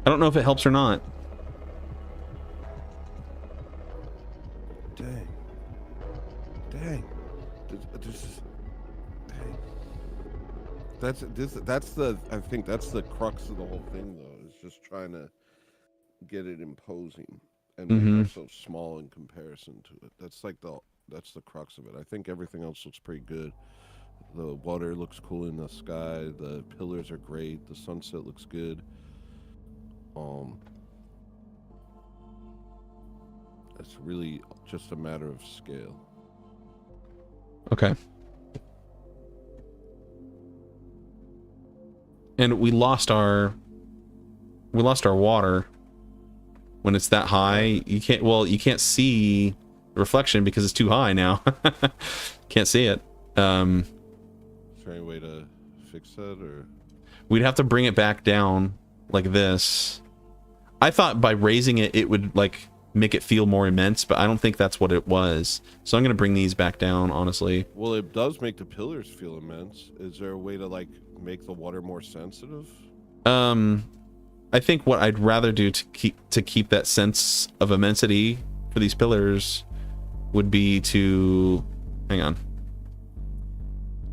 I don't know if it helps or not. Dang. Dang. This is... Dang. That's the... I think that's the crux of the whole thing, though. Is just trying to get it imposing and make it so small in comparison to it. That's the crux of it. I think everything else looks pretty good. The water looks cool in the sky. The pillars are great. The sunset looks good. It's really just a matter of scale. Okay. And we lost our water when it's that high. You can't see the reflection because it's too high now. Can't see it. Is there any way to fix that, or? We'd have to bring it back down like this. I thought by raising it, it would like make it feel more immense, but I don't think that's what it was. So I'm gonna bring these back down, honestly. Well, it does make the pillars feel immense. Is there a way to like make the water more sensitive? I think what I'd rather do to keep that sense of immensity for these pillars would be to, hang on.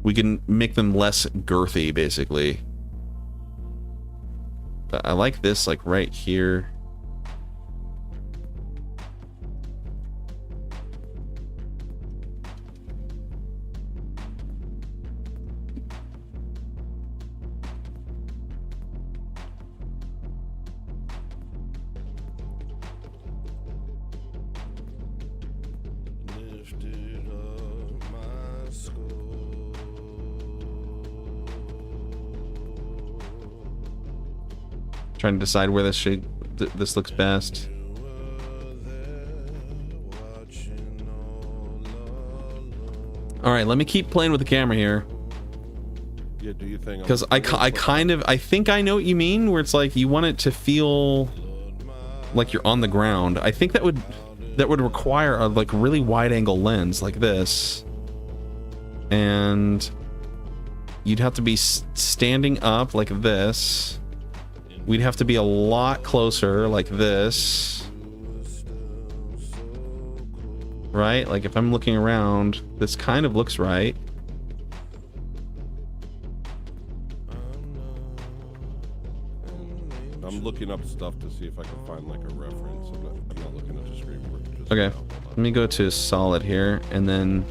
We can make them less girthy, basically. But I like this, like, right here. Trying to decide where this looks best. All right, let me keep playing with the camera here. Yeah, do you think? Because I think I know what you mean, where it's like you want it to feel like you're on the ground. I think that would require a like really wide angle lens like this, and you'd have to be standing up like this. We'd have to be a lot closer like this. Right? Like if I'm looking around, this kind of looks right. I'm looking up stuff to see if I can find like a reference. I'm not looking at the screen. Okay. Let me go to solid here and then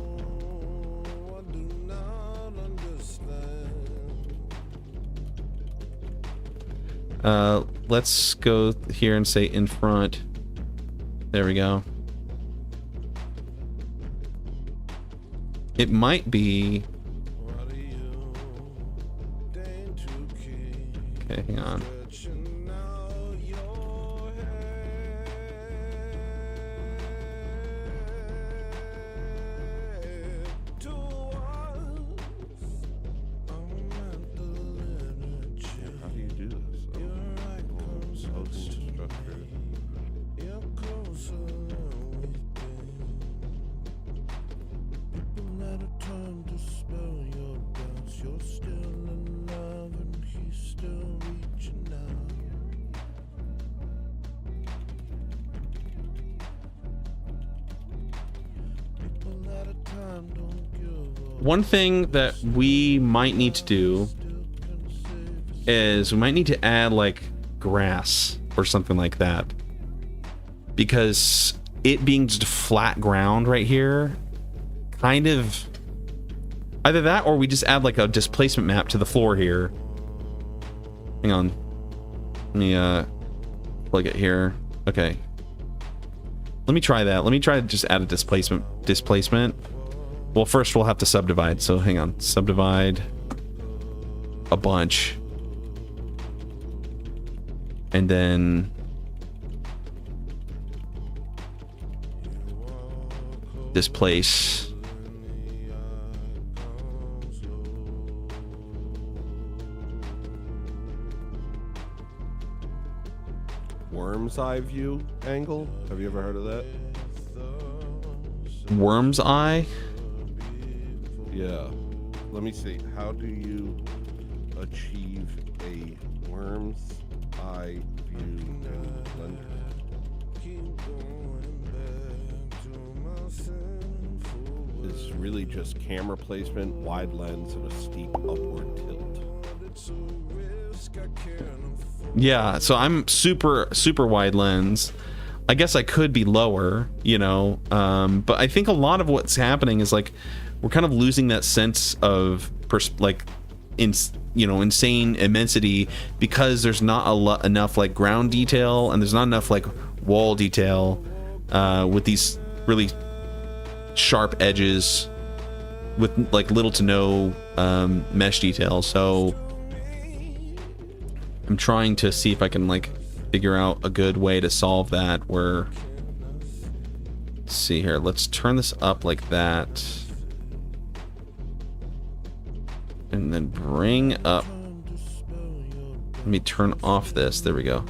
let's go here and say in front. There we go. it might be. Okay, hang on. How do you do this? Housing structures. One thing that we might need to do is we might need to add like grass or something like that, because it being just flat ground right here, kind of either that or we just add like a displacement map to the floor here. Hang on, let me plug it here. Okay, let me try that. Let me try to just add a displacement. Well, first we'll have to subdivide, so hang on. Subdivide a bunch. And then displace. Worm's eye view angle. Have you ever heard of that? Worm's eye? Yeah. Let me see. How do you achieve a worm's eye view in Blender? It's really just camera placement, wide lens, and a steep upward tilt. Yeah, so I'm super wide lens. I guess I could be lower, you know, but I think a lot of what's happening is like we're kind of losing that sense of insane immensity because there's not enough like ground detail and there's not enough like wall detail with these really sharp edges with like little to no mesh detail. So I'm trying to see if I can like figure out a good way to solve that where, let's see here, let's turn this up like that and then bring up, let me turn off this, there we go.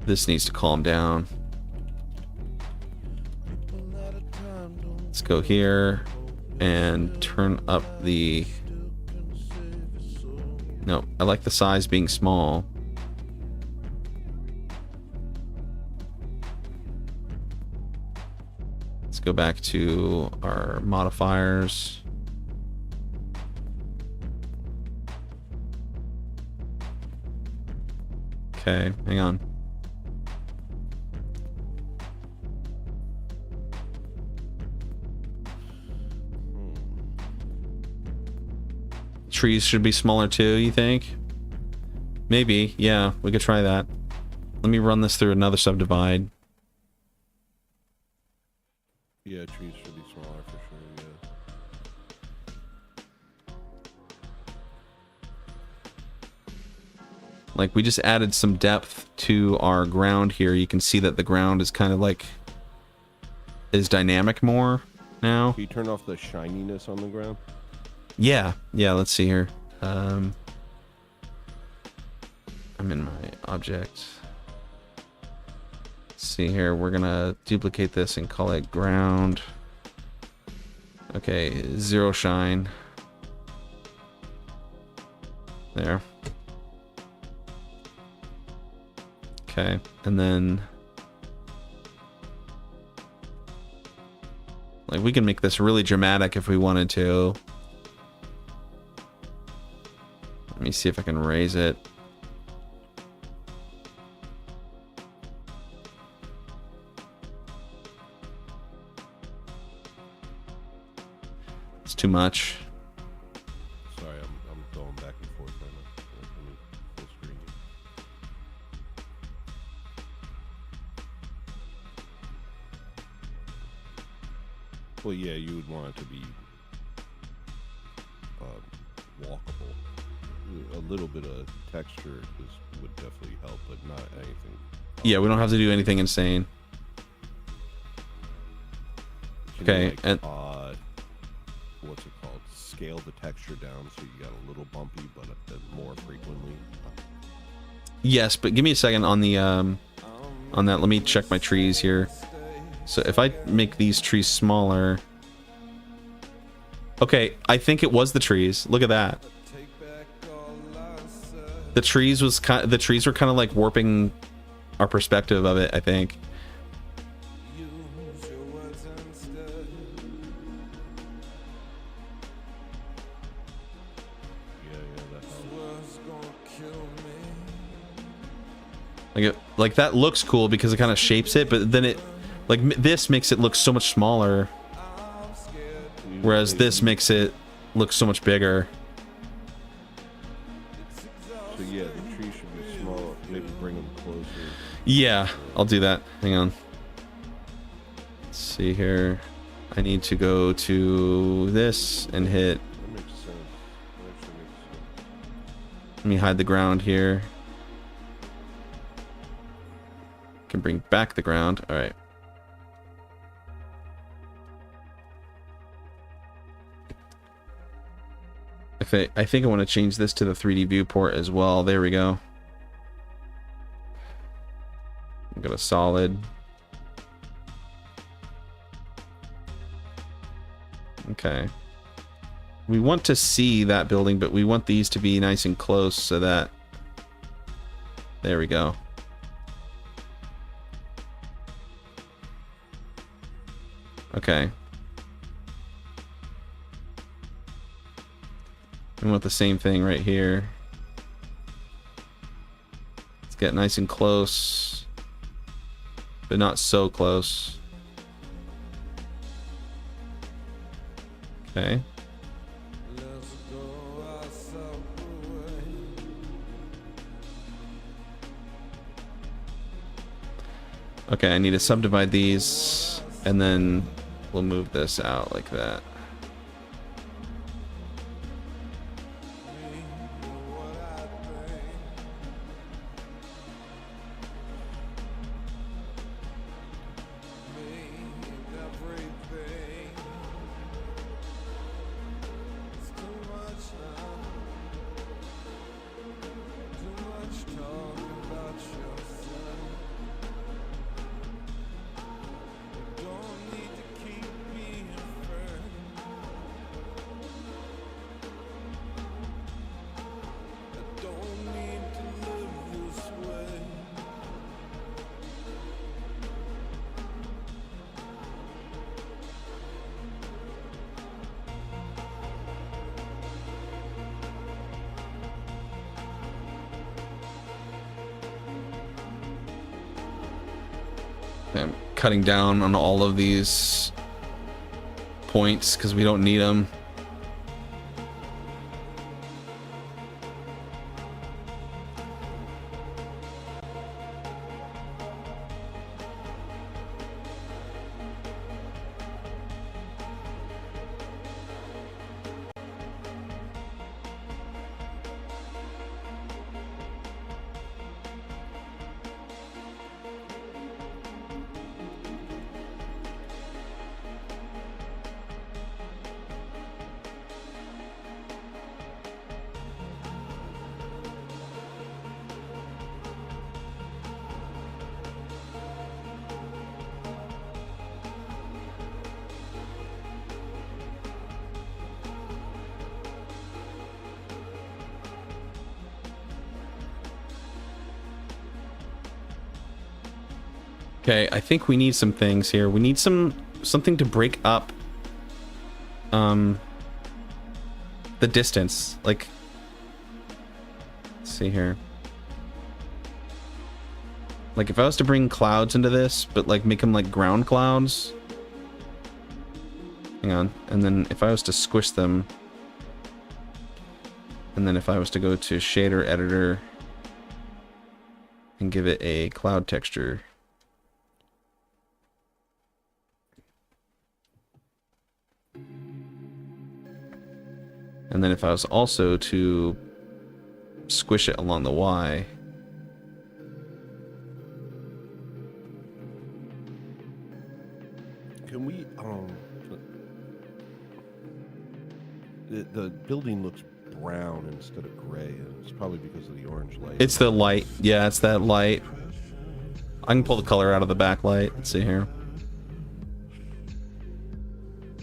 This needs to calm down. Let's go here and turn up the, no, I like the size being small. Let's go back to our modifiers. Okay, hang on. Trees should be smaller too, you think? Maybe, yeah, we could try that. Let me run this through another subdivide. Yeah, trees should be smaller for sure, yeah. Like, we just added some depth to our ground here. You can see that the ground is kind of like, is dynamic more now. Can you turn off the shininess on the ground? Yeah, let's see here. I'm in my object. Let's see here, we're gonna duplicate this and call it ground. Okay, 0 shine. There. Okay, and then like we can make this really dramatic if we wanted to. Let me see if I can raise it. It's too much. Sorry, I'm going back and forth on the full screen. Well, yeah, you would want it to be walkable. A little bit of texture would definitely help, but not anything. Yeah, we don't have to do anything insane. Okay, Like, and what's it called? Scale the texture down so you got a little bumpy, but more frequently. yes, but give me a second on the on that. Let me check my trees here. So if I make these trees smaller, okay, I think it was the trees. Look at that. The trees were kind of like warping our perspective of it, I think. Like that looks cool because it kind of shapes it, but then it, like this makes it look so much smaller, whereas this makes it look so much bigger. So yeah, the tree should be small. Maybe bring them closer. Yeah, I'll do that. Hang on. Let's see here. I need to go to this and hit. That makes sense. That actually makes sense. Let me hide the ground here. Can bring back the ground. All right. I think I want to change this to the 3D viewport as well. There we go. Got a solid. Okay. We want to see that building, but we want these to be nice and close so that... There we go. Okay. We want the same thing right here. Let's get nice and close, but not so close. Okay. Okay, I need to subdivide these, and then we'll move this out like that. I'm cutting down on all of these points because we don't need them. Okay, I think we need some things here. We need something to break up the distance. Like, let's see here. Like if I was to bring clouds into this, but like make them like ground clouds. Hang on. And then if I was to squish them, and then if I was to go to shader editor and give it a cloud texture. And then if I was also to squish it along the Y, Can we the building looks brown instead of gray, and it's probably because of the orange light. it's the light. Yeah, it's that light. I can pull the color out of the backlight. Let's see here.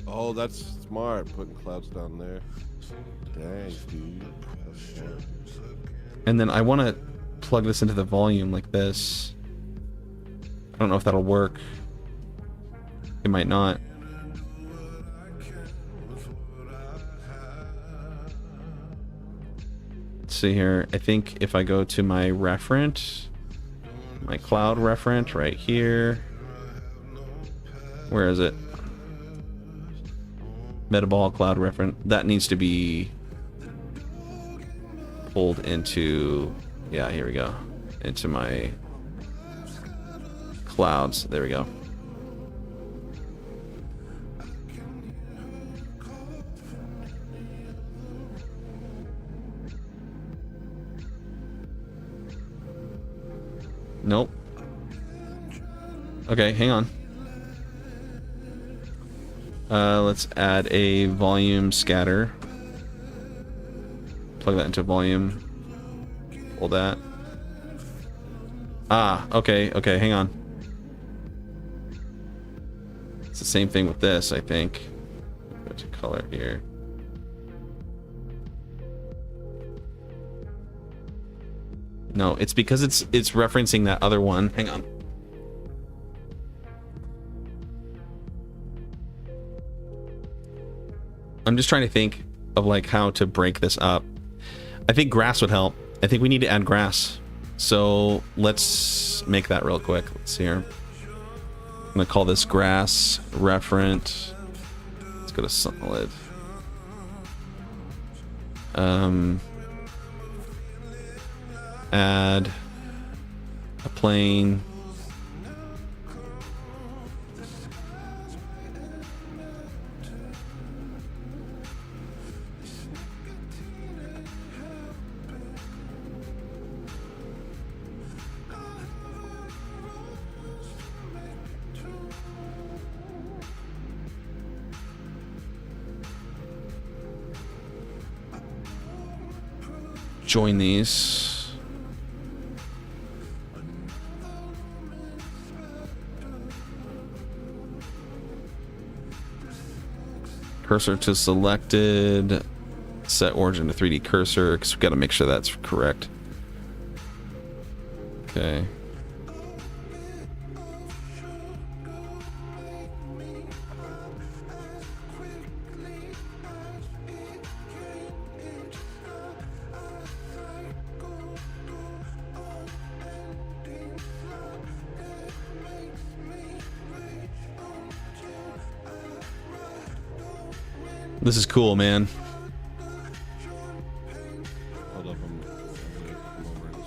Oh, that's smart, putting clouds down there. Dang, dude. That's smart. And then I want to plug this into the volume like this. I don't know if that'll work. It might not. Let's see here. I think if I go to my referent, my cloud referent right here. Where is it? Metaball cloud referent. That needs to be pulled into, yeah, here we go. Into my clouds. There we go. Nope. Okay, hang on. Let's add a volume scatter. Plug that into volume. Pull that. Ah, okay, hang on. It's the same thing with this, I think. Go to color here. No, it's because it's referencing that other one. Hang on. I'm just trying to think of like how to break this up. I think grass would help. I think we need to add grass. So let's make that real quick. Let's see here. I'm gonna call this grass referent. Let's go to solid. Add a plane. Join these. Cursor to selected. Set origin to 3D cursor, because we've got to make sure that's correct. Okay. This is cool, man. Hold up, I'm over in a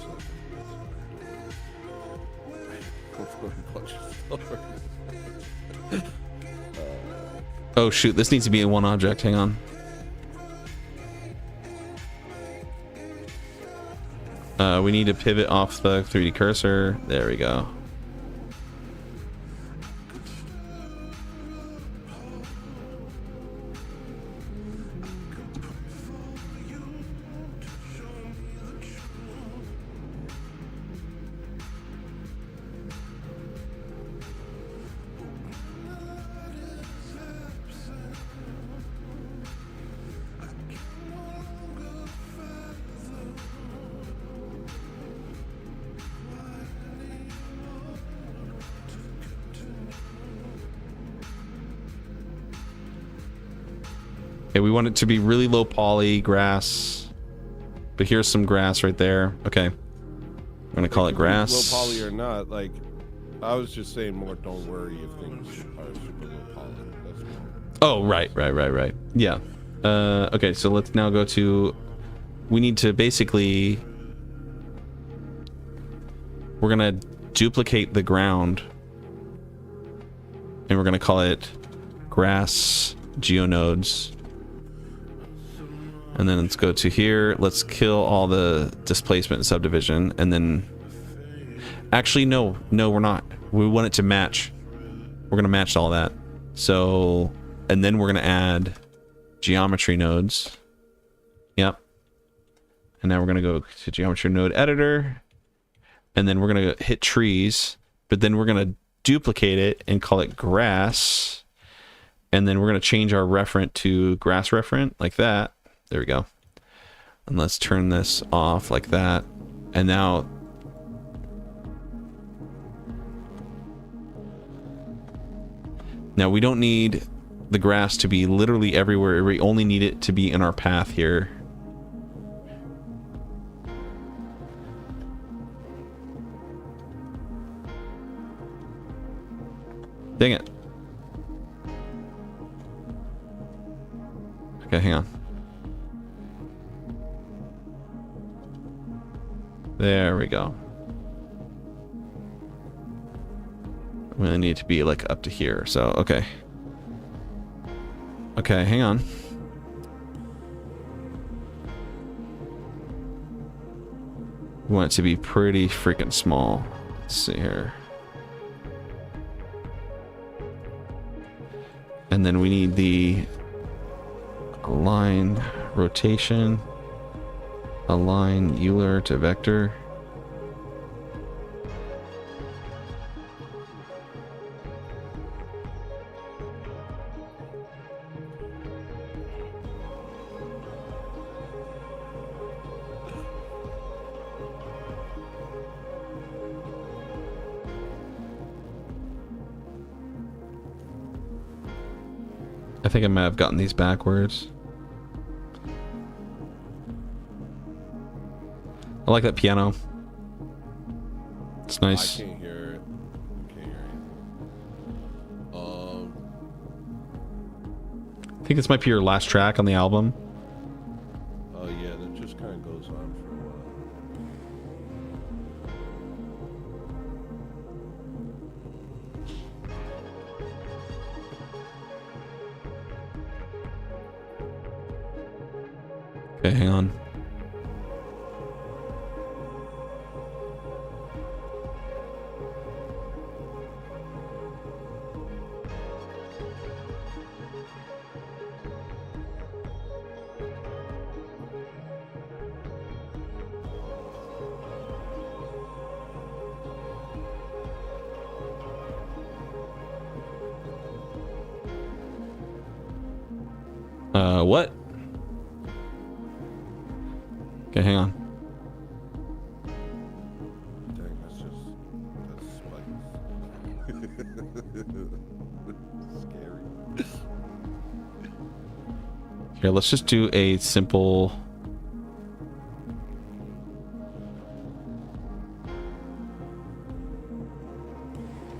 second. Oh shoot, this needs to be in one object. Hang on. We need to pivot off the 3D cursor. There we go. Okay, we want it to be really low poly grass, but here's some grass right there. Okay, I'm gonna call it grass. Low poly or not, like I was just saying more. Don't worry if things are super low poly. That's more. Oh, right. Yeah. Okay, so let's now go to. We need to basically. We're gonna duplicate the ground, and we're gonna call it grass geonodes. And then let's go to here. Let's kill all the displacement and subdivision. And then... Actually, no. No, we're not. We want it to match. We're going to match all that. So... And then we're going to add geometry nodes. Yep. And now we're going to go to geometry node editor. And then we're going to hit trees. But then we're going to duplicate it and call it grass. And then we're going to change our referent to grass referent like that. There we go. And let's turn this off like that. And now... Now we don't need the grass to be literally everywhere. We only need it to be in our path here. Dang it. Okay, hang on. There we go. We only need to be like up to here, so okay. Okay, hang on. We want it to be pretty freaking small. Let's see here. And then we need the align rotation, align Euler to vector. I think I might have gotten these backwards. I like that piano. It's nice. I can't hear it. Can't hear it. I think this might be your last track on the album. Oh yeah, that just kind of goes on for a while. Okay, hang on. What? Okay, hang on. Dang, that's scary. Here, let's just do a simple...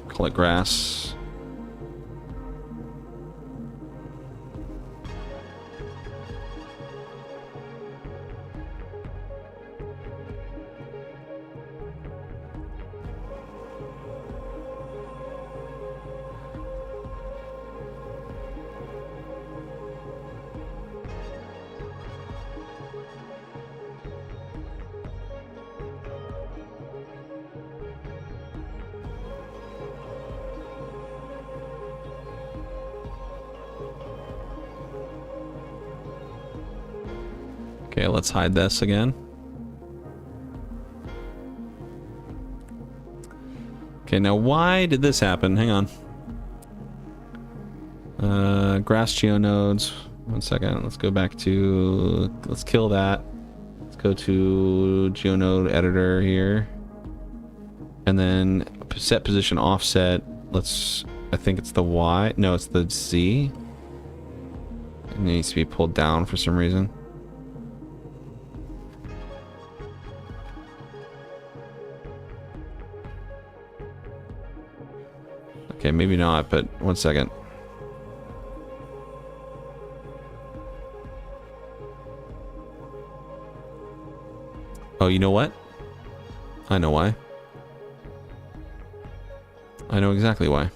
Call it grass. Okay, let's hide this again. Okay, now why did this happen? Hang on. Grass geonodes. 1 second. Let's go back to... Let's kill that. Let's go to geonode editor here. And then set position offset. Let's... I think it's the Y. No, it's the Z. It needs to be pulled down for some reason. Okay, maybe not, but 1 second. Oh, you know what? I know why. I know exactly why.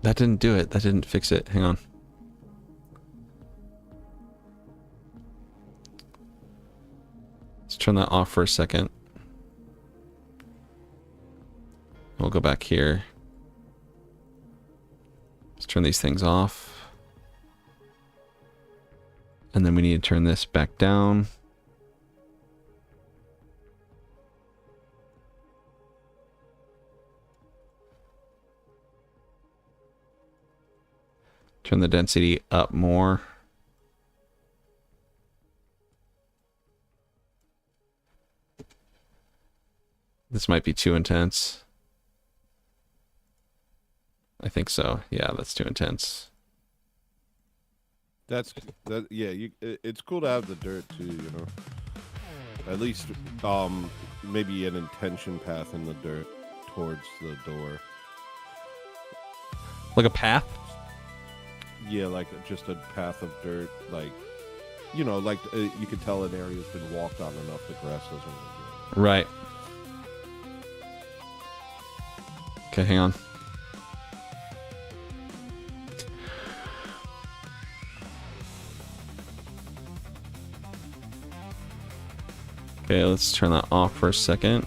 That didn't do it. That didn't fix it. Hang on. Let's turn that off for a second. We'll go back here. Let's turn these things off. And then we need to turn this back down. Turn the density up more. This might be too intense. I think so. Yeah, that's too intense. That's that. Yeah, it's cool to have the dirt too. You know, at least maybe an intention path in the dirt towards the door. Like a path? Yeah, like just a path of dirt. Like, you know, like you could tell an area's been walked on enough. The grass doesn't really grow. Right. Okay, hang on. Okay, let's turn that off for a second.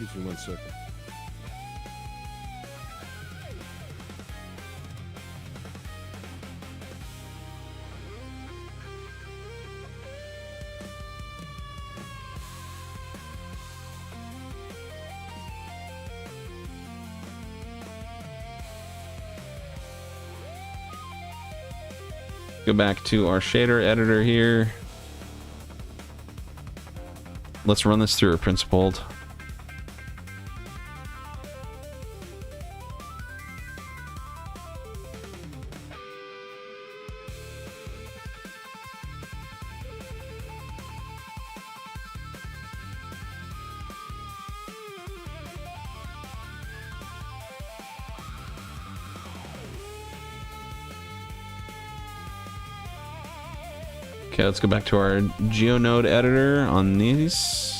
Excuse me 1 second. Go back to our shader editor here. Let's run this through a principled. Okay, let's go back to our GeoNode editor on these.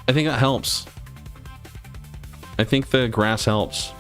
I think that helps. I think the grass helps.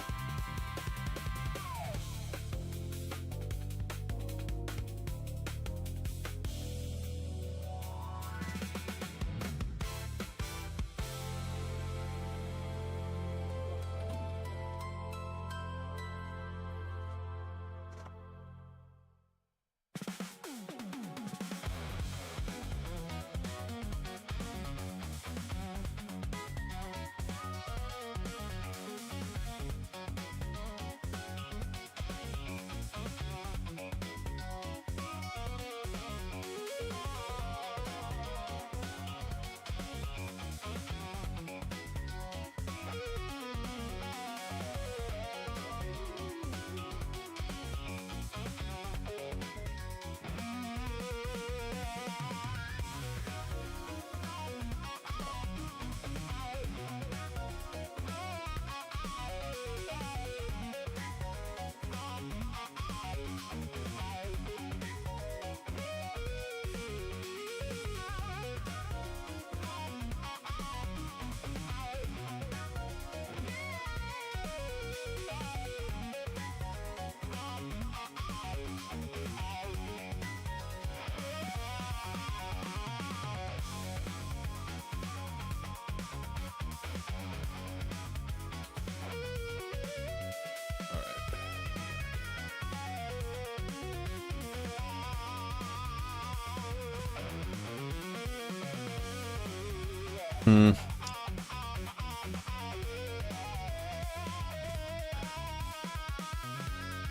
I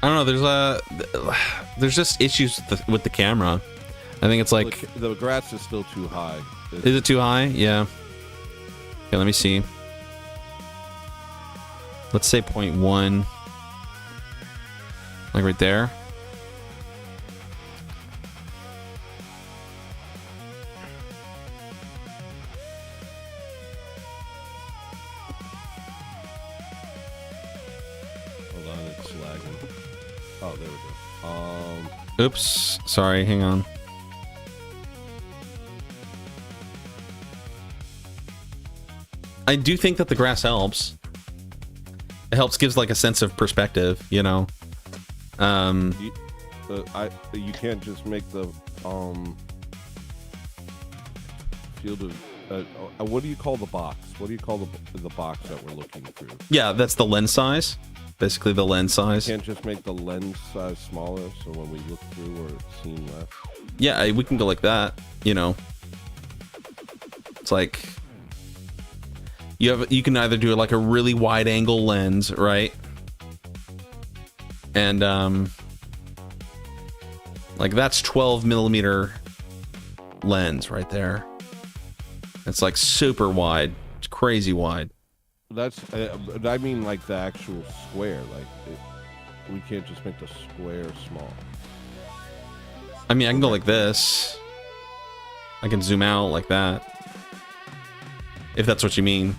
don't know. There's just issues with the camera. I think it's like the grass is still too high. Is it too high? Yeah. Okay, let me see. Let's say 0.1. Like right there. Hold on, it's lagging. Oh, there we go. Oops. Sorry, hang on. I do think that the grass helps. It helps, gives like a sense of perspective, you know. You can't just make the field of what do you call the box? What do you call the box that we're looking through? Yeah, that's the lens size. Basically, the lens size. You can't just make the lens size smaller, so when we look through, we're seeing less. Yeah, we can go like that. You know, it's like you can either do like a really wide angle lens, right? And like that's 12 millimeter lens right there. It's like super wide. It's crazy wide. That's I mean like the actual square. Like we can't just make the square small. I mean, I can go like this. I can zoom out like that, if that's what you mean.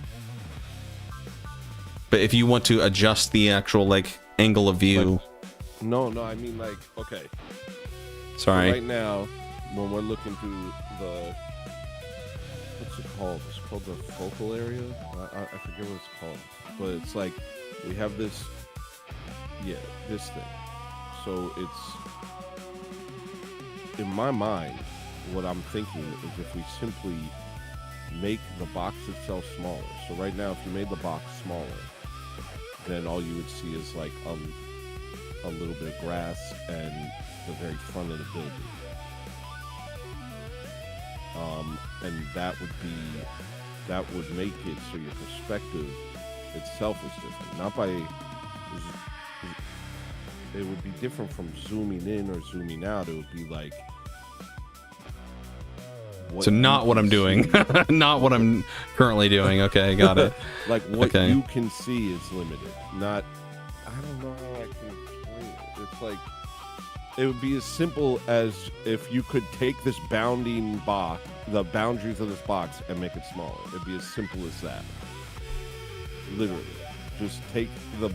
But if you want to adjust the actual like angle of view, no, I mean like okay. Sorry. So right now, when we're looking through the what's it called? It's called the focal area. I forget what it's called, but it's like we have this, this thing. So it's in my mind, what I'm thinking is if we simply make the box itself smaller. So right now, if you made the box smaller, then all you would see is like a little bit of grass and the very front of the building. And that would make it so your perspective itself is different. Not by, it would be different from zooming in or zooming out. It would be like, so not what I'm doing. Not what I'm currently doing. Okay, got it. Like what you can see is limited. Not, I don't know how I can explain it. It's like, it would be as simple as if you could take this bounding box, the boundaries of this box, and make it smaller. It'd be as simple as that. Literally. Just take the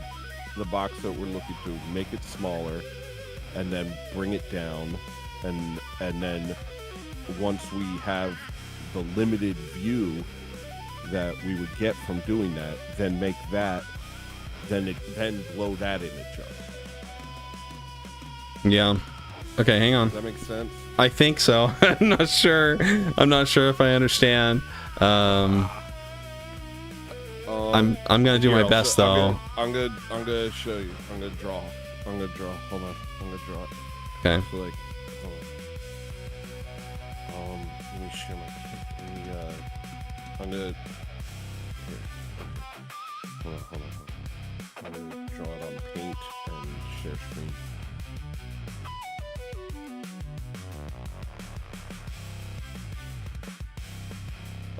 box that we're looking to, make it smaller, and then bring it down, and then once we have the limited view that we would get from doing that, then make that, then blow that image up. Yeah. Okay, hang on. Does that make sense? I think so. I'm not sure. I'm not sure if I understand. I'm gonna do my best though. I'm gonna show you. I'm gonna draw. Hold on. I'm gonna draw it. Okay. So like, let me share my. I'm gonna. Here. Hold on. I'm gonna draw it on Paint and share screen.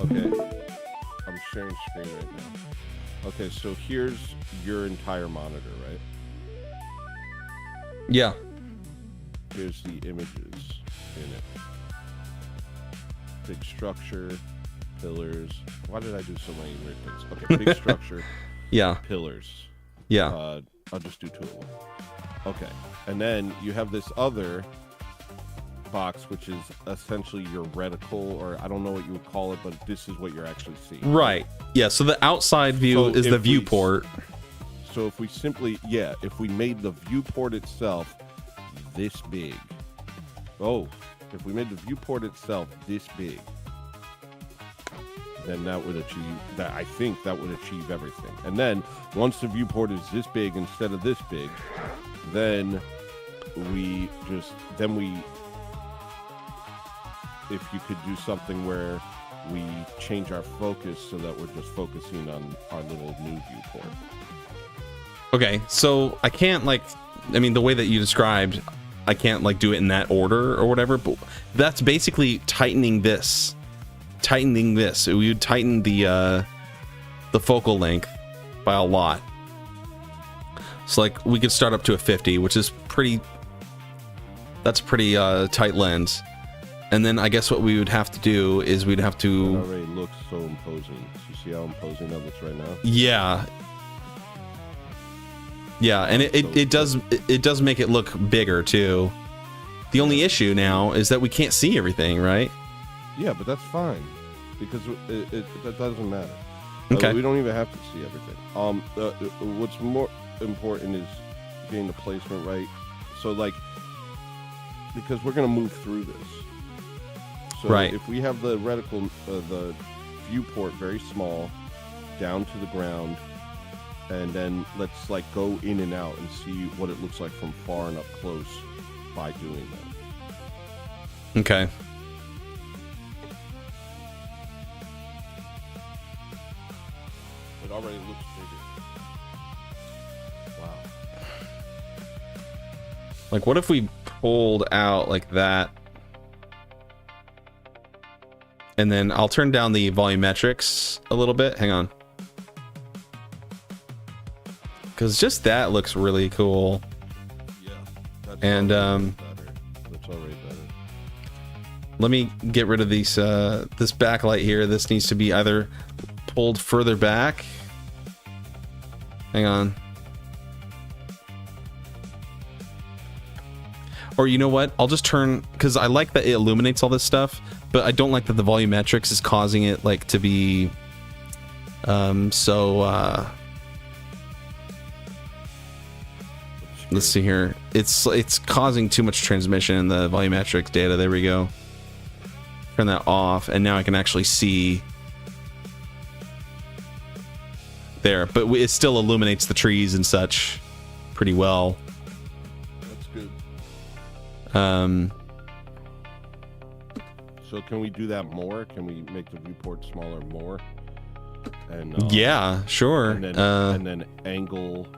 Okay, I'm sharing screen right now. Okay, so here's your entire monitor, right? Yeah. Here's the images in it. Big structure, pillars. Why did I do so many weird things? Okay, big structure. Yeah. Pillars. Yeah. I'll just do two of them. Okay, and then you have this other box, which is essentially your reticle, or I don't know what you would call it, but this is what you're actually seeing. Right. Yeah, so the outside view is the viewport. So if we simply, if we made the viewport itself this big. If we made the viewport itself this big, then that would achieve that. I think that would achieve everything. And then once the viewport is this big instead of this big, then if you could do something where we change our focus so that we're just focusing on our little new viewport. Okay, so I can't like, I mean, the way that you described, I can't like do it in that order or whatever, but that's basically tightening this. We would tighten the focal length by a lot. So like we could start up to a 50, which is that's a pretty tight lens. And then I guess what we would have to do is we'd have It to, already looks so imposing. You see how imposing that looks right now? yeah, and it does make it look bigger too. The only issue now is that we can't see everything, right? Yeah, but that's fine because that doesn't matter. Okay. We don't even have to see everything. What's more important is getting the placement right. So like, because we're gonna move through this. So Right. if we have the reticle, the viewport very small, down to the ground, and then let's like go in and out and see what it looks like from far and up close by doing that. Okay. It already looks bigger. Wow. Like what if we pulled out like that? And then I'll turn down the volumetrics a little bit. Hang on. Because just that looks really cool. Yeah. That's And already better. That's already better. let me get rid of these this backlight here. This needs to be either pulled further back. Hang on. Or you know what? I'll just turn, because I like that it illuminates all this stuff, but I don't like that the volumetrics is causing it like to be let's see here. It's causing too much transmission in the volumetrics data. There we go. Turn that off, and now I can actually see there, but it still illuminates the trees and such pretty well. That's good. Um, So can we do that more? Can we make the viewport smaller more? And yeah, sure. and then angle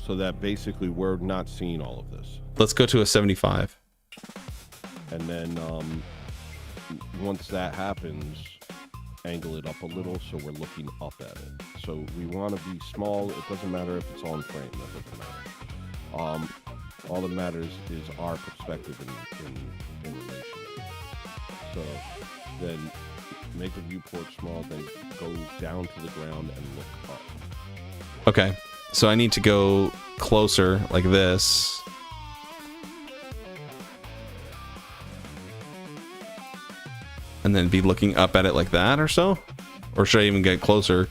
so that basically we're not seeing all of this. Let's go to a 75. And then once that happens, angle it up a little so we're looking up at it. So we want to be small. It doesn't matter if it's on frame. That doesn't matter. All that matters is our perspective in relation. So then make the viewport small, then go down to the ground and look up. Okay, so I need to go closer like this. And then be looking up at it like that or so? Or should I even get closer?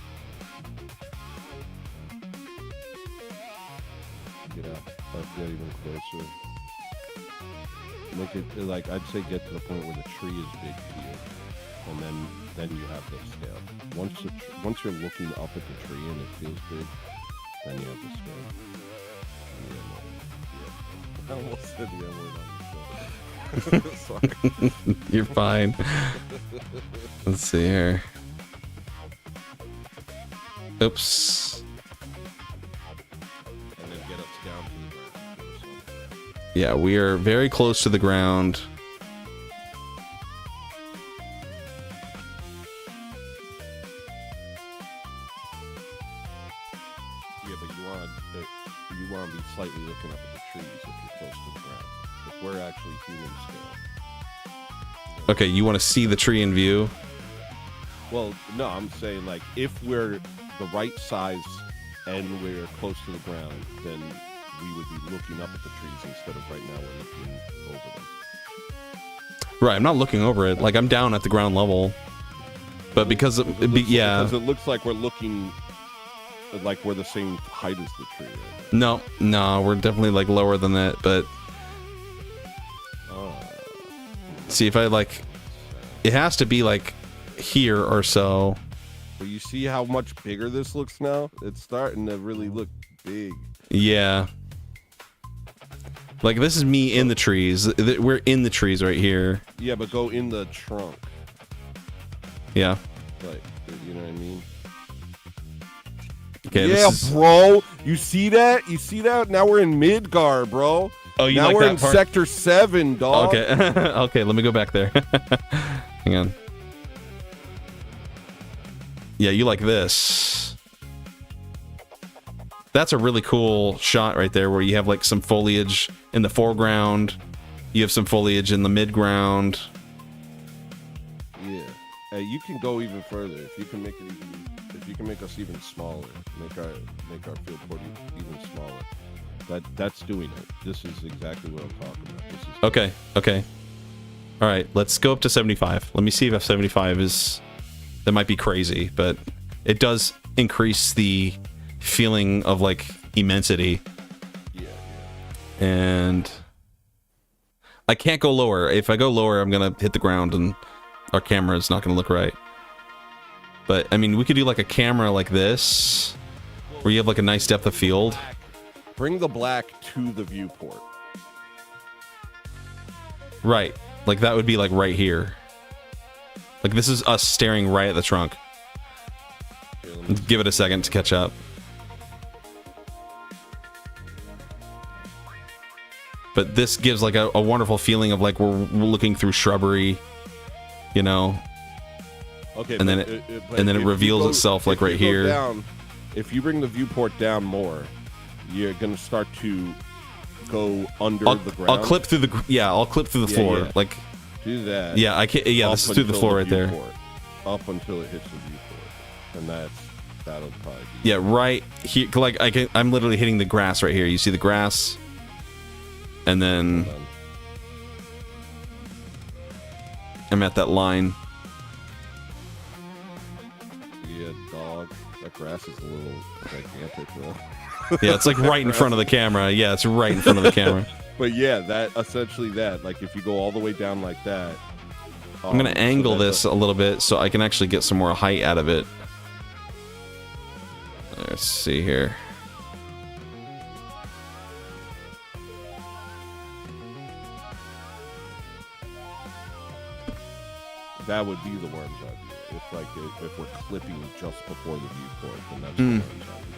Get out. Let's get even closer. Make it like, I'd say get to the point where the tree is big to you, and then you have the scale. Once you're looking up at the tree and it feels big, then you have the scale. Yeah. I almost said the N word on the show. Sorry. You're fine. Let's see here. Oops. And then get us down to the ground. Yeah, we are very close to the ground. Yeah, but you want to be slightly looking up at the trees if you're close to the ground. If we're actually human scale. Okay, you want to see the tree in view? Well, no, I'm saying like if we're the right size and we're close to the ground, then we would be looking up at the trees instead of right now we're looking over them. Right, I'm not looking over it. Like, I'm down at the ground level. But because yeah. Because it looks like we're looking like we're the same height as the tree. Right No, we're definitely like lower than that, but see if I like, it has to be like here or so. But you see how much bigger this looks now? It's starting to really look big. Yeah. Like, this is me in the trees. We're in the trees right here. Yeah, but go in the trunk. Yeah. Like, you know what I mean? Okay. Yeah, This is, bro. You see that? You see that? Now we're in Midgar, bro. oh, you now like we're that in part? Sector 7, dog. Okay. Okay. Let me go back there. Hang on. Yeah, you like this. That's a really cool shot right there where you have like some foliage in the foreground. You have some foliage in the midground. Yeah. Hey, you can go even further. If you can make it even, if you can make us even smaller, make our field port even smaller. That's doing it. This is exactly what I'm talking about. This is Okay. Okay. All right. Let's go up to 75. Let me see if 75 is... That might be crazy, but it does increase the feeling of like immensity. Yeah. And I can't go lower. If I go lower, I'm gonna hit the ground and our camera is not gonna look right. But I mean, we could do like a camera like this, where you have like a nice depth of field. Bring the black to the viewport. Right. Like that would be like right here. Like this is us staring right at the trunk. Here, let me Give it a second to catch up. But this gives like a wonderful feeling of like we're looking through shrubbery, you know. Okay, And then but, but and then it if you reveals go- itself like if you right go here. Down, if you bring the viewport down more, you're gonna start to go under the ground. I'll clip through the I'll clip through the Yeah, floor. yeah. Like Do that. yeah, I can't. Yeah, this up is through the until floor right there. viewport. Up until it hits the viewport, and that'll probably be. Yeah, right here. Like I'm literally hitting the grass right here. You see the grass, and then Hold on. I'm at that line. Yeah, dog. That grass is a little gigantic, though. Yeah, it's like right in front of the camera. Yeah, it's right in front of the camera. But yeah, that essentially that. Like if you go all the way down like that. I'm gonna so angle that this a little bit so I can actually get some more height out of it. Let's see here. That would be the worm's eye view. If like if we're clipping just before the viewport, then that's Mm. the worm's eye view.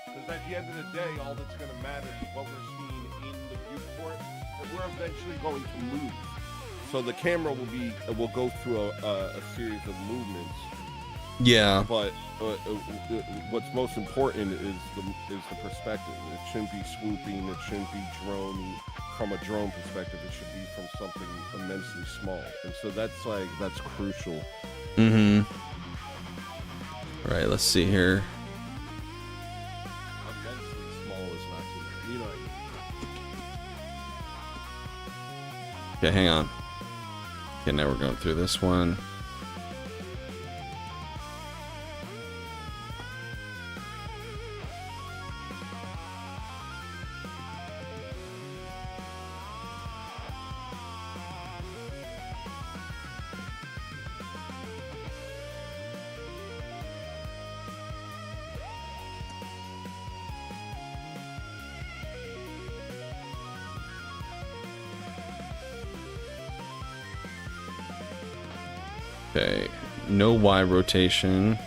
Because at the end of the day, all that's going to matter is what we're seeing in the viewport, and we're eventually going to move. So the camera will go through a series of movements. Yeah. But what's most important is the perspective. It shouldn't be swooping. It shouldn't be drone. From a drone perspective, it should be from something immensely small. And so that's crucial. Mm-hmm. Right. Let's see here. Immensely small is not good. You know what I mean? Okay, hang on. Okay, now we're going through this one. Okay, no Y rotation.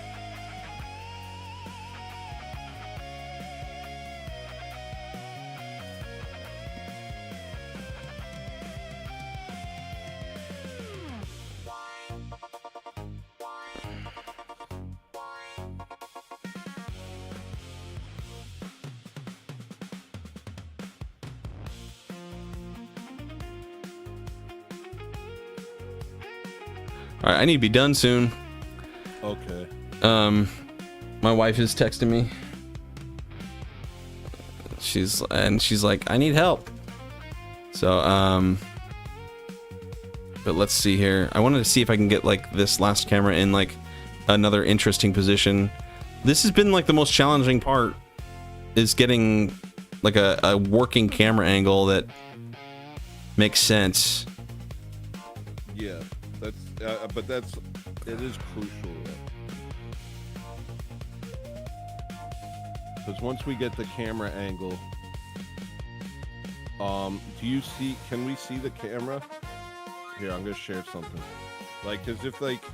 All right, I need to be done soon. Okay. My wife is texting me. She's like, I need help. So, but let's see here. I wanted to see if I can get like this last camera in like another interesting position. This has been like the most challenging part, is getting like a working camera angle that makes sense. Yeah, it is crucial. Because once we get the camera angle Do you see? Can we see the camera? Here, I'm gonna share something. Like, as if like,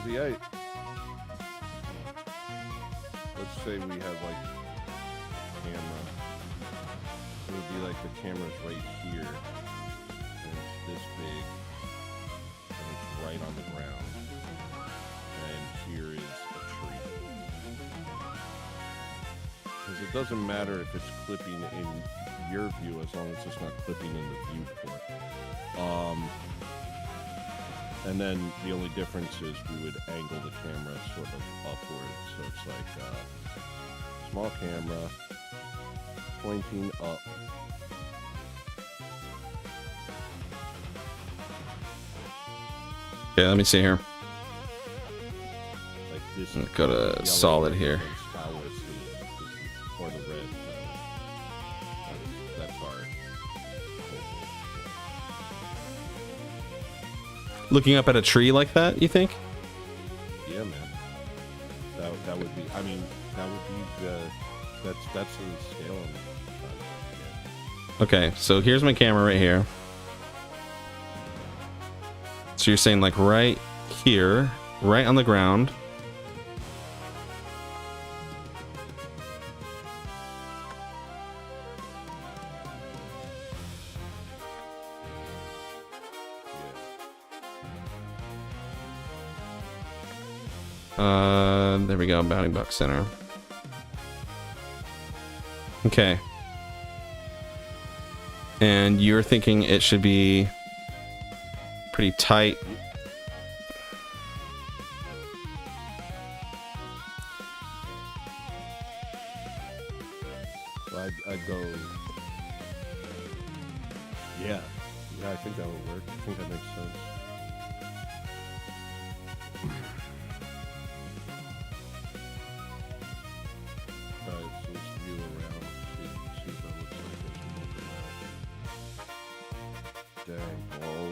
let's say we have like camera. It would be like the camera's right here, and it's this big, and it's right on the ground. And here is a tree. Because it doesn't matter if it's clipping in your view as long as it's not clipping in the viewport. And then the only difference is we would angle the camera sort of upward. So it's like small camera pointing up. Yeah, let me see here. Like this. Go to yellow solid here. Or the red. That's our. Looking up at a tree like that, you think? Yeah, man. That would be. I mean, that would be the. That's the scale on it. Okay, so here's my camera right here. So you're saying like right here, right on the ground. There we go, Bounty Buck Center. Okay. And you're thinking it should be pretty tight. So I'd go. Yeah. Yeah, I think that would work. I think that makes sense. Alright, so let's view around. See if that looks like this. Dang, oh.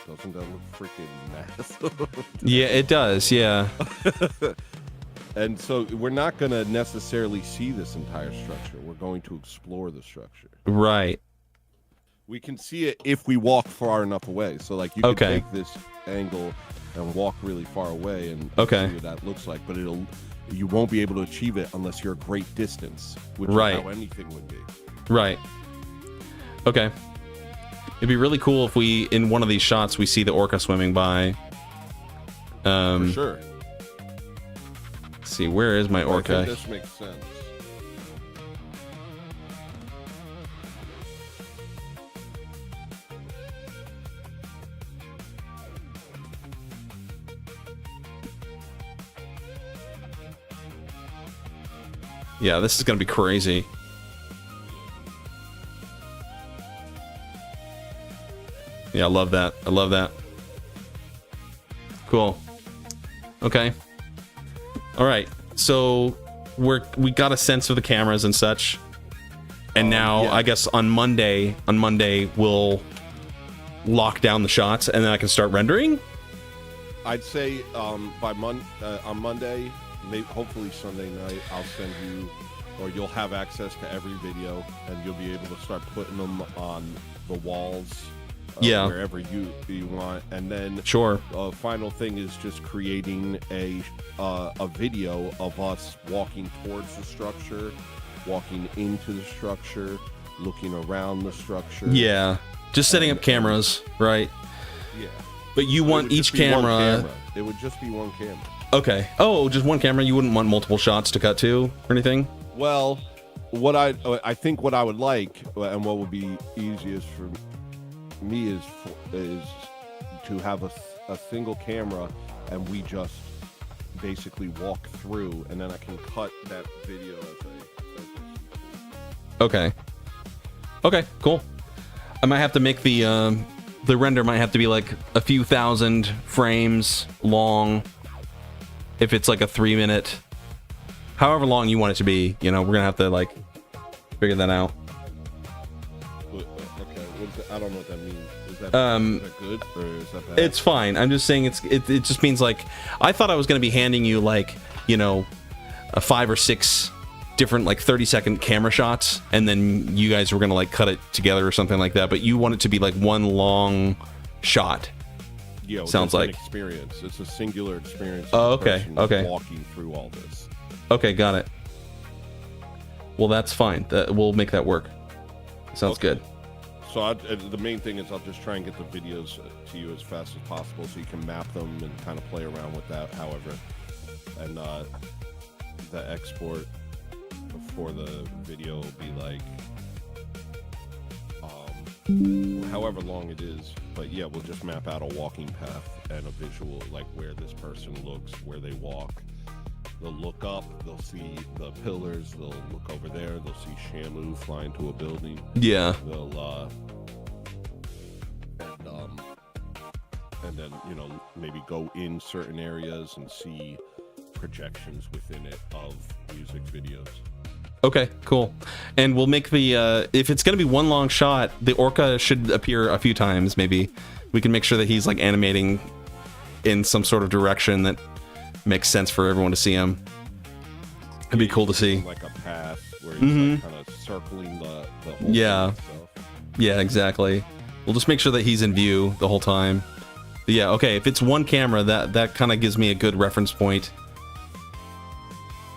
Doesn't that look freaking massive? Yeah, it does, yeah. And so we're not going to necessarily see this entire structure. We're going to explore the structure. Right. We can see it if we walk far enough away. So, like, you can Okay. take this angle and walk really far away and Okay. see what that looks like. But you won't be able to achieve it unless you're a great distance, which Right. is how anything would be. Right. Okay. It'd be really cool if we, in one of these shots, we see the orca swimming by. For sure. Let's see, where is my I orca? think this makes sense. Yeah, this is gonna be crazy. Yeah, I love that. I love that. Cool. Okay. All right. So we got a sense of the cameras and such, and now yeah. I guess on Monday we'll lock down the shots, and then I can start rendering. I'd say on Monday, maybe hopefully Sunday night, I'll send you, or you'll have access to every video, and you'll be able to start putting them on the walls, Yeah. wherever you want. And then Sure. final thing is just creating a video of us walking towards the structure, walking into the structure, looking around the structure. Yeah. Just setting up cameras, right? Yeah. But you It want would each just be one camera. It would just be one camera. Okay. Oh, just one camera. You wouldn't want multiple shots to cut to or anything? Well, I think what I would like, and what would be easiest for me is to have a single camera, and we just basically walk through, and then I can cut that video as Okay. Okay, cool. I might have to make the render might have to be like a few thousand frames long. If it's like a 3-minute, however long you want it to be, we're gonna have to like figure that out. Okay, I don't know what that means. Is that good or is that bad? It's fine. I'm just saying it just means like I thought I was gonna be handing you like a 5 or 6 different like 30-second camera shots, and then you guys were gonna like cut it together or something like that. But you want it to be like one long shot. Yeah, sounds like an experience. It's a singular experience. Oh, of the okay, person okay. Walking through all this. Okay, got it. Well, that's fine. We'll make that work. Sounds good. So the main thing is I'll just try and get the videos to you as fast as possible so you can map them and kind of play around with that. However, and the export for the video will be like however long it is. But yeah, we'll just map out a walking path and a visual, like where this person looks, where they walk. They'll look up, they'll see the pillars, they'll look over there, they'll see Shamu fly into a building. Yeah. They'll and then, you know, maybe go in certain areas and see projections within it of music videos. Okay, cool. And we'll make the if it's gonna be one long shot, the orca should appear a few times. Maybe we can make sure that he's like animating in some sort of direction that makes sense for everyone to see him. It'd be cool to see. Like a path where he's like kind of circling the whole yeah. thing itself. Yeah, exactly. We'll just make sure that he's in view the whole time. But yeah, okay, if it's one camera, that kind of gives me a good reference point.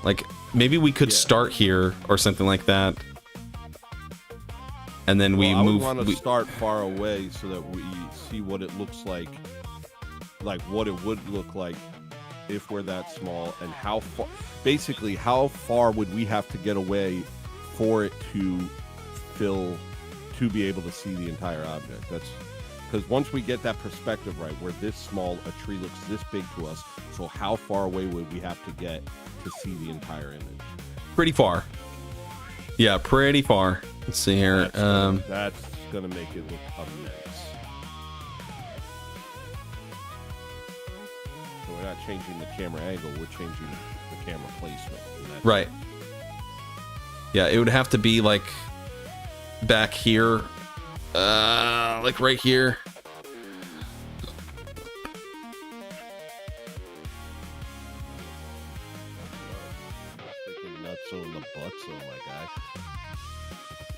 Like, maybe we could start here or something like that. And then we move. I would want to start far away so that we see what it looks like what it would look like if we're that small, and how far, basically how far would we have to get away for it to be able to see the entire object. That's because once we get that perspective right, we're this small, a tree looks this big to us, so how far away would we have to get to see the entire image? Pretty far. Yeah, pretty far. Let's see here. That's gonna make it look immense. So we're not changing the camera angle, we're changing the camera placement. Right. Yeah, it would have to be like back here, like right here. Freaking nuts on the butts, oh my guy.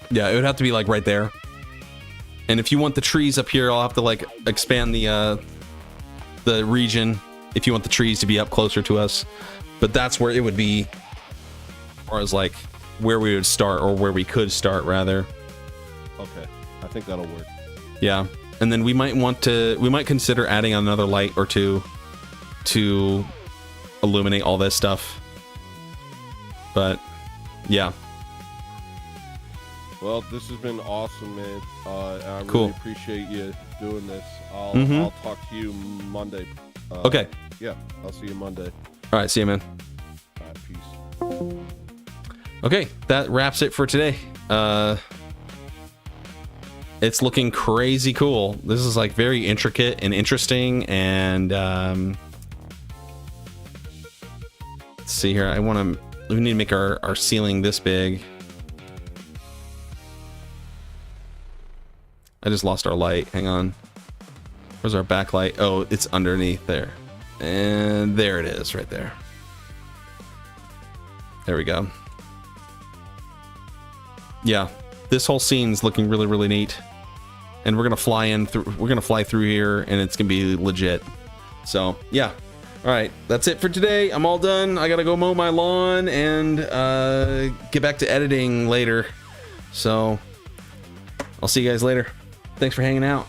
Yeah, it would have to be like right there. And if you want the trees up here, I'll have to like expand the region if you want the trees to be up closer to us. But that's where it would be, as far as like where we would start, or where we could start rather. Okay, I think that'll work. Yeah, and then we might consider adding another light or two to illuminate all this stuff. But yeah. Well, this has been awesome, man. I Cool. really appreciate you doing this. I'll talk to you Monday. Okay. Yeah, I'll see you Monday. All right, see you, man. All right, peace. Okay, that wraps it for today. It's looking crazy cool. This is like very intricate and interesting, and let's see here. We need to make our ceiling this big. I just lost our light. Hang on. Where's our backlight? Oh, it's underneath there. And there it is, right there. There we go. Yeah, this whole scene's looking really, really neat. And we're gonna fly through here, and it's gonna be legit. So yeah. All right, that's it for today. I'm all done. I gotta go mow my lawn and get back to editing later. So I'll see you guys later. Thanks for hanging out.